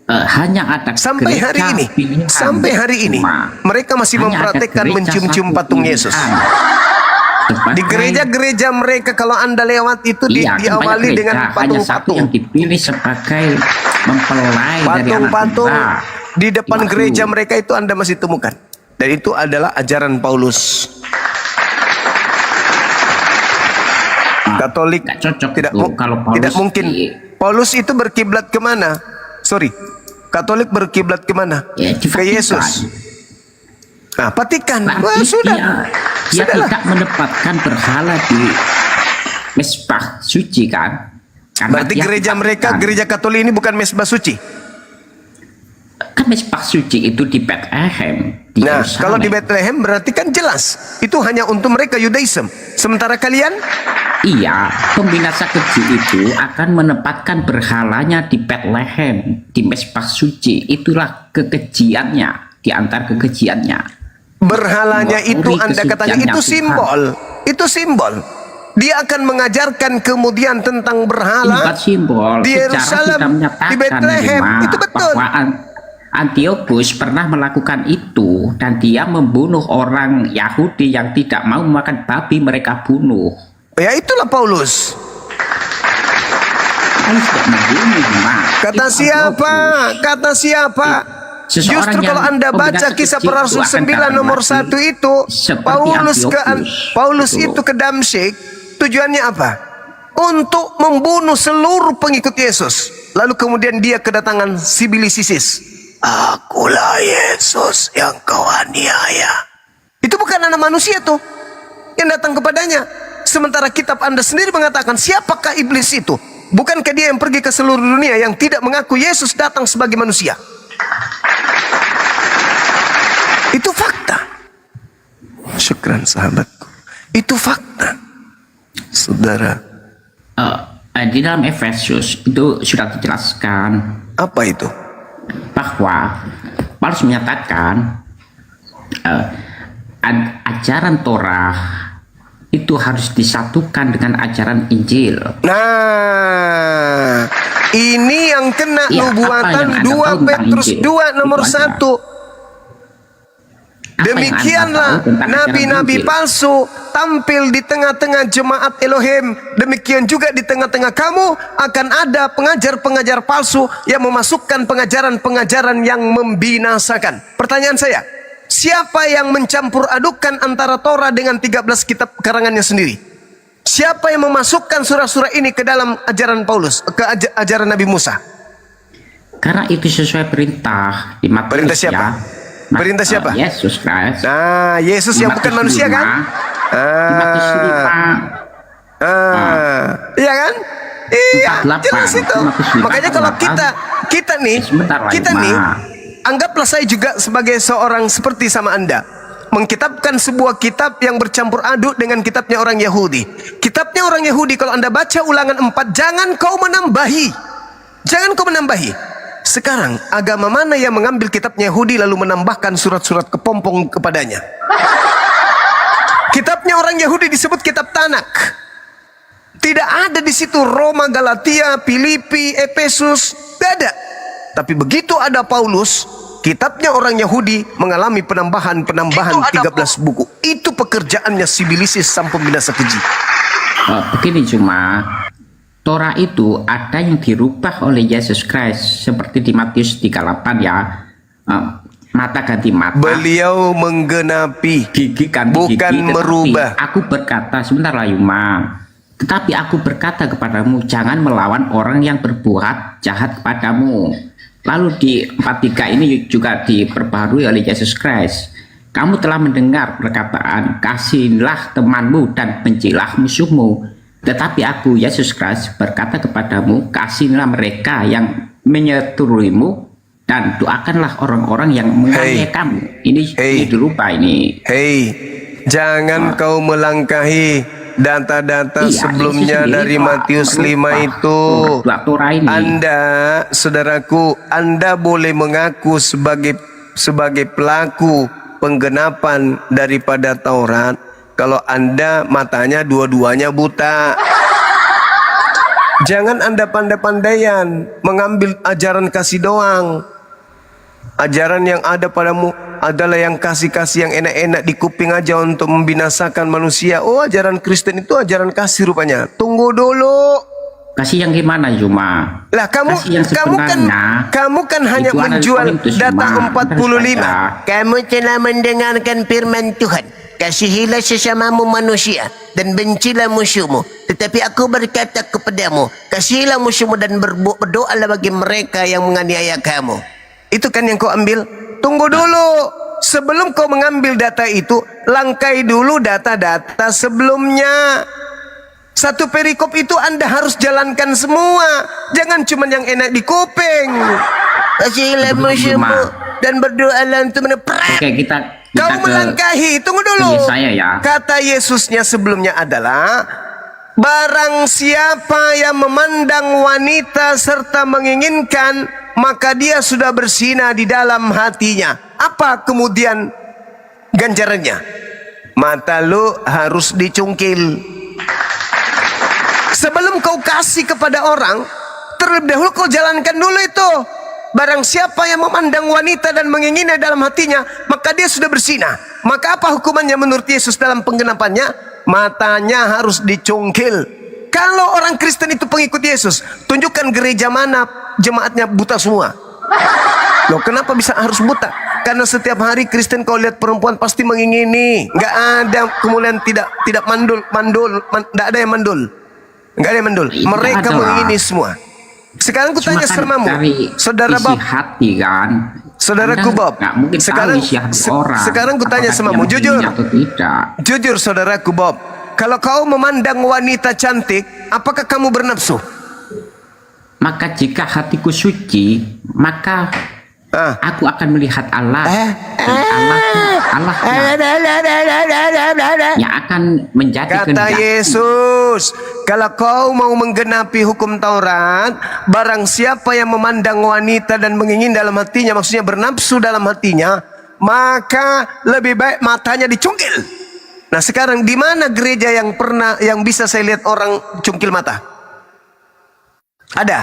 hanya ada sampai hari gereja ini, pilihan. sampai hari ini mereka masih Hanya ada mempraktekkan gereja mencium-cium satu patung pilihan. Yesus. Sebagai- Di gereja-gereja mereka kalau Anda lewat itu Iya, kan diawali banyak dengan gereja, hanya satu patung-patung. yang dipilih sebagai mempelai dari anak Patung-patung muda. di depan Itu. gereja mereka itu Anda masih temukan. Dan itu adalah ajaran Paulus. Katolik tidak kalau Paulus tidak mungkin. Paulus itu berkiblat kemana? Sorry, Katolik berkiblat kemana? Ke Yesus. Nah, Vatikan. Wah, sudah. Dia Sudahlah. tidak menempatkan berhala di mesbah suci kan? Karena Berarti dia gereja mereka, gereja Katolik ini bukan mesbah suci. kan mesbah suci itu di Bethlehem. Di Nah, Yerusalem. kalau di Bethlehem berarti kan jelas itu hanya untuk mereka Yudaism. Sementara kalian, Iya, pembinasa keji itu akan menempatkan berhalanya di Bethlehem, di mesbah suci. Itulah kekejiannya, di antara kekejiannya. berhalanya itu Mengakhiri Anda katanya kesuciannya itu Tuhan. simbol. Itu simbol. Dia akan mengajarkan kemudian tentang berhala Bukan simbol, di sejarah Yerusalem, sudah menyatakan di Bethlehem. Rima, Itu betul. bahwa Antiochus pernah melakukan itu dan dia membunuh orang Yahudi yang tidak mau makan babi, mereka bunuh. Ya itulah Paulus. Paulus tidak membunuh, Rima. Kata Itu siapa? Kata siapa? Seseorang Justru kalau yang Anda baca pembinasa kisah kecil para Rasul itu akan 9 nomor mati 1 itu, seperti Paulus Antiochus. itu ke Damsyik, tujuannya apa? Untuk membunuh seluruh pengikut Yesus. Lalu kemudian dia kedatangan Sibilisisis. Akulah Yesus yang kau aniaya. Itu bukan anak manusia tuh yang datang kepadanya. Sementara kitab Anda sendiri mengatakan, siapakah iblis itu? Bukankah dia yang pergi ke seluruh dunia yang tidak mengaku Yesus datang sebagai manusia? Itu fakta. Syukran sahabatku. Itu fakta. Saudara. Di dalam Efesus itu sudah dijelaskan. Apa itu? Bahwa Paulus menyatakan ajaran Torah itu harus disatukan dengan ajaran Injil. Nah, ini yang kena Ya, nubuatan apa yang Anda 2 tahu tentang Petrus Injil? 2 nomor Itu aja. 1. Demikianlah nabi-nabi palsu tampil di tengah-tengah jemaat Elohim. Demikian juga di tengah-tengah kamu akan ada pengajar-pengajar palsu yang memasukkan pengajaran-pengajaran yang membinasakan. Pertanyaan saya, siapa yang mencampur adukan antara Torah dengan 13 kitab karangannya sendiri? Siapa yang memasukkan surah-surah ini ke dalam ajaran Paulus, ke ajaran Nabi Musa? Karena itu sesuai perintah di Matius. Perintah siapa? Ya. Perintah siapa? Yesus Kristus. Nah, Yesus yang bukan manusia kan? Iya kan? Iya, jelas itu. Makanya kalau kita nih, anggaplah saya juga sebagai seorang seperti sama Anda, mengkitabkan sebuah kitab yang bercampur aduk dengan kitabnya orang Yahudi. Kitabnya orang Yahudi kalau Anda baca Ulangan 4, jangan kau menambahi. Jangan kau menambahi. Sekarang agama mana yang mengambil kitabnya Yahudi lalu menambahkan surat-surat kepompong kepadanya? Kitabnya orang Yahudi disebut kitab Tanak. Tidak ada di situ Roma, Galatia, Filipi, Efesus, tidak ada. Tapi begitu ada Paulus, kitabnya orang Yahudi mengalami penambahan 13 buku. Itu pekerjaannya Sibilisis sang pembinasa keji. Begini cuma Torah itu ada yang dirubah oleh Yesus Kristus seperti di Matius 38 ya. Mata ganti mata. Beliau menggenapi, gigi ganti bukan gigi, merubah. Aku berkata, sebentar lah Yuma. Tetapi aku berkata kepadamu, jangan melawan orang yang berbuat jahat kepadamu. Lalu di 43 ini juga diperbarui oleh Yesus Kristus. Kamu telah mendengar perkataan, kasihilah temanmu dan bencilah musuhmu. Tetapi aku, Yesus Kristus, berkata kepadamu, kasihilah mereka yang menyeturuimu dan doakanlah orang-orang yang menganiaya kamu. Ini dirubah ini. Jangan kau melangkahi data-data sebelumnya dari Matius 5 itu. Anda, saudaraku, Anda boleh mengaku sebagai pelaku penggenapan daripada Taurat kalau Anda matanya dua-duanya buta. Jangan Anda pandai-pandaian mengambil ajaran kasih doang. Ajaran yang ada padamu adalah yang kasih-kasih, yang enak-enak di kuping aja untuk membinasakan manusia. Oh, ajaran Kristen itu ajaran kasih rupanya. Tunggu dulu. Kasih yang gimana Juma? Lah Kasih yang kamu kan hanya itu ada menjual Korintus, data Juma. 45. Kamu telah mendengarkan firman Tuhan. Kasihilah sesamamu manusia dan bencilah musuhmu. Tetapi aku berkata kepadamu, kasihilah musuhmu dan berdoalah bagi mereka yang menganiaya kamu. Itu kan yang kau ambil. Tunggu dulu. Sebelum kau mengambil data itu, langkai dulu data-data sebelumnya. Satu perikop itu Anda harus jalankan semua. Jangan cuma yang enak di kuping. Kasihilah musuhmu dan berdoalah untuk Oke, kita kau melangkahi. Tunggu dulu. Saya ya. Kata Yesusnya sebelumnya adalah, barang siapa yang memandang wanita serta menginginkan, maka dia sudah berzina di dalam hatinya. Apa kemudian ganjarannya? Mata lu harus dicungkil. Sebelum kau kasih kepada orang, terlebih dahulu kau jalankan dulu itu. Barang siapa yang memandang wanita dan menginginnya dalam hatinya, maka dia sudah berzina. Maka apa hukumannya menurut Yesus dalam penggenapannya? Matanya harus dicungkil. Kalau orang Kristen itu pengikut Yesus, tunjukkan gereja mana jemaatnya buta semua. Loh, kenapa bisa harus buta? Karena setiap hari Kristen kau lihat perempuan pasti mengingini. Nggak ada kemudian tidak mandul, nggak ada yang mandul. Nggak ada yang mandul. Mereka mengingini semua. Sekarang ku tanya samamu, saudara Bob, hati kan, saudaraku Bob. Sekarang ku tanya samamu, jujur, saudaraku Bob. Kalau kau memandang wanita cantik, apakah kamu bernafsu? Maka jika hatiku suci, maka aku akan melihat Allah. Allah yang akan menjadi kata Yesus, kalau kau mau menggenapi hukum Taurat, barang siapa yang memandang wanita dan mengingin dalam hatinya, maksudnya bernafsu dalam hatinya, maka lebih baik matanya dicungkil. Nah, sekarang di mana gereja yang bisa saya lihat orang cungkil mata? Ada.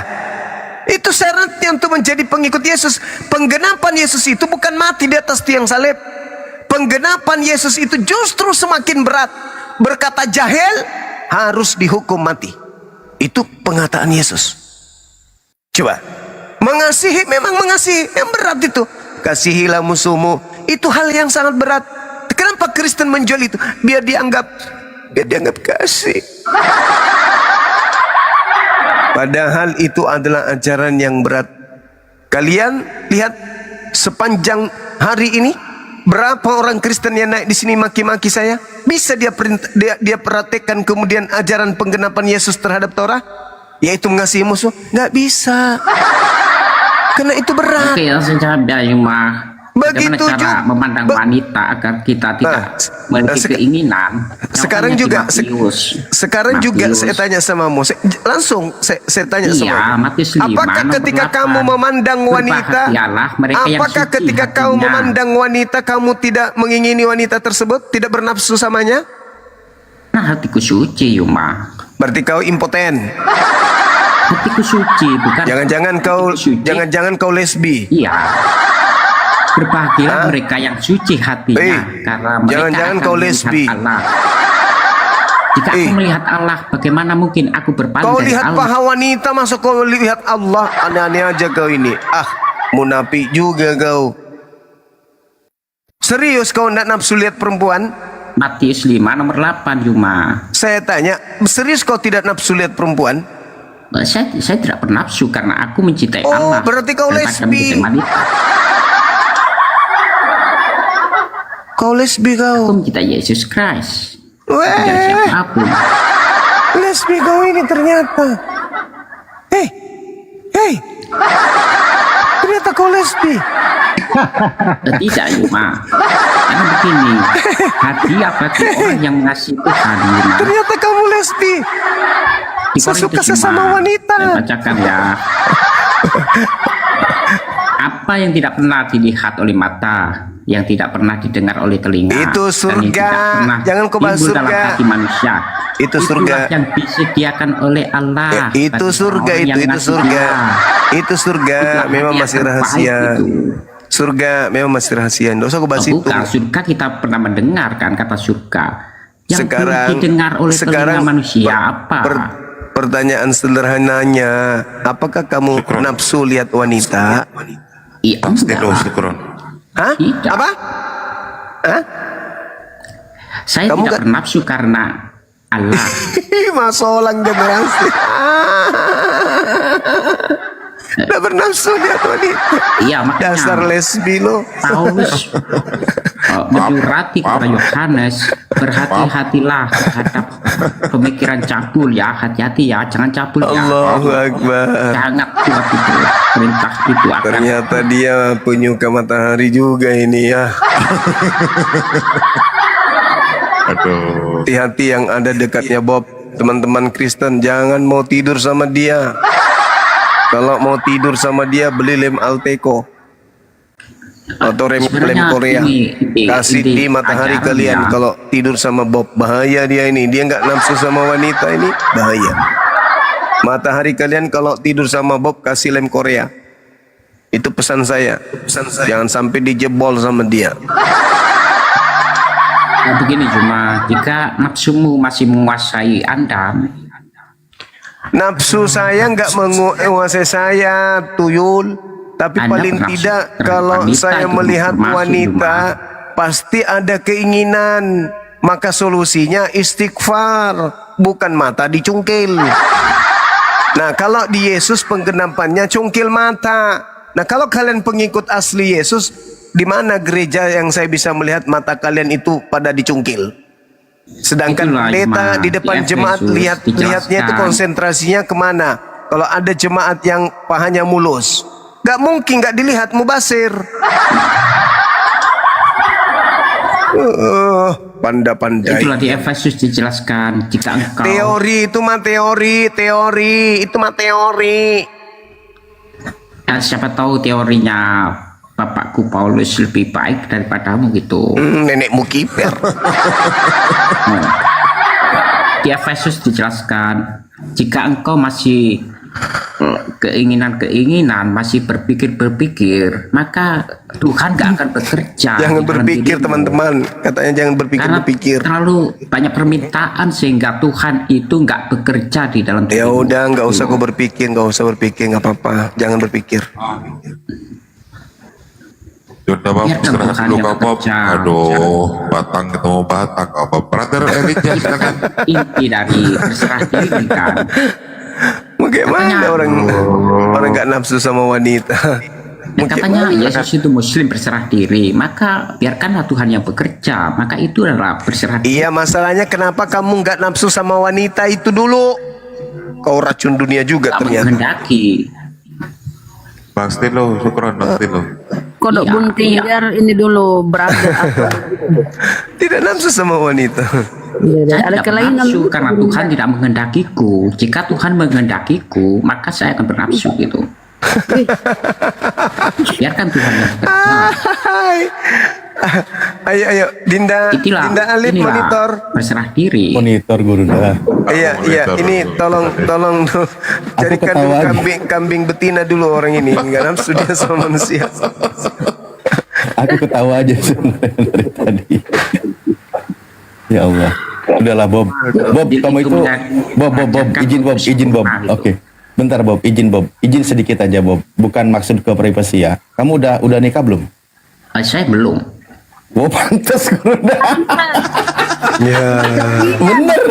Itu syaratnya untuk menjadi pengikut Yesus. Penggenapan Yesus itu bukan mati di atas tiang salib. Penggenapan Yesus itu justru semakin berat. Berkata jahil harus dihukum mati. Itu pengataan Yesus. Coba. Mengasihi memang mengasihi, yang berat itu. Kasihilah musuhmu. Itu hal yang sangat berat. Kenapa Kristen menjual itu? Biar dianggap kasih. Padahal itu adalah ajaran yang berat. Kalian lihat sepanjang hari ini berapa orang Kristen yang naik di sini maki-maki saya? Bisa dia praktekkan kemudian ajaran penggenapan Yesus terhadap Torah, yaitu mengasihi musuh? Nggak bisa. Karena itu berat. Oke, langsung jawab ya, Yuma. Bagaimana cara memandang wanita agar kita tidak memiliki keinginan? Sekarang juga saya tanya samamu. Langsung saya tanya samamu. Apakah ketika kamu memandang wanita, apakah ketika kamu memandang wanita kamu tidak mengingini wanita tersebut, tidak bernafsu samanya? Nah, hatiku suci, Yuma. Berarti kau impoten. Hatiku suci, bukan. Jangan kau lesbi. Iya. Berbahagialah mereka yang suci hatinya, karena mereka jangan akan kau melihat lesbi. Allah. Jika aku melihat Allah, bagaimana mungkin aku berpaling Kau dari lihat Allah? paha wanita, masuk kau lihat Allah. Aneh-aneh aja kau ini. Munafik juga kau. Serius kau tidak nafsu lihat perempuan? Matius 5 nomor 8, Yuma. Saya tanya, serius kau tidak nafsu lihat perempuan? Saya tidak bernafsu karena aku mencintai Allah. Oh, berarti kau lesbi. Kau lesbi kau. Aku mencintai Yesus Christ. Tidak siapapun. Lesbi kau ini ternyata. Hei. Ternyata kau lesbi. Tidak, Yuma. Karena begini, hadiah bagi orang yang mengasihi Tuhan, Yuma. Ternyata kamu lesbi. Sesuka sesama wanita. Saya bacakan ya. Apa yang tidak pernah dilihat oleh mata, yang tidak pernah didengar oleh telinga, Itu dan yang surga. tidak pernah Jangan kau bahas timbul dalam surga. hati manusia, Itu itulah surga. yang disediakan oleh Allah. Itu bagi surga, orang yang itu ngasih surga. dia. Itu surga Itulah memang hati masih yang terbaik rahasia. itu. Surga memang masih rahasia. Nggak usah kau bahas itu. Bukan, surga kita pernah mendengarkan kata surga. Yang Sekarang- belum didengar oleh telinga manusia apa? Pertanyaan sederhananya, apakah kamu nafsu lihat wanita? Iya, Hah? Apa? Hah? Saya Kamu tidak bernafsu karena Allah. Masolang generasi. Tidak bernafsu lihat wanita. Iya, makanya Dasar lesbi lo. Paulus menyurati kepada Yohanes, berhati-hatilah terhadap pemikiran cabul ya, hati-hati ya, jangan cabul ya. Allahu Akbar. Sangat kuat itu perintah itu akan. Ternyata dia penyuka matahari juga ini ya. Hati-hati yang ada dekatnya Bob. Teman-teman Kristen jangan mau tidur sama dia. Kalau mau tidur sama dia beli lem Alteco atau lem Korea. Kasih di matahari ajaran kalian ya. kalau tidur sama Bob. Bahaya dia ini. Dia nggak nafsu sama wanita ini. Bahaya. Matahari kalian kalau tidur sama Bob kasih lem Korea. Itu pesan saya. Jangan sampai dijebol sama dia. Nah, begini cuma jika nafsumu masih menguasai Anda, nafsu saya nggak menguasai saya, tuyul. Tapi Anda paling bernafsu tidak terhadap kalau wanita saya itu melihat termasuk wanita pasti ada keinginan. Maka solusinya istighfar, bukan mata dicungkil. Nah kalau di Yesus penggenapannya cungkil mata. Nah kalau kalian pengikut asli Yesus, di mana gereja yang saya bisa melihat mata kalian itu pada dicungkil? Sedangkan Itulah pendeta jemaat di depan di jemaat Efesus lihatnya itu dijelaskan. konsentrasinya kemana? Kalau ada jemaat yang pahanya mulus, nggak mungkin nggak dilihat mubasir. Pandai-pandai. itulah di Efesus dijelaskan jika engkau Teori itu mah teori itu mah teori. siapa tahu teorinya bapakku Paulus lebih baik daripadamu gitu. Nenekmu kiper. Di Efesus dijelaskan jika engkau masih keinginan masih berpikir maka Tuhan gak akan bekerja. Jangan di dalam berpikir dirimu. teman-teman, katanya jangan berpikir. Terlalu banyak permintaan sehingga Tuhan itu nggak bekerja di dalam Ya dirimu. udah, nggak usah kau berpikir, nggak apa-apa, jangan berpikir. Yaudah Bob, istirahat dulu kau Bob. Aduh, batang ketemu batang. Apa brother Elijah silakan. Inti dari berserah diri kan. Bagaimana orang nggak nafsu sama wanita? Dan katanya Yesus itu Muslim berserah diri, maka biarkanlah Tuhan yang bekerja. Maka itu adalah berserah diri. Iya, masalahnya kenapa kamu nggak nafsu sama wanita itu dulu? Kau racun dunia juga ternyata. Menghendaki. Pasti lo, syukuran pasti lo. Kodok bunting biar ini dulu brother atau Tidak nafsu sama wanita. Saya ada tidak kelainan. bernafsu karena Tuhan tidak menghendakiku. Jika Tuhan menghendakiku, maka saya akan bernafsu gitu. Biarkan Tuhan yang bekerja. Ayo, Dinda Alif inilah monitor. Berserah diri. Monitor guru dah. Iya, ini tolong carikan dulu ketawa aja. kambing betina dulu orang ini. Nggak nafsu dia sama manusia. Aku ketawa aja sebenarnya dari tadi. Ya Allah. Udahlah Bob. Bob, kamu itu Bob, izin Bob. Oke. Bentar Bob, izin sedikit aja Bob. Bukan maksud ke privasi ya. Kamu udah nikah belum? Saya belum. Oh pantas udah. Ya. Bener.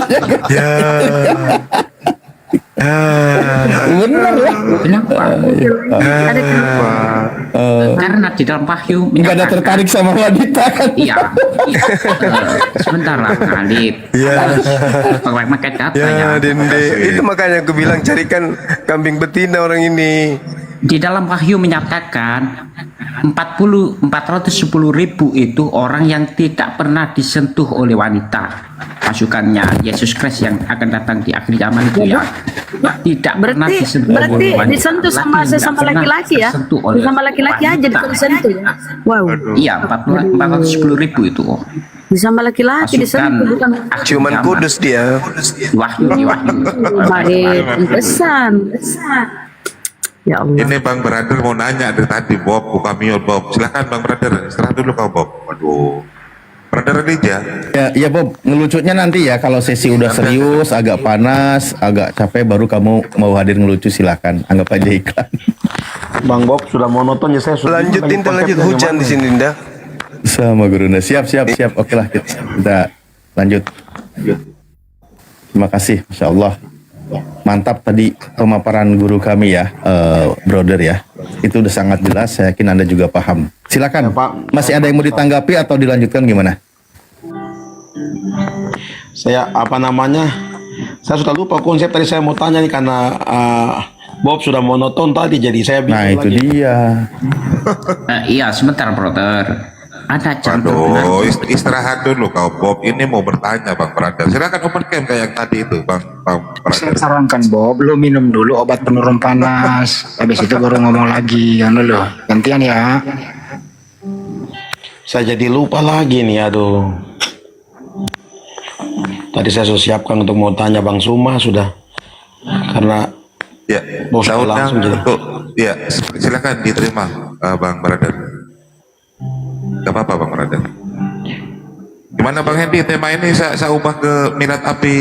Ya. Bener ya. Kenapa? Karena di dalam wahyu Nggak ada tertarik sama wanita kan? Iya. Sebentar lah Alif. Ya. Pakai kata Ya, Dende. Itu makanya aku bilang carikan kambing betina orang ini. Di dalam wahyu menyatakan 410.000 itu orang yang tidak pernah disentuh oleh wanita. Pasukannya Yesus Kristus yang akan datang di akhir zaman itu ya, tidak pernah disentuh oleh wanita. Disentuh sama Laki-laki sesama tidak pernah laki-laki ya? tersentuh oleh Sama laki-laki aja wanita. disentuh ya? Wow. Iya, 410.000 itu. Sama laki-laki disentuh bukan Cuman kudus dia. Wahyu. baik. Pesan. Ya Allah. Ini Bang Brother mau nanya dari tadi, Bob, buka mute Bob. Silakan Bang Brother, istirahat dulu kau Bob. Waduh. Brother Elijah. Ya Bob, ngelucunya nanti ya kalau sesi udah serius, agak panas, agak capek baru kamu mau hadir ngelucu silakan. Anggap aja iklan. Bang Bob sudah monoton ya saya sudah. Lanjutin lanjut hujan di sini Dinda. Sama Gurunda. Siap. Oke lah kita lanjut. Terima kasih, Masya Allah. Mantap tadi pemaparan guru kami ya, brother ya. Itu udah sangat jelas, saya yakin Anda juga paham. Silakan, masih ada yang mau ditanggapi atau dilanjutkan gimana? Saya saya sudah lupa konsep tadi saya mau tanya nih karena Bob sudah monoton tadi jadi saya bingung Nah itu lagi. dia. Iya, sebentar brother. Ada Waduh, istirahat dulu kau Bob. Ini mau bertanya Bang Brother. Silakan open cam kayak yang tadi itu Bang Saya Brother. sarankan Bob, lu minum dulu obat penurun panas. Habis itu baru ngomong lagi, kan dulu. Gantian ya. Saya jadi lupa lagi nih, aduh. Tadi saya sudah siapkan untuk mau tanya Bang Suma sudah. Karena Ya, Bos langsung jadi. Ya, silakan diterima Bang Brother. Gak apa-apa Bang Brother. Gimana Bang Hendi, tema ini saya ubah ke Milad Api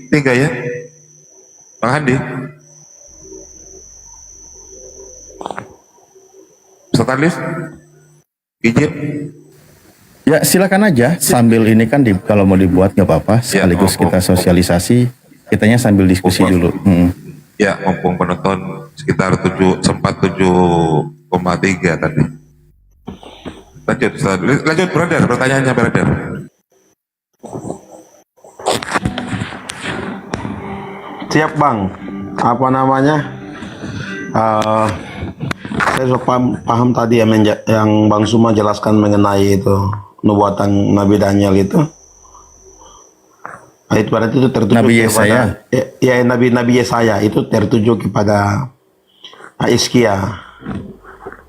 3 ya Bang Handi. Ustaz Alif izin. Ya silakan aja sambil ini kan kalau mau dibuat nggak apa-apa sekaligus kita sosialisasi, kitanya sambil diskusi dulu. Ya, mumpung penonton sekitar 7,3 tadi. Lanjut brother, pertanyaannya brother. Siap Bang. Apa namanya? Saya sudah paham tadi yang Bang Suma jelaskan mengenai itu nubuatan Nabi Daniel itu. Itu berarti itu tertuju Nabi kepada Nabi Yesaya itu tertuju kepada Hizkia.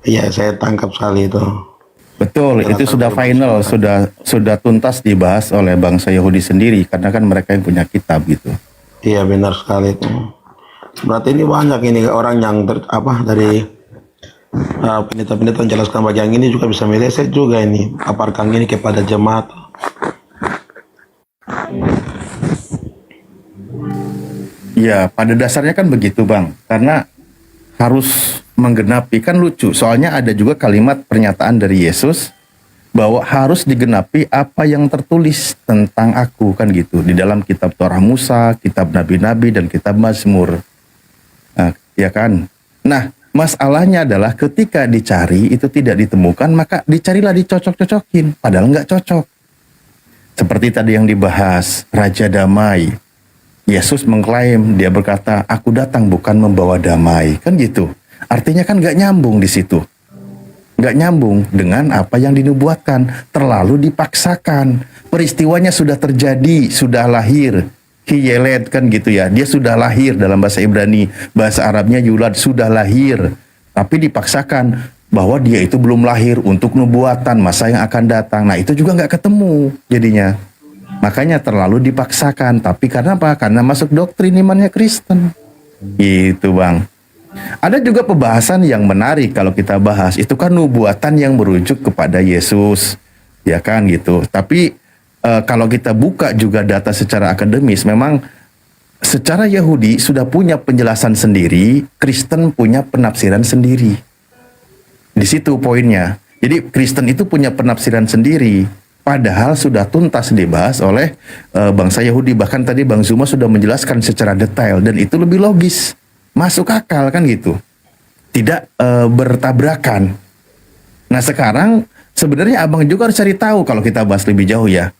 Iya, saya tangkap sekali itu. Betul, itu sudah final, sudah tuntas dibahas oleh bangsa Yahudi sendiri karena kan mereka yang punya kitab gitu. Iya benar sekali itu. Berarti ini banyak ini orang yang dari pendeta-pendeta menjelaskan bagian ini juga bisa meleset juga ini aparkan ini kepada jemaat. Ya, pada dasarnya kan begitu Bang, karena harus menggenapi, kan lucu, soalnya ada juga kalimat pernyataan dari Yesus bahwa harus digenapi apa yang tertulis tentang aku, kan gitu, di dalam kitab Torah Musa, kitab Nabi-Nabi, dan kitab Mazmur. Nah, ya kan? Nah, masalahnya adalah ketika dicari itu tidak ditemukan, maka dicarilah dicocok-cocokin, padahal nggak cocok. Seperti tadi yang dibahas, Raja Damai. Yesus mengklaim, dia berkata, aku datang bukan membawa damai. Kan gitu. Artinya kan gak nyambung di situ. Gak nyambung dengan apa yang dinubuatkan. Terlalu dipaksakan. Peristiwanya sudah terjadi, sudah lahir. Hiyeled kan gitu ya. Dia sudah lahir dalam bahasa Ibrani. Bahasa Arabnya yulad, sudah lahir. Tapi dipaksakan bahwa dia itu belum lahir untuk nubuatan masa yang akan datang. Nah itu juga gak ketemu jadinya. Makanya terlalu dipaksakan. Tapi karena apa? Karena masuk doktrin imannya Kristen. Gitu Bang. Ada juga pembahasan yang menarik kalau kita bahas. Itu kan nubuatan yang merujuk kepada Yesus. Ya kan gitu. Tapi kalau kita buka juga data secara akademis, memang secara Yahudi sudah punya penjelasan sendiri. Kristen punya penafsiran sendiri. Di situ poinnya. Jadi Kristen itu punya penafsiran sendiri. Padahal sudah tuntas dibahas oleh bangsa Yahudi. Bahkan tadi Bang Zuma sudah menjelaskan secara detail. Dan itu lebih logis. Masuk akal kan gitu. Tidak bertabrakan. Nah sekarang sebenarnya abang juga harus cari tahu kalau kita bahas lebih jauh ya.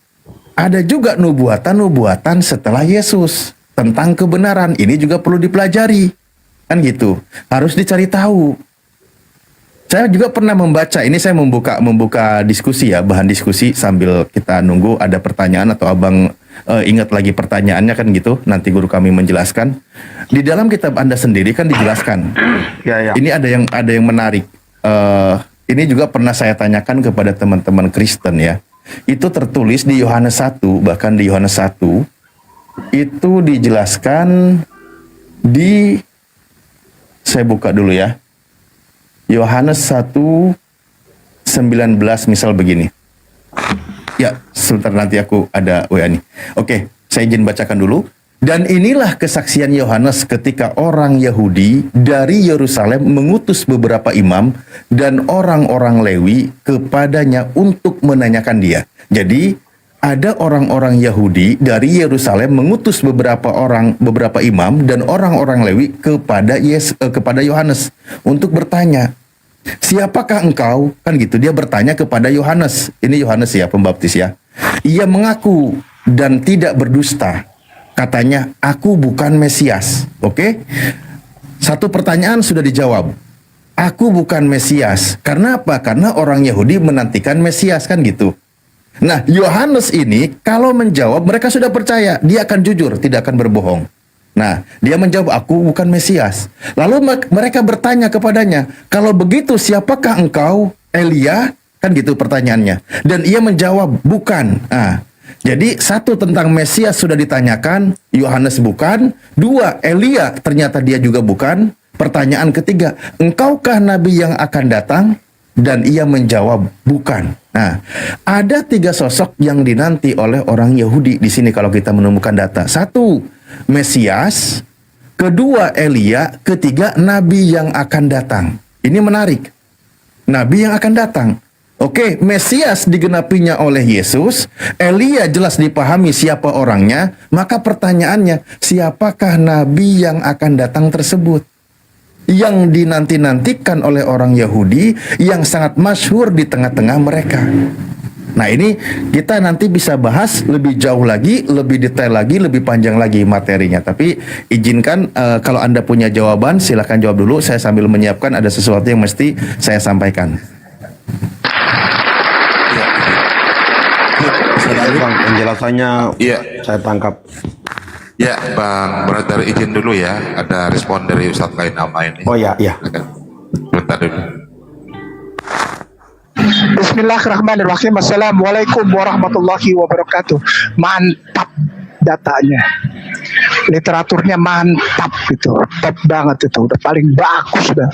Ada juga nubuatan-nubuatan setelah Yesus. Tentang kebenaran. Ini juga perlu dipelajari. Kan gitu. Harus dicari tahu. Saya juga pernah membaca, ini saya membuka diskusi ya, bahan diskusi sambil kita nunggu ada pertanyaan atau abang ingat lagi pertanyaannya kan gitu, nanti guru kami menjelaskan. Di dalam kitab Anda sendiri kan dijelaskan. Ini ada yang menarik. Ini juga pernah saya tanyakan kepada teman-teman Kristen ya. Itu tertulis di Yohanes 1, bahkan di Yohanes 1 itu dijelaskan di, saya buka dulu ya. Yohanes 1:19 misal begini. Ya, sebentar nanti aku ada WA nih. Oke, saya izin bacakan dulu. Dan inilah kesaksian Yohanes ketika orang Yahudi dari Yerusalem mengutus beberapa imam dan orang-orang Lewi kepadanya untuk menanyakan dia. Jadi, ada orang-orang Yahudi dari Yerusalem mengutus beberapa imam dan orang-orang Lewi kepada Yohanes untuk bertanya, siapakah engkau? Kan gitu, dia bertanya kepada Yohanes. Ini Yohanes ya, pembaptis ya. Ia mengaku dan tidak berdusta. Katanya, aku bukan Mesias. Oke? Satu pertanyaan sudah dijawab. Aku bukan Mesias. Karena apa? Karena orang Yahudi menantikan Mesias, kan gitu. Nah, Yohanes ini kalau menjawab mereka sudah percaya, dia akan jujur, tidak akan berbohong. Nah, dia menjawab, aku bukan Mesias. Lalu mereka bertanya kepadanya, kalau begitu siapakah engkau? Elia? Kan gitu pertanyaannya. Dan ia menjawab, bukan. Nah, jadi satu tentang Mesias sudah ditanyakan, Yohanes bukan. Dua, Elia ternyata dia juga bukan. Pertanyaan ketiga, engkaukah nabi yang akan datang? Dan ia menjawab, bukan. Nah, ada tiga sosok yang dinanti oleh orang Yahudi di sini kalau kita menemukan data. Satu, Mesias. Kedua, Elia. Ketiga, nabi yang akan datang. Ini menarik. Nabi yang akan datang. Oke, Mesias digenapinya oleh Yesus. Elia jelas dipahami siapa orangnya. Maka pertanyaannya, siapakah nabi yang akan datang tersebut? Yang dinanti-nantikan oleh orang Yahudi yang sangat masyhur di tengah-tengah mereka. Nah, ini kita nanti bisa bahas lebih jauh lagi, lebih detail lagi, lebih panjang lagi materinya. Tapi izinkan kalau Anda punya jawaban silakan jawab dulu. Saya sambil menyiapkan ada sesuatu yang mesti saya sampaikan. Bang, penjelasannya saya tangkap. Ya, Bang Brother izin dulu ya, ada respon dari Ustadz lain nama ini. Oh ya, iya. Bentar dulu. Bismillahirrahmanirrahim. Assalamualaikum warahmatullahi wabarakatuh. Mantap datanya, literaturnya mantap gitu, top banget itu, udah paling bagus udah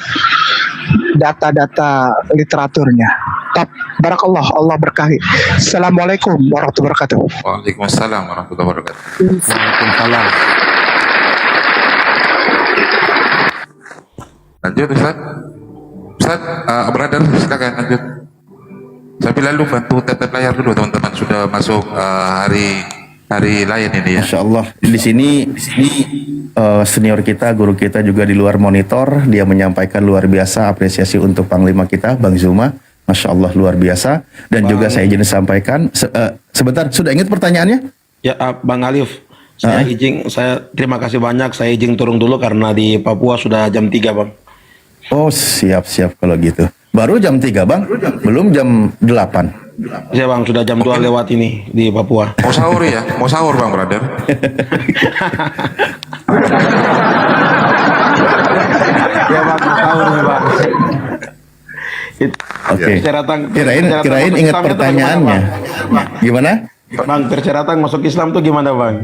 data-data literaturnya top. Barakallah, Allah berkahi. Assalamualaikum warahmatullahi wabarakatuh. Waalaikumsalam warahmatullahi wabarakatuh. Waalaikumsalam. Lanjut Ustaz. Ustaz, Brother silakan lanjut. Sambil lalu bantu tetap layar dulu teman-teman, sudah masuk hari lain ini ya. Masya Allah. Di sini senior kita, guru kita juga di luar monitor, dia menyampaikan luar biasa apresiasi untuk Panglima kita, Bang Zuma. Masya Allah luar biasa. Dan juga saya izin sampaikan sebentar, sudah ingat pertanyaannya? Ya, Bang Alif, saya terima kasih banyak. Saya izin turun dulu karena di Papua sudah jam 3, Bang. Oh, siap kalau gitu. Baru jam 3, Bang? Belum jam 8? Ya, Bang, sudah jam 2 lewat ini di Papua. Mau sahur ya? Mau sahur, Bang Brother? Ya, Bang, sahur nih, Bang. Oke. Kirain ingat pertanyaannya. Gimana? Bang, terceratang masuk Islam tuh gimana, Bang?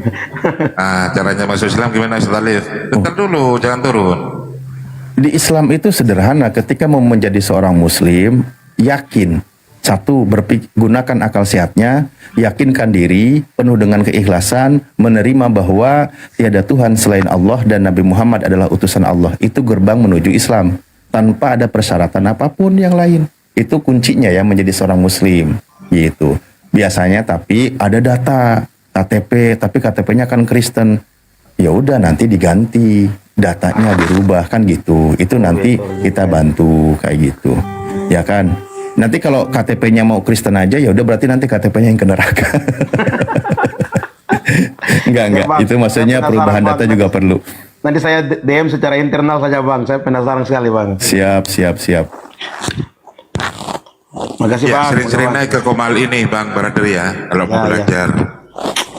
Caranya masuk Islam gimana, Ustaz Alif? Bentar dulu, jangan turun. Di Islam itu sederhana, ketika mau menjadi seorang muslim, yakin. Satu, gunakan akal sehatnya, yakinkan diri, penuh dengan keikhlasan, menerima bahwa tiada Tuhan selain Allah dan Nabi Muhammad adalah utusan Allah. Itu gerbang menuju Islam, tanpa ada persyaratan apapun yang lain. Itu kuncinya ya menjadi seorang muslim, gitu. Biasanya tapi ada data KTP, tapi KTP-nya kan Kristen. Ya udah nanti diganti, datanya dirubah kan gitu. Itu nanti kita bantu kayak gitu. Ya kan? Nanti kalau KTP-nya mau Kristen aja ya udah berarti nanti KTP-nya yang ke neraka. Enggak. Itu maksudnya perubahan data juga perlu. Nanti saya DM secara internal saja, Bang. Saya penasaran sekali, Bang. Siap. Makasih Ya, Bang. sering-sering naik ke Komal ini Bang Brother ya, kalau mau Ya, ya. belajar.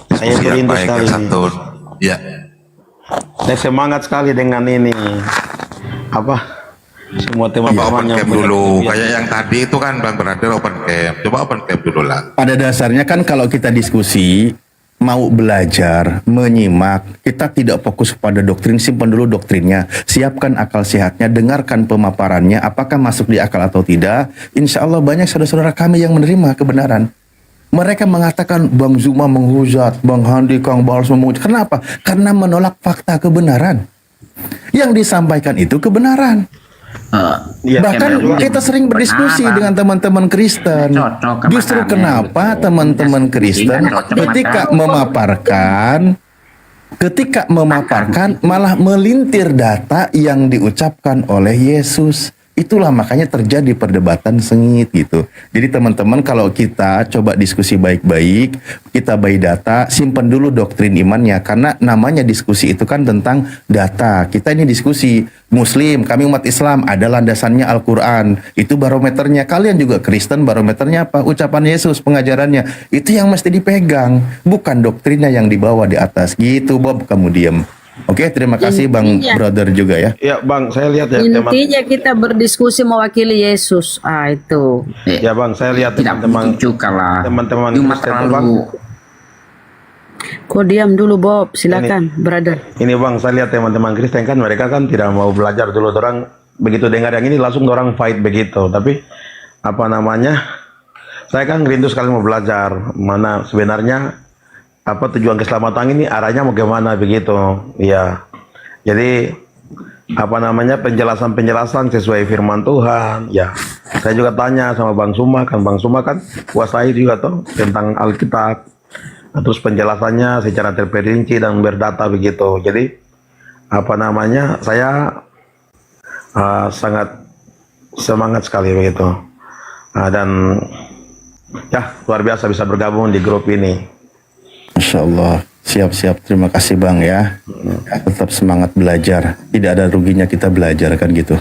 Saya Diskusi yang berindu baik, sekali yang ini. santun. Ya. Saya semangat sekali dengan ini. Apa? Semua Coba teman-teman open yang camp punya dulu, kegiatan. kayak yang tadi itu kan Bang Brother open camp. Coba open camp dulu lah. Pada dasarnya kan kalau kita diskusi, mau belajar, menyimak, kita tidak fokus pada doktrin, simpan dulu doktrinnya, siapkan akal sehatnya, dengarkan pemaparannya, apakah masuk di akal atau tidak. Insya Allah banyak saudara-saudara kami yang menerima kebenaran. Mereka mengatakan Bang Zuma menghujat, Bang Handi, Kang Bals menghujat. Kenapa? Karena menolak fakta kebenaran. Yang disampaikan itu kebenaran. Bahkan kita sering berdiskusi dengan teman-teman Kristen. Justru kenapa teman-teman Kristen ketika memaparkan malah melintir data yang diucapkan oleh Yesus. Itulah makanya terjadi perdebatan sengit gitu. Jadi teman-teman kalau kita coba diskusi baik-baik, kita by data, simpan dulu doktrin imannya. Karena namanya diskusi itu kan tentang data. Kita ini diskusi Muslim, kami umat Islam, ada landasannya Al-Quran. Itu barometernya. Kalian juga Kristen, barometernya apa? Ucapan Yesus, pengajarannya. Itu yang mesti dipegang. Bukan doktrinnya yang dibawa di atas. Gitu Bob, kamu diem. Oke, terima kasih Bang Intinya. Brother juga ya. Ya Bang, saya lihat ya teman. Intinya kita berdiskusi mewakili Yesus. Ah itu. Ya Bang, saya lihat teman-teman juga lah. teman-teman Cuma Kristen tuh, Bang. Kau diam dulu Bob, silakan, brother. Ini Bang, saya lihat teman-teman Kristen kan mereka kan tidak mau belajar dulu. Orang begitu dengar yang ini langsung orang fight begitu. Tapi apa namanya? Saya kan rindu sekali mau belajar mana sebenarnya apa tujuan keselamatan ini arahnya mau kemana begitu. Ya. Jadi apa namanya penjelasan-penjelasan sesuai firman Tuhan. Ya. Saya juga tanya sama Bang Suma kan kuasai juga tuh tentang Alkitab. Nah, terus penjelasannya secara terperinci dan berdata begitu. Jadi apa namanya saya sangat semangat sekali begitu. Dan ya luar biasa bisa bergabung di grup ini. Masya Allah, siap-siap. Terima kasih Bang ya. Tetap semangat belajar. Tidak ada ruginya kita belajar kan gitu.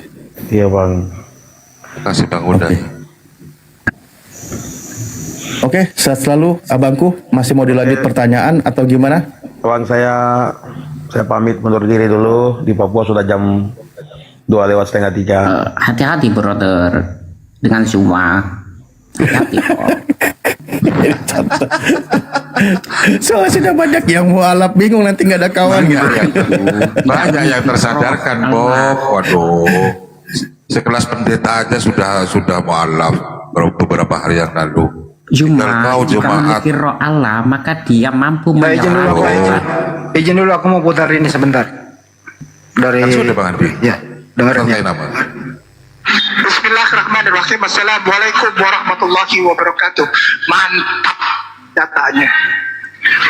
Iya Bang. Terima kasih Bang Uday. Oke, sehat selalu abangku. Masih mau dilanjut pertanyaan atau gimana? Bang, saya pamit mundur diri dulu. Di Papua sudah jam 2:30. Hati-hati brother dengan semua. Hati-hati kok. So sudah banyak yang mualaf bingung nanti nggak ada kawan gitu. Banyak yang tersadarkan Bob. Waduh. Sekelas pendeta aja sudah mualaf beberapa hari yang lalu. Jika memiliki roh Allah, maka dia mampu Izin dulu, Pak, izin dulu aku mau putar ini sebentar. Dari Kan sudah Bang Andi. Ya, dengerin ya. Bismillahirrahmanirrahim. Assalamualaikum warahmatullahi wabarakatuh. Mantap datanya.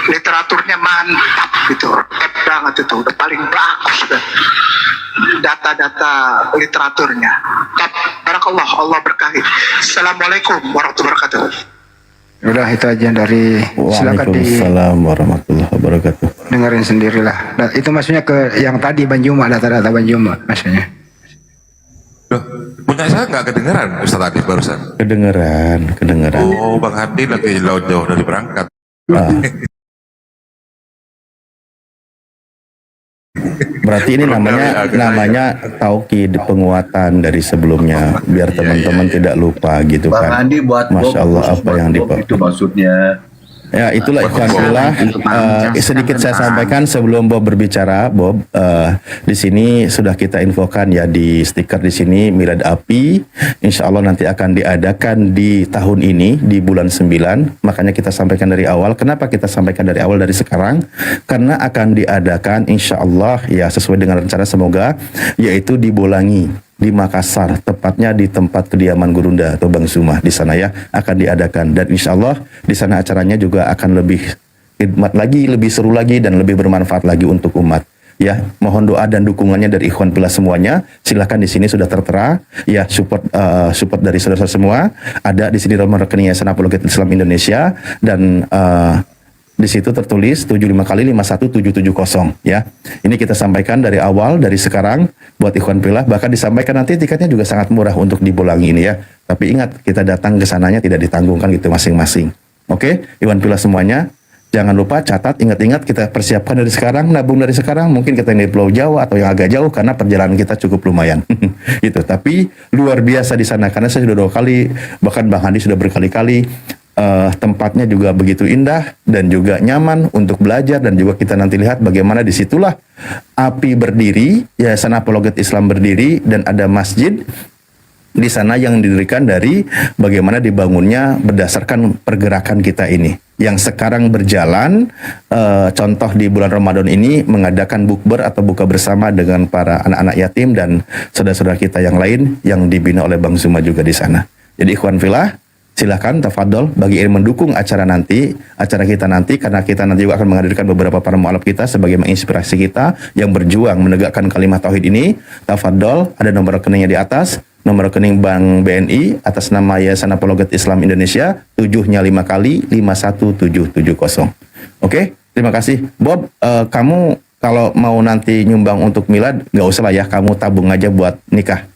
Literaturnya mantap gitu. Hebat banget itu. Udah paling bagus dah. Data-data literaturnya. Barakallah, Allah berkahi. Assalamualaikum warahmatullahi wabarakatuh. Udah itu aja dari silakan Waalaikumsalam warahmatullahi wabarakatuh. dengerin sendirilah. Nah, itu maksudnya ke yang tadi Banjuma, data-data Banjuma maksudnya. Loh, punya saya nggak kedengeran Ustaz tadi barusan. Kedengeran. Oh, Bang Hadi lagi jauh dari berangkat. Berarti ini namanya taukid, penguatan dari sebelumnya biar teman-teman tidak lupa gitu Bang kan. Andi buat Masya Allah apa yang itu maksudnya. Ya itulah ikhwanillah. Sedikit saya sampaikan sebelum Bob berbicara. Bob, di sini sudah kita infokan ya di stiker di sini Milad Api. Insya Allah nanti akan diadakan di tahun ini di bulan 9. Makanya kita sampaikan dari awal. Kenapa kita sampaikan dari awal dari sekarang? Karena akan diadakan Insya Allah ya sesuai dengan rencana semoga yaitu di Bolangi, di Makassar, tepatnya di tempat kediaman Gurunda atau Bang Zuma di sana ya akan diadakan, dan insya Allah di sana acaranya juga akan lebih khidmat lagi, lebih seru lagi dan lebih bermanfaat lagi untuk umat. Ya, mohon doa dan dukungannya dari ikhwan pilih semuanya. Silakan di sini sudah tertera ya support dari saudara-saudara semua. Ada di sini nomor rekening Yayasan Apologet Islam Indonesia dan di situ tertulis 75 kali 51770 ya. Ini kita sampaikan dari awal, dari sekarang buat Ikhwan Fillah, bahkan disampaikan nanti tiketnya juga sangat murah untuk di Bolangi ini ya. Tapi ingat, kita datang ke sananya tidak ditanggungkan gitu masing-masing. Oke, Ikhwan Fillah semuanya, jangan lupa catat, ingat-ingat kita persiapkan dari sekarang, nabung dari sekarang. Mungkin kita yang di Pulau Jawa atau yang agak jauh karena perjalanan kita cukup lumayan. Gitu. Tapi luar biasa di sana karena saya sudah 2 kali, bahkan Bang Hadi sudah berkali-kali. Tempatnya juga begitu indah dan juga nyaman untuk belajar, dan juga kita nanti lihat bagaimana disitulah API berdiri, Yayasan Apologet Islam berdiri, dan ada masjid di sana yang didirikan dari bagaimana dibangunnya berdasarkan pergerakan kita ini yang sekarang berjalan. Contoh di bulan Ramadan ini mengadakan bukber atau buka bersama dengan para anak-anak yatim dan saudara-saudara kita yang lain yang dibina oleh Bang Zuma juga di sana. Jadi Ikhwan Fillah, silakan tafadhol bagi yang mendukung acara kita nanti, karena kita nanti juga akan menghadirkan beberapa para mualaf kita sebagai menginspirasi kita yang berjuang menegakkan kalimat tauhid ini. Tafadhol, ada nomor rekeningnya di atas, nomor rekening Bank BNI atas nama Yayasan Apologet Islam Indonesia, 7-nya 5 kali 51770. Oke, terima kasih. Bob, kamu kalau mau nanti nyumbang untuk milad, nggak usah lah ya, kamu tabung aja buat nikah.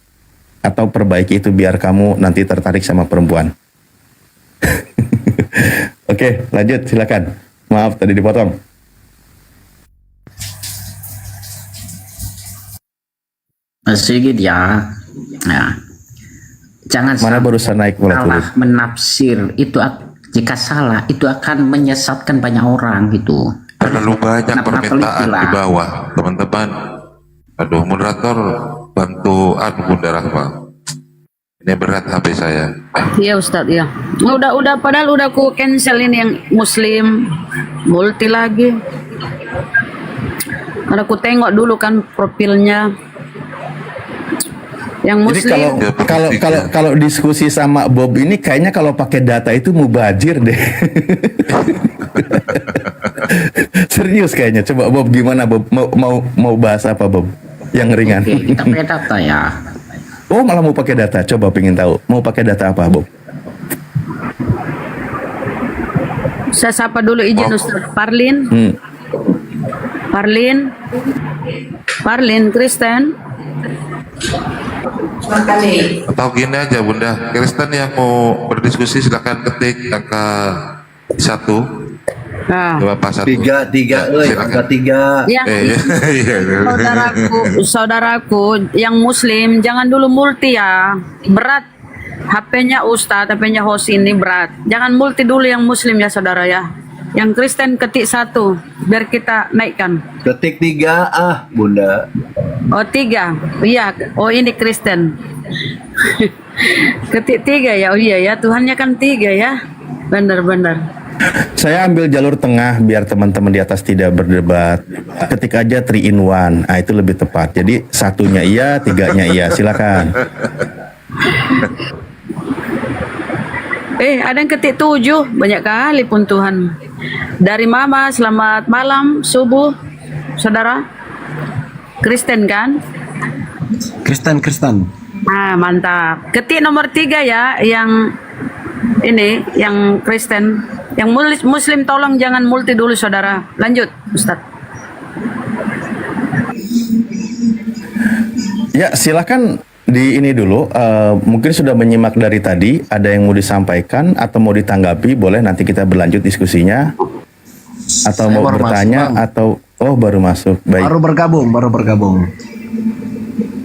Atau perbaiki itu biar kamu nanti tertarik sama perempuan. Oke, lanjut silakan. Maaf tadi dipotong. Sedikit ya. Nah, jangan mana barusan naik mulai salah menafsir itu, jika salah itu akan menyesatkan banyak orang gitu. Terlalu banyak permintaan di bawah, teman-teman. Aduh, moderator bantu Bunda Rahma. Ini berat HP saya. Iya Ustadz, ya. Udah padahal udah aku cancel ini yang muslim multi lagi. Karena aku tengok dulu kan profilnya yang muslim. Jadi kalau diskusi sama Bob ini kayaknya kalau pakai data itu mubazir deh. Serius kayaknya. Coba Bob gimana Bob? Mau bahas apa Bob? Yang ringan. Oke, kita pakai data ya. Oh, malah mau pakai data. Coba pengen tahu. Mau pakai data apa, Bob? Saya sapa dulu izin Ustaz. Parlin. Parlin Kristen. Atau gini aja Bunda, Kristen yang mau berdiskusi silakan ketik angka 1. Bapak 1. 3, angka 3. Saudaraku yang muslim jangan dulu multi ya. Berat. HP-nya Ustadz, HP-nya host ini berat. Jangan multi dulu yang muslim ya saudara ya. Yang Kristen ketik 1 biar kita naikkan. Ketik 3 Bunda. Oh 3. Iya. Oh ini Kristen. Ketik 3 ya. Oh iya ya. Tuhannya kan 3 ya. Benar-benar. Saya ambil jalur tengah biar teman-teman di atas tidak berdebat. Ketik aja 3 in 1. Nah, itu lebih tepat. Jadi 1-nya iya, 3-nya iya. Silakan. Ada yang ketik 7. Banyak kali pun Tuhan. Dari Mama, selamat malam, subuh. Saudara. Kristen kan? Kristen. Mantap. Ketik nomor 3 ya. Yang ini, yang Kristen. Yang muslim tolong jangan multi dulu saudara. Lanjut Ustadz. Ya silakan di ini dulu. Mungkin sudah menyimak dari tadi. Ada yang mau disampaikan atau mau ditanggapi, boleh nanti kita berlanjut diskusinya. Atau saya mau bertanya masuk, atau baru masuk. Baik. Baru bergabung.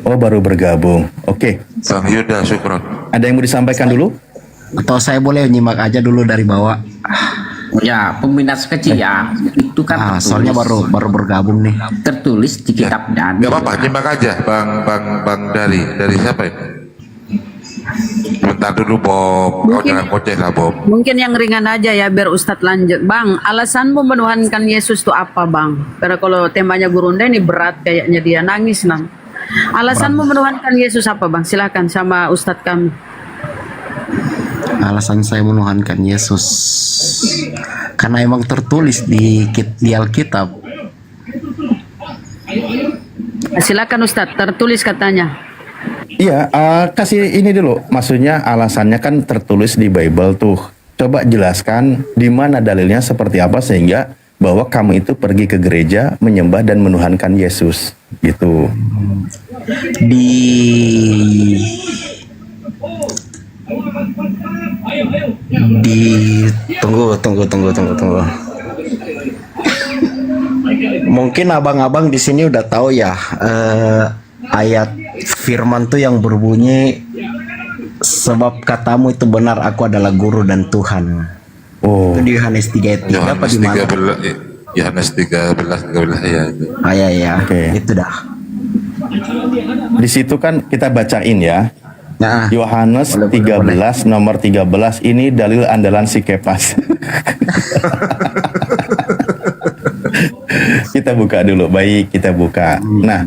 Oh baru bergabung. Oke. Bang Yuda, syukron. Ada yang mau disampaikan dulu? Atau saya boleh nyimak aja dulu dari bawah? Ya, peminat kecil ya. Itu kan soalnya baru bergabung nih. Tertulis di kitab dan. Gak apa-apa, nyimak aja Bang dari siapa ini? Bentar dulu Bob, kau jangan koceh lah Bob. Mungkin yang ringan aja ya biar Ustadz lanjut. Bang, alasanmu menuhankan Yesus itu apa Bang? Karena kalau temanya Gurunda ini berat kayaknya dia nangis nang. Alasanmu menuhankan Yesus apa Bang? Silakan sama Ustadz kami. Alasan saya menuhankan Yesus karena emang tertulis di Alkitab. Silakan Ustadz, tertulis katanya. Iya, kasih ini dulu. Maksudnya alasannya kan tertulis di Bible tuh. coba jelaskan di mana dalilnya seperti apa sehingga bahwa kamu itu pergi ke gereja menyembah dan menuhankan Yesus gitu. Tunggu. Mungkin abang-abang di sini udah tahu ya ayat firman tuh yang berbunyi sebab katamu itu benar, aku adalah guru dan Tuhan. Oh. Itu di Yohanes 3 ayat 3 apa di mana? Yohanes 13 ya itu. Ya. Itu dah. Di situ kan kita bacain ya. Nah, Yohanes 13 nomor 13 ini dalil andalan si Kepas. Kita buka dulu, baik kita buka. Nah,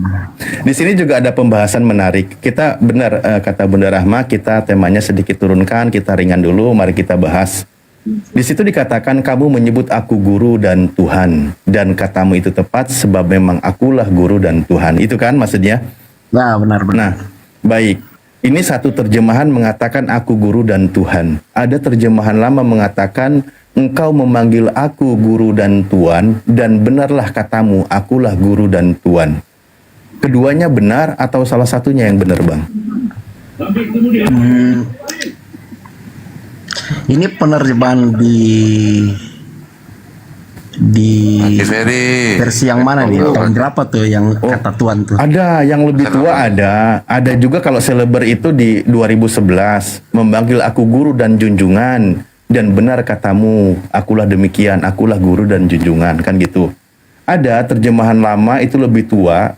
di sini juga ada pembahasan menarik. Kita benar kata Bunda Rahma, kita temanya sedikit turunkan, kita ringan dulu, mari kita bahas. Di situ dikatakan kamu menyebut aku guru dan Tuhan, dan katamu itu tepat sebab memang akulah guru dan Tuhan. Itu kan maksudnya? Nah, benar. Nah, baik. Ini satu terjemahan mengatakan aku guru dan Tuhan. Ada terjemahan lama mengatakan engkau memanggil aku guru dan Tuan, dan benarlah katamu akulah guru dan Tuan. Keduanya benar atau salah satunya yang benar, Bang? Ini penerjemahan di versi yang mana nih? Tahun berapa tuh yang kata Tuhan tuh? Ada yang lebih tua, ada juga kalau seleber itu di 2011 memanggil aku guru dan junjungan, dan benar katamu akulah demikian, akulah guru dan junjungan, kan gitu. Ada terjemahan lama itu lebih tua.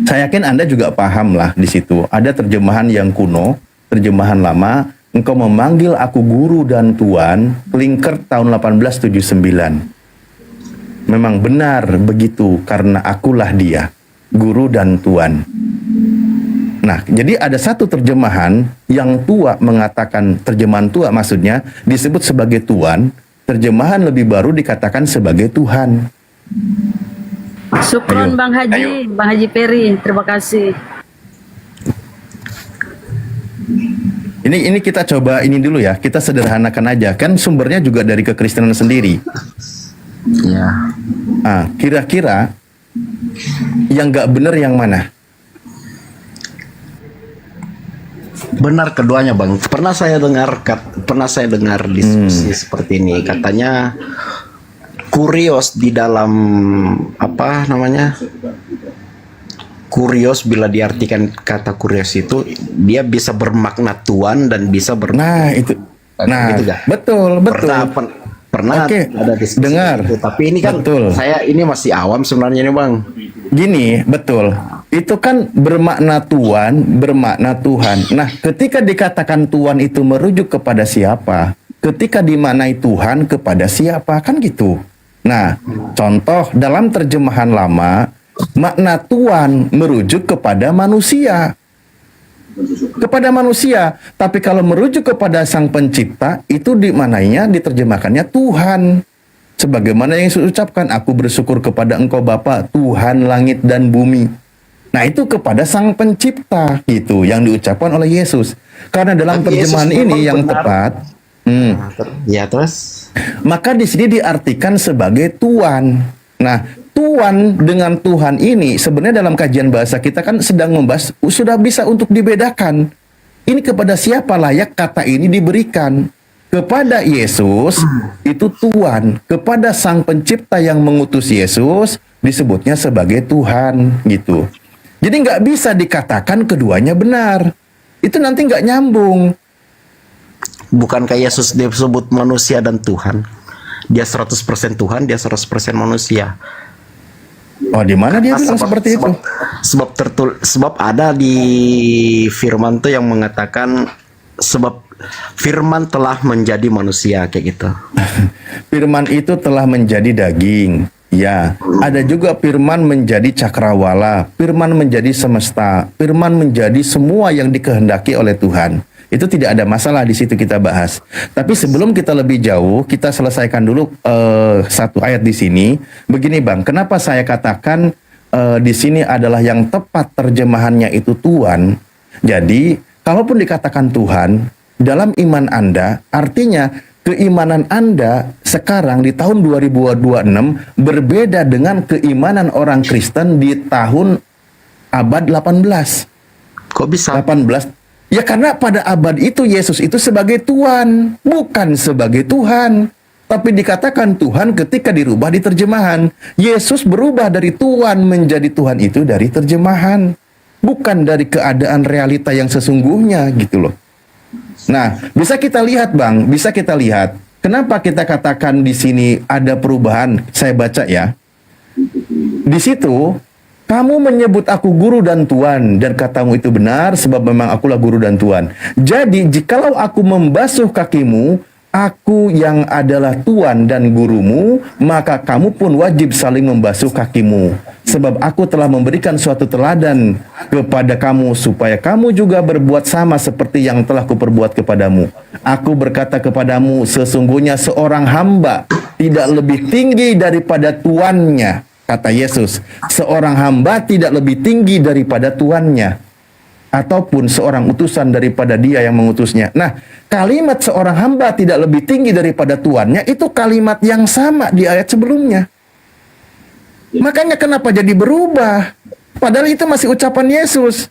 Saya yakin Anda juga paham lah di situ. Ada terjemahan yang kuno, terjemahan lama, engkau memanggil aku guru dan Tuan, Klinkert tahun 1879. Memang benar begitu karena akulah dia, guru dan Tuan. Nah, jadi ada satu terjemahan yang tua mengatakan, terjemahan tua maksudnya disebut sebagai Tuan, terjemahan lebih baru dikatakan sebagai Tuhan. Syukron Bang Haji, Bang Haji Peri, terima kasih. Ini kita coba ini dulu ya, kita sederhanakan aja, kan sumbernya juga dari kekristenan sendiri. Ya. Ah, kira-kira yang nggak benar yang mana? Benar keduanya, Bang. Pernah saya dengar diskusi seperti ini. Katanya kurios di dalam apa namanya? Kurios bila diartikan kata kurios itu dia bisa bermakna Tuhan dan bisa Nah, itu. Nah, gitu, betul. Pernah ada diskusi dengar itu. Tapi ini kan saya ini masih awam sebenarnya nih, Bang. Gini, betul. Itu kan bermakna Tuhan, bermakna Tuhan. Nah, ketika dikatakan Tuhan itu merujuk kepada siapa? Ketika dimaknai Tuhan kepada siapa? Kan gitu. Nah, contoh dalam terjemahan lama, makna Tuhan merujuk kepada manusia. Kepada manusia. Tapi kalau merujuk kepada Sang Pencipta, itu dimaknainya, diterjemahkannya Tuhan. Sebagaimana yang Yesus ucapkan, aku bersyukur kepada Engkau Bapa, Tuhan langit dan bumi. Nah, itu kepada Sang Pencipta, itu yang diucapkan oleh Yesus. Karena dalam terjemahan ini yang tepat, ya terus, maka di sini diartikan sebagai Tuhan. Nah, Tuhan dengan Tuhan ini sebenarnya dalam kajian bahasa kita kan sedang membahas, sudah bisa untuk dibedakan. Ini kepada siapa layak kata ini diberikan? Kepada Yesus itu Tuhan, kepada Sang Pencipta yang mengutus Yesus disebutnya sebagai Tuhan, gitu. Jadi nggak bisa dikatakan keduanya benar. Itu nanti nggak nyambung. Bukankah Yesus disebut manusia dan Tuhan? Dia 100% Tuhan, dia 100% manusia. Oh, di mana dia bilang seperti itu? Sebab ada di firman tuh yang mengatakan sebab firman telah menjadi manusia kayak gitu. Firman itu telah menjadi daging. Ya, ada juga firman menjadi cakrawala, firman menjadi semesta, firman menjadi semua yang dikehendaki oleh Tuhan. Itu tidak ada masalah di situ kita bahas. Tapi sebelum kita lebih jauh, kita selesaikan dulu satu ayat di sini. Begini, Bang, kenapa saya katakan di sini adalah yang tepat terjemahannya itu Tuhan. Jadi, kalaupun dikatakan Tuhan dalam iman Anda, artinya keimanan Anda sekarang di tahun 2026 berbeda dengan keimanan orang Kristen di tahun abad 18. Kok bisa? 18. Ya karena pada abad itu Yesus itu sebagai Tuhan, bukan sebagai Tuhan. Tapi dikatakan Tuhan ketika dirubah di terjemahan. Yesus berubah dari Tuhan menjadi Tuhan itu dari terjemahan. Bukan dari keadaan realita yang sesungguhnya gitu loh. Nah, bisa kita lihat Bang, bisa kita lihat. Kenapa kita katakan di sini ada perubahan? Saya baca ya. Di situ, kamu menyebut aku guru dan tuan, dan katamu itu benar, sebab memang akulah guru dan tuan. Jadi, jikalau aku membasuh kakimu, aku yang adalah tuan dan gurumu, maka kamu pun wajib saling membasuh kakimu. Sebab aku telah memberikan suatu teladan kepada kamu, supaya kamu juga berbuat sama seperti yang telah kuperbuat kepadamu. Aku berkata kepadamu, sesungguhnya seorang hamba tidak lebih tinggi daripada tuannya. Kata Yesus, seorang hamba tidak lebih tinggi daripada tuannya, ataupun seorang utusan daripada dia yang mengutusnya. Nah, kalimat seorang hamba tidak lebih tinggi daripada tuannya itu kalimat yang sama di ayat sebelumnya. Makanya kenapa jadi berubah? Padahal itu masih ucapan Yesus.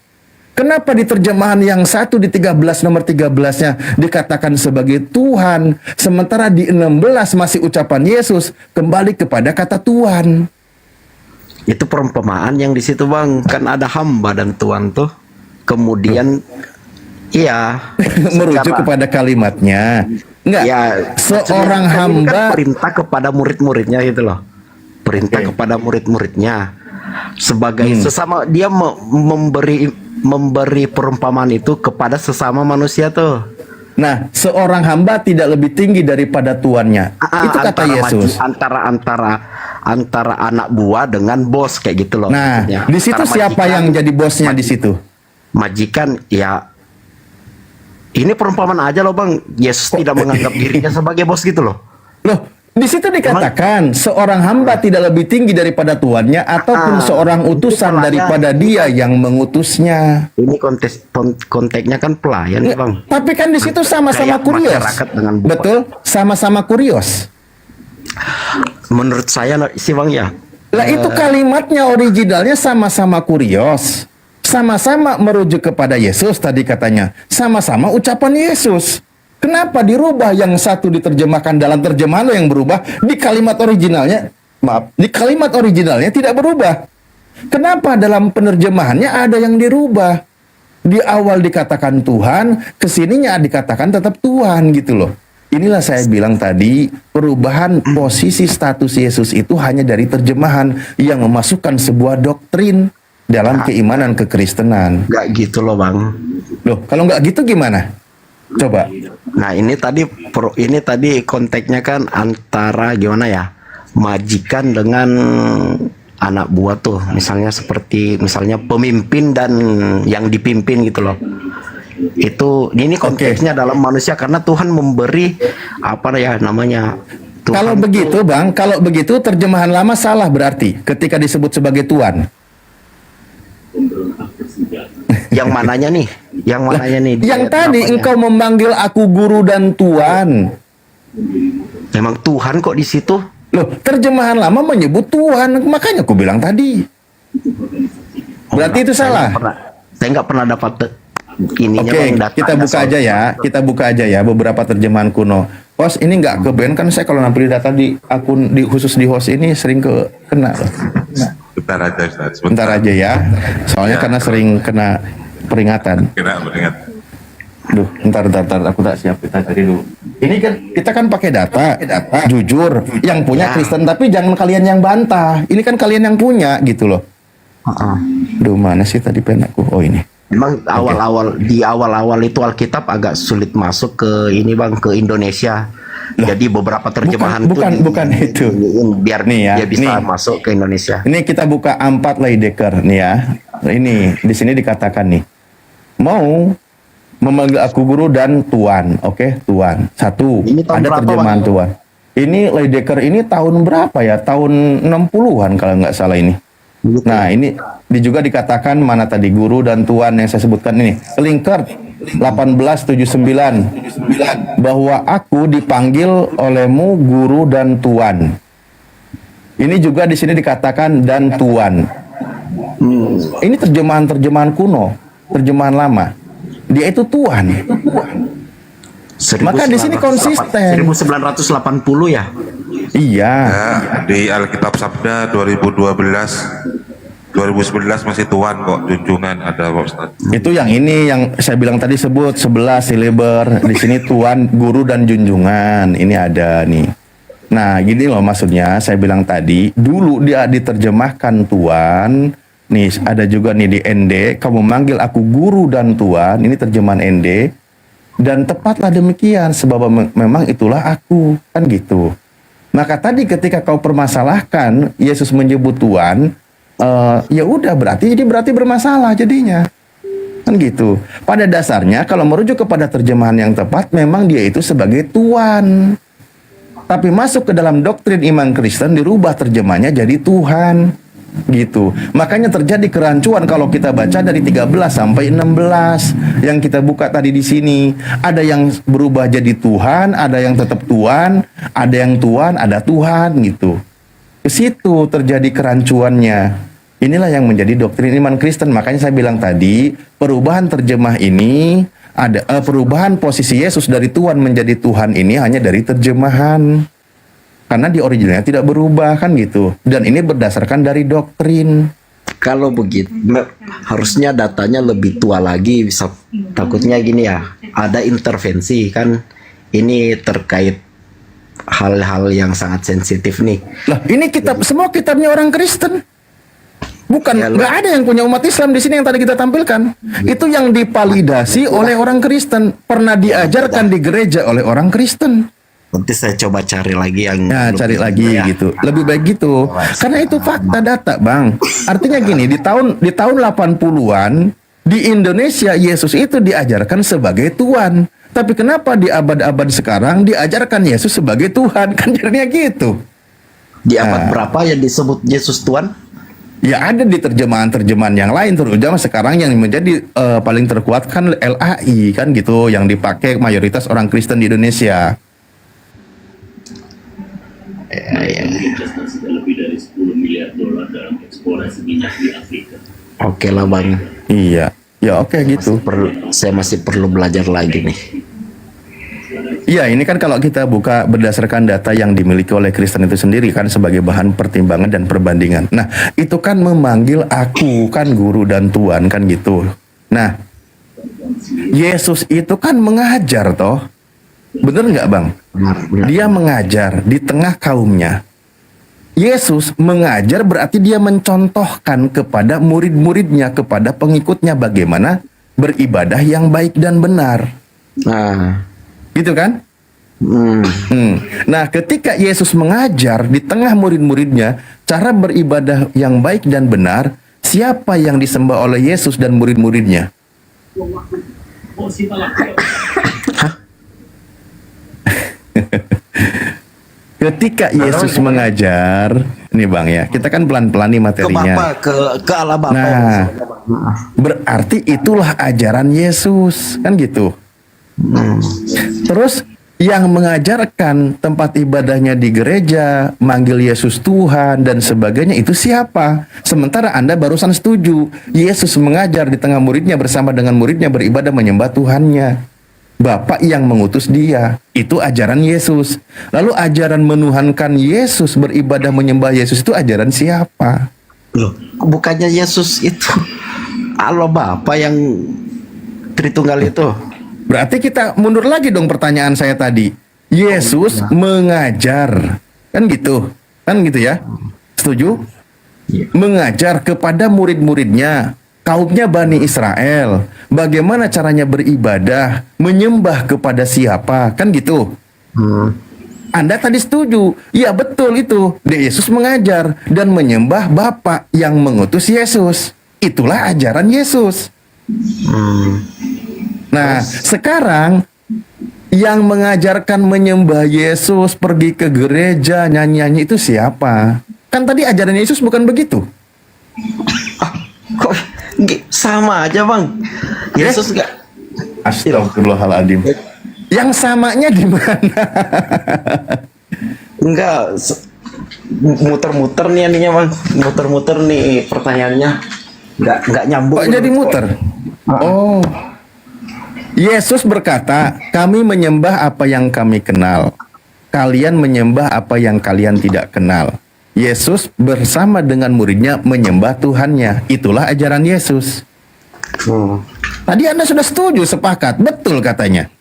Kenapa di terjemahan yang satu di 13 nomor 13-nya dikatakan sebagai Tuhan, sementara di 16 masih ucapan Yesus kembali kepada kata Tuhan. Itu perumpamaan yang di situ Bang, kan ada hamba dan tuan tuh. Kemudian iya merujuk kepada kalimatnya. Enggak. Ya, seorang kan hamba perintah kepada murid-muridnya gitu loh. Perintah kepada murid-muridnya sebagai sesama, dia memberi perumpamaan itu kepada sesama manusia tuh. Nah, seorang hamba tidak lebih tinggi daripada tuannya. Itu kata Yesus. Antara anak buah dengan bos kayak gitu loh. Nah, maksudnya. di situ Antara siapa majikan, yang jadi bosnya di situ? Majikan ya. Ini perumpamaan aja loh Bang. Yesus tidak menganggap dirinya sebagai bos gitu loh. Loh, di situ dikatakan seorang hamba tidak lebih tinggi daripada tuannya ataupun seorang utusan daripada dia yang mengutusnya. Ini konteksnya kan pelayan ya Bang. Tapi kan di situ sama-sama Kayak kurios. masyarakat dengan buah. Betul, sama-sama kurios. Menurut saya sih Bang ya. Lah itu kalimatnya originalnya sama-sama kurios. Sama-sama merujuk kepada Yesus tadi katanya. Sama-sama ucapan Yesus. Kenapa dirubah yang satu diterjemahkan dalam terjemahan yang berubah, di kalimat originalnya, di kalimat originalnya tidak berubah. Kenapa dalam penerjemahannya ada yang dirubah? Di awal dikatakan Tuhan, kesininya dikatakan tetap Tuhan gitu loh. Inilah saya bilang tadi, perubahan posisi status Yesus itu hanya dari terjemahan yang memasukkan sebuah doktrin dalam keimanan kekristenan. Gak gitu loh Bang. Loh, kalau nggak gitu gimana? Coba. Nah ini tadi konteksnya kan antara gimana ya, majikan dengan anak buah tuh, misalnya seperti misalnya pemimpin dan yang dipimpin gitu loh. Itu ini konteksnya dalam manusia karena Tuhan memberi apa ya namanya. Tuhan kalau begitu Bang, kalau begitu terjemahan lama salah berarti ketika disebut sebagai Tuhan. Yang mananya nih? Yang mananya nih? Yang tadi engkau memanggil aku guru dan tuan. Memang Tuhan kok di situ? Loh, terjemahan lama menyebut Tuhan, makanya aku bilang tadi. Berarti itu salah. Saya nggak pernah dapat ininya. Oke, kita buka aja ya. Kita buka aja ya beberapa terjemahan kuno. Host ini nggak ke band kan, saya kalau nampil data di akun khusus di host ini sering kena. Bentar aja Ustaz. Bentar aja ya. Soalnya karena sering kena peringatan. Kena peringatan. Duh, bentar, aku tak siap, kita cari dulu. Ini kan kita kan pakai data, jujur, yang punya Kristen, tapi jangan kalian yang bantah. Ini kan kalian yang punya gitu loh. Duh, mana sih tadi penakku? Oh ini. Memang di awal-awal itu Alkitab agak sulit masuk ke ini Bang, ke Indonesia. Jadi beberapa terjemahan bukan itu. Biar nih ya, dia bisa nih. masuk ke Indonesia. Ini kita buka A4 Leidecker nih ya. Ini di sini dikatakan nih. Mau memanggil aku guru dan tuan. Oke, tuan. Satu, ada terjemahan Bang? Tuan. Ini Leidecker ini tahun berapa ya? Tahun 60-an kalau nggak salah ini. Nah, ini juga dikatakan mana tadi guru dan tuan yang saya sebutkan ini. Klinkert 18:79 bahwa aku dipanggil olehmu guru dan tuan. Ini juga di sini dikatakan dan tuan. Ini terjemahan kuno, terjemahan lama. Dia itu tuan. Maka di sini konsisten. 1980 ya. Iya. Di Alkitab Sabda 2011 masih tuan kok, junjungan ada Pak Ustaz. Itu yang ini yang saya bilang tadi sebut 11 sileber. Di sini tuan, guru dan junjungan. Ini ada nih. Nah, gini loh maksudnya, saya bilang tadi, dulu dia diterjemahkan tuan. Nih, ada juga nih di ND, kamu manggil aku guru dan tuan. Ini terjemahan ND. Dan tepatlah demikian, sebab memang itulah aku, kan gitu. Maka tadi ketika kau permasalahkan Yesus menyebut Tuhan, ya udah berarti bermasalah jadinya, kan gitu. Pada dasarnya kalau merujuk kepada terjemahan yang tepat, memang dia itu sebagai Tuhan. Tapi masuk ke dalam doktrin iman Kristen dirubah terjemahnya jadi Tuhan. Gitu. Makanya terjadi kerancuan kalau kita baca dari 13 sampai 16 yang kita buka tadi di sini. Ada yang berubah jadi Tuhan, ada yang tetap Tuhan, ada yang Tuhan, ada Tuhan gitu. Ke situ terjadi kerancuannya. Inilah yang menjadi doktrin iman Kristen. Makanya saya bilang tadi, perubahan terjemah ini ada perubahan posisi Yesus dari Tuhan menjadi Tuhan ini hanya dari terjemahan. Karena di originalnya tidak berubah kan gitu. Dan ini berdasarkan dari doktrin. Kalau begitu harusnya datanya lebih tua lagi, bisa takutnya gini ya, ada intervensi kan, ini terkait hal-hal yang sangat sensitif nih. Lah, ini semua kitabnya orang Kristen. Bukan, nggak ada yang punya umat Islam di sini yang tadi kita tampilkan. Itu yang dipalidasi oleh orang Kristen, pernah diajarkan di gereja oleh orang Kristen. Nanti saya coba cari lagi yang cari lagi gitu. Lebih baik gitu. Karena itu fakta data, Bang. Artinya gini, di tahun 80-an di Indonesia Yesus itu diajarkan sebagai Tuhan. Tapi kenapa di abad-abad sekarang diajarkan Yesus sebagai Tuhan? Kan jadinya gitu. Di abad berapa yang disebut Yesus Tuhan? Ya ada di terjemahan-terjemahan yang lain, terutama sekarang yang menjadi paling terkuat kan LAI kan gitu, yang dipakai mayoritas orang Kristen di Indonesia. Lebih dari 10 miliar dolar dalam eksplorasi minyak di Afrika. Oke lah Bang. Iya. Ya oke gitu. Saya masih perlu belajar lagi nih. Iya, ini kan kalau kita buka berdasarkan data yang dimiliki oleh Kristen itu sendiri kan sebagai bahan pertimbangan dan perbandingan. Nah, itu kan memanggil aku kan guru dan Tuhan kan gitu. Nah, Yesus itu kan mengajar toh. Bener nggak Bang? Dia mengajar di tengah kaumnya. Yesus mengajar berarti dia mencontohkan kepada murid-muridnya, kepada pengikutnya bagaimana beribadah yang baik dan benar. Nah, gitu kan? Nah, ketika Yesus mengajar di tengah murid-muridnya cara beribadah yang baik dan benar, siapa yang disembah oleh Yesus dan murid-muridnya? Ketika Yesus mengajar, nih Bang ya, kita kan pelan-pelan nih materinya. Ke Allah Bapa. Nah, berarti itulah ajaran Yesus, kan gitu. Terus yang mengajarkan tempat ibadahnya di gereja, manggil Yesus Tuhan dan sebagainya itu siapa? Sementara Anda barusan setuju, Yesus mengajar di tengah muridnya bersama dengan muridnya beribadah menyembah Tuhannya. Bapak yang mengutus dia, itu ajaran Yesus. Lalu ajaran menuhankan Yesus, beribadah menyembah Yesus itu ajaran siapa? Loh, bukannya Yesus itu Allah Bapa yang Tritunggal itu? Berarti kita mundur lagi dong pertanyaan saya tadi. Yesus mengajar, kan gitu ya? Setuju? Mengajar kepada murid-muridnya, kaumnya Bani Israel, bagaimana caranya beribadah, menyembah kepada siapa, kan gitu. Anda tadi setuju, ya betul itu. Yesus mengajar dan menyembah Bapa yang mengutus Yesus. Itulah ajaran Yesus. Nah, sekarang yang mengajarkan menyembah Yesus, pergi ke gereja, nyanyi-nyanyi itu siapa? Kan tadi ajaran Yesus bukan begitu. Kok sama aja Bang? Yesus Astagfirullahaladzim. Yang samanya di mana? Enggak, muter-muter nih ininya bang, muter-muter nih pertanyaannya, nggak nyambung. Kok jadi muter? Oh, Yesus berkata, kami menyembah apa yang kami kenal, kalian menyembah apa yang kalian tidak kenal. Yesus bersama dengan muridnya menyembah Tuhannya. Itulah ajaran Yesus. Tadi Anda sudah setuju, sepakat, betul katanya.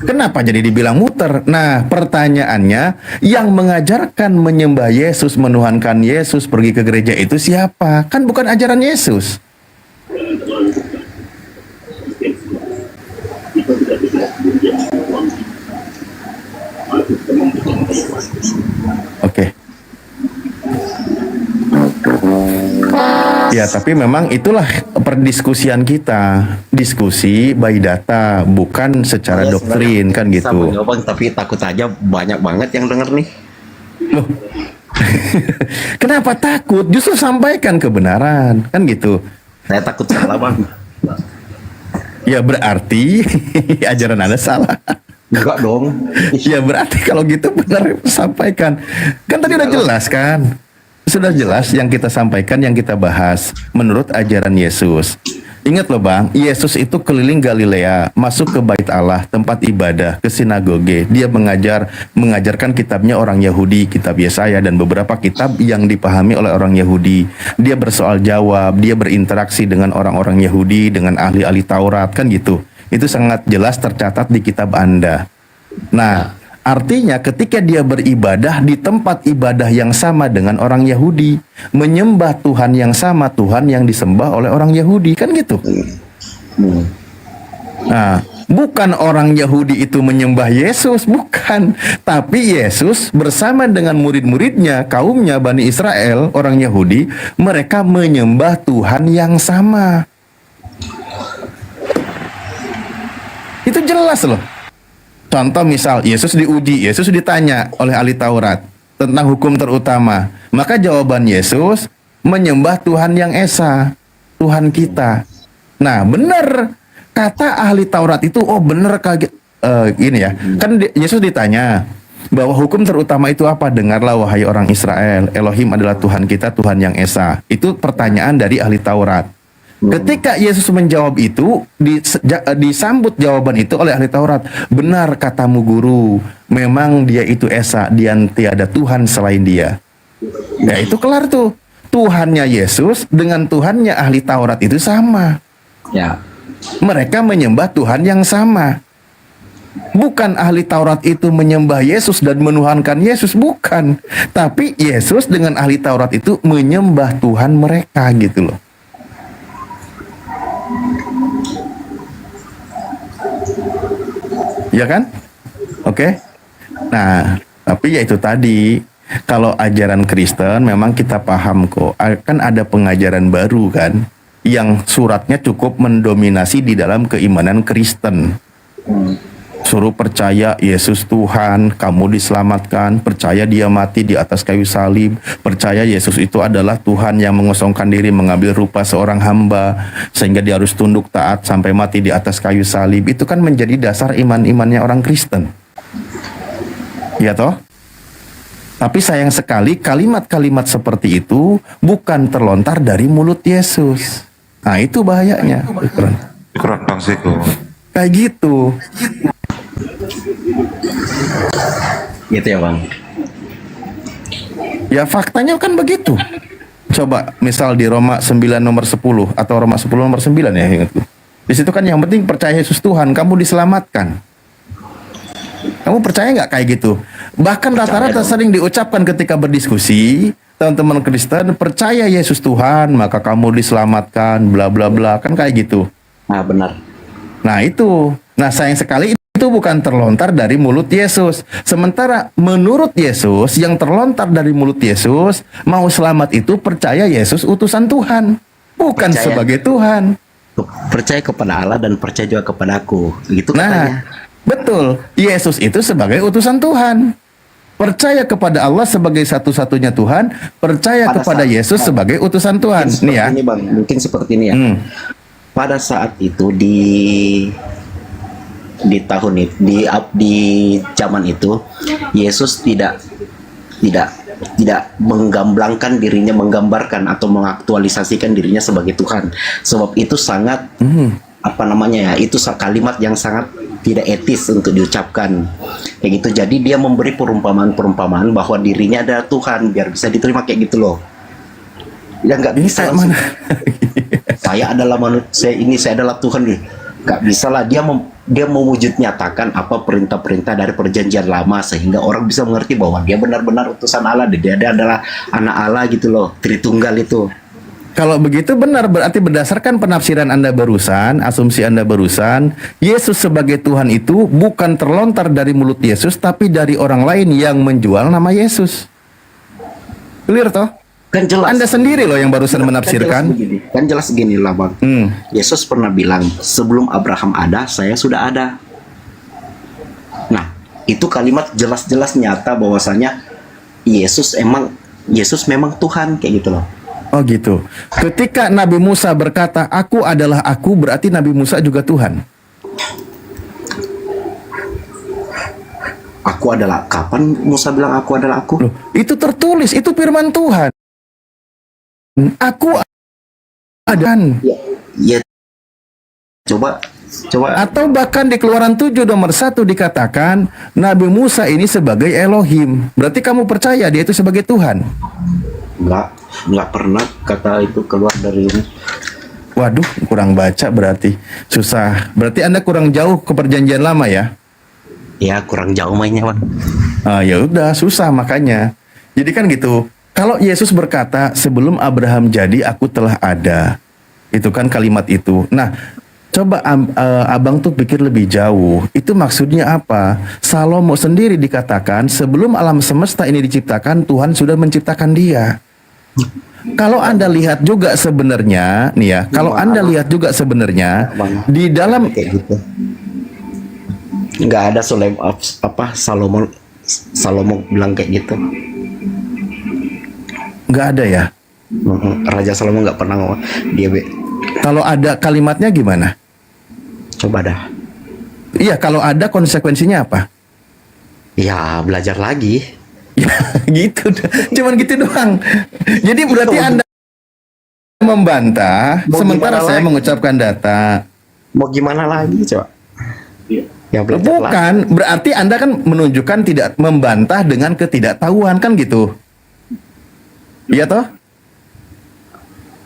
Kenapa jadi dibilang muter? Nah, pertanyaannya, yang mengajarkan menyembah Yesus, menuhankan Yesus, pergi ke gereja itu siapa? Kan bukan ajaran Yesus. Oke. Ya, tapi memang itulah perdiskusian kita. Diskusi by data, bukan secara doktrin, kan gitu. Bang, tapi takut aja banyak banget yang denger nih. Loh. Kenapa takut? Justru sampaikan kebenaran, kan gitu. Saya takut salah, Bang. Ya berarti ajaran Anda salah. Enggak dong. Ya berarti kalau gitu benar sampaikan. Kan tadi udah jelas kan? Sudah jelas yang kita sampaikan, yang kita bahas menurut ajaran Yesus. Ingat loh Bang, Yesus itu keliling Galilea, masuk ke bait Allah, tempat ibadah, ke sinagoge. Dia mengajarkan kitabnya orang Yahudi, kitab Yesaya dan beberapa kitab yang dipahami oleh orang Yahudi. Dia bersoal jawab, dia berinteraksi dengan orang-orang Yahudi, dengan ahli-ahli Taurat, kan gitu. Itu sangat jelas tercatat di kitab Anda. Nah, artinya ketika dia beribadah di tempat ibadah yang sama dengan orang Yahudi, menyembah Tuhan yang sama, Tuhan yang disembah oleh orang Yahudi, kan gitu. Nah, bukan orang Yahudi itu menyembah Yesus, bukan. Tapi Yesus bersama dengan murid-muridnya, kaumnya Bani Israel, orang Yahudi, mereka menyembah Tuhan yang sama. Itu jelas loh. Contoh misal, Yesus diuji, Yesus ditanya oleh ahli Taurat tentang hukum terutama. Maka jawaban Yesus, menyembah Tuhan yang Esa, Tuhan kita. Nah benar, kata ahli Taurat itu, oh benar kaget. Gini ya, kan Yesus ditanya bahwa hukum terutama itu apa? Dengarlah wahai orang Israel, Elohim adalah Tuhan kita, Tuhan yang Esa. Itu pertanyaan dari ahli Taurat. Ketika Yesus menjawab itu, disambut jawaban itu oleh ahli Taurat. Benar katamu guru, memang dia itu Esa, dia tiada Tuhan selain dia. Ya itu kelar tuh. Tuhannya Yesus dengan Tuhannya ahli Taurat itu sama. Ya. Mereka menyembah Tuhan yang sama. Bukan ahli Taurat itu menyembah Yesus dan menuhankan Yesus, bukan. Tapi Yesus dengan ahli Taurat itu menyembah Tuhan mereka gitu loh. Ya kan? Oke. Nah, tapi ya itu tadi, kalau ajaran Kristen memang kita paham kok. Kan ada pengajaran baru kan, yang suratnya cukup mendominasi di dalam keimanan Kristen. Suruh percaya Yesus Tuhan, kamu diselamatkan, percaya dia mati di atas kayu salib, percaya Yesus itu adalah Tuhan yang mengosongkan diri mengambil rupa seorang hamba, sehingga dia harus tunduk taat sampai mati di atas kayu salib. Itu kan menjadi dasar iman-imannya orang Kristen. Ya toh? Tapi sayang sekali kalimat-kalimat seperti itu bukan terlontar dari mulut Yesus. Nah itu bahayanya. Kurang Bang Siko. Kayak gitu. Gitu ya Bang. Ya faktanya kan begitu. Coba misal di Roma 9 nomor 10 atau Roma 10 nomor 9 ya ingatku. Di situ kan yang penting percaya Yesus Tuhan, kamu diselamatkan. Kamu percaya nggak kayak gitu? Bahkan rata-rata sering diucapkan ketika berdiskusi, teman-teman Kristen percaya Yesus Tuhan, maka kamu diselamatkan, bla bla bla, kan kayak gitu. Nah benar. Nah itu, nah sayang sekali itu bukan terlontar dari mulut Yesus. Sementara menurut Yesus, yang terlontar dari mulut Yesus, mau selamat itu percaya Yesus utusan Tuhan, bukan Percaya. sebagai Tuhan. Percaya kepada Allah dan percaya juga kepada aku. Gitu Nah, katanya. betul. Yesus itu sebagai utusan Tuhan. Percaya kepada Allah sebagai satu-satunya Tuhan, percaya Pada kepada saat- Yesus sebagai utusan Tuhan. Mungkin Nih ya. seperti ini Bang, mungkin seperti ini ya. pada saat itu di tahun itu di zaman itu Yesus tidak menggambarkan dirinya, menggambarkan atau mengaktualisasikan dirinya sebagai Tuhan. Sebab itu sangat apa namanya ya, itu kalimat yang sangat tidak etis untuk diucapkan kayak gitu. Jadi dia memberi perumpamaan bahwa dirinya adalah Tuhan biar bisa diterima kayak gitu loh. Ya nggak bisa langsung, saya adalah manusia ini, saya adalah Tuhan nih. Nggak bisa lah, dia mewujud nyatakan apa perintah-perintah dari perjanjian lama sehingga orang bisa mengerti bahwa dia benar-benar utusan Allah, dia adalah anak Allah gitu loh, Tritunggal itu. Kalau begitu benar, berarti berdasarkan penafsiran Anda barusan, asumsi Anda barusan, Yesus sebagai Tuhan itu bukan terlontar dari mulut Yesus, tapi dari orang lain yang menjual nama Yesus. Clear toh? Kan jelas. Anda sendiri loh yang barusan menafsirkan. Kan jelas gini lah Bang. Yesus pernah bilang, sebelum Abraham ada, saya sudah ada. Nah, itu kalimat jelas-jelas nyata bahwasanya Yesus memang Tuhan kayak gitu loh. Oh gitu. Ketika Nabi Musa berkata, aku adalah aku, berarti Nabi Musa juga Tuhan. Aku adalah, kapan Musa bilang aku adalah aku? Loh, itu tertulis, itu firman Tuhan. Aku ada. Ya. Coba. Atau bahkan di Keluaran 7 nomor 1 dikatakan Nabi Musa ini sebagai Elohim. Berarti kamu percaya dia itu sebagai Tuhan? Nggak pernah kata itu keluar dari ini. Waduh, kurang baca berarti. Susah. Berarti Anda kurang jauh ke perjanjian lama ya? Ya, kurang jauh mainnya, Bang. Ya udah, susah makanya. Jadi kan gitu. Kalau Yesus berkata, sebelum Abraham jadi, aku telah ada. Itu kan kalimat itu. Nah, coba abang tuh pikir lebih jauh. Itu maksudnya apa? Salomo sendiri dikatakan, sebelum alam semesta ini diciptakan, Tuhan sudah menciptakan dia. Kalau Anda lihat juga sebenarnya, nih ya, kalau Anda lihat juga sebenarnya, di dalam... Nggak ada Salomo bilang kayak gitu. Nggak ada ya? Raja Salomo nggak pernah ngomong dia. Kalau ada kalimatnya gimana? Coba dah. Iya, kalau ada konsekuensinya apa? Ya, belajar lagi. Ya, gitu. Cuman gitu doang. Jadi berarti Anda membantah, sementara saya mengucapkan data. Mau gimana lagi, coba? Ya, bukan, berarti Anda kan menunjukkan tidak membantah dengan ketidaktahuan, kan gitu. Iya toh?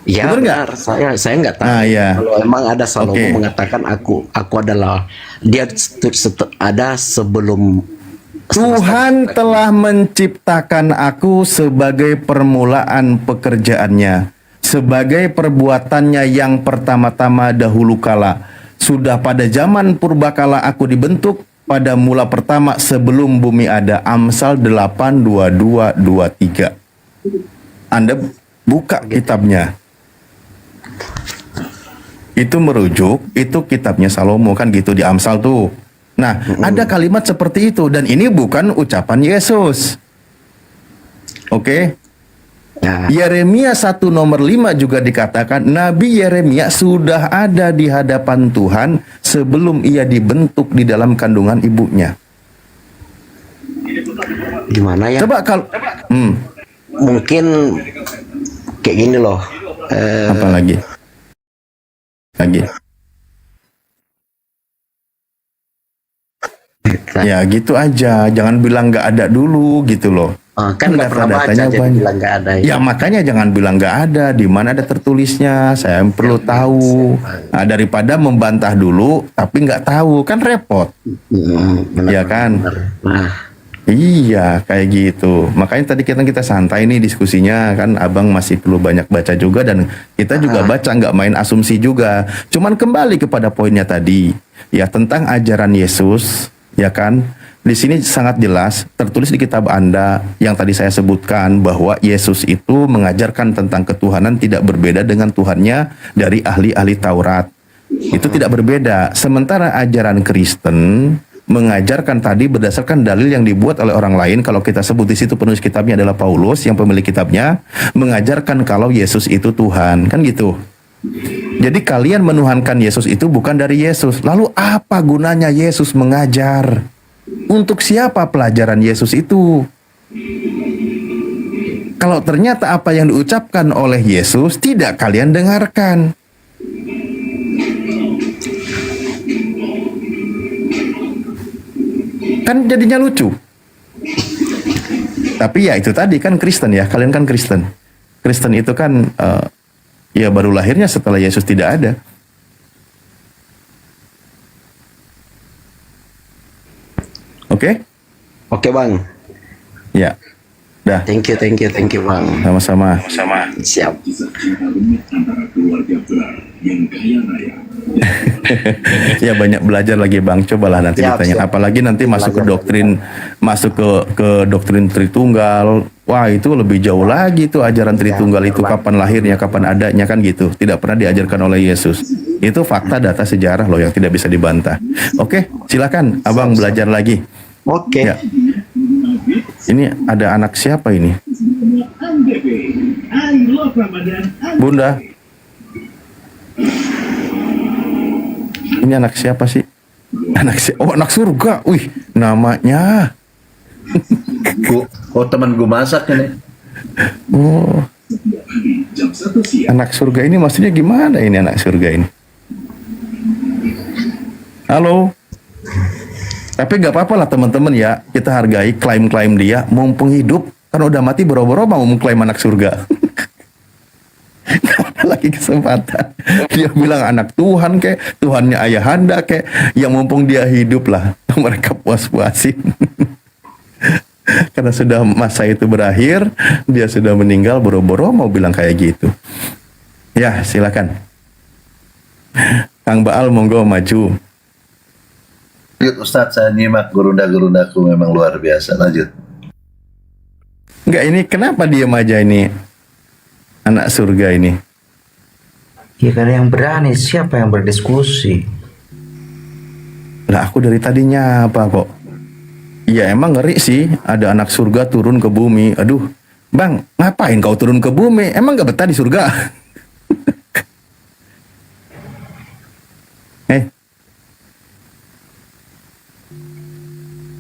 Iya benar. Saya nggak tahu. Ya. Kalau emang ada Salomo mengatakan aku adalah dia ada sebelum Tuhan telah menciptakan aku sebagai permulaan pekerjaannya, sebagai perbuatannya yang pertama-tama dahulu kala. Sudah pada zaman purbakala aku dibentuk, pada mula pertama sebelum bumi ada. Amsal 8:22-23. Anda buka kitabnya. Itu merujuk, itu kitabnya Salomo kan gitu di Amsal tuh. Nah, ada kalimat seperti itu dan ini bukan ucapan Yesus. Oke? Yeremia 1 nomor 5 juga dikatakan Nabi Yeremia sudah ada di hadapan Tuhan sebelum ia dibentuk di dalam kandungan ibunya. Gimana ya? Coba kalau mungkin kayak gini loh. Apa lagi? Ya gitu aja, jangan bilang nggak ada dulu gitu loh. Kan nggak pernah baca jadi bilang nggak ada. Ya makanya jangan bilang nggak ada. Di mana ada tertulisnya? Saya perlu tahu. Nah, daripada membantah dulu tapi nggak tahu kan repot. Ya kan? Iya kayak gitu. Makanya tadi kita santai nih diskusinya kan. Abang masih perlu banyak baca juga dan kita juga baca, nggak main asumsi juga. Cuman kembali kepada poinnya tadi ya tentang ajaran Yesus ya kan. Di sini sangat jelas tertulis di kitab Anda yang tadi saya sebutkan bahwa Yesus itu mengajarkan tentang ketuhanan tidak berbeda dengan Tuhannya dari ahli-ahli Taurat. Itu tidak berbeda. Sementara ajaran Kristen mengajarkan tadi berdasarkan dalil yang dibuat oleh orang lain. Kalau kita sebut di situ penulis kitabnya adalah Paulus yang pemilik kitabnya mengajarkan kalau Yesus itu Tuhan, kan gitu. Jadi kalian menuhankan Yesus itu bukan dari Yesus. Lalu apa gunanya Yesus mengajar? Untuk siapa pelajaran Yesus itu? Kalau ternyata apa yang diucapkan oleh Yesus tidak kalian dengarkan. Kan jadinya lucu. Tapi ya itu tadi kan Kristen ya, kalian kan Kristen. Kristen itu kan ya baru lahirnya setelah Yesus tidak ada. Oke? Oke Bang. Ya. Dah. Thank you Bang. Sama-sama. Siap. Ya banyak belajar lagi Bang. Cobalah nanti ditanya. Apalagi nanti masuk ke doktrin, ke doktrin Tritunggal. Wah itu lebih jauh lagi tuh ajaran Tritunggal itu kapan lahirnya, kapan adanya kan gitu. Tidak pernah diajarkan oleh Yesus. Itu fakta data sejarah loh yang tidak bisa dibantah. Oke, silakan Abang belajar lagi. Oke. Ya. Ini ada anak siapa ini? Bunda. Ini anak siapa sih? Anak surga. Wih, namanya. Teman gue masak ini. Oh. Anak surga ini maksudnya gimana ini anak surga ini? Halo. Tapi nggak apa-apa lah teman-teman ya, kita hargai klaim-klaim dia, mumpung hidup, kan udah mati boro-boro mau mengklaim anak surga. Gak ada lagi kesempatan. Dia bilang anak Tuhan kayak, Tuhannya ayahanda kayak, yang mumpung dia hidup lah, mereka puas-puasin. Karena sudah masa itu berakhir, dia sudah meninggal boro-boro mau bilang kayak gitu. Ya silakan. Kang Baal monggo maju. Lanjut Ustadz, saya nyimak gurunda-gurundaku memang luar biasa. Lanjut. Enggak, ini kenapa diam aja ini anak surga ini? Ya karena yang berani, siapa yang berdiskusi? Lah aku dari tadinya apa kok? Ya emang ngeri sih ada anak surga turun ke bumi. Aduh, Bang, ngapain kau turun ke bumi? Emang gak betah di surga?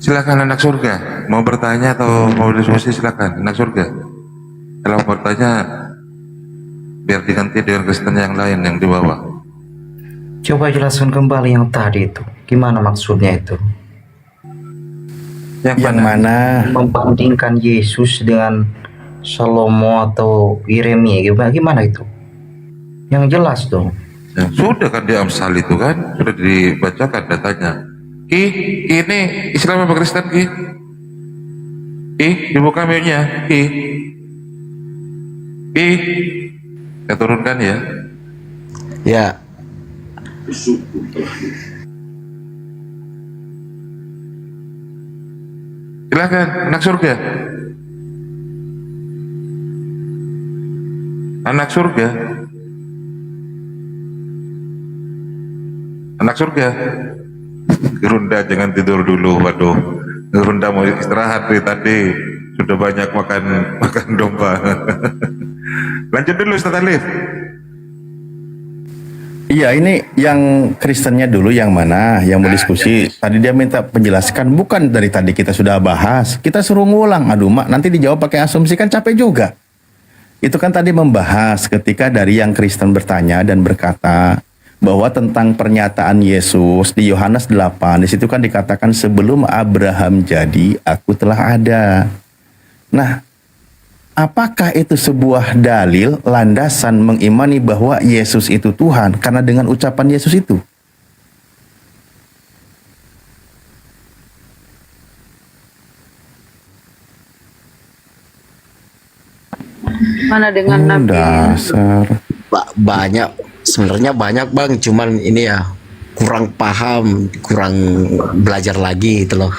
Silakan anak surga. Mau bertanya atau mau diskusi silakan anak surga. Kalau mau bertanya biar diganti dengan Kristen yang lain yang di bawah. Coba jelaskan kembali yang tadi itu. Gimana maksudnya itu? Yang mana? Membandingkan Yesus dengan Salomo atau Yeremia. Gimana itu? Yang jelas dong. Ya, sudah kan di Amsal itu kan sudah dibacakan datanya. Ki, ini Islam apa Kristen Ki? Dibuka mic-nya, Ki. Kita turunkan ya. Ya. Silakan, anak surga. Anak surga. Anak surga. Gerunda jangan tidur dulu, waduh. Gerunda mau istirahat dari tadi, sudah banyak makan domba. Lanjut dulu Ustaz Alif. Iya, ini yang Kristennya dulu yang mana yang mau diskusi. Tadi dia minta penjelaskan, bukan dari tadi kita sudah bahas. Kita suruh ngulang. Aduh mak, nanti dijawab pakai asumsi kan capek juga. Itu kan tadi membahas ketika dari yang Kristen bertanya dan berkata bahwa tentang pernyataan Yesus di Yohanes 8, di situ kan dikatakan sebelum Abraham jadi, aku telah ada. Nah, apakah itu sebuah dalil landasan mengimani bahwa Yesus itu Tuhan karena dengan ucapan Yesus itu? Mana dengan Nabi? Dasar. Banyak. Sebenarnya banyak Bang, cuman ini ya kurang paham, kurang belajar lagi gitu loh.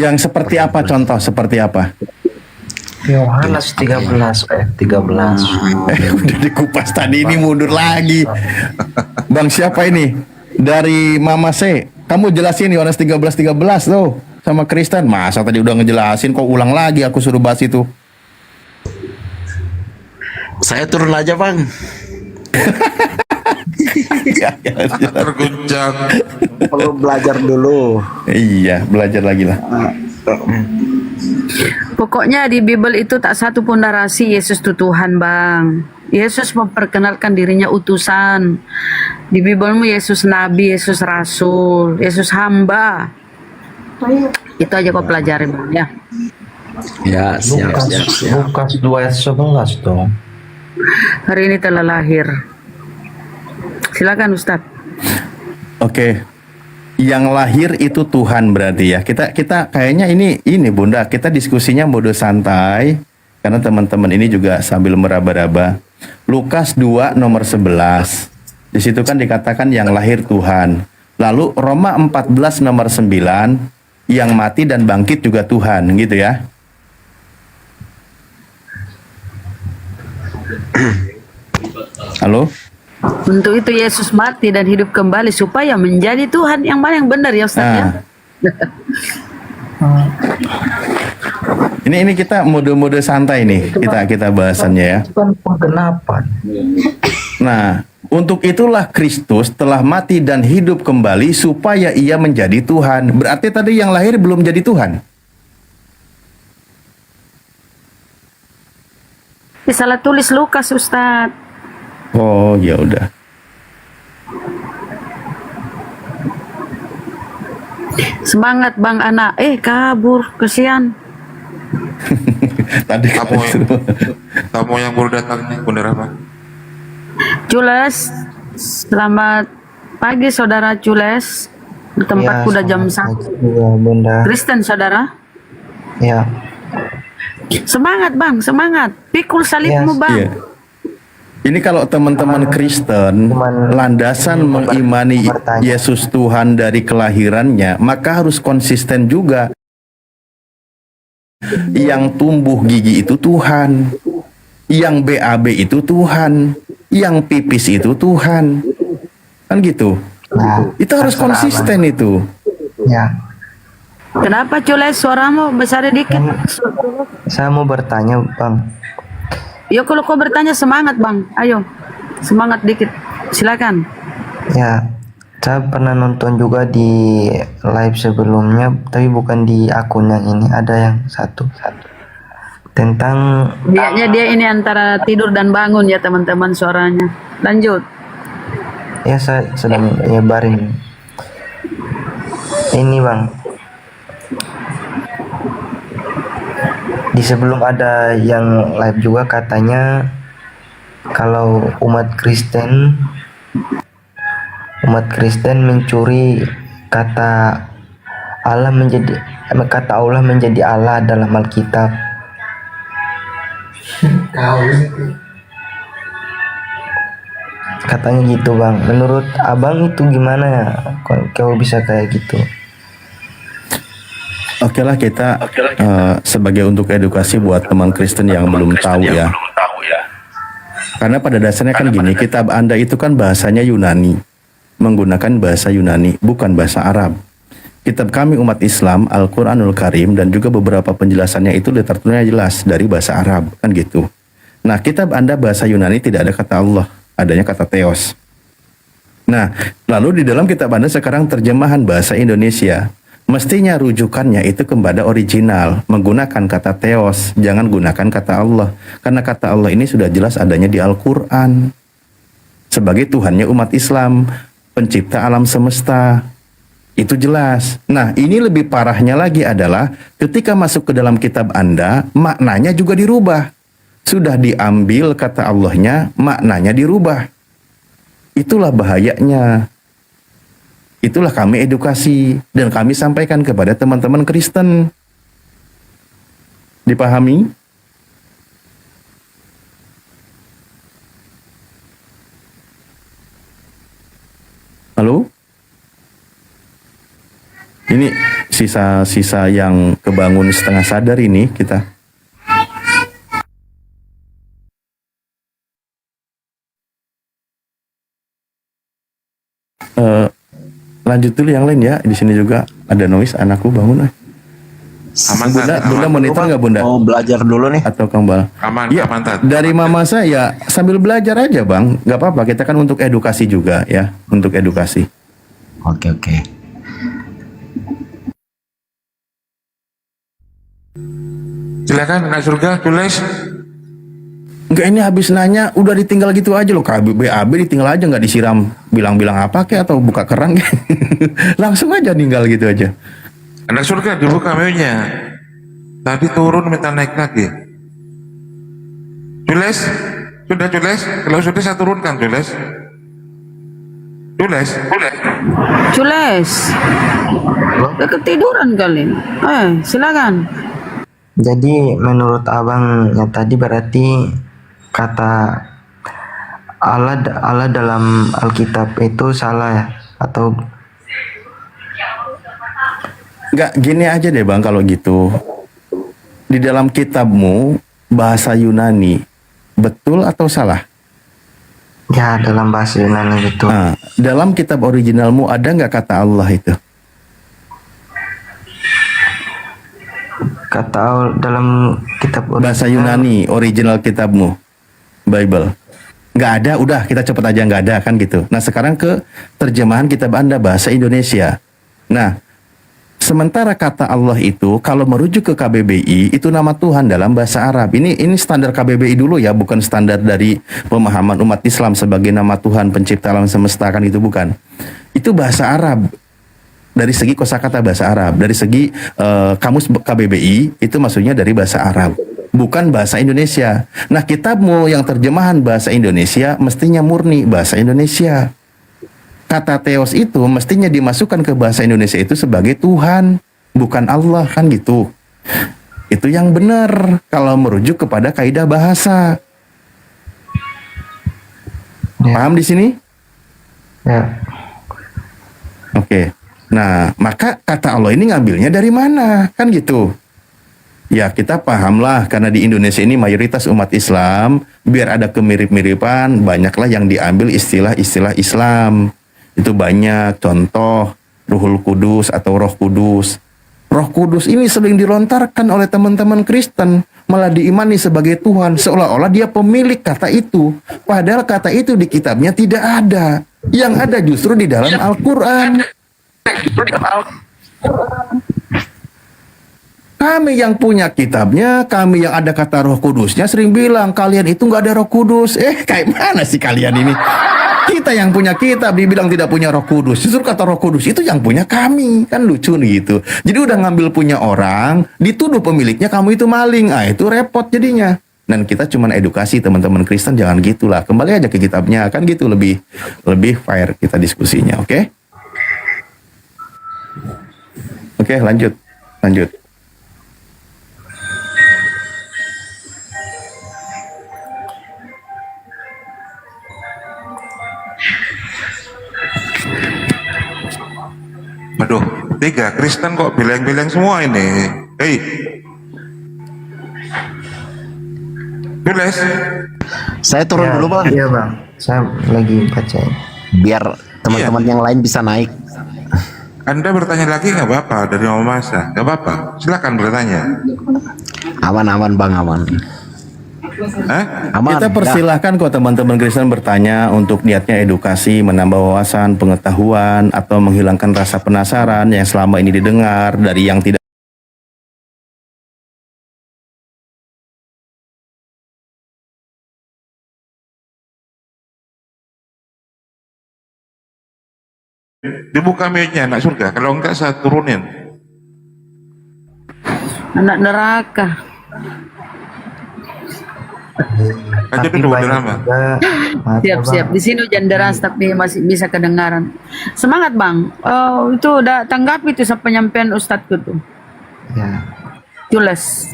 Yang seperti apa contoh, seperti apa? Yohanes 13 ayat 13. Udah dikupas tadi, ini mundur lagi. Bang siapa ini? Dari Mama C. Kamu jelasin Yohanes 13:13 tuh sama Kristen. Masa tadi udah ngejelasin kok ulang lagi aku suruh bahas itu. Saya turun aja Bang. Terguncang. Perlu belajar dulu. Iya, belajar lagi lah. Pokoknya di Bible itu tak satu pun narasi Yesus itu Tuhan, Bang. Yesus memperkenalkan dirinya utusan. Di Biblemu Yesus nabi, Yesus rasul, Yesus hamba. Itu aja kau pelajari, Bang, ya. Ya, siap, siap, siap. Lukas 2 ayat 11 dong. Hari ini telah lahir. Silakan Ustadz. Oke. Yang lahir itu Tuhan berarti ya. Kita kayaknya ini Bunda, kita diskusinya mode santai karena teman-teman ini juga sambil meraba-raba. Lukas 2 nomor 11. Di situ kan dikatakan yang lahir Tuhan. Lalu Roma 14 nomor 9, yang mati dan bangkit juga Tuhan, gitu ya. Halo? Untuk itu Yesus mati dan hidup kembali supaya menjadi Tuhan. Yang mana yang benar ya Ustaz ya? Ini kita mode-mode santai nih, kita bahasannya ya. Kenapa? Nah, untuk itulah Kristus telah mati dan hidup kembali supaya ia menjadi Tuhan. Berarti tadi yang lahir belum jadi Tuhan. Salah tulis Lukas Ustaz. Oh, ya udah. Semangat Bang anak. Kabur, kesian. Tadi Tamu yang baru datang nih, Bunda Rahma. Cules, selamat pagi saudara Cules. Di tempatku udah jam 1. Ya, Bunda. Kristen saudara. Ya. Semangat Bang, semangat. Pikul salibmu Bang. Iya. Ini kalau teman-teman Kristen landasan mengimani Yesus Tuhan dari kelahirannya, maka harus konsisten juga. Yang tumbuh gigi itu Tuhan, yang BAB itu Tuhan, yang pipis itu Tuhan, kan gitu. Nah, itu harus konsisten itu. Ya. Kenapa Cules suaramu besar dikit? Saya mau bertanya, Bang. Yo kalau kau bertanya semangat Bang, ayo semangat dikit, silakan. Ya, saya pernah nonton juga di live sebelumnya, tapi bukan di akun yang ini, ada yang satu tentang. Kayaknya dia ini antara tidur dan bangun ya teman-teman suaranya. Lanjut. Ya, saya sedang nyebarin. Ini Bang. Di sebelum ada yang live juga katanya kalau umat Kristen mencuri kata Allah menjadi Allah dalam Alkitab. Katanya gitu Bang. Menurut Abang itu gimana ya? Kau bisa kayak gitu? Oke lah kita sebagai untuk edukasi buat teman Kristen yang belum tahu ya. Karena pada dasarnya kan gini, kitab Anda itu kan bahasanya Yunani, menggunakan bahasa Yunani, bukan bahasa Arab. Kitab kami umat Islam, Al-Quranul Karim, dan juga beberapa penjelasannya itu literaturnya jelas dari bahasa Arab, kan gitu. Nah, kitab Anda bahasa Yunani tidak ada kata Allah, adanya kata Theos. Nah, lalu di dalam kitab Anda sekarang terjemahan bahasa Indonesia, mestinya rujukannya itu kepada original, menggunakan kata Theos, jangan gunakan kata Allah. Karena kata Allah ini sudah jelas adanya di Al-Quran. Sebagai Tuhannya umat Islam, pencipta alam semesta. Itu jelas. Nah, ini lebih parahnya lagi adalah ketika masuk ke dalam kitab Anda, maknanya juga dirubah. Sudah diambil kata Allahnya, maknanya dirubah. Itulah bahayanya. Itulah kami edukasi dan kami sampaikan kepada teman-teman Kristen. Dipahami? Halo? Ini sisa-sisa yang kebangun setengah sadar ini kita. Lanjut dulu yang lain ya. Di sini juga ada noise, anakku bangun. Aman, Bunda, Tat, Bunda aman. monitor nggak Bunda? Mau belajar dulu nih. Atau Kang Aman, Ya, aman, Tat. dari mama saya sambil belajar aja Bang, nggak apa-apa. Kita kan untuk edukasi juga ya, untuk edukasi. Oke, oke. Silakan anak surga tulis. Enggak, ini habis nanya udah ditinggal gitu aja loh. BAB ditinggal aja, nggak disiram bilang-bilang apa kek atau buka keran kek. Langsung aja tinggal gitu aja. Anak surga dibuka maunya. Tadi turun minta naik lagi. Tulis, sudah tulis. Kalau sudah saya turunkan tulis. Tulis. Cules. Udah ketiduran kali. Silakan. Jadi menurut abang yang tadi berarti kata Allah dalam Alkitab itu salah ya, atau Enggak, gini aja deh Bang kalau gitu. Di dalam kitabmu bahasa Yunani betul atau salah? ya dalam bahasa Yunani itu? Nah, dalam kitab originalmu ada nggak kata Allah itu? Dalam kitab Bahasa Yunani original kitabmu, Bible. Nggak ada, udah kita cepet aja nggak ada kan gitu. Nah sekarang ke terjemahan kitab Anda bahasa Indonesia. Nah sementara kata Allah itu kalau merujuk ke KBBI itu nama Tuhan dalam bahasa Arab. Ini standar KBBI dulu ya, bukan standar dari pemahaman umat Islam sebagai nama Tuhan pencipta alam semesta kan, itu bukan. Itu bahasa Arab. Dari segi kosakata bahasa Arab, dari segi kamus KBBI itu maksudnya dari bahasa Arab, bukan bahasa Indonesia. Nah kitabmu yang terjemahan bahasa Indonesia mestinya murni bahasa Indonesia. Kata Theos itu mestinya dimasukkan ke bahasa Indonesia itu sebagai Tuhan, bukan Allah kan gitu. Itu yang benar kalau merujuk kepada kaidah bahasa. Paham di sini? Ya. Oke. Nah, maka kata Allah ini ngambilnya dari mana? Kan gitu. Ya, kita pahamlah karena di Indonesia ini mayoritas umat Islam, biar ada kemirip-miripan, banyaklah yang diambil istilah-istilah Islam. Itu banyak, contoh Ruhul Kudus atau Roh Kudus. Roh Kudus ini sering dilontarkan oleh teman-teman Kristen, malah diimani sebagai Tuhan, seolah-olah dia pemilik kata itu. Padahal kata itu di kitabnya tidak ada. Yang ada justru di dalam Al-Quran. Kami yang punya kitabnya, kami yang ada kata Roh Kudusnya sering bilang kalian itu nggak ada Roh Kudus. Kayak mana sih kalian ini? Kita yang punya kitab dibilang tidak punya Roh Kudus. Justru kata Roh Kudus itu yang punya kami. Kan lucu nih gitu. Jadi udah ngambil punya orang, dituduh pemiliknya kamu itu maling. Itu repot jadinya. Dan kita cuma edukasi teman-teman Kristen, jangan gitulah. Kembali aja ke kitabnya, kan gitu lebih fair kita diskusinya, oke? Oke, lanjut. Aduh, 3 Kristen kok bilang-bilang semua ini. Hei, tulis. Saya turun dulu Bang. Iya Bang, saya lagi baca. Biar teman-teman yang lain bisa naik. Anda bertanya lagi nggak apa-apa dari Mama Masa, nggak apa-apa. Silakan bertanya. Aman Bang, aman. Kita persilahkan kok teman-teman Kristen bertanya untuk niatnya edukasi, menambah wawasan, pengetahuan, atau menghilangkan rasa penasaran yang selama ini didengar dari yang tidak. Dibuka mic-nya anak surga, kalau enggak saya turunin. Anak neraka. Aja dulu drama. Siap. Di sini hujan deras tapi masih bisa kedengaran. Semangat Bang. Itu udah tanggapi itu penyampaian Ustadz tuh. Ya. Jules.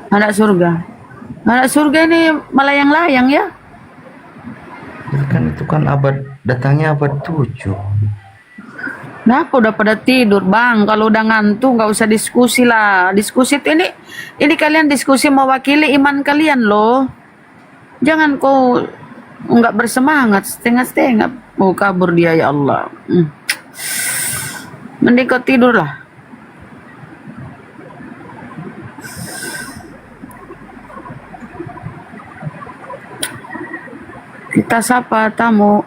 Anak surga. Anak surga ini melayang-layang ya. Kan itu kan datangnya abad 7. Kenapa udah pada tidur Bang? Kalau udah ngantuk nggak usah diskusi lah. Diskusi ini kalian diskusi mewakili iman kalian loh. Jangan kau nggak bersemangat setengah-setengah. Kabur dia ya Allah. Mending kau tidur lah. Kita sapa tamu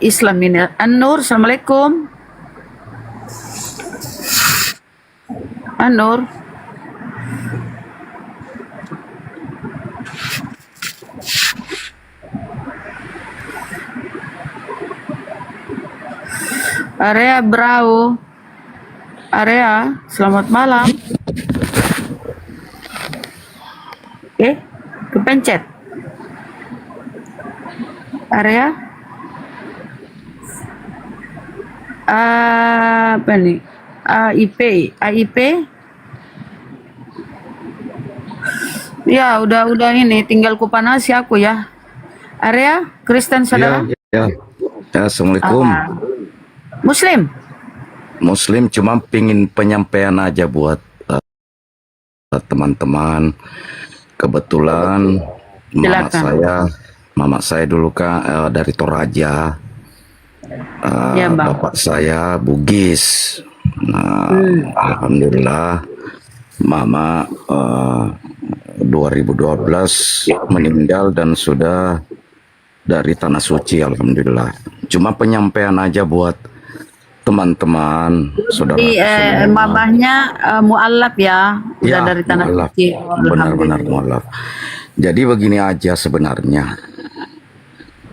Islam ini. An-Nur, Assalamualaikum. An-Nur. Area Brau. Area, selamat malam. Kepencet. Area. Apa nih? AIP. Ya, udah ini tinggal kupanasi aku ya. Area Kristen saudara? Ya, Assalamualaikum. Muslim. Muslim, cuma pingin penyampaian aja buat teman-teman. Kebetulan mama saya dulu kan dari Toraja. Bapak saya Bugis. Nah, alhamdulillah mama 2012 meninggal dan sudah dari tanah suci, alhamdulillah. Cuma penyampaian aja buat teman-teman, saudara. Mamahnya mu'alaf ya, udah dari tanah suci. Benar-benar mu'alaf. Jadi begini aja sebenarnya.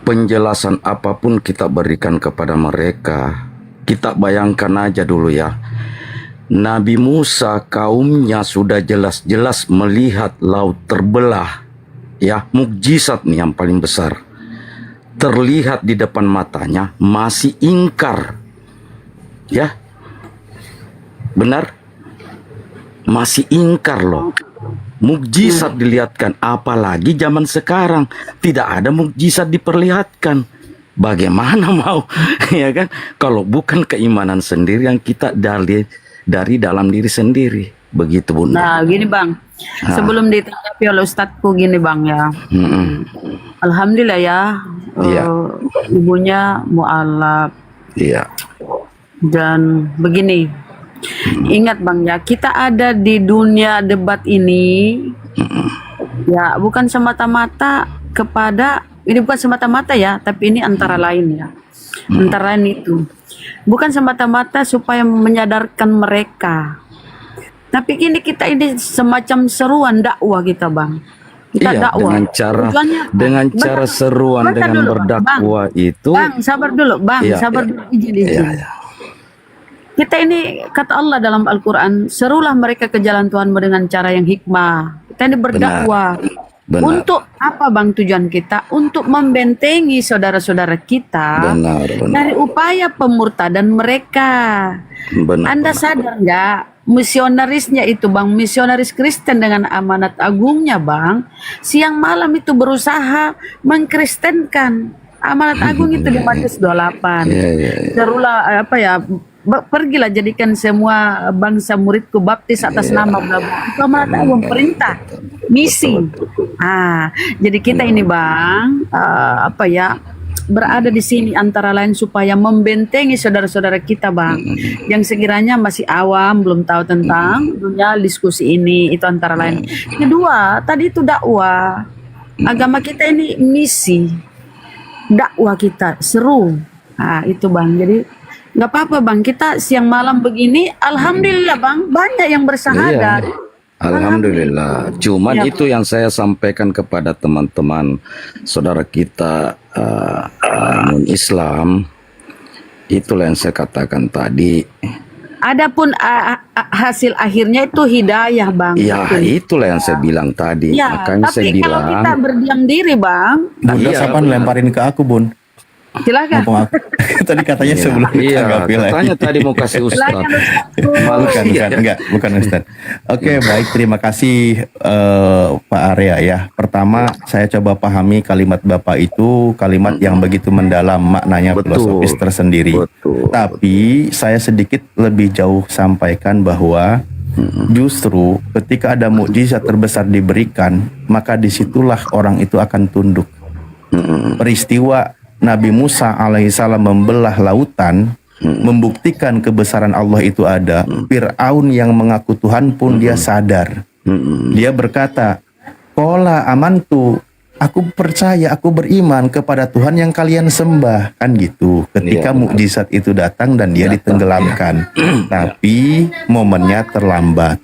Penjelasan apapun kita berikan kepada mereka, kita bayangkan aja dulu ya. Nabi Musa kaumnya sudah jelas-jelas melihat laut terbelah. Ya, mukjizat nih yang paling besar. Terlihat di depan matanya, masih ingkar. Ya, benar, masih ingkar loh. Mukjizat dilihatkan, apalagi zaman sekarang tidak ada mukjizat diperlihatkan. Bagaimana mau, ya kan? Kalau bukan keimanan sendiri yang kita dari dalam diri sendiri, begitu Bunda. Nah, gini Bang, sebelum ditanggapi oleh Ustadzku gini Bang ya. Alhamdulillah ya, ibunya mu'alaf. Iya. Dan begini, ingat Bang ya, kita ada di dunia debat ini, ya bukan semata-mata kepada, ini bukan semata-mata ya, tapi ini antara lain ya, antara lain itu, bukan semata-mata supaya menyadarkan mereka, tapi ini kita ini semacam seruan dakwah kita Bang. Kita dakwah dengan cara seruan, dengan berdakwah itu. Bang, sabar dulu Bang, sabar dulu, izin. Kita ini kata Allah dalam Al-Quran, serulah mereka ke jalan Tuhanmu dengan cara yang hikmah. Kita ini berdakwah. Untuk apa Bang tujuan kita? Untuk membentengi saudara-saudara kita dari upaya pemurtadan mereka. Anda sadar nggak? Misionarisnya itu Bang, misionaris Kristen dengan amanat agungnya Bang, siang malam itu berusaha mengkristenkan. Amanat agung itu di Matius 28. Serulah pergilah jadikan semua bangsa muridku baptis atas nama bla bla. Itu amanat agung, perintah, misi. Jadi kita ini Bang, berada di sini antara lain supaya membentengi saudara-saudara kita Bang, yang sekiranya masih awam, belum tahu tentang dunia diskusi ini, itu antara lain. Kedua, tadi itu dakwah. Agama kita ini misi, dakwah kita seru. Itu Bang. Jadi nggak apa-apa Bang, kita siang malam begini, alhamdulillah Bang, banyak yang bersahadat. Alhamdulillah. Cuman itu yang saya sampaikan kepada teman-teman saudara kita non-Islam. Itulah yang saya katakan tadi. Adapun hasil akhirnya itu hidayah Bang. Ya, itulah yang saya bilang tadi. Ya, makanya saya bilang. Tapi kalau kita berdiam diri Bang. Bunda siapa lemparin ke aku Bun? Silakan. Tadi katanya sebelum katanya tadi mau kasih Ustaz. Bukan Ustaz. Oke, baik, terima kasih Pak Arya ya. Pertama saya coba pahami kalimat Bapak itu kalimat yang begitu mendalam, maknanya filosofis tersendiri. Tapi saya sedikit lebih jauh sampaikan bahwa justru ketika ada mukjizat terbesar diberikan, maka disitulah orang itu akan tunduk. Peristiwa Nabi Musa alaihissalam membelah lautan membuktikan kebesaran Allah itu ada. Fir'aun yang mengaku Tuhan pun dia sadar. Dia berkata, "Qala amantu aku percaya, aku beriman kepada Tuhan yang kalian sembah, kan gitu. Ketika mukjizat itu datang dan dia ditenggelamkan, tapi momennya terlambat.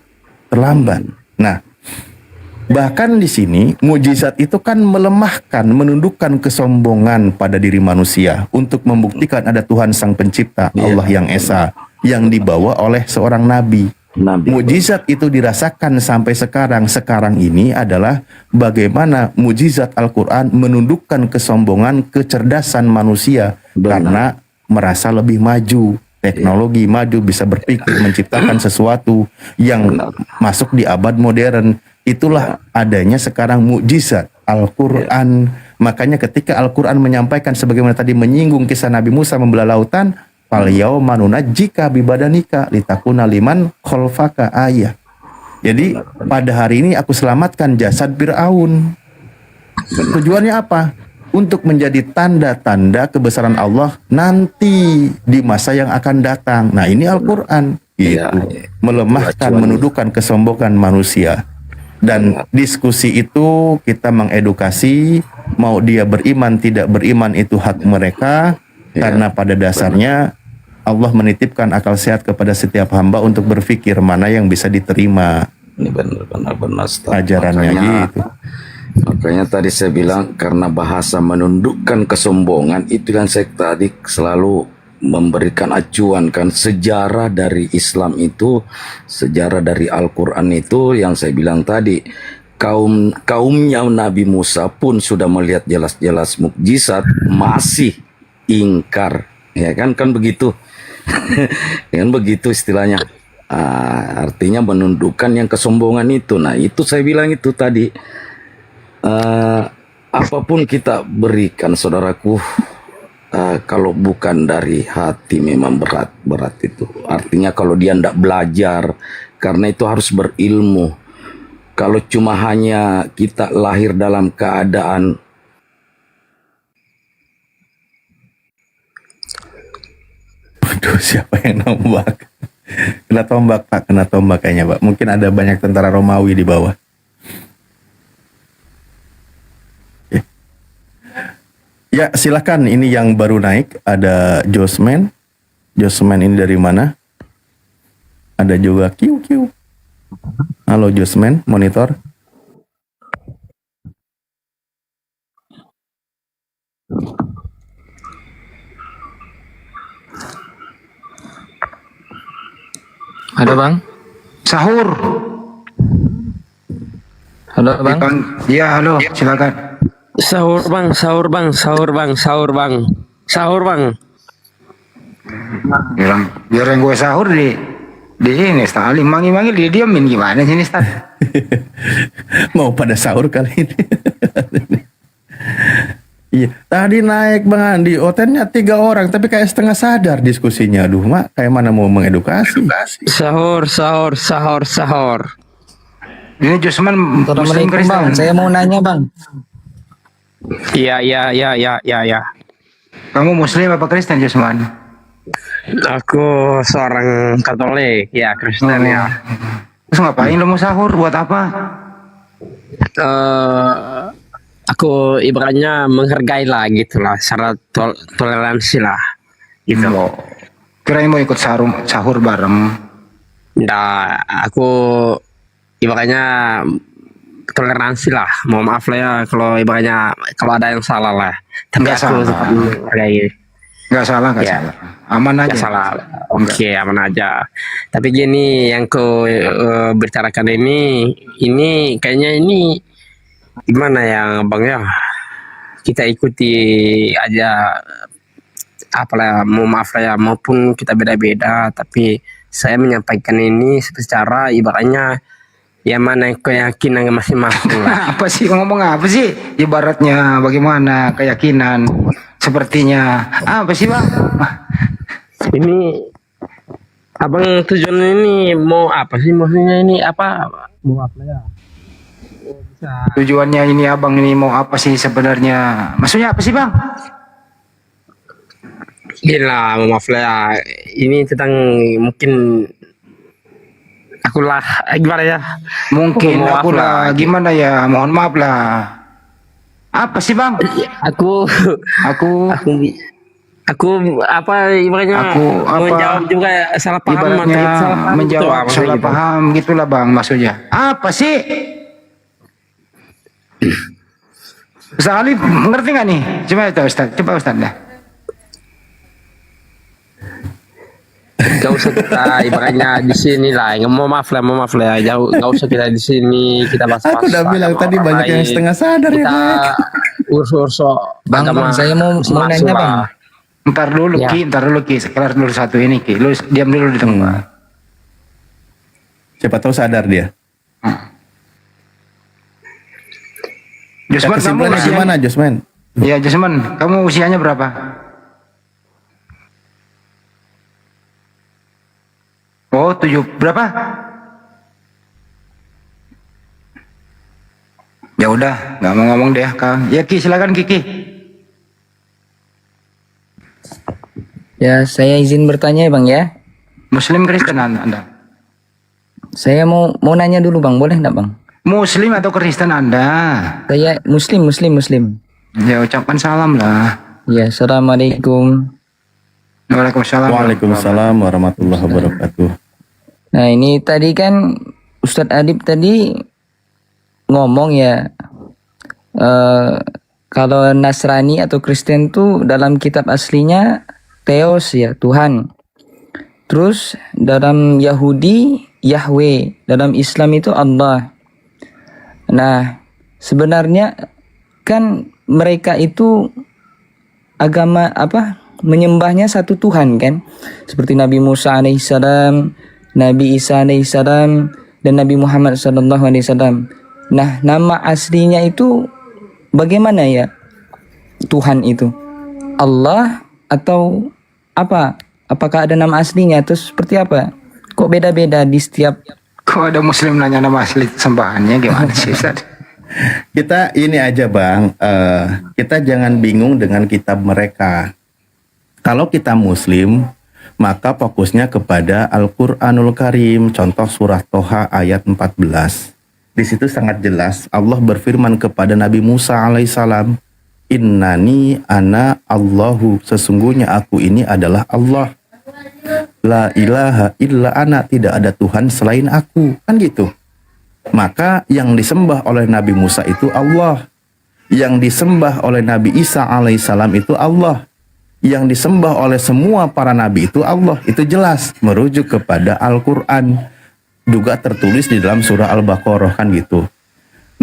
Nah, bahkan di sini mukjizat itu kan melemahkan, menundukkan kesombongan pada diri manusia untuk membuktikan ada Tuhan Sang Pencipta, Allah yang Esa, yang dibawa oleh seorang nabi. Mukjizat itu dirasakan sampai sekarang. Sekarang ini adalah bagaimana mukjizat Al-Quran menundukkan kesombongan, kecerdasan manusia karena merasa lebih maju. Teknologi maju, bisa berpikir, menciptakan sesuatu yang masuk di abad modern. Itulah adanya sekarang mukjizat Al-Quran. Makanya ketika Al-Quran menyampaikan sebagaimana tadi menyinggung kisah Nabi Musa membelah lautan, fal yauma nunajjika bibadanika litakuna liman khalfaka ayah. Jadi pada hari ini aku selamatkan jasad Fir'aun. Tujuannya apa? Untuk menjadi tanda-tanda kebesaran Allah nanti di masa yang akan datang. Nah, ini Al-Quran melemahkan, menundukkan kesombongan manusia. Dan diskusi itu kita mengedukasi, mau dia beriman tidak beriman itu hak mereka, karena pada dasarnya Allah menitipkan akal sehat kepada setiap hamba untuk berpikir mana yang bisa diterima. Ini benar-benar ajarannya gitu. Makanya tadi saya bilang karena bahasa menundukkan kesombongan itu kan saya tadi selalu memberikan acuan kan sejarah dari Islam itu, sejarah dari Al-Quran itu yang saya bilang tadi, kaumnya Nabi Musa pun sudah melihat jelas-jelas mukjizat masih ingkar, ya kan begitu. Kan begitu istilahnya. Artinya menundukkan yang kesombongan itu. Nah, itu saya bilang itu tadi. Apapun kita berikan saudaraku, kalau bukan dari hati memang berat itu. Artinya kalau dia tidak belajar, karena itu harus berilmu. Kalau cuma hanya kita lahir dalam keadaan Aduh, siapa yang nombak? Kena tombak Pak, kena tombak kayaknya Pak. Mungkin ada banyak tentara Romawi di bawah. Ya silakan, ini yang baru naik ada Josman. Josman ini dari mana? Ada juga QQ. Halo Josman, monitor. Ada Bang? Sahur. Halo Bang? Iya halo, silakan. Sahur Bang, sahur Bang, sahur Bang, sahur Bang, sahur Bang. Biar yang gue sahur di ini Ustaz Ali manggil-manggil dia diamin gimana sih ini Ustaz? Mau pada sahur kali ini. Iya, tadi naik Bang Andi, otennya 3 orang tapi kayak setengah sadar diskusinya. Aduh, Mak, kayak mana mau mengedukasi? Sahur, sahur, sahur, sahur. Ini Josman Muslim Kristen. Bang, saya mau nanya Bang. Iya. Kamu Muslim apa Kristen Josman? Aku seorang Katolik, ya Kristen ya. Terus ngapain lo mau sahur? Buat apa? Aku ibaratnya menghargai lah gitu lah, syarat toleransi lah gitu. Kirain mau ikut sahur bareng. Nah, aku ibaratnya toleransi lah, mohon maaf lah ya kalau ibaratnya kalau ada yang salah lah, tapi Nggak aku salah. menghargai. Nggak salah, nggak Ya. salah. Aman aja. Nggak salah. Oke, aman aja. Tapi gini yang ku bicarakan ini kayaknya ini gimana ya Bang ya? Kita ikuti aja apalah, mau maaf lah ya, maupun kita beda-beda, tapi saya menyampaikan ini secara ibaratnya ya mana keyakinan masing-masing lah. Apa sih ngomong apa sih? Ibaratnya bagaimana keyakinan? Sepertinya apa sih Bang? Ini Abang tujuan ini mau apa sih, maksudnya ini apa? Mau apa ya? Tujuannya ini abang ini mau apa sih sebenarnya? Maksudnya apa sih Bang? Gila, maaf lah ya. Ini tentang mungkin akulah gimana ya? Mungkin Maaf aku lah gimana ya? Mohon maaf lah. Apa sih bang? Aku apa ibaratnya menjawab juga salah paham ibaratnya menjawab gitu, salah gitu. paham gitulah bang maksudnya. Apa sih? Ustaz Ali ngerti nggak nih? Coba Ustaz, Ustaz dah. Gak usah kita ibaratnya di sini lah. Mau maaf lah. Jauh, gak usah kita di sini kita bahas-bahas. Aku udah bilang tadi banyak yang setengah sadar ya. Kita urus Bang, saya mau nanya bang. Ntar dulu Ki, kelar dulu satu ini Ki. Lu diam dulu di tempat. Siapa tahu sadar dia. Josman, kesimpulannya gimana Josman? Ya Josman, kamu usianya berapa? Oh 7 berapa? Ya udah, nggak mau ngomong deh Kang. Ya Ki, silakan Kiki. Ya, saya izin bertanya bang ya. Muslim Kristen Anda? Saya mau nanya dulu bang, boleh enggak bang? Muslim atau Kristen Anda? Saya Muslim. Ya ucapkan salam lah. Ya, assalamualaikum. Waalaikumsalam warahmatullahi wabarakatuh. Nah ini tadi kan Ustadz Adib tadi ngomong ya, kalau Nasrani atau Kristen tuh dalam kitab aslinya Theos ya, Tuhan. Terus dalam Yahudi Yahweh, dalam Islam itu Allah. Nah, sebenarnya kan mereka itu agama apa? Menyembahnya satu Tuhan kan? Seperti Nabi Musa alaihissalam, Nabi Isa alaihissalam, dan Nabi Muhammad sallallahu alaihi wasallam. Nah, nama aslinya itu bagaimana ya? Tuhan itu Allah atau apa? Apakah ada nama aslinya atau seperti apa? Kok beda-beda di setiap? Kok ada Muslim nanya nama asli sembahannya gimana sih Ustaz? Kita ini aja bang, kita jangan bingung dengan kitab mereka. Kalau kita Muslim, maka fokusnya kepada Al-Quranul Karim. Contoh surah Toha ayat 14. Di situ sangat jelas Allah berfirman kepada Nabi Musa alaihissalam, Innani ana Allahu, sesungguhnya aku ini adalah Allah. La ilaha illa ana, tidak ada Tuhan selain aku. Kan gitu. Maka yang disembah oleh Nabi Musa itu Allah. Yang disembah oleh Nabi Isa alaihissalam itu Allah. Yang disembah oleh semua para nabi itu Allah. Itu jelas merujuk kepada Al-Quran. Juga tertulis di dalam surah Al-Baqarah kan gitu.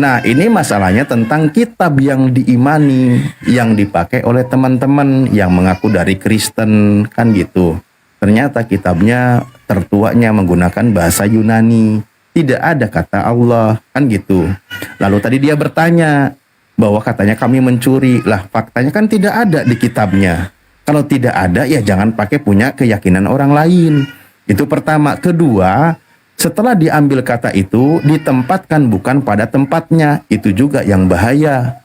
Nah ini masalahnya tentang kitab yang diimani, yang dipakai oleh teman-teman yang mengaku dari Kristen kan gitu. Ternyata kitabnya tertuanya menggunakan bahasa Yunani. Tidak ada kata Allah kan gitu. Lalu tadi dia bertanya bahwa katanya kami mencuri. Lah faktanya kan tidak ada di kitabnya. Kalau tidak ada ya jangan pakai punya keyakinan orang lain. Itu pertama. Kedua, setelah diambil kata itu ditempatkan bukan pada tempatnya. Itu juga yang bahaya.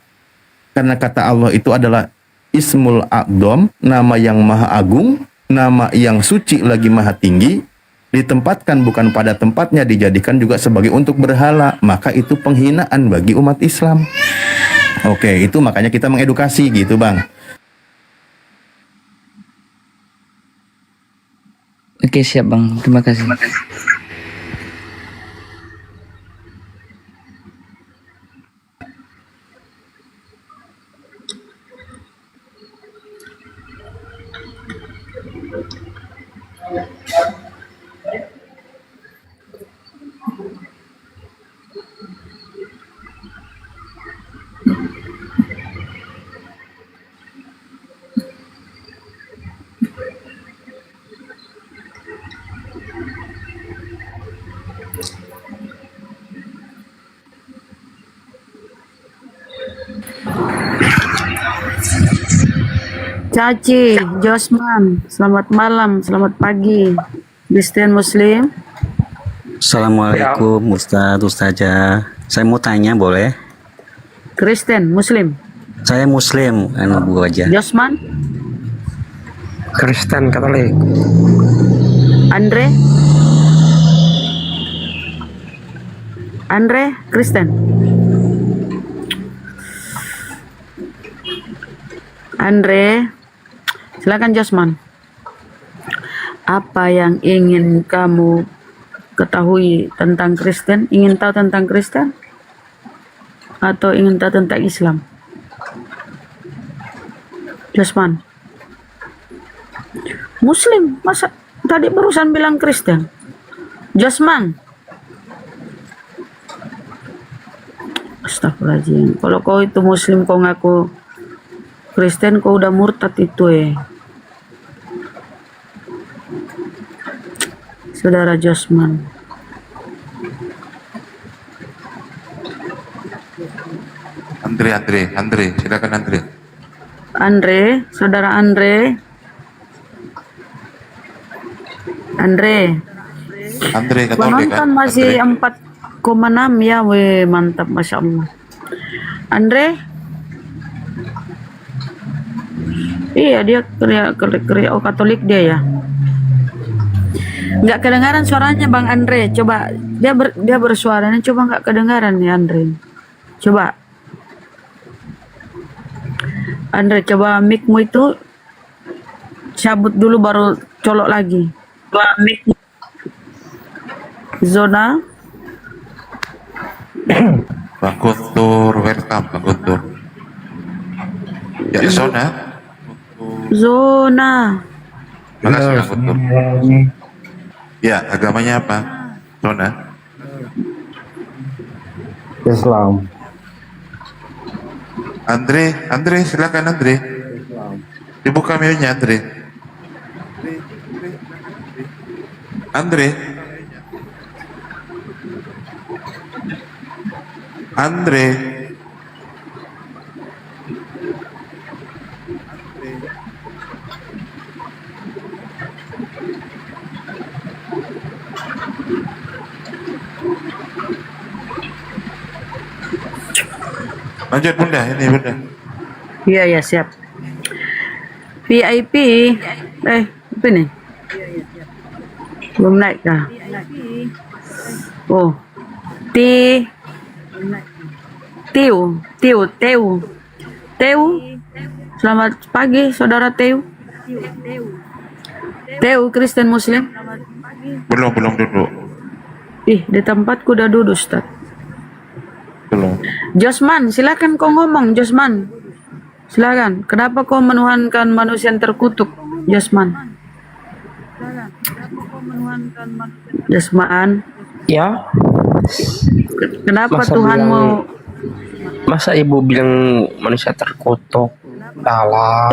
Karena kata Allah itu adalah Ismul A'dham, nama yang maha agung, nama yang suci lagi maha tinggi. Ditempatkan bukan pada tempatnya, dijadikan juga sebagai untuk berhala. Maka itu penghinaan bagi umat Islam. Oke, itu makanya kita mengedukasi gitu bang. Oke siap bang, terima kasih. Caci, Josman, selamat malam, selamat pagi. Kristen Muslim. Assalamualaikum Ustadz, Ustazah. Saya mau tanya boleh? Kristen Muslim. Saya Muslim, Bu aja. Josman. Kristen Katolik. Andre. Andre Kristen. Andre, silakan Josman. Apa yang ingin kamu ketahui tentang Kristen? Ingin tahu tentang Kristen? Atau ingin tahu tentang Islam? Josman. Muslim, masa tadi barusan bilang Kristen? Josman. Astagfirullahaladzim. Kalau kau itu Muslim, kau ngaku Kristen, kau udah murtad itu Saudara Josman. Andre, silakan Andre. Andre, saudara Andre. Andre Katolik Penonton kan? masih 4,6 ya, weh, mantap, masya Allah. Andre, iya dia oh Katolik dia ya. Nggak kedengaran suaranya Bang Andre. Coba dia bersuaranya coba nggak kedengaran nih Andre. Coba Andre, coba mic-mu itu cabut dulu baru colok lagi. Coba mic zona. Bang Guntur, welcome Bang Guntur. Ya, Zona. Makasih Bang Guntur. Ya, agamanya apa? Zona. Islam. Andre, silakan Andre. Dibuka mute-nya Andre. Lanjut Bunda, ini Bunda. Iya siap. VIP, apa nih? Belum naik kah? Oh, Teu. Selamat pagi, saudara Teu. Teu Kristen Muslim. Belum duduk. Ih, di tempatku udah duduk, Ustaz. Belum. Josman, silakan kau ngomong, Josman. Silakan. Kenapa kau menuhankan manusia yang terkutuk, Josman? Josman. Ya. Kenapa Masa Tuhanmu? Masa ibu bilang manusia terkutuk? Alah.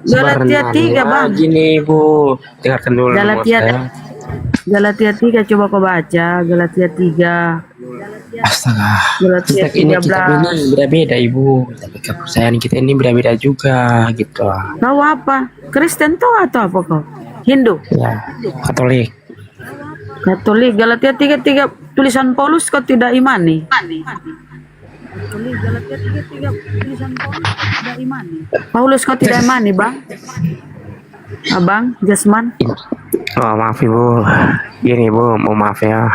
Galatia 3, Bang. Gini ibu, dengarkan dulu. Galatia 3, coba kau baca. Galatia 3. Astaga. Galatia Kitab ini 13. beda-beda ibu. Tapi kepercayaan kita ini beda-beda juga gitu. Kau apa? Kristen tuh atau apa kau? Hindu? Ya, Katolik. Galatia 3 tulisan Paulus kau tidak imani. Paulus kau tidak imani, Bang? Abang, Jasman? Oh, maaf ibu. Gini ibu, mau maaf ya.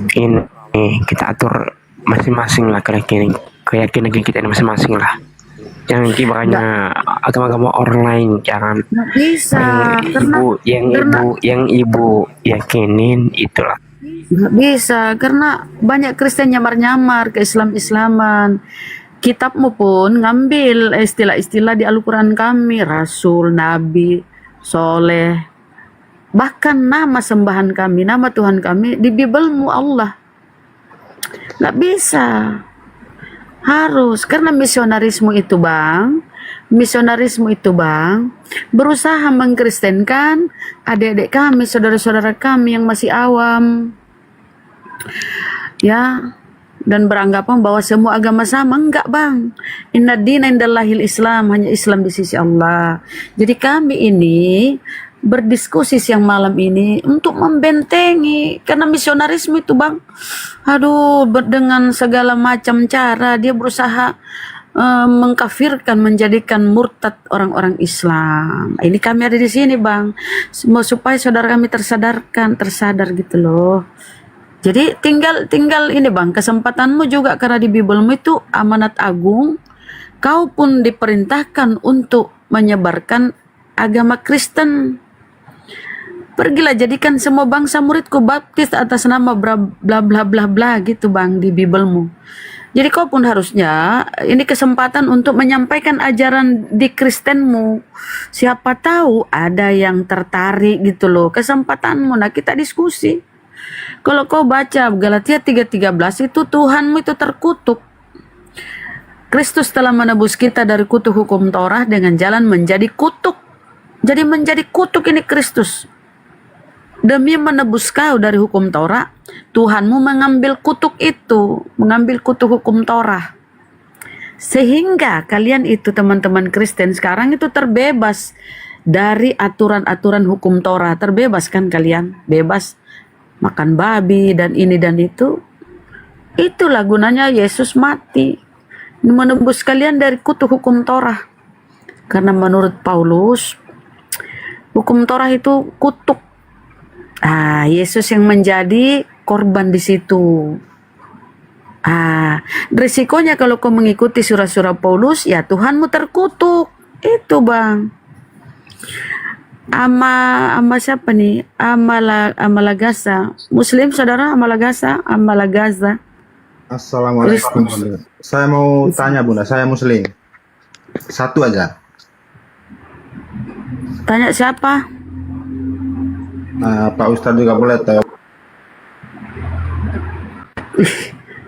Ini kita atur masing-masing lah keyakinan kita ini masing-masing lah. Jangan makanya agama-agama orang lain jangan. Nggak bisa, yang ibu yakinin itulah. Nggak bisa, karena banyak Kristen nyamar-nyamar ke Islam-Islaman. Kitabmu pun ngambil istilah-istilah di Al-Quran kami, Rasul, Nabi, Soleh. Bahkan nama sembahan kami, nama Tuhan kami di Bibelmu Allah. Nggak bisa. Harus, karena misionarisme itu Bang, berusaha mengkristenkan adik-adik kami, saudara-saudara kami yang masih awam. Ya, dan beranggapan bahwa semua agama sama. Enggak Bang, inna dina indallahil Islam, hanya Islam di sisi Allah. Jadi kami ini berdiskusi siang malam ini untuk membentengi, karena misionarisme itu Bang, dengan segala macam cara dia berusaha mengkafirkan, menjadikan murtad orang-orang Islam. Ini kami ada di sini Bang, supaya saudara kami tersadar gitu loh. Jadi tinggal ini Bang, kesempatanmu juga, karena di Bibelmu itu amanat agung Kau pun diperintahkan untuk menyebarkan agama Kristen. Pergilah jadikan semua bangsa muridku, baptis atas nama bla bla bla bla bla gitu bang di Bibelmu. Jadi kau pun harusnya ini kesempatan untuk menyampaikan ajaran di Kristenmu. Siapa tahu ada yang tertarik gitu loh, kesempatanmu. Nah kita diskusi. Kalau kau baca Galatia 3:13 itu Tuhanmu itu terkutuk. Kristus telah menebus kita dari kutuk hukum Taurat dengan jalan menjadi kutuk. Jadi menjadi kutuk ini Kristus. Demi menebus kau dari hukum Taurat, Tuhanmu mengambil kutuk itu, mengambil kutuk hukum Taurat. Sehingga kalian itu teman-teman Kristen sekarang itu terbebas dari aturan-aturan hukum Taurat. Terbebas kan kalian? Bebas makan babi dan ini dan itu. Itulah gunanya Yesus mati. Menembus kalian dari kutuk hukum Taurat. Karena menurut Paulus, hukum Taurat itu kutuk. Yesus yang menjadi korban di situ. Risikonya kalau kau mengikuti surah-surah Paulus, ya Tuhanmu terkutuk. Itu bang. Ama siapa nih? Amalagasa. Muslim saudara Amalagasa. Assalamualaikum. Saya mau tanya Bunda, saya Muslim. Satu aja. Tanya siapa? Pak Ustadz juga boleh tahu.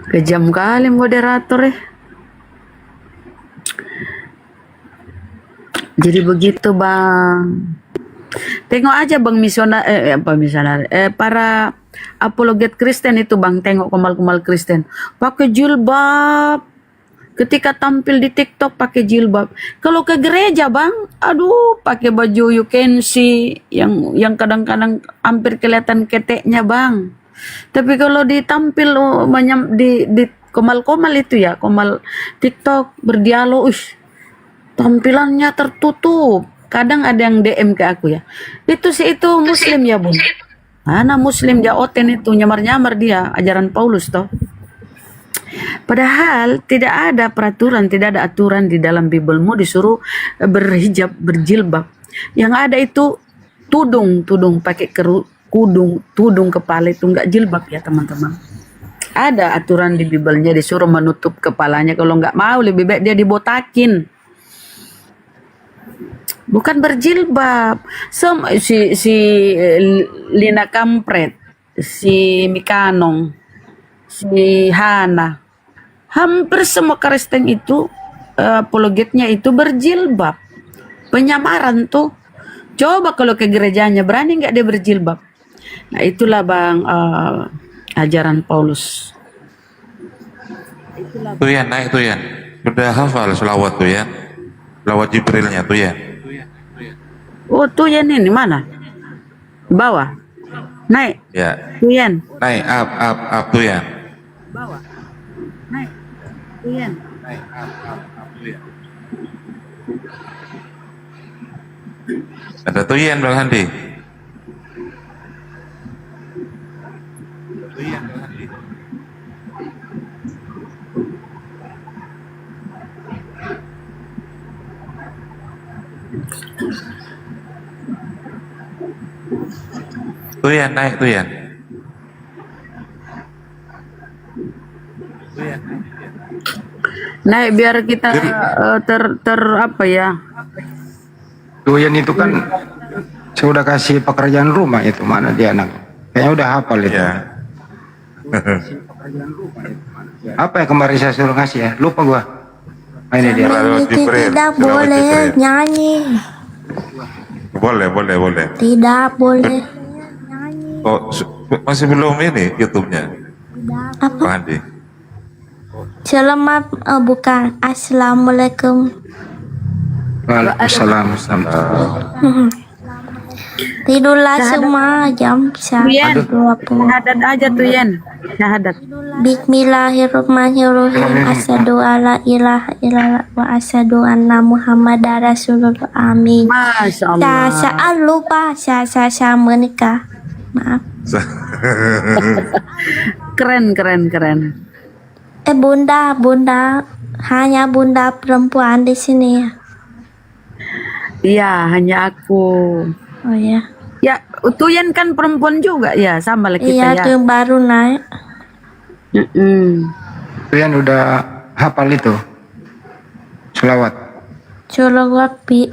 Kejam kali moderator ya. Jadi begitu bang. Tengok aja bang misioner, para apologet Kristen itu bang, tengok kemal-kemal Kristen pakai jilbab, ketika tampil di TikTok pakai jilbab. Kalau ke gereja bang, aduh pakai baju you can see yang kadang-kadang hampir kelihatan keteknya bang. Tapi kalau ditampil di komal-komal itu ya, komal TikTok berdialog, tampilannya tertutup. Kadang ada yang DM ke aku ya, itu Muslim ya bun. Mana Muslim dia oten itu nyamar-nyamar dia ajaran Paulus toh. Padahal tidak ada peraturan, tidak ada aturan di dalam Bibelmu disuruh berhijab, berjilbab. Yang ada itu tudung pakai tudung kepala itu enggak jilbab ya teman-teman. Ada aturan di Bibelnya disuruh menutup kepalanya, kalau enggak mau lebih baik dia dibotakin. Bukan berjilbab. Si Lina Kampret, si Mikanong, si Hana, hampir semua Kristen itu apologetnya itu berjilbab. Penyamaran tuh. Coba kalau ke gerejanya berani nggak dia berjilbab. Nah itulah bang ajaran Paulus. Tuh ya naik tuh ya. Udah hafal selawat tuh ya. Selawat Jibrilnya tuh ya. Oh tuh Yan ini mana? Bawah. Naik. Ya. Tuh Yan. Naik up tuh ya. Bawah. Naik. Tuh Yan. Naik up tuh ya. Ada tuh Yan Bang Handi. Tuh ya naik tuh ya. Naik biar kita apa ya? Doyan itu kan saya udah kasih pekerjaan rumah itu, mana dia anak? Kayaknya udah hafal itu. Apa ya kemarin saya suruh ngasih ya? Lupa gua. Ini dia. Tidak boleh nyanyi. Boleh. Tidak boleh. Oh, masih belum ini YouTube-nya. Apa? Bang Handi. Selamat bukan. Assalamualaikum. Waalaikumsalam. Tidurlah semua jam 1:20. Syahadat aja tuh Yan. Syahadat. Bismillahirrahmanirrahim. Asyhadu alla ilaha illallah wa asyhadu anna Muhammadar Rasulullah. Amin. Masya Allah. Saya lupa saya menikah. Maaf. Keren. Bunda, hanya bunda perempuan di sini ya? Iya, hanya aku. Oh ya. Ya, Tuyan kan perempuan juga ya, sama lah kita Iya, ya. tuh baru naik. Tuyan udah hafal itu selawat. Sholawat bi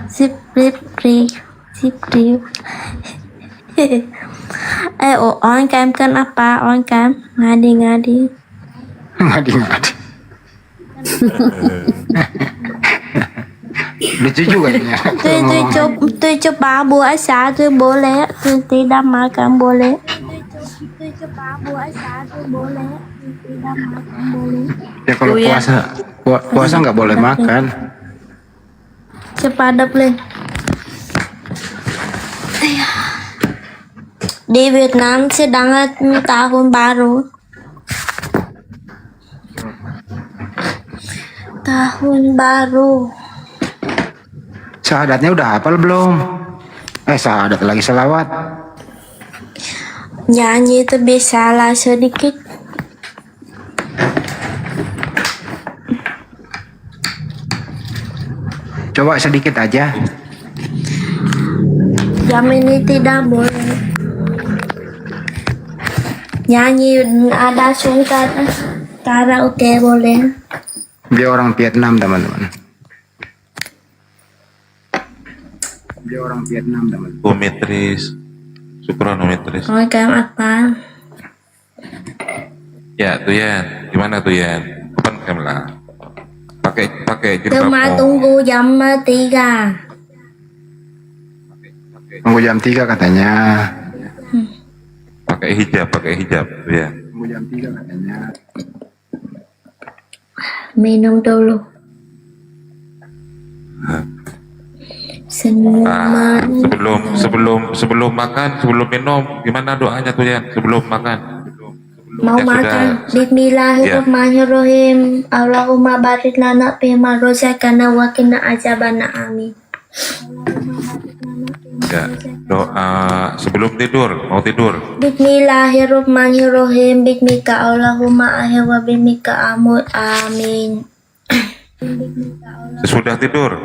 Sipri. On cam kenapa? On cam ngadi. Ngadi. Lucu juga ya. Tôi cho ba buổi sáng tôi boleh, tôi tidak makan boleh. Tôi cho ba buổi sáng tôi boleh, tôi tidak makan boleh. Ya kalau puasa nggak boleh makan. Cepat lên. Di Vietnam sedang tahun baru. Tahun baru. Syahadatnya udah hafal belum? Syahadat lagi selawat. Nyanyi itu bisa lah sedikit. Coba sedikit aja. Jam ini tidak boleh. Nyanyi ada sungkan karaoke boleh. Dia orang Vietnam teman-teman. Dia orang Vietnam teman-teman. Umitris, syukron Umitris. Oh, kayak apa? Ya Tuyan, gimana Tuyan? Open cam lah. Pakai Cuma jilbabmu. tunggu jam 3. Tunggu jam 3 katanya. Pakai hijab Tuyan. Tunggu jam 3 katanya. Minum dulu. Nah, sebelum makan, sebelum minum, gimana doanya Tuyan? Sebelum makan. Mau Ya, makan. sudah. Bismillahirrahmanirrahim. Allahumma barik lana fima rozaqana wa qina azabana amin. Ya, doa sebelum tidur, mau tidur. Bismillahirrahmanirrahim. Bismika Allahumma ahya wa bimika amut amin. Sesudah tidur.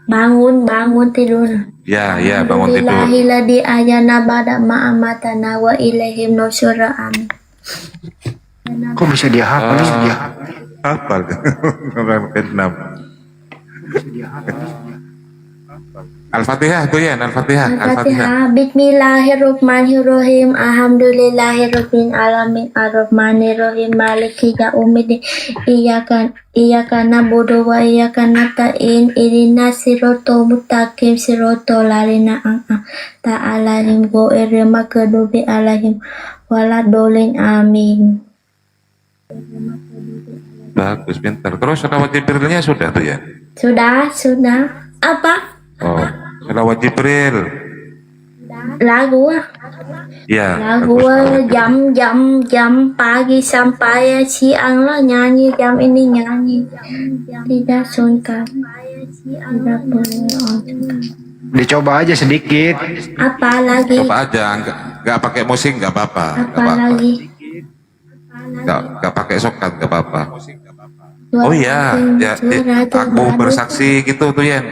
Bangun tidur. Ya, bangun tidur. Alhamdulillahilladzi ahyana ba'da ma amatana wa ilaihim nusyur amin. Kok bisa dia hafal? Hafal orang Vietnam. Al-Fatihah Tuyan, Al-Fatihah. Bismillahirrahmanirrahim. Alhamdulillahirabbil alamin arrahmanirrahim maliki yaumiddin iyyaka na'budu wa iyyaka nasta'in ihdinas siratal mustaqim siratal ladzina an'amta 'alaihim ghairil maghdubi 'alaihim waladdallin amin. Bagus, pintar. Terus selawat Jibrilnya sudah Tuyan? Sudah. Apa? Oh, selawat Jibril. Lagu Ya. Lagu jam pagi sampai siang lah nyanyi, jam ini nyanyi. Tidak sungkan. Tidak boleh sungkan. Dicoba aja sedikit. Apa lagi? Coba aja, nggak pakai musik nggak apa-apa. Apa lagi? Nggak pakai sokat nggak apa-apa. Suara Oh iya, suara aku baru. bersaksi gitu Tuyan.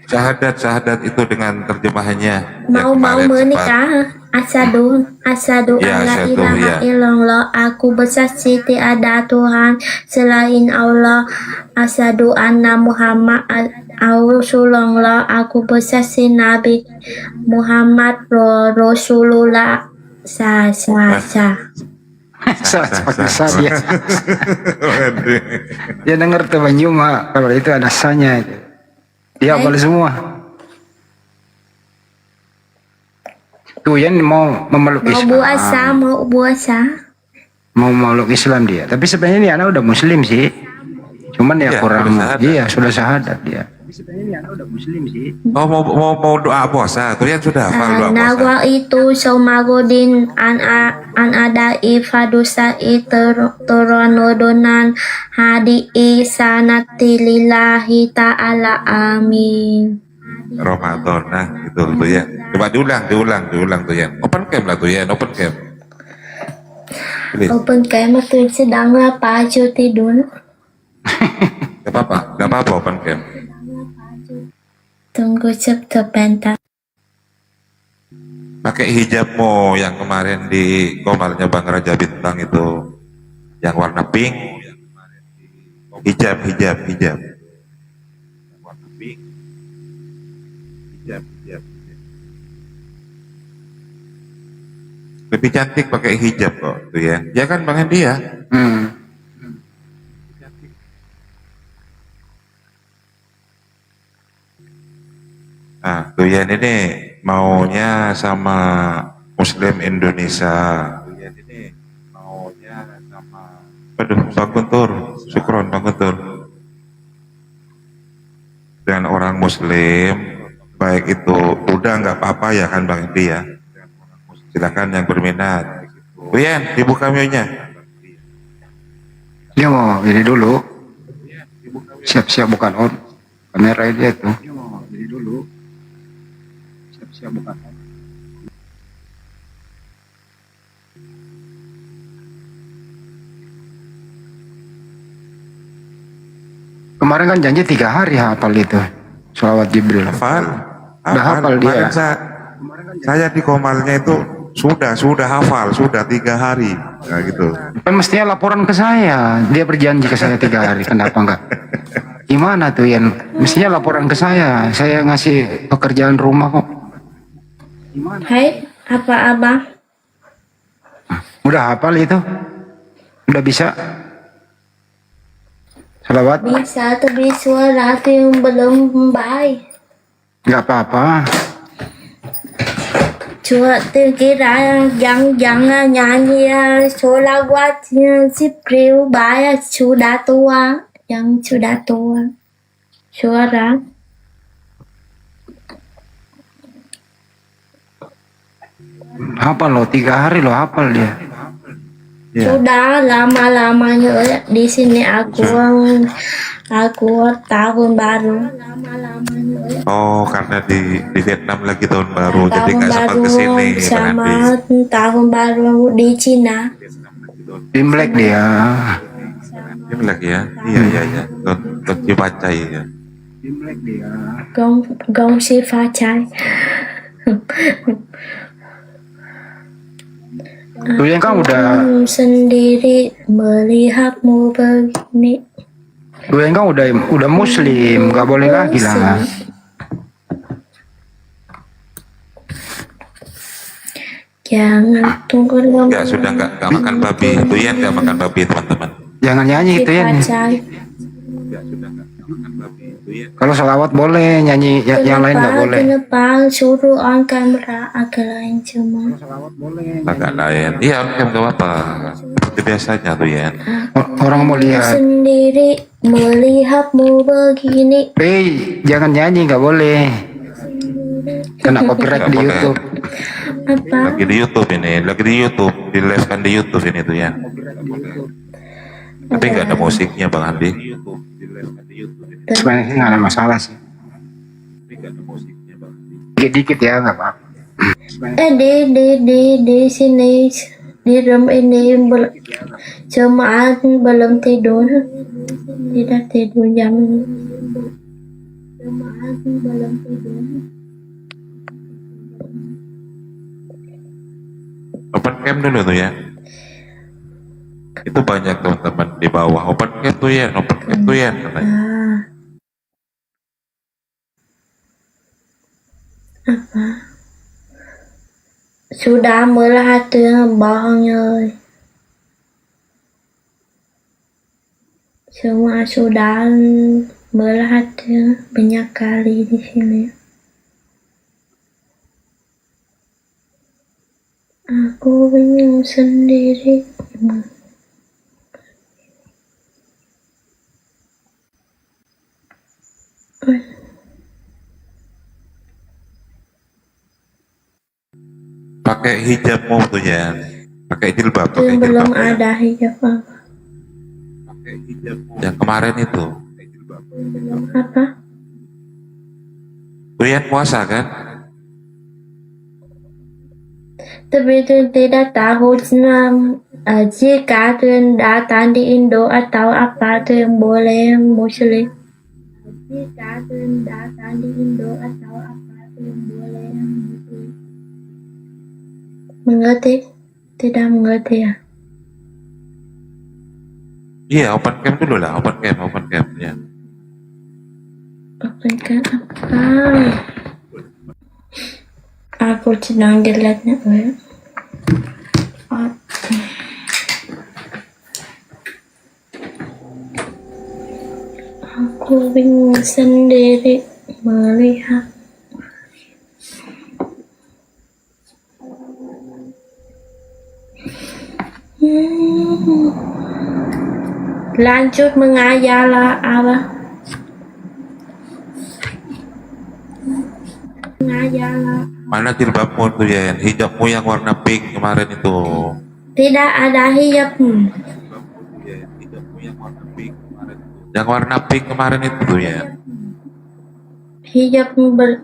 Syahadat itu dengan terjemahannya. Mau menikah. Asadu Ya, alla asyhadu, ilaha ya. illallah. Aku bersaksi tiada Tuhan selain Allah. Asadu anna Muhammad Rasulullah. Aku bersaksi Nabi Muhammad Rasulullah. Sah. dia. Dia denger tuh Banjuma kalau itu ada sanya itu. Dia hafal semua. Tuyan mau memeluk Islam. Mau puasa. Mau memeluk Islam dia. Tapi sebenarnya ini anak udah Muslim sih. Cuman ya kurang. Iya sudah syahadat dia. Sebenarnya ini anak udah Muslim sih. Oh mau doa puasa. Tuyan sudah hafal doa puasa. Nawa itu somagodin an ada ifadusai toronodonan hadi sanati lillahi ta'ala amin. Ramadan, nah gitu Tuyan. Coba diulang Tuyan. Open cam lah Tuyan, open cam. Open camera tuh sedang apa aja tidur. Gak apa-apa open cam. Tunggu sebentar. Pakai hijabmu yang kemarin di komalnya Bang Raja Bintang itu, yang warna pink. Hijab. Yang warna pink. Hijab. Lebih cantik pakai hijab kok tuh ya. Ya kan Bang Hendi ya? Nah, tuh ya ini maunya sama Muslim Indonesia. Aduh, Bang Guntur, syukron Bang Guntur. Dan orang Muslim, baik itu udah nggak apa-apa ya kan Bang Hendi ya. Silakan yang berminat. Uyan, dibuka mute-nya. Dia mau ini dulu. Siap-siap bukan on. Kamera dia tuh. Ini dulu. Siap-siap bukan on. Kemarin kan janji 3 hari hafal itu. Sholawat Jibril. Udah hafal dia. Saya di komalnya itu sudah hafal, sudah 3 hari. Nah gitu. Kan mestinya laporan ke saya. Dia berjanji ke saya 3 hari. Kenapa enggak? Gimana tuh Yan? Mestinya laporan ke saya. Saya ngasih pekerjaan rumah kok. Hai, apa abang? Udah hafal itu? Udah bisa? Salawat? Bisa tapi suara yang belum baik. Nggak apa-apa. Cuma kira jangan nyanyi sholawatnya Jibril bayar sudah tua, yang sudah tua. Suara. Hafal loh, 3 hari loh hafal dia. Sudah lama-lamanya di sini aku tahun baru. Oh, karena di Vietnam lagi tahun baru, jadi nggak sempat kesini. Sama tahun baru di Cina. Imlek dia. Imlek ya? Iya. Untuk dibaca ya. Imlek dia. Gong si facai. Tuh yang kan udah sendiri melihatmu begini. Tuh yang kan udah Muslim, nggak boleh lagi lah. Jangan tunggu dong. Ya sudah nggak makan babi, tuh ya nggak makan babi teman-teman. Jangan nyanyi itu ya. Kalau salawat boleh, nyanyi yang lain nggak boleh. Kenapa suruh on kamera agak lain cuma. Agak lain, iya nggak apa-apa. Seperti biasanya tuh ya. Orang mau lihat. Sendiri melihatmu begini. Jangan nyanyi, nggak boleh. Kena copyright di YouTube. Apa? Lagi di YouTube ini, di live kan di YouTube ini tuh ya. Tapi nggak ada musiknya Bang Andi. Sebenarnya nggak ada masalah sih. Dikit-dikit ya nggak apa-apa. Di sini di room ini jemaah belum tidur, tidak tidur jam ini. Jemaah belum tidur. Open cam dulu tuh ya. Itu banyak teman-teman di bawah. Open cam tuh ya, katanya. Apa? Sudah melihat bohongnya. Semua sudah melihat banyak kali di sini. Aku bingung sendiri. Pakai hijabmu tuh ya, pakai jilbab, Belum ada hijab apa. Yang kemarin itu. Apa? Tuh yang puasa kan? Tapi Tuhan tidak tahu jika Tuhan datang di Indo atau apa Tuhan boleh Muslim. Jika Tuhan datang di Indo atau apa Tuhan boleh Muslim. Mengerti? Tidak mengerti ya? Iya, open cam dulu lah, open cam ya. Open cam apa? Aku sedang dilihatnya. Aku bingung sendiri melihat. Lanjut mengajarlah apa? Mengajarlah. Mana jilbabmu tuh ya, hijabmu yang warna pink kemarin itu. Tidak ada hijab. Yang warna pink kemarin itu tuh ya. Hijab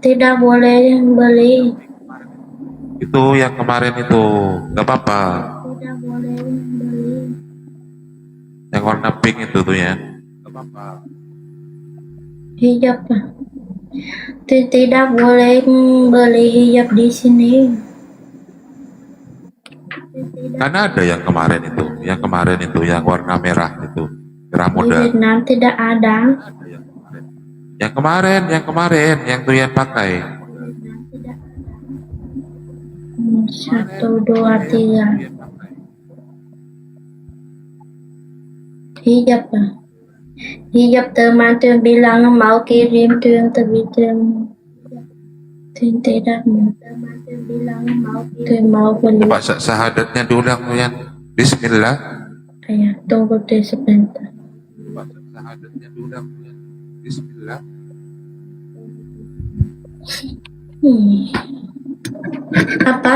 tidak boleh beli. Itu yang kemarin itu, nggak apa-apa. Tidak boleh beli. Yang warna pink itu tuh ya. Nggak apa-apa. Hijab tidak boleh beli hijab di sini. Karena ada yang kemarin itu, yang warna merah itu, merah Di muda. Vietnam tidak ada. Yang kemarin, yang tuh yang pakai. 1, 2, 3. Hijab teman Tuhan bilang mau kirim Tuhan tapi Tuhan tidak mau. Teman Tuhan bilang mau beli. Coba syahadatnya diulang tuh ya. Bismillah. Ayah, tunggu deh sebentar. Coba syahadatnya diulang tuh ya. Bismillah. Apa?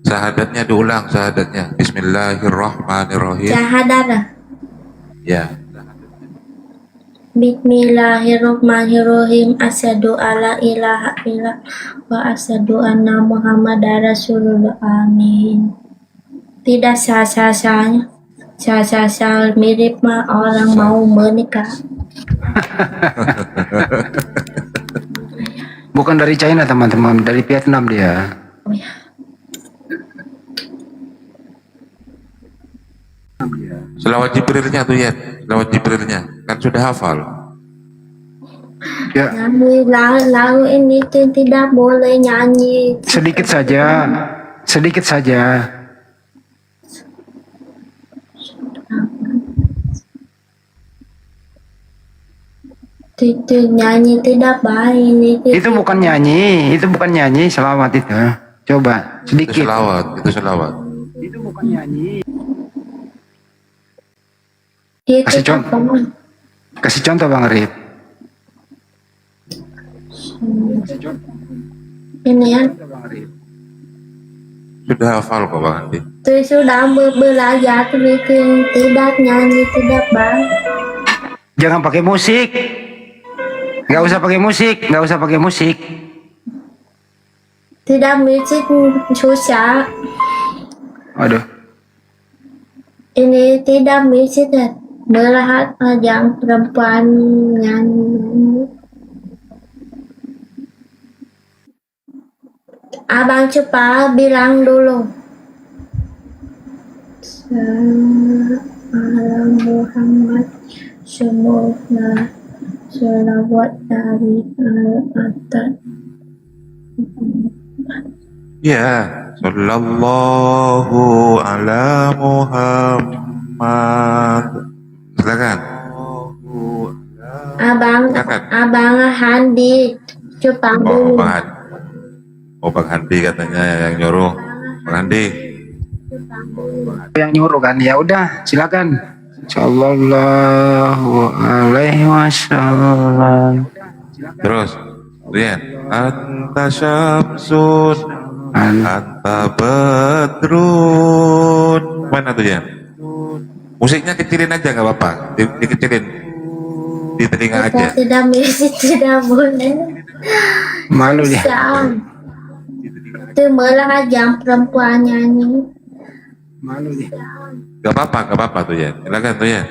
Syahadatnya diulang, syahadatnya. Bismillahirrahmanirrahim. Syahadat. Ya. Bismillahirrahmanirrahim. Asyhadu alla ilaha illallah wa asyhadu anna Muhammadar Rasulullah. Amin. Tidak sah-sahnya. Sah-sah mirip mah orang mau menikah. Bukan dari China teman-teman, dari Vietnam dia. Oh ya. Selawat Jibrilnya tuh ya, selawat Jibrilnya. Kan sudah hafal. Ya. Nyanyi lagu ini tidak boleh nyanyi. Sedikit saja. Itu nyanyi tidak baik. Itu bukan nyanyi, selawat itu. Coba sedikit. Itu selawat. Itu bukan nyanyi. Kasih contoh Bang Arif. Ini ya. Sudah hafal kok Bang Andi. Tôi sudah belajar bikin tidak nyanyi tidak baik. Jangan pakai musik. Nggak usah pakai musik. Tidak musik susah. Aduh. Ini tidak musik ya. Melihat yang perempuan nyanyi. Abang cepat bilang dulu. Salam Muhammad semoga selawat dari atas. Ya, sallallahu ala Muhammad. Silakan. Abang Handi cepat dulu. Bang Handi katanya yang nyuruh. Bang Handi. Yang nyuruh kan, ya udah silakan. Sallallahu alaihi wasallam. Terus, lihat. Anta syamsun, anta badrun. Mana tuh ya? Musiknya kecilin aja nggak apa-apa, dikecilin di telinga aja. Tidak musik tidak boleh. Malu dia. Itu malah yang perempuan nyanyi. Malu dia. Gak apa-apa tuh ya. Silakan tuh ya.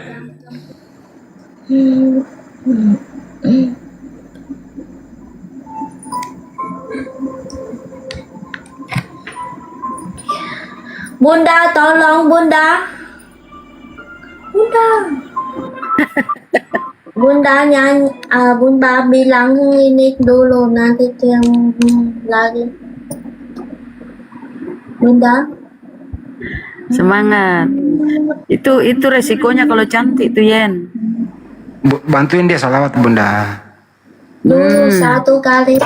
Bunda, tolong Bunda. Bunda. Bunda nyanyi, Bunda bilang ini dulu nanti yang lagi. Bunda. Semangat. Itu resikonya kalau cantik tuh Yen. Bantuin dia salawat Bunda. Dulu satu kali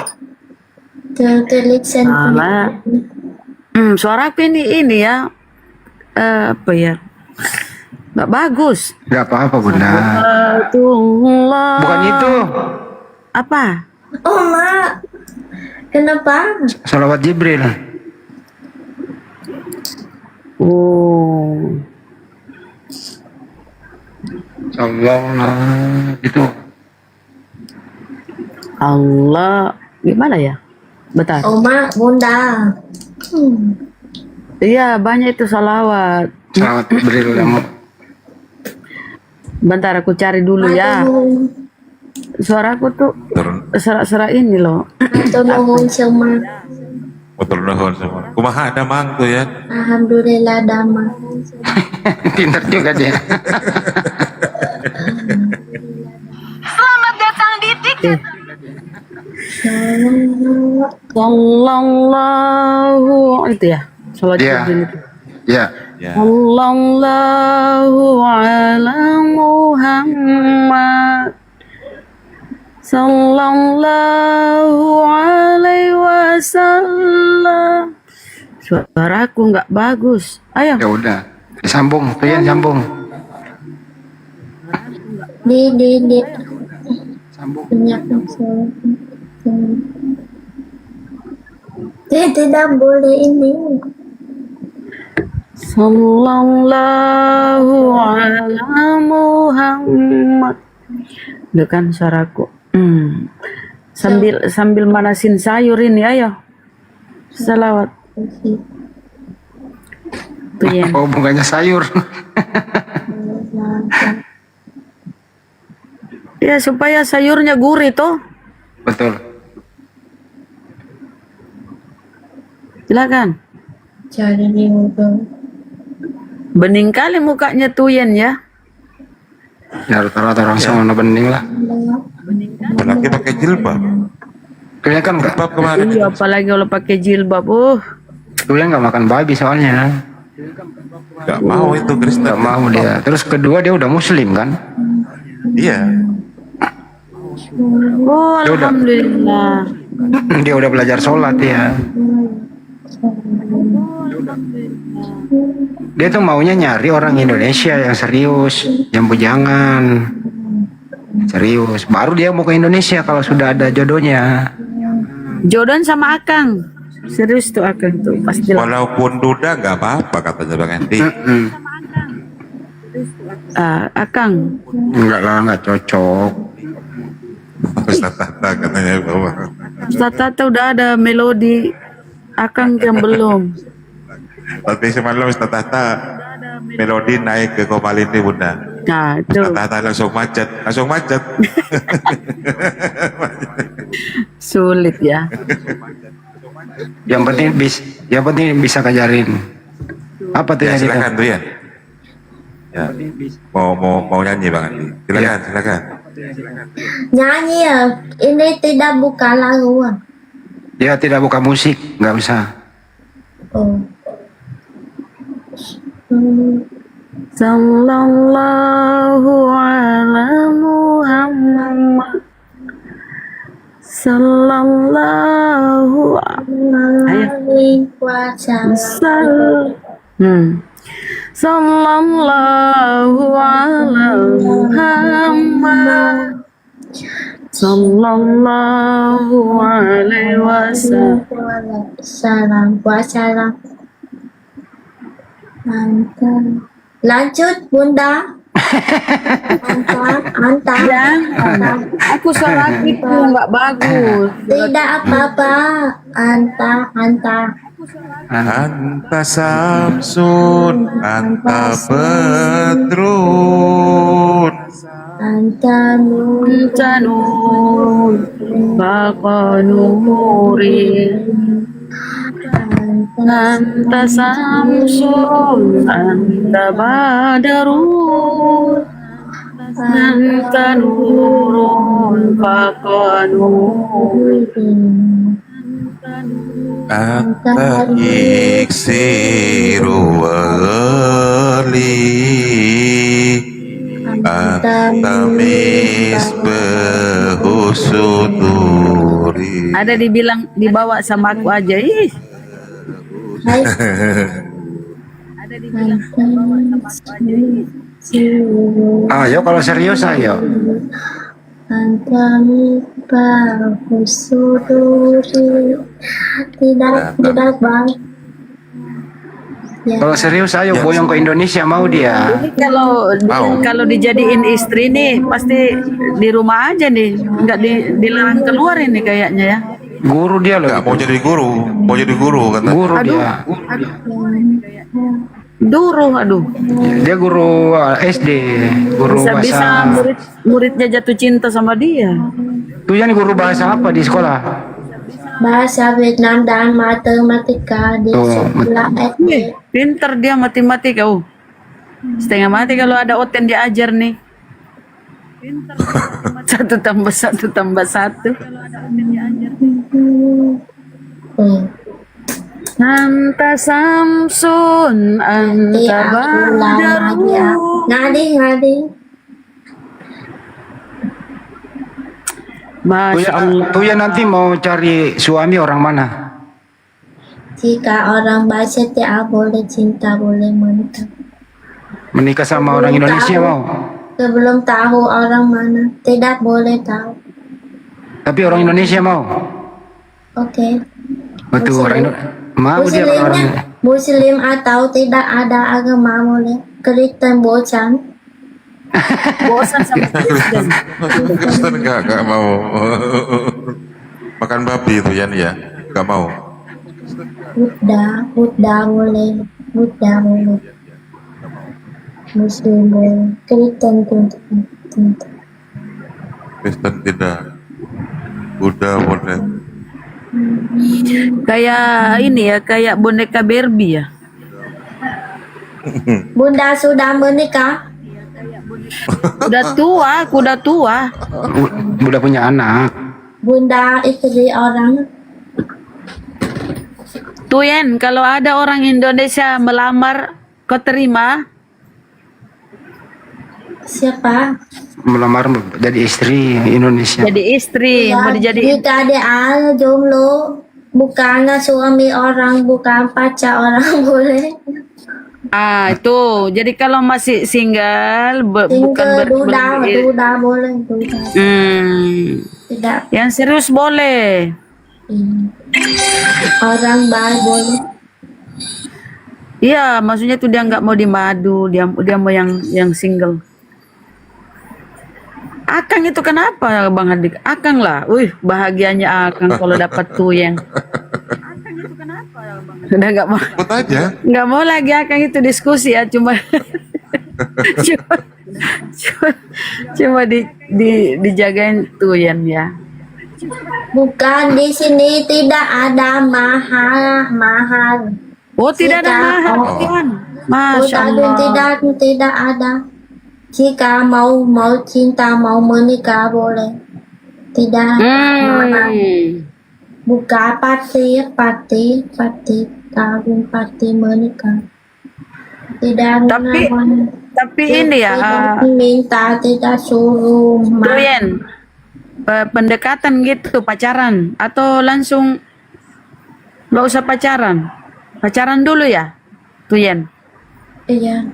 terklik Salah. Suara aku ini ya apa ya? Nggak bagus. Gak apa-apa Bunda. Salawatullah. Bukan itu. Apa? Oh mak, kenapa? Salawat Jibril. Oh. Allah itu. Allah gimana ya? Bentar. Oh mak, Bunda. Iya banyak itu salawat. Salawat Jibril kamu. Bentar aku cari dulu ya. Suaraku tuh serak-serak ini loh. Atur nuhun semua. Betul nuhun semua. Kumaha ada mang tuh ya. Alhamdulillah damai. Pintar juga dia. Selamat datang di tiket. Sallallahu itu ya. Salat Jibril itu. Ya. Sallallahu ala Muhammad. Sallallahu alaihi wasallam. Suaraku nggak bagus. Ayo. Ya udah. Disambung, tuh ya sambung. Di. Sambung. Tidak boleh ini. Sallallahu ala Muhammad. Itu kan suaraku. Sambil manasin sayur ini ayo. Salawat. Tuh ya. Oh, bunganya sayur. Ya supaya sayurnya gurih toh. Betul. Silakan. Cari di Google. Bening kali mukanya Tuyen ya. Ya rata-rata orang semua bening lah. Apalagi pakai jilbab. Kelihatan nggak? Jilbab kemarin. Iya apalagi kalau pakai jilbab. Tuyen nggak makan babi soalnya. Gak mau itu Kristen. Gak mau dia. Terus kedua dia udah Muslim kan? Iya. Oh alhamdulillah. Dia udah belajar sholat ya. Dia tuh maunya nyari orang Indonesia yang serius, yang bujangan. Serius. Baru dia mau ke Indonesia kalau sudah ada jodohnya. Jodohan sama Akang. Serius tuh Akang tuh pasti. Walaupun duda nggak apa-apa katanya Bang Andi. Akang. Enggak lah, nggak cocok. Ustaz Tata katanya bahwa. Ustaz Tata udah ada melodi. Akang yang belum. Tapi semalam Ustaz Tata melodi naik ke Komalindi Bunda. Nah itu. Ustaz Tata langsung macet. Sulit ya. Yang penting bisa ngajarin. Apa tuh Ya yang silakan tuh ya. Ya. Mau nyanyi Bang Andi. Silakan. Nyanyi ya. Ini tidak buka lagu. Dia tidak buka musik, nggak bisa. Oh. Sallallahu ala Muhammad. Sallallahu alaihi wasallam. Sallallahu ala Muhammad. Sallallahu alaihi wasallam. Wassalam. Mantap. Lanjut Bunda. Mantap. Aku sholat itu nggak bagus. Tidak apa-apa. Anta. Anta Samsun, anta Badrun, Anta Nur Baqa Nuri Anta Samsun Anta Badarun Anta Nurun Baqa Nuri anta Iksiru Wali, anta Misbahu Suduri. Ada dibilang dibawa sama aku aja. Ih. Ada dibilang dibawa sama aku aja. Ayo kalau serius ayo. Anta Misbahu Suduri. Tidak bang. Ya. Kalau serius ayo boyong ke Indonesia mau dia. Ini kalau dijadiin istri nih pasti di rumah aja nih, nggak dilarang keluar ini kayaknya ya. Guru dia loh. Nggak mau jadi guru, kata. Guru dia. Aduh. Dia guru SD, guru Bisa bahasa. muridnya jatuh cinta sama dia. Tuh yang guru bahasa apa di sekolah? Bahasa Vietnam dan matematika di sekolah SD. Pinter dia matematika. Setengah mati kalau ada Oten diajar nih. Pinter. 1 tambah 1 tambah 1. Anta Samsun, anta Badarun. Ngadi. Masya Allah. Tuh ya nanti mau cari suami orang mana? Jika orang bersetia boleh cinta, boleh menikah. Menikah sama orang Indonesia mau? Sebelum tahu orang mana, tidak boleh tahu. Tapi orang Indonesia mau? Oke. Betul orang Indonesia. Mau dia orang Muslim atau tidak ada agama boleh. Kristen bosan. Bosan sama Kristen. Kristen nggak mau. Makan babi itu ya, nggak mau. Buddha boleh. Muslim boleh. Kristen tidak. Kristen tidak. Buddha boleh. Kayak ini ya, kayak boneka Barbie ya. Bunda sudah menikah. Udah tua. Udah punya anak. Bunda istri orang. Tuyen, kalau ada orang Indonesia melamar, kau terima? Siapa? Melamar jadi istri Indonesia. Jadi istri, mau dijadiin. Jika ada jomblo, bukan suami orang, bukan pacar orang boleh. Ah, itu. Jadi kalau masih single, bukan duda boleh. Tidak. Yang serius boleh. Orang baik boleh. Iya, maksudnya tuh dia nggak mau dimadu, dia mau yang single. Akang itu kenapa Bang Hadik? Akang lah, bahagianya Akang kalau dapat tuh yang. Akang itu kenapa Bang Hadik? Udah nggak mau lagi Akang itu diskusi ya, cuma dijagain tuh ya. Bukan di sini tidak ada mahal. Oh, tidak ada mahal, Tuhan. Masya Allah. Tidak ada. Jika mau cinta, mau menikah boleh. Tidak. Buka parti kawin, parti menikah. Tidak. Tapi ini ya. Minta tidak suruh. Tuyen, pendekatan gitu, pacaran atau langsung nggak usah pacaran dulu ya, Tuyen? Iya.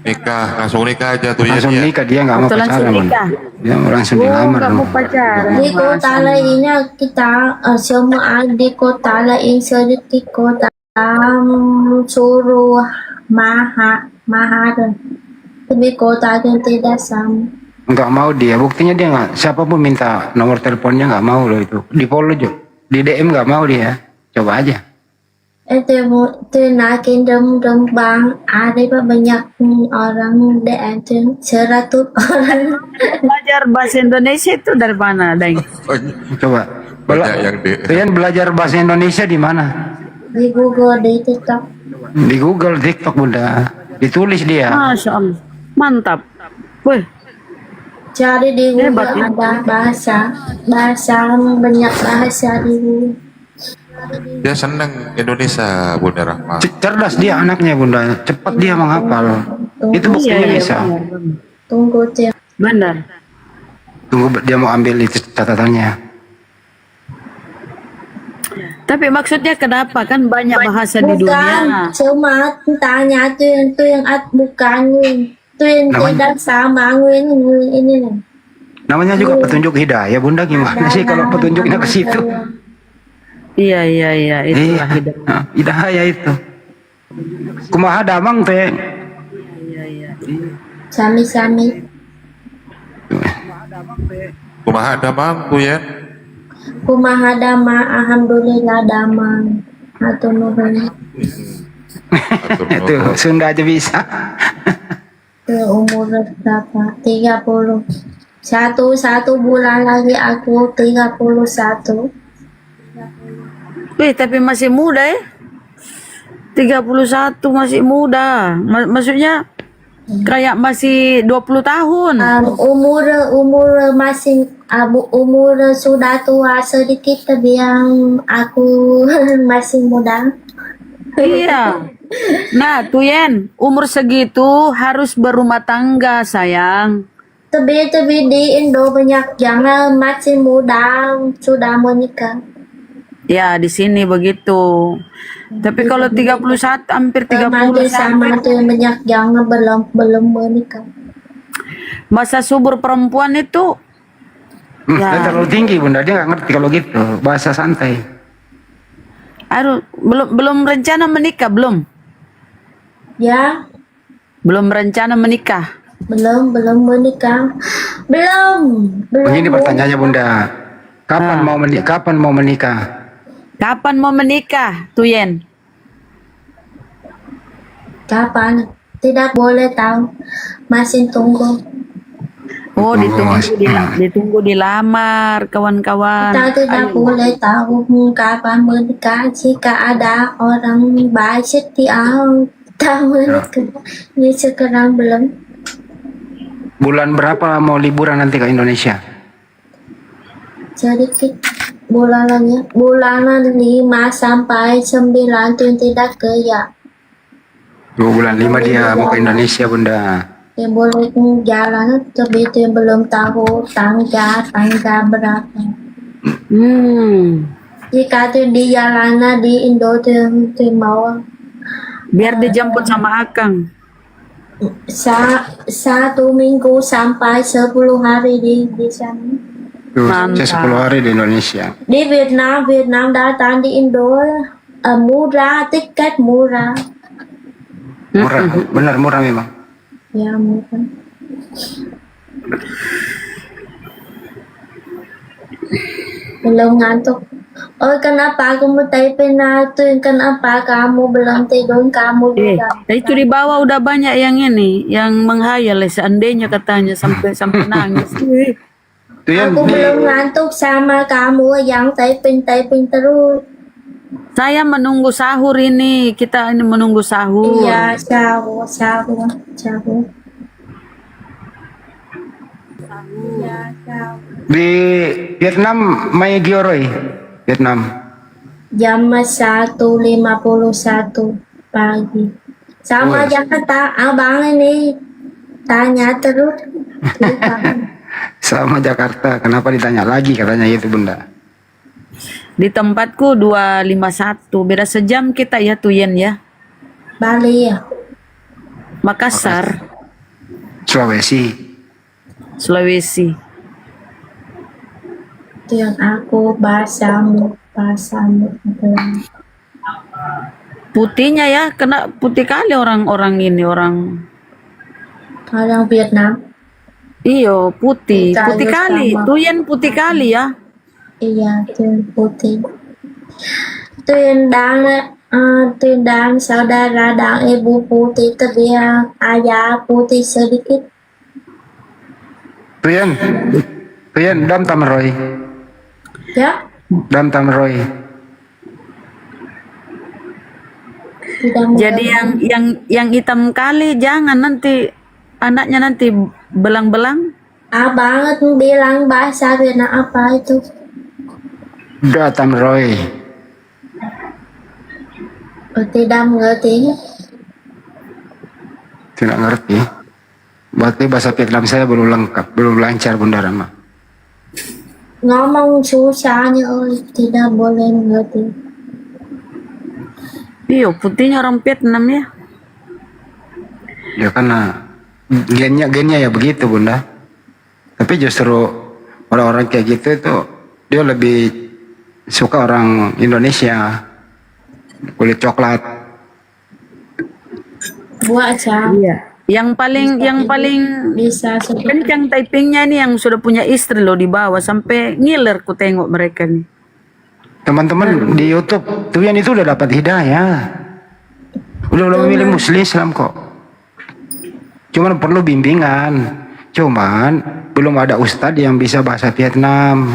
Nikah, langsung nikah aja tuh ya. Langsung nikah, dia nggak mau pacaran. Dia langsung dilamar. Nggak mau pacaran. Di kota lainnya kita semua di kota lain sedikit kota suruh mahal. Tapi kota yang tidak sama. Nggak mau dia, buktinya dia nggak. Siapapun minta nomor teleponnya nggak mau loh itu. Di follow juga, di DM nggak mau dia. Coba aja. Itu naikin rembang ada banyak orang dan 100 orang. Belajar bahasa Indonesia itu dari mana, Deng? Coba. Banyak yang di Kalian belajar bahasa Indonesia di mana? Di Google, di TikTok. Di Google, TikTok bunda. Ditulis dia. Masya Allah. Mantap. Wih, Cari di Google Hebat, ya. ada bahasa banyak bahasa di Google. dia senang Indonesia Bunda Rahma. Cerdas dia anaknya bunda. Cepat dia menghafal. Itu buktinya iya, bisa. Tunggu tiap benar. Tunggu dia mau ambil itu catatannya. Tapi maksudnya kenapa kan banyak bahasa di bukan dunia? cuma tanya itu yang bukan itu yang tidak sama Nguyen ini nih. Namanya juga petunjuk hidayah bunda. Gimana sih kalau petunjuknya ke situ? Iya itu Iya, hidayah itu. Kumaha damang teh. Sami-sami. Kumaha damang tuh ya. Kumaha dama, alhamdulillah damang. Atau nuhun. Itu Sunda aja bisa. Umur berapa? 30. Satu bulan lagi aku 31. Wih, tapi masih muda ya? 31 masih muda. Maksudnya kayak masih 20 tahun. Umur masih umur sudah tua sedikit tapi yang aku masih muda. Iya. Nah, Tuyen, umur segitu harus berumah tangga, sayang. Tapi di Indo banyak yang masih muda sudah menikah. Ya, di sini begitu. Tapi kalau 31 hampir 30 sama tuh banyak yang belum menikah. masa subur perempuan itu Dia terlalu tinggi bunda. Dia nggak ngerti kalau gitu. Bahasa santai. aduh, belum rencana menikah belum? Ya, Belum rencana menikah. belum menikah. Belum. Begini pertanyaannya bunda. Kapan mau menikah? Kapan mau menikah, Tuyen? Kapan? Tidak boleh tahu. Masih tunggu. Oh, ditunggu dilamar, kawan-kawan. Kita tidak boleh tahu kapan menikah jika ada orang baik setia tak menikah. Ini sekarang belum. Bulan berapa mau liburan nanti ke Indonesia? Sedikit bulanan 5 sampai 9 itu tidak kerja. 2 bulan 5 dia mau ke Indonesia bunda. Yang boleh jalan tapi itu yang belum tahu tangga berapa. Jika itu di jalanan di Indo itu mau biar dijemput sama Akang. 1 minggu sampai 10 hari di sana. 10 hari di Indonesia. Di Vietnam datang di Indo murah, tiket murah. Murah, benar murah memang. Ya murah. Belum ngantuk. Oh kenapa aku mau typing itu? Kenapa kamu belum tidur? Kamu juga. Itu di bawah udah banyak yang ini, yang menghayal seandainya katanya sampai nangis. Aku belum ngantuk sama kamu yang typing terus. Saya menunggu sahur ini, kita ini menunggu sahur. Iya, sahur. Di Vietnam Mai Gioroi, Vietnam. Jam 1.51 pagi. Sama Jakarta, abang ini tanya terus. Sama Jakarta, kenapa ditanya lagi katanya itu bunda. Di tempatku 251, beda sejam kita ya Tuyen ya. Bali ya. Makassar. Sulawesi. Itu yang aku bahasamu. Putihnya ya, kena putih kali orang ini orang Vietnam. Iyo putih Kita kali. sama. Tuyen putih kali ya. Iya, itu yang putih. Itu yang Dan saudara dan ibu putih terlihat ayah putih sedikit. Tuyan, dam tamroy. Ya, Dam tamroy. Jadi yang hitam kali jangan nanti anaknya nanti belang-belang. Abang bilang bahasa Vietnam apa itu? Da tamroy. Tidak mengerti. Tidak ngerti. Berarti bahasa Vietnam saya belum lengkap, belum lancar Bunda Rama. Ngomong susahnya, tidak boleh mengerti. Iya, putihnya orang Vietnam ya. Ya karena gennya ya begitu Bunda. Tapi justru orang-orang kayak gitu itu dia lebih suka orang Indonesia, kulit coklat. Buat aja. Iya. Yang paling bisa kencang typingnya nih yang sudah punya istri loh di bawah sampai ngiler ku tengok mereka nih. Teman-teman di YouTube Tuyan itu udah dapat hidayah. Udah memilih Muslim Islam kok. Cuman perlu bimbingan. Cuman belum ada ustadz yang bisa bahasa Vietnam.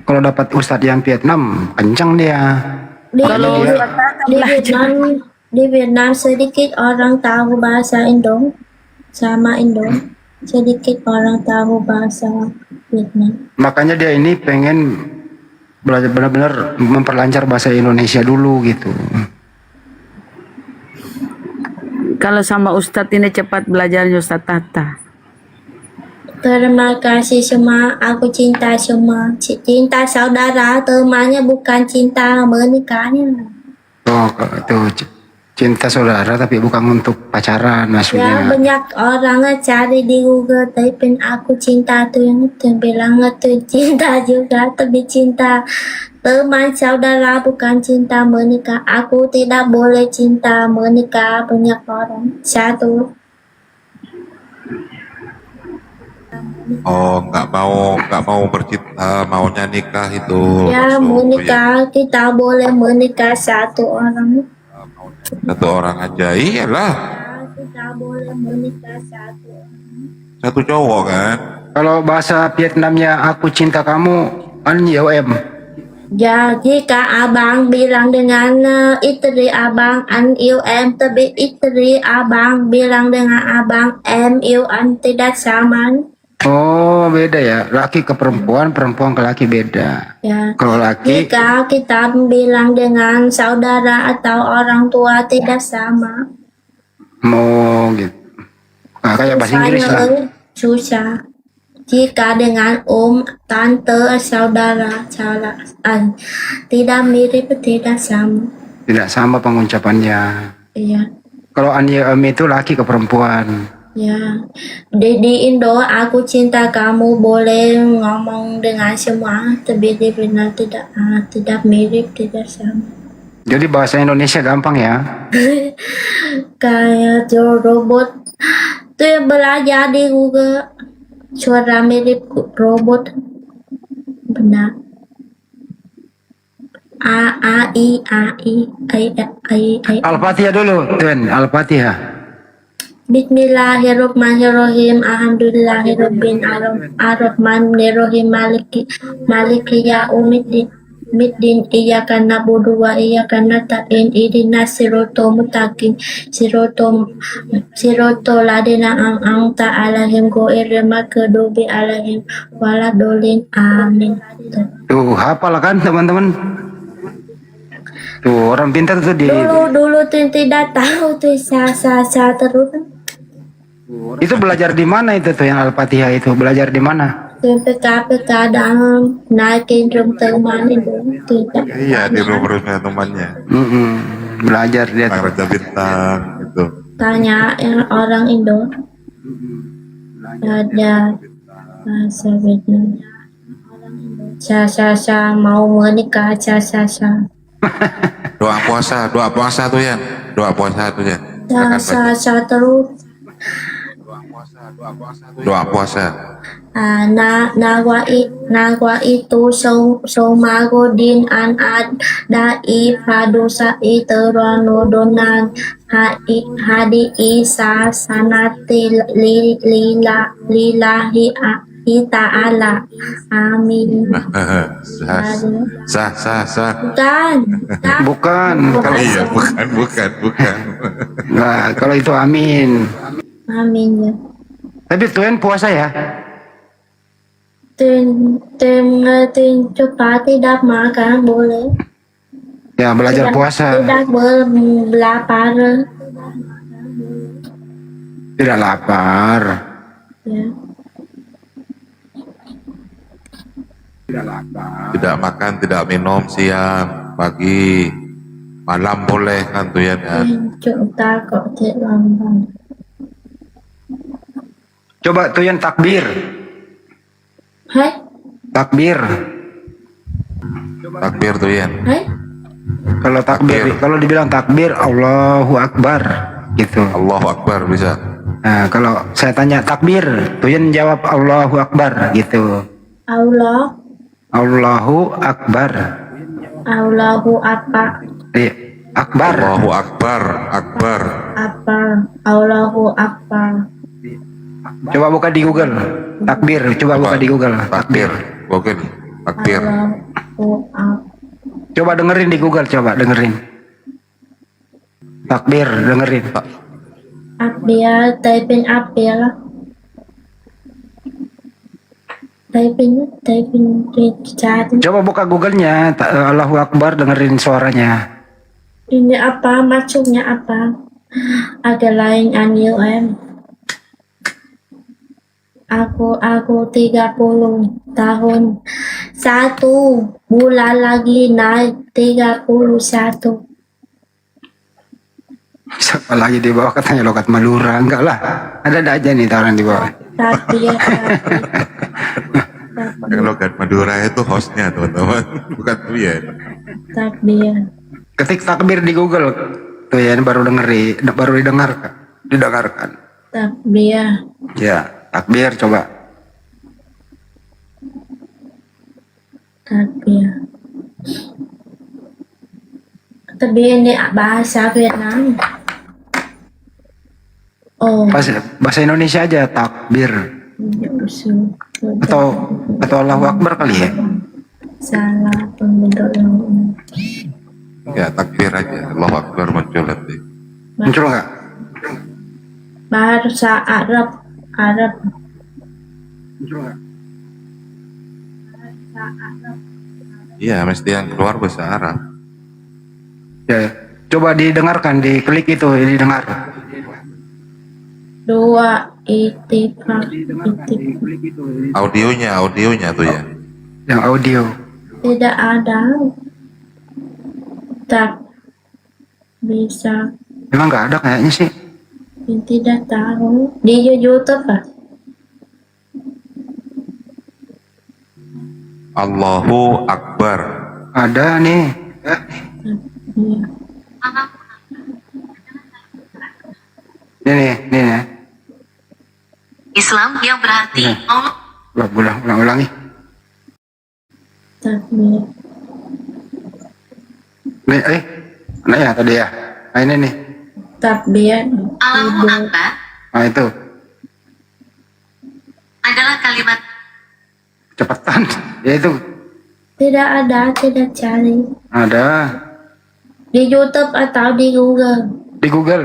Kalau dapat ustadz yang Vietnam, kencang dia. Di Vietnam sedikit orang tahu bahasa Indo sama Indo. Sedikit orang tahu bahasa Vietnam. Makanya dia ini pengen belajar benar-benar memperlancar bahasa Indonesia dulu gitu. Kalau sama Ustadz ini cepat belajarnya Ustadz Tata. Terima kasih semua, aku cinta semua. Cinta saudara, temannya bukan cinta menikahnya. Oh, itu cinta saudara tapi bukan untuk pacaran Ya maksudnya. banyak orang cari di Google tapi aku cinta tuh yang itu bilang tuh cinta juga tapi cinta teman saudara bukan cinta menikah. Aku tidak boleh cinta menikah banyak orang. Satu. Oh, nggak mau bercinta, maunya nikah itu. Ya menikah kita boleh menikah satu orang. Satu orang aja, iyalah. Kita boleh menikah satu orang. Satu cowok kan. Kalau bahasa Vietnamnya aku cinta kamu, an yêu em. Ya, jika abang bilang dengan istri abang an yêu em, tapi istri abang bilang dengan abang em yêu anh tidak sama. Oh beda ya, laki ke perempuan, perempuan ke laki beda. Ya. Kalau laki, Jika kita bilang dengan saudara atau orang tua tidak sama. mau gitu. Nah, kayak bahasa Inggris lah. Susah. Jika dengan tante, saudara, cara tidak mirip, tidak sama. Tidak sama pengucapannya. Iya. Kalau an yêu em itu laki ke perempuan. Ya, di Indo aku cinta kamu boleh ngomong dengan semua, tapi di Vietnam tidak mirip, tidak sama. Jadi bahasa Indonesia gampang ya. Kayak robot tuh yang belajar di Google suara mirip robot benar. I. Al-Fatihah dulu, Tuan. Al-Fatihah. Bismillahirrahmanirrahim. Alhamdulillahirabbil alamin. Arrahmanirrahim. Maliki yaumiddin. Iyyaka na'budu wa iyyaka nasta'in. Ihdinas siratal mustaqim. Siratal ladzina an'amta 'alaihim ghairil maghdubi 'alaihim waladdallin. Amin. Tuh, hafal kan teman-teman? Tuh, orang pintar tuh di... Dulu tuh tidak tahu tuh sa terus. Itu belajar di mana itu tuh yang Al-Fatihah itu? Belajar di mana? PK dalam naikin room teman itu tidak. Iya, di rumah temannya. Belajar dia. Raja Bintang itu. Tanya orang Indo. Ada bahasa Vietnam. Sa mau menikah sa. Doa puasa tuh ya. Doa puasa tuh ya. Sa terus. Doa puasa. Nagwa itu somagodin an adai padusai teranodonan hadi isa sanati lillahi ta'ala. Amin. Sah. Bukan. Kalau Iya, bukan. Nah, kalau itu amin. Amin ya. Tapi Tuhan puasa ya? Cepat tidak makan boleh. Ya, belajar puasa. Tidak berlapar. Tidak lapar. Ya. Tidak lapar. Tidak makan, tidak minum siang, pagi, malam boleh kan tuh ya. Chúng ta có thể làm bằng. Coba Tuyan takbir. Hai. Takbir. Takbir tuh ya. Hai. Kalau takbir, kalau dibilang takbir, Allahu Akbar, gitu. Allahu Akbar bisa. Nah, kalau saya tanya takbir, Tuyan jawab Allahu Akbar, gitu. Allahu Akbar. Allahu apa? Akbar. Allahu Akbar. Apa? Allahu Akbar. Coba buka di Google. Takbir. Coba buka di Google. Takbir. Google. Takbir. Allahu Akbar. Coba dengerin di Google. Coba dengerin. Takbir. Dengerin. Akbir. Typing akbir. Typing chat. Coba buka Google-nya. Allahu Akbar. Dengerin suaranya. Ini apa? Maksudnya apa? Ada lain anil em. Aku 30 tahun. 1 bulan lagi naik 31. Siapa lagi di bawah katanya logat Madura? Enggak lah. Ada aja nih orang di bawah. Tapi ya. Yang logat Madura itu hostnya teman-teman, bukan tuh ya. Takbir. Ketik takbir di Google. Tuh ya baru didengarkan. Takbir. Ya. Takbir coba. Takbir. Tapi ini bahasa Vietnam. Oh. Bahasa Indonesia aja takbir. Atau Allahu Akbar kali ya. Salah pembentuk yang Ya takbir aja. Allahu Akbar muncul nanti. Muncul nggak? Bahasa Arab. Iya, mesti yang keluar bahasa Arab. Ya, coba didengarkan, diklik itu, didengar. 2 itifak. Audionya tuh ya. Yang audio. Tidak ada. Tak bisa. Emang nggak ada kayaknya sih. Tidak tahu. Di YouTube ah. Allahu Akbar. Ada nih. Ini. Islam yang berarti Allah. Ulangi. Takbir. Nih, mana ya tadi ya? Nah, ini nih. Takbir. Allahu Akbar Nah, itu. adalah kalimat Cepetan. Ya itu. Tidak ada, tidak cari. Ada. Di YouTube atau di Google? Di Google.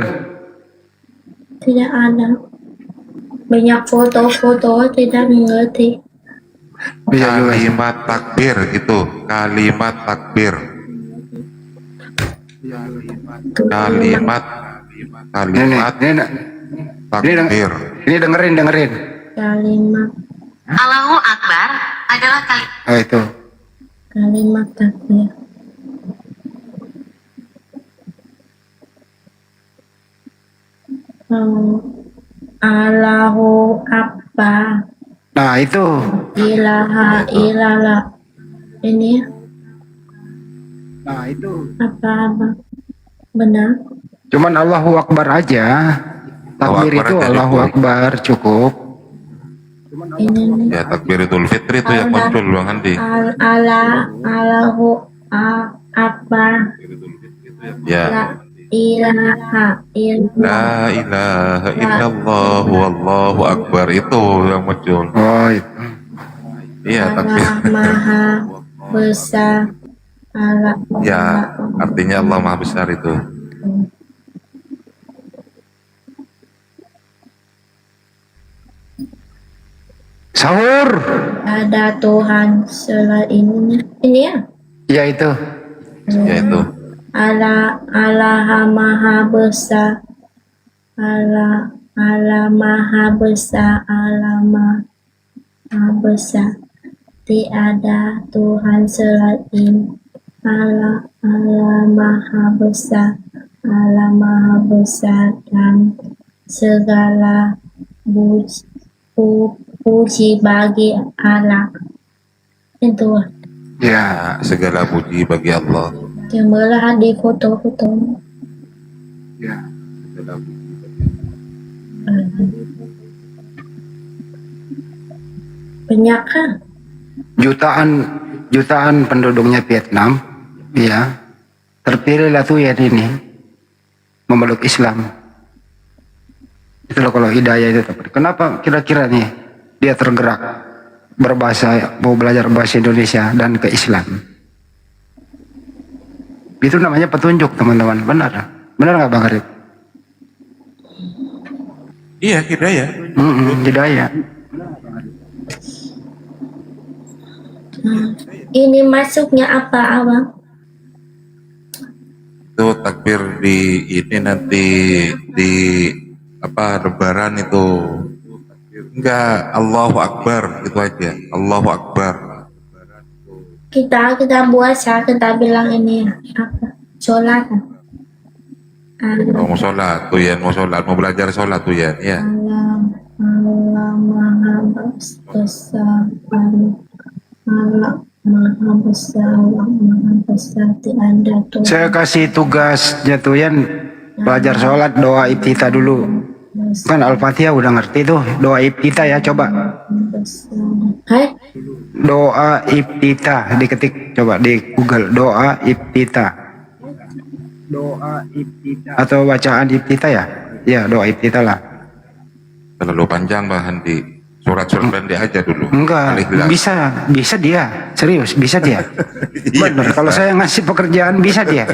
Tidak ada. Banyak foto-foto tidak mengerti. Kalimat takbir itu. Kalimat takbir. Kalimat takbir. Ini dengerin. Kalimat. Allahu Akbar adalah kalimat Itu. Kalimat takbir. Allahu Akbar. Nah, itu. Ilaha illallah. Ini Nah, itu. apa? Benar? Cuman Allahu Akbar aja. Takbir itu Allahu Akbar cukup. ini Ya takbir Idul Fitri itu yang muncul Bang Andi. Allahu Akbar. Ya. La ilaha La ilaha illallah wallahu akbar itu yang muncul. Oh, itu. Iya takbir. Allah Maha Besar. Allah. Ya, artinya Allah Maha Besar itu. Sahur. Ada Tuhan selain ini ya. Ya itu. Ya itu. Allah Maha Besar. Allah Maha Besar. Allah Maha Besar. Tiada Tuhan selain Allah Maha Besar. Allah Maha Besar dan segala puji bagi Allah. Itu. Ya, segala puji bagi Allah. Timbullah di foto-foto. Ya. Segala puji bagi Allah. Banyak kan? Jutaan penduduknya Vietnam, ya, terpilihlah tuh ya ini memeluk Islam. Itulah kalau hidayah itu. Kenapa kira-kira nih dia tergerak mau belajar bahasa Indonesia dan ke Islam? Itu namanya petunjuk, teman-teman. Benar nggak Bang Arif? Iya, hidayah. Hidayah. Ini masuknya apa, Abang? Itu takbir di ini nanti di apa Lebaran itu. Enggak, Allahu Akbar itu aja. Allahu Akbar. Kita puasa, kita bilang ini apa? Sholat. Mau sholat tuh ya, mau belajar sholat tuh ya. Allah Maha Besar. Allah Maha Besar tiada Tuhan. Saya kasih tugasnya tuh Yan, belajar sholat, doa iftitah dulu. Kan Al-Fatihah udah ngerti tuh, doa iftitah ya, coba. Hai? Doa iftitah, diketik coba di Google, doa iftitah. Doa iftitah. Atau bacaan iftitah ya? Ya, doa iftitah lah. Terlalu panjang Bang Handi. Surat-surat pendek aja dulu. Enggak, bisa dia. Serius, bisa dia. Bener, kalau saya ngasih pekerjaan bisa dia.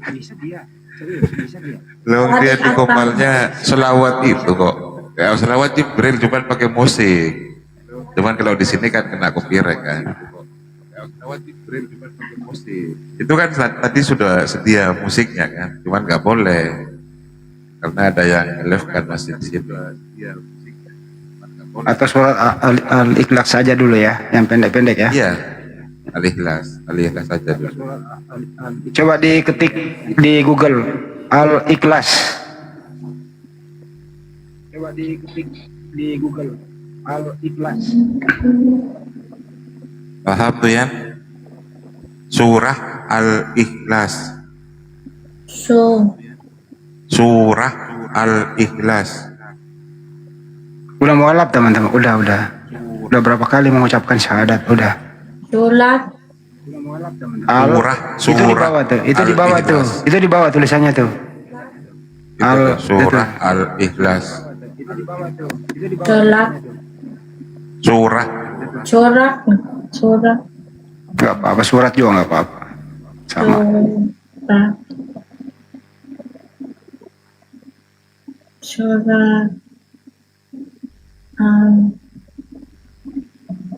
Bisa dia. Serius, bisa dia. Loh dia di kopalnya selawat itu kok. Ya selawat Jibril cuman pakai musik. Cuman kalau di sini kan kena copyright kan. Ya selawat Jibril cuman pakai musik. Itu kan tadi sudah sedia musiknya kan. Cuman nggak boleh. Karena ada yang live kan masih di situ. Atau surat Al-Ikhlas saja dulu ya, yang pendek-pendek ya. Iya. Al-Ikhlas saja dulu. Coba diketik di Google Al-Ikhlas. Coba diketik di Google Al-Ikhlas. Paham tuh ya? Surah Al-Ikhlas. Surah Al-Ikhlas. Udah mualaf teman-teman, udah berapa kali mengucapkan syahadat, udah. Sholat. Itu di bawah tuh, itu di bawah tulisannya tuh. Surah Al-Ikhlas. Sholat. Surah. Gak apa-apa, surat juga gak apa-apa. Sama. Surat.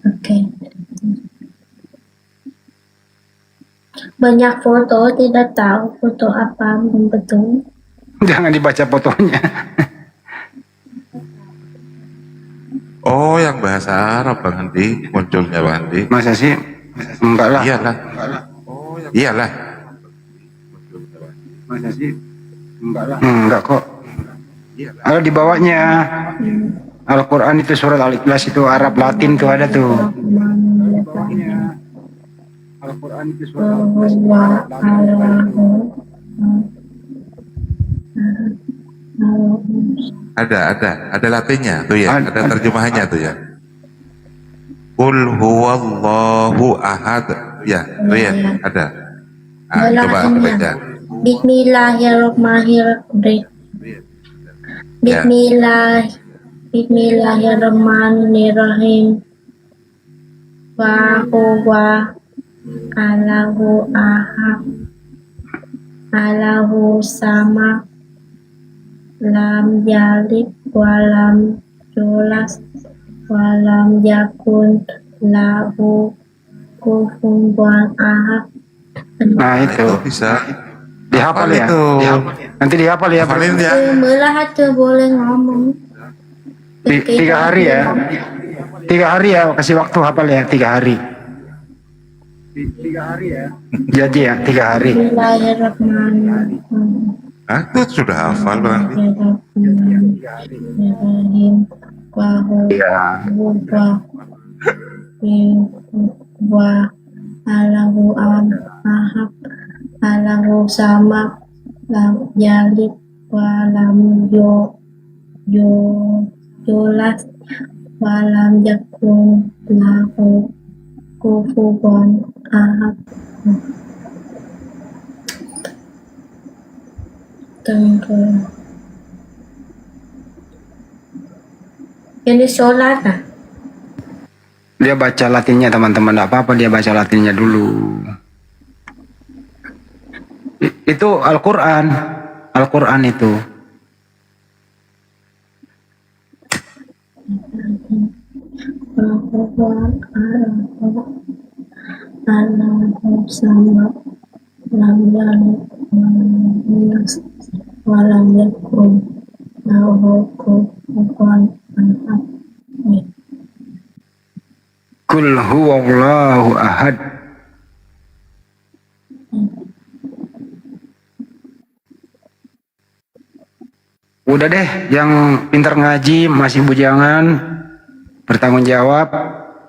Oke. Banyak foto, tidak tahu foto apa belum betul. Jangan dibaca fotonya. Oh, yang bahasa Arab Bang Handi, munculnya Bang Handi. Masa sih? Enggak lah. Iyalah. Masa sih? Enggak lah. Enggak kok. Ada di bawahnya. Al-Quran itu surat Al-Ikhlas itu Arab Latin tuh ada tuh. Al-Quran itu surat Ada Latinnya tuh ya, ada terjemahannya tuh ya. Qul huwallahu ahad. Ya, Rian, ada. Ah, coba baca. Bismillahirrahmanirrahim. Bismillahirrahmanirrahim. Wa huwa Allahu ahad. Allahu sama. Lam yalid walam yulad walam yakun lahu kufuwan ahad. Nah itu bisa dihafal ya. Nanti dihafal ya. Melah boleh ngomong. 3 hari ya. 3 hari ya, kasih waktu hafal ya 3 hari. 3 hari ya. Jadi ya 3 hari. Bismillahirrahmanirrahim. Ah, itu sudah hafal berarti. Iya. Wa Allahu ahad. Allahu sama. Lam yalid wa lam yulad wa lam yakun lahu kufuwan ahad. Ini sholat ah? Dia baca Latinnya teman-teman, enggak apa-apa dia baca Latinnya dulu. Itu Al-Quran. Al-Quran itu. Allahu sama lam yalid walam yakun lahu kufuwan ahad. Qul huwallahu ahad. Udah deh, yang pintar ngaji masih bujangan bertanggung jawab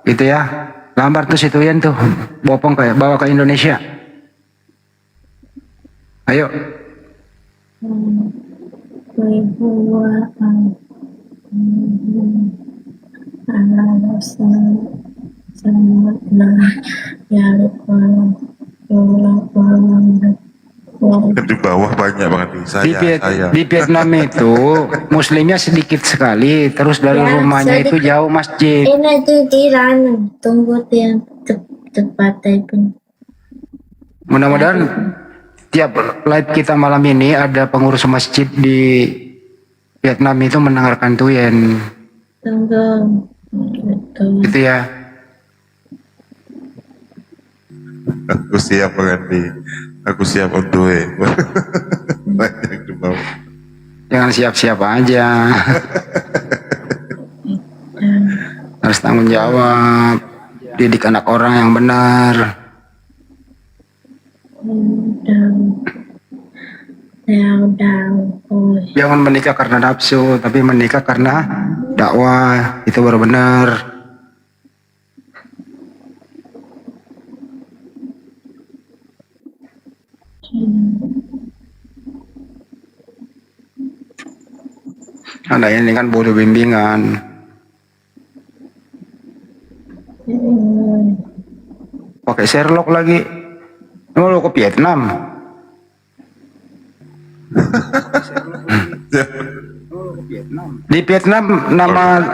itu ya. Lambar tuh situin tuh, bopong kayak bawa ke Indonesia. Ayo. Di bawah banyak banget saya. Di Vietnam itu muslimnya sedikit sekali, terus dari rumahnya itu jauh masjid. Ini tuh tiran, tunggu yang tepat pun. Mudah-mudahan tiap live kita malam ini ada pengurus masjid di Vietnam itu mendengarkan Tuyen. Tunggu. Gitu ya. Aku siap mengerti. Aku siap untuk banyak di bawah. Jangan siap-siap aja. Harus tanggung jawab. Didik anak orang yang benar. Jangan menikah karena nafsu, tapi menikah karena dakwah. Itu baru benar. Anda ini kan butuh bimbingan. Pakai Sherlock lagi. Mau lo ke Vietnam? Di Vietnam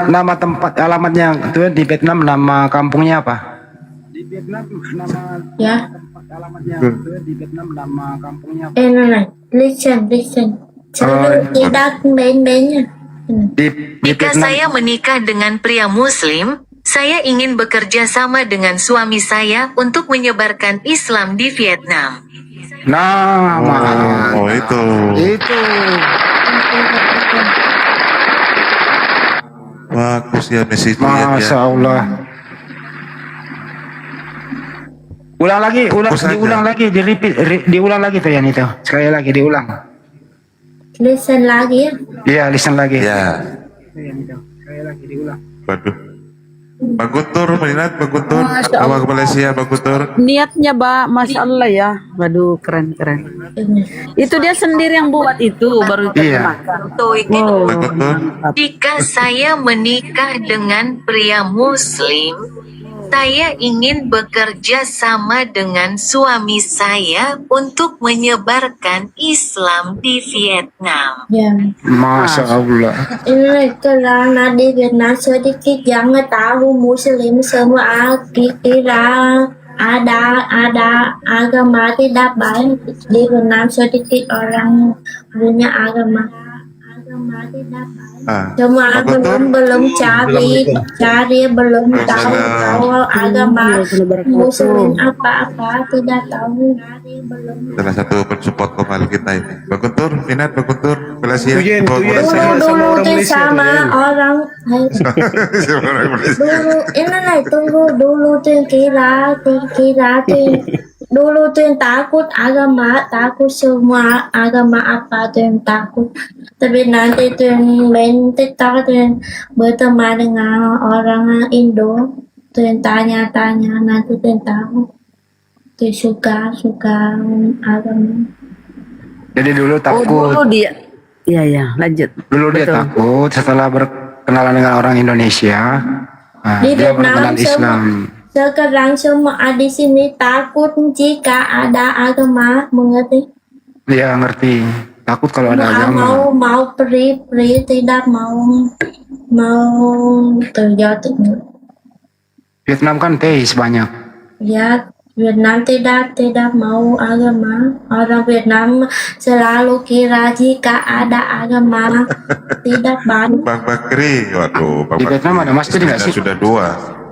nama tempat alamatnya itu di Vietnam nama kampungnya apa? Di Vietnam nama tempat alamatnya itu di Vietnam nama kampungnya apa? Listen. Tidak main-mainnya. Jika saya menikah dengan pria Muslim, saya ingin bekerja sama dengan suami saya untuk menyebarkan Islam di Vietnam. Nah, itu. Bagus ya message. Masya Allah. Ulang lagi, diulang lagi tuh yang itu. Sekali lagi diulang. Listen lagi ya? Iya, listen lagi. Ya. Sekali lagi diulang. Waduh. Pak Guntur, minat Pak Guntur. Bawa ke Malaysia, Pak Guntur. Niatnya, Mbak, Masya Allah ya. Waduh, keren. Itu dia sendiri yang buat itu, baru diterjemahkan. Jika saya menikah dengan pria Muslim, Saya ingin bekerja sama dengan suami saya untuk menyebarkan Islam di Vietnam. Ya. Masya Allah. Ini kerana di Vietnam sedikit yang tahu Muslim semua kira ada agama tidak baik di Vietnam, sedikit orang punya agama tidak baik. Cuma belum cari belum tahu bahwa agama Muslim apa tidak tahu. Salah satu pensupport lokal kita ini. Bang Guntur, minat Bang Guntur, Malaysia. Dulu sama orang dulu ini nih tunggu dulu tuh kira dulu tuh yang takut agama, takut semua agama apa tuh yang takut. Tapi nanti tuh yang main TikTok tuh yang berteman dengan orang Indo tuh yang tanya-tanya, nanti tuh yang tahu tuh suka agama. Jadi dulu takut. Dulu dia, ya lanjut. Dulu dia takut, setelah berkenalan dengan orang Indonesia, Di dia Vietnam berkenalan Islam. Sekarang semua di sini takut jika ada agama, mengerti? Dia ngerti, takut kalau ada agama. Mau peri tidak mau terjatuh. Vietnam kan teis banyak. Ya, Vietnam tidak mau agama. Orang Vietnam selalu kira jika ada agama tidak banyak. Bang Bakri, waduh. Bang Di Vietnam ada masjid nggak sih? Sudah 2.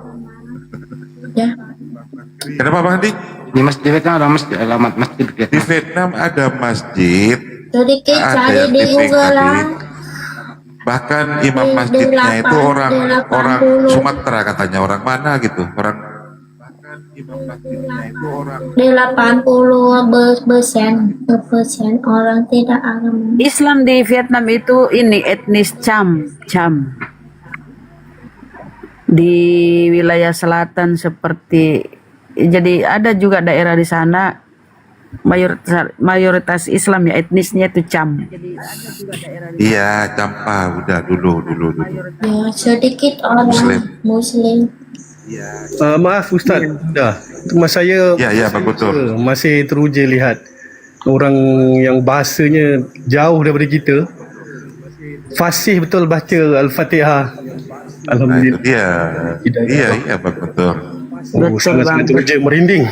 Ya. Kenapa Bang Andi? Di Vietnam ada masjid, alamat masjid Vietnam. Di Vietnam ada masjid. Sedikit Ada cari yang di di Google tadi. lah. Bahkan imam masjidnya itu orang Sumatera katanya, orang mana gitu, orang. Bahkan imam masjidnya itu orang. Di 80% orang tidak agama. Islam di Vietnam itu ini etnis Cham. Di wilayah selatan seperti, jadi ada juga daerah di sana mayoritas Islam ya, etnisnya itu Cham. Iya, Campa udah dulu. Ya, sedikit orang Muslim. Maaf Ustaz, dah. Mas saya Pak Guntur. masih teruja lihat orang yang bahasanya jauh daripada kita. Fasih betul baca Al-Fatihah. Alhamdulillah. Iya, Bang Guntur. Sangat teruja, merinding.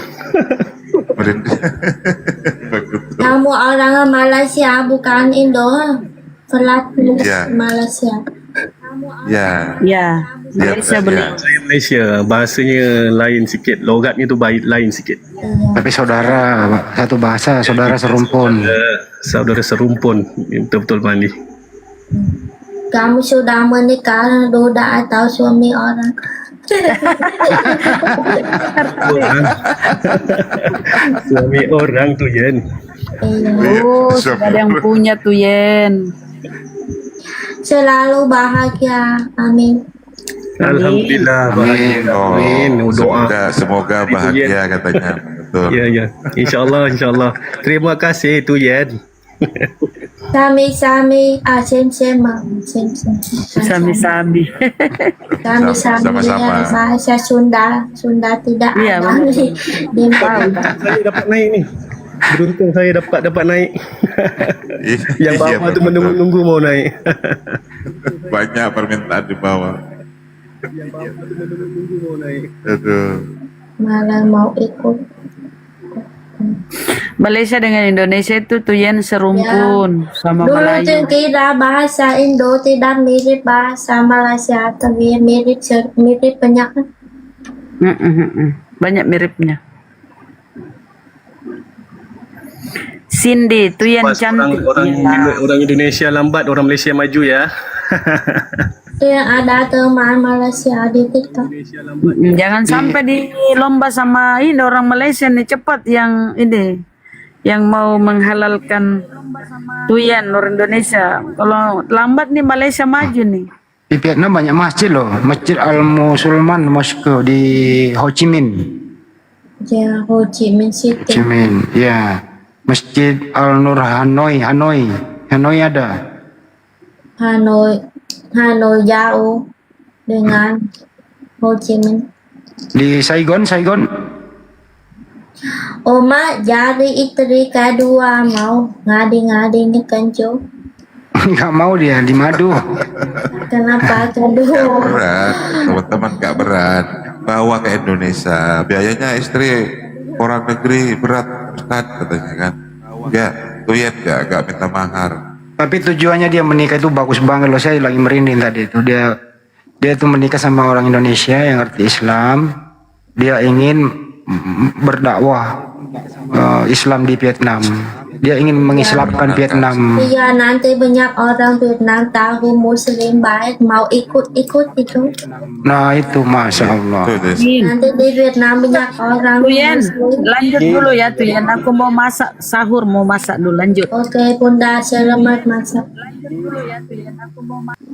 Kamu orang Malaysia bukan Indo, Malaysia. Ya, Malaysia benar. Saya Malaysia, bahasanya lain sikit, logatnya tu lain sikit. Tapi saudara, satu bahasa, saudara serumpun. Saudara serumpun, betul-betul mandi. Kamu sudah menikah, duda atau suami orang? Suami orang tu Yen. Sudah ada yang punya tuh Yen. Selalu bahagia, amin. Alhamdulillah bahagia. Amin. Doa. Semoga bahagia katanya. Betul. Ya. Insyaallah. Terima kasih tu Yen. Sami-sami, sem-sem. Sami-sami. Sami-sami bahasa Sunda tidak ada di Saya dapat naik ni. Beruntung saya dapat naik. Yang bawah tu menunggu mau naik. Banyak permintaan di bawah. Aduh. Malah mau ikut. Malaysia dengan Indonesia itu tuh Yen serumpun sama Dulu Melayu. tuh kira bahasa Indo tidak mirip bahasa Malaysia, tapi mirip banyak. Banyak miripnya. Cindy itu yang cantik. Orang Indonesia lambat, orang Malaysia maju ya. Itu yang ada teman Malaysia di TikTok. Jangan sampai di lomba sama ini orang Malaysia nih, cepat yang ini yang mau menghalalkan tuyan orang Indonesia. Kalau lambat nih Malaysia maju nih. Di Vietnam banyak masjid loh, Masjid Al-Musulman Mosque di Ho Chi Minh. Ya, Ho Chi Minh City. Ho Chi Minh, ya. Masjid Al-Nur Hanoi ada. Hanoi jauh dengan Ho Chi Minh. Di Saigon. Oma jadi istri kedua mau ngadi-ngadi nih kenco. Nggak mau dia di madu. Kenapa kedua? Berat, teman-teman gak berat. Bawa ke Indonesia, biayanya istri orang negeri berat, Ustaz, katanya kan. Ya, Tuyet gak minta mahar. Tapi tujuannya dia menikah itu bagus banget loh. Saya lagi merinding tadi itu. Dia tuh menikah sama orang Indonesia yang ngerti Islam. Dia ingin berdakwah Islam di Vietnam. Dia ingin mengislamkan Vietnam. Iya, nanti banyak orang Vietnam tahu Muslim baik mau ikut itu. Nah itu Masya Allah. Nanti di Vietnam banyak orang Tuyen, Muslim. lanjut dulu ya Tuyen. Aku mau masak sahur, mau masak dulu. Lanjut. Oke, Bunda, selamat masak. Lanjut dulu ya Tuyen. Aku mau masak.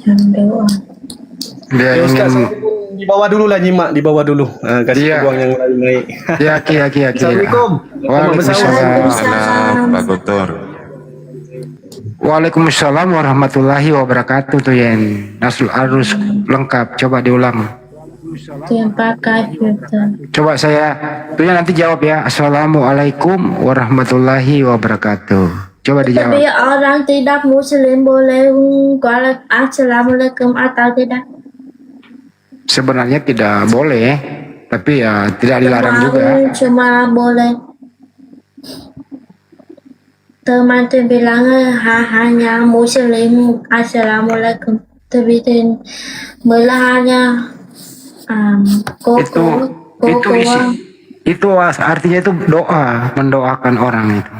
Jam 2. Dia Ya, Ustaz, ingin di bawah dulu lah nyimak, di bawah dulu. Kasih peluang yang lain naik. ya ki. Assalamualaikum. Waalaikumsalam, Pak Guntur. Waalaikumsalam warahmatullahi wabarakatuh tuh Yen. Harus lengkap. Coba diulang. Terima kasih. Coba saya tuh ya nanti jawab ya. Assalamualaikum warahmatullahi wabarakatuh. Coba dijawab. Tapi orang tidak Muslim boleh kalau Assalamualaikum atau tidak? Sebenarnya tidak boleh, tapi ya tidak dilarang juga. Cuma boleh. Teman tu bilang hanya Muslim Assalamualaikum. Tapi belahnya itu artinya itu doa, mendoakan orang itu.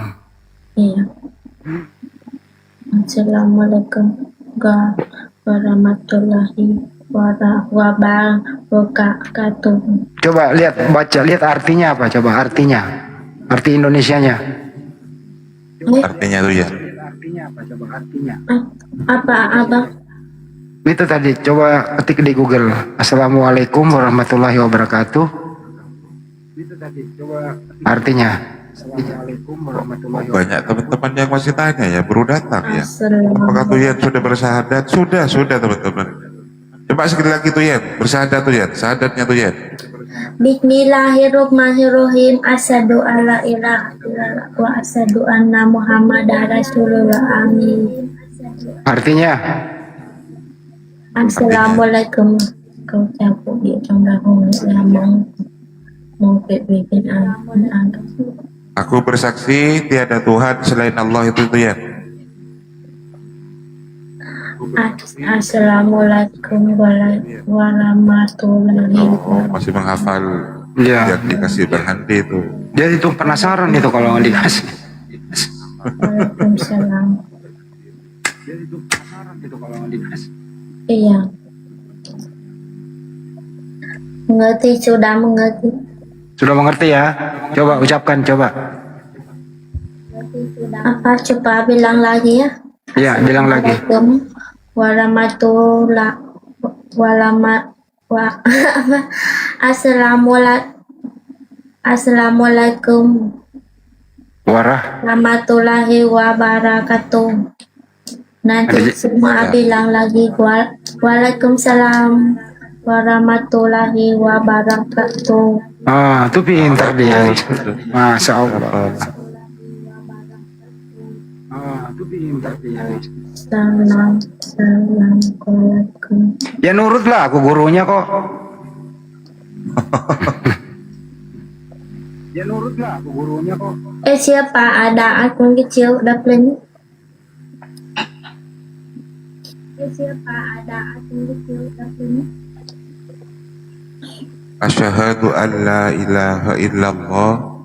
Iya. Assalamualaikum warahmatullahi wabarakatuh. Coba lihat artinya apa? Coba arti Indonesianya. Artinya tuh ya. Apa? Itu tadi coba ketik di Google. Assalamualaikum warahmatullahi wabarakatuh. Itu tadi coba artinya. Assalamualaikum warahmatullahi wabarakatuh. Banyak teman-teman yang masih tanya ya, baru datang ya. Apakah Tuyet sudah bersyahadat? Sudah teman-teman. Coba sekali lagi Tuyet, bersyahadat Tuyet, syahadatnya Tuyet. Bismillahirrahmanirrahim. Asyhadu alla ilaha illallah wa asyhadu anna Muhammadar Rasulullah. Amin. Artinya Assalamualaikum. Kau cabut dia trong dahulu mau bikin Aku bersaksi tiada Tuhan selain Allah itu Tuyet. Assalamualaikum warahmatullahi wabarakatuh. Masih menghafal ya. Yang dikasih berhenti itu. Dia itu penasaran itu kalau nggak dikasih. Waalaikumsalam. Dia itu penasaran itu kalau nggak dikasih. Iya. Sudah mengerti. Sudah mengerti ya? Coba ucapkan, coba. Apa coba bilang lagi ya? Ya, bilang lagi. Assalamualaikum warahmatullahi wabarakatuh. Nanti semua bilang lagi Waalaikumsalam warahmatullahi wabarakatuh. Itu pintar dia. Masya Allah. Itu pintar dia. Salam. Ya nurut lah, aku gurunya kok. Ya nurut lah, aku gurunya kok. Siapa ada akun kecil dapetnya? Siapa ada akun kecil dapetnya? Asyhadu an la ilaha illallah.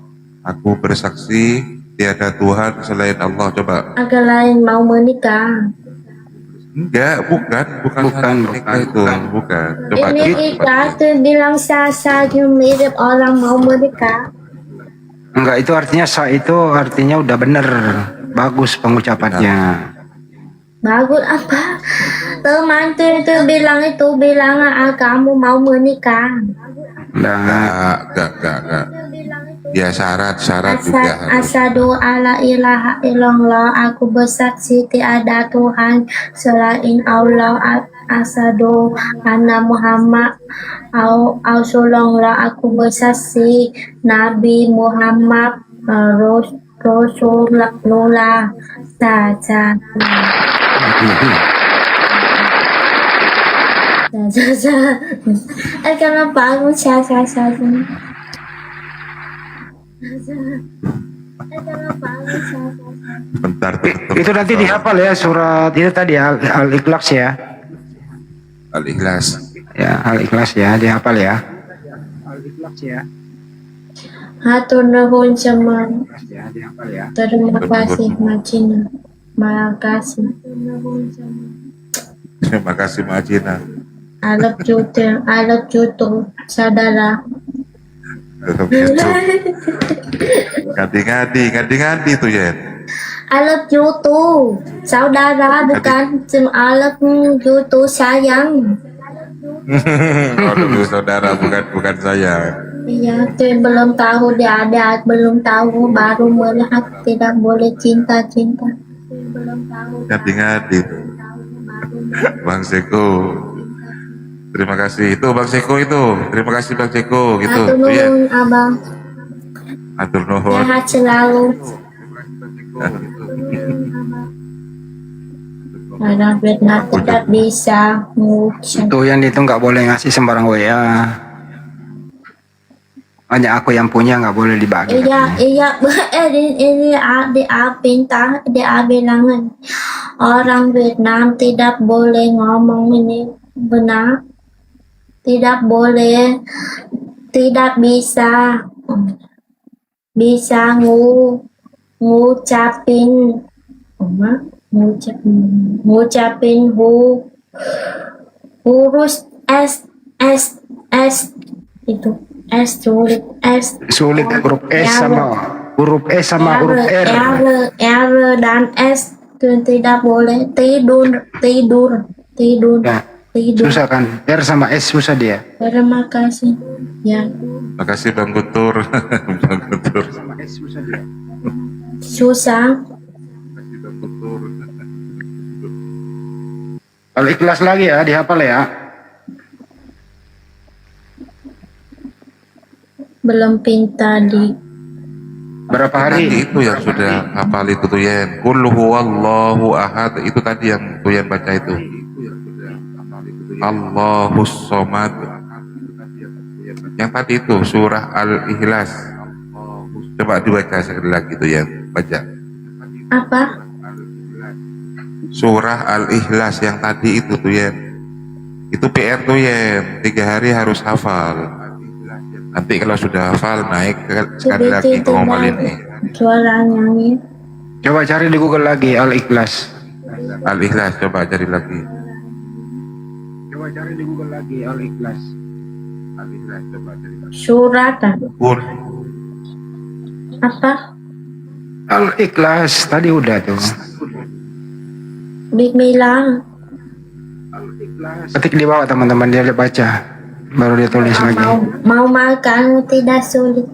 Aku bersaksi tiada Tuhan selain Allah. Coba. Agak lain mau menikah. Enggak, bukan menikah itu, bukan. Coba Ini tuh bilang sah mirip orang mau menikah. Enggak, itu artinya sah itu artinya udah bener, bagus pengucapannya. Bagus apa? Teman tuh bilang kamu mau menikah. Enggak. Ya syarat juga. Asyhadu alla ilaha illallah. Aku bersaksi tiada Tuhan selain Allah. asadu anna Muhammad Rasulullah, aku bersaksi Nabi Muhammad Rasulullah saja. Kenapa aku saja? Bentar. Itu nanti dihafal ya surat itu tadi Al-Ikhlas ya. Al-Ikhlas. Ya, Al-Ikhlas ya, dihafal ya. Al-Ikhlas ya. Hatur nuhun semua. Ya, dihafal ya. Terima kasih Majina. Makasih. Terima kasih Majina. I love you too, saudara. Ganti tuh ya. I love you too, saudara, bukan I love you too, sayang. Kalau saudara bukan saya. Iya, tuh belum tahu dia ada, belum tahu, baru melihat, tidak boleh cinta-cinta. Ganti Bang Seko. Terima kasih. Itu Bang Seko itu. Terima kasih Bang Seko gitu. Atur nuhun, Abang. Atur nuhun. Sehat selalu. Karena Vietnam tidak bisa Itu yang itu nggak boleh ngasih sembarang WA. Hanya aku yang punya, nggak boleh dibagi. Iya, ini pinta, bilangan orang Vietnam tidak boleh ngomong ini benar, tidak boleh, tidak bisa ngucapin huruf S itu. Sulit huruf S sama huruf R. R dan S itu tidak boleh. Tidur. Ya, susah kan, R sama S susah dia. Terima kasih ya. Terima kasih Bang Guntur. Bang Guntur. Susah. Al-Ikhlas lagi ya, dihafal ya. Belum pinta di berapa hari? Nanti itu yang sudah hafal itu tuh Yen. Qul huwallahu ahad, itu tadi yang tuh Yen baca itu. Allahus somad. Yang tadi itu surah Al-Ikhlas. Coba dibaca sekali lagi tuh Yen, baca. apa? Surah Al-Ikhlas yang tadi itu tuh Yen. Itu PR tuh Yen, 3 hari harus hafal. Nanti kalau sudah hafal naik sekali lagi ke ngomong ini. Suara nyanyi. Coba cari di Google lagi Al-Ikhlas. Al-Ikhlas coba cari lagi. Coba cari di Google lagi Al-Ikhlas. Al-Ikhlas coba cari lagi. Surat apa? Al-Ikhlas tadi udah tuh. Bismillah. Ketik di bawah teman-teman, dia baca. Baru dia tulis lagi. Mau makan tidak sulit.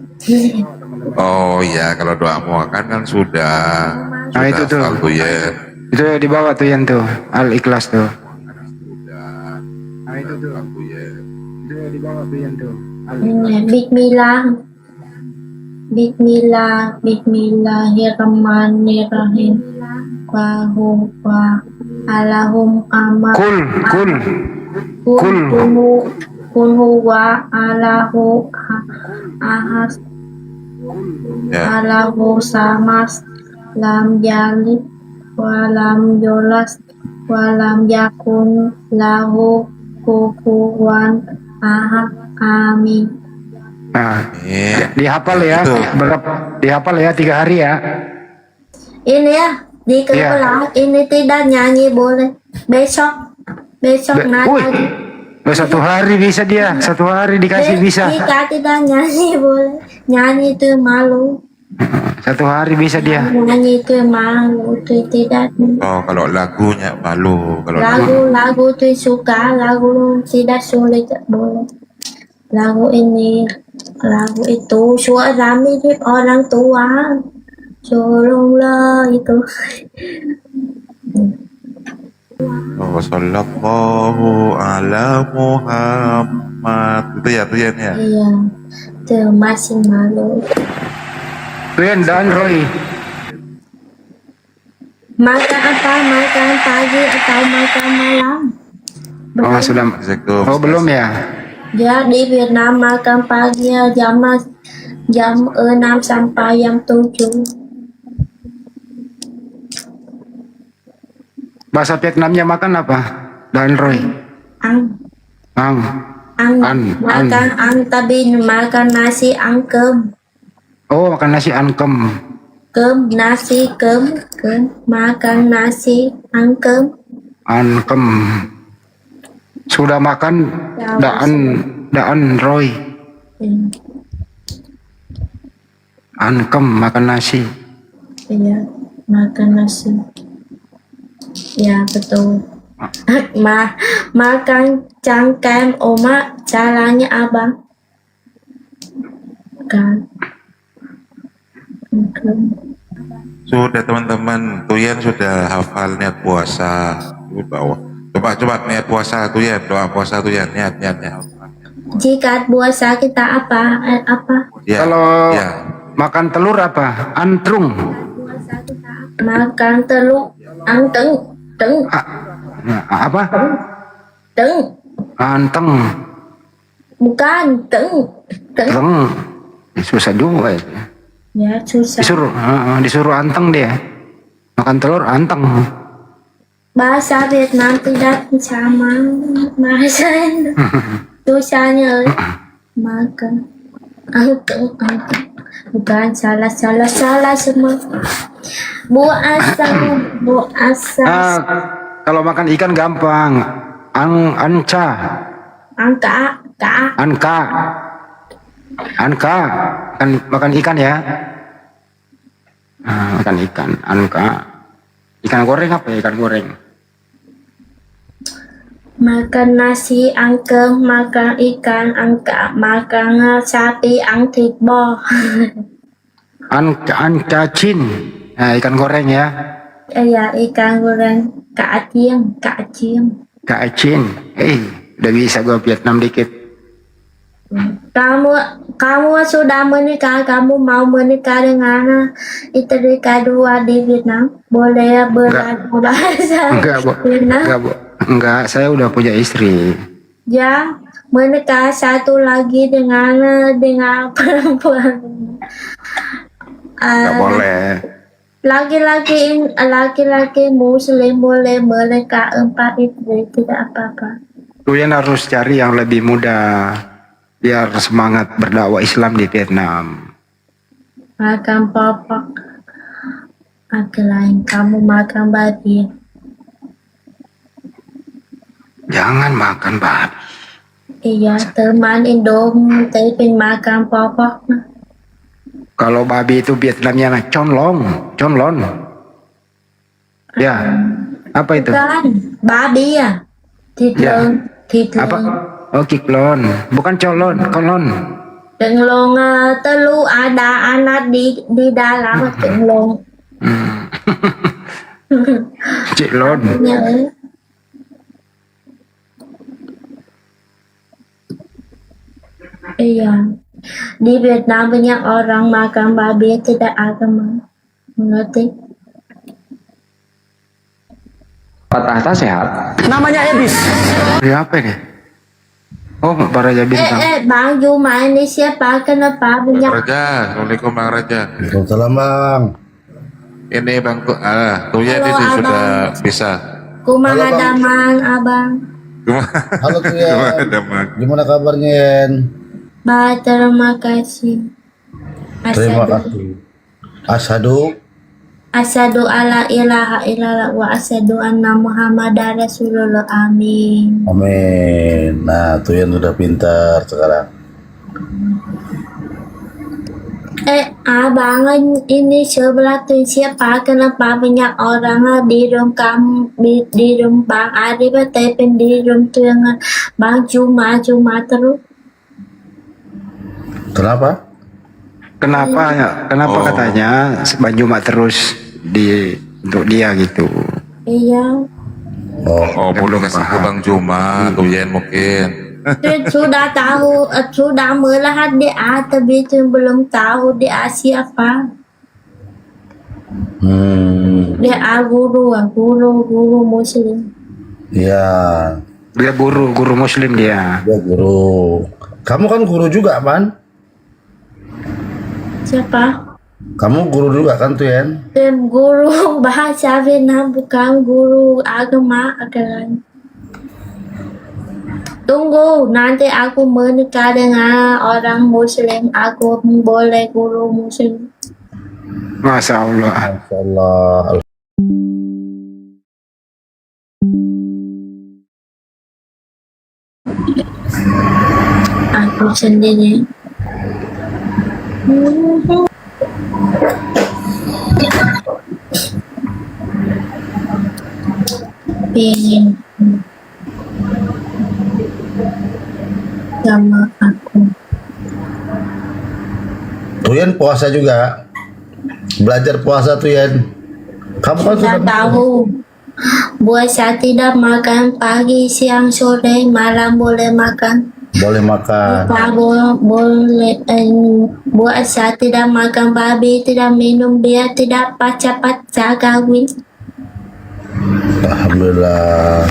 Oh iya, kalau doa mau makan kan sudah. Nah itu tuh. Ya. Itu di bawah tuh yang tuh Al-Ikhlas tuh. Nah itu tuh. Itu di bawah tuh yang tuh. Bismillahirrahmanirrahim. Allahum amat. Kul huwa Allahu ahad. Allahu samas, lam yalid wa lam yulad wa lam yakun lahu kufuwan ahad. Amin. Nah, dihafal ya. Berapa? Dihafal ya 3 hari ya. Ini ya di kelas ini tidak nyanyi boleh. Besok nyanyi. 1 hari bisa dia, 1 hari dikasih bisa. Jika tidak nyanyi boleh. Nyanyi itu malu. 1 hari bisa dia. Nyanyi itu malu, itu tidak. Oh, kalau lagunya malu. Kalau lagu itu suka, lagu tidak sulit boleh. Lagu itu suara mirip orang tua. Tolonglah itu. Oh, sallallahu ala Muhammad. Itu ya tuyannya. Iya, itu masih malu. Tuyan dan Roy. Makan apa? Makan pagi atau makan malam? Oh sudah. Oh belum ya. Ya di Vietnam makan pagi jam 6 sampai jam 7. Bahasa Vietnamnya makan apa? Dan Roy. Ăn. Ang. Makan ăn tapi makan nasi ăn cơm. Oh makan nasi ăn cơm. Cơm nasi cơm makan nasi ăn cơm. Ăn cơm. Sudah makan daan Roy. Ăn cơm makan nasi. Iya, makan nasi. Ya betul. Makan cangkem oma caranya abang. Kan. Sudah teman-teman, Tuyan sudah hafal niat puasa. Coba niat puasa Tuyan, doa puasa Tuyan, niat. Jika puasa kita apa? Ya, kalau ya. makan telur apa? Antrung. Makan telur anteng. Apa? Teng. Anteng. Bukan teng. Susah juga ya. Ya susah. Disuruh anteng dia. Makan telur anteng. Bahasa Vietnam tidak sama bahasa susahnya makan anteng. Bukan salah semua. Puasa. Kalau makan ikan gampang. Anca. Anka. Kan makan ikan ya. Makan ikan. Anka. Ikan goreng apa ya? Ikan goreng. Makan nasi, ăn cơm, makan ikan, makan sapi, ăn thịt bò. Ăn cacing. Nah, ikan goreng ya. Iya, ikan goreng, kacing. Cacing. Udah bisa gua Vietnam dikit. Kamu sudah menikah, kamu mau menikah dengan istri kedua di Vietnam? Boleh berbahasa Vietnam? Enggak, saya udah punya istri. Ya, menikah satu lagi dengan perempuan. Enggak boleh. Laki-laki Muslim boleh menikah 4 istri, tidak apa-apa. Kalian harus cari yang lebih muda biar semangat berdakwah Islam di Vietnam. Makan popok. Lain kamu makan babi. Jangan makan babi. Iya, teman Indo tapi makan popok. Kalau babi itu Vietnamnya conlon. Ya, apa itu? Bukan, babi ya. Thịt Apa? Oh, kiklon. Bukan kolon. Denglong telu ada anak di dalam denglong. Ciklon. Iya. Di Vietnam banyak orang makan babi tidak agama. Mengerti? Pak Tahta sehat. Namanya Ebis. Ya apa ini? Oh, Pak Raja Bintang. Bang Juma ini siapa? Kenapa banyak? Raja, Assalamualaikum Bang Raja. Waalaikumsalam Bang. Ini Bang Tuyan Halo, ini Abang. sudah bisa. Kumaha daman abang? Halo Tuyan. Gimana kabarnya Yen? Baik, terima kasih. Terima kasih. Asyhadu alla ilaha illallah wa asyhadu anna Muhammadar Rasulullah. Amin. Amin. Nah, Tuyan udah pintar sekarang. Abang ini sebelah tuh siapa? Kenapa banyak orang di room Bang Ari tapi di room tuh yang Bang Cuma terus? Kenapa? Kenapa katanya Bang Juma terus untuk dia gitu? Iya. Oh, belum kasih ke Bang Juma, Tuyen mungkin. Tuan sudah tahu, sudah melihat dia, tapi tuan belum tahu dia siapa. Dia guru Muslim. Ya. Dia guru Muslim dia. Dia guru. Kamu kan guru juga, Man? Siapa? Kamu guru juga kan, Tuyen? Dan guru bahasa Vietnam, bukan guru agama agaran. Tunggu, nanti aku menikah dengan orang Muslim, aku boleh guru Muslim. Masya Allah. Masya Allah. Aku sendiri. Pengen sama aku. Tuyen puasa juga. Belajar puasa Tuyen. Kamu kan Sudah tahu. Puasa tidak makan pagi, siang, sore, malam boleh makan. Boleh makan. Boleh puasa tidak makan babi, tidak minum bir, tidak pacar kawin. Alhamdulillah.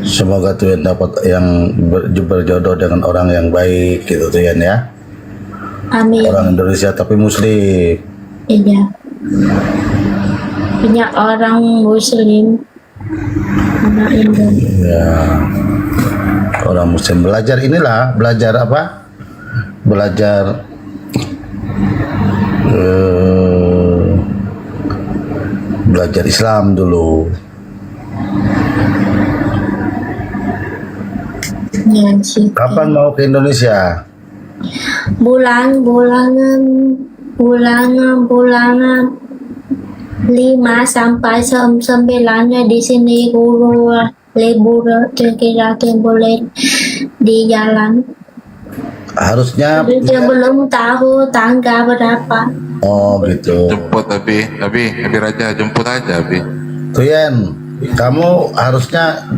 Semoga Tuyen dapat yang berjodoh dengan orang yang baik gitu Tuyen ya. Amin. Orang Indonesia tapi Muslim. Iya. Banyak orang Muslim. Anak Indonesia. Ya. Orang Muslim belajar belajar apa? Belajar belajar Islam dulu. Ya, sih. Kapan mau ke Indonesia? Bulanan 5 sampai 9 di sini guru libur kira-kira boleh di jalan. Harusnya Dia belum tahu tanggal berapa. Oh gitu. Jemput Abi Raja, jemput aja Abi. Tuyen, kamu harusnya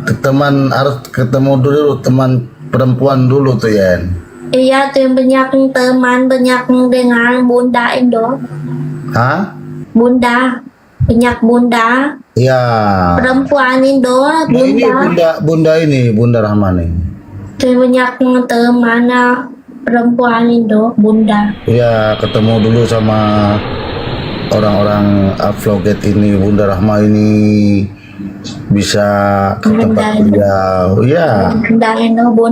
harus ketemu dulu teman perempuan dulu Tuyen. Iya, tuh banyak teman, banyak dengan bunda Indo. Hah? Bunda, banyak bunda. Iya. Perempuan Indo, Ini bunda. Bunda Rahmani. Tuh banyak teman perempuan Indo, bunda. Iya, ketemu dulu sama orang-orang Afloget ini, Bunda Rahma ini bisa ke tempat beliau. Iya. Bunda Indo,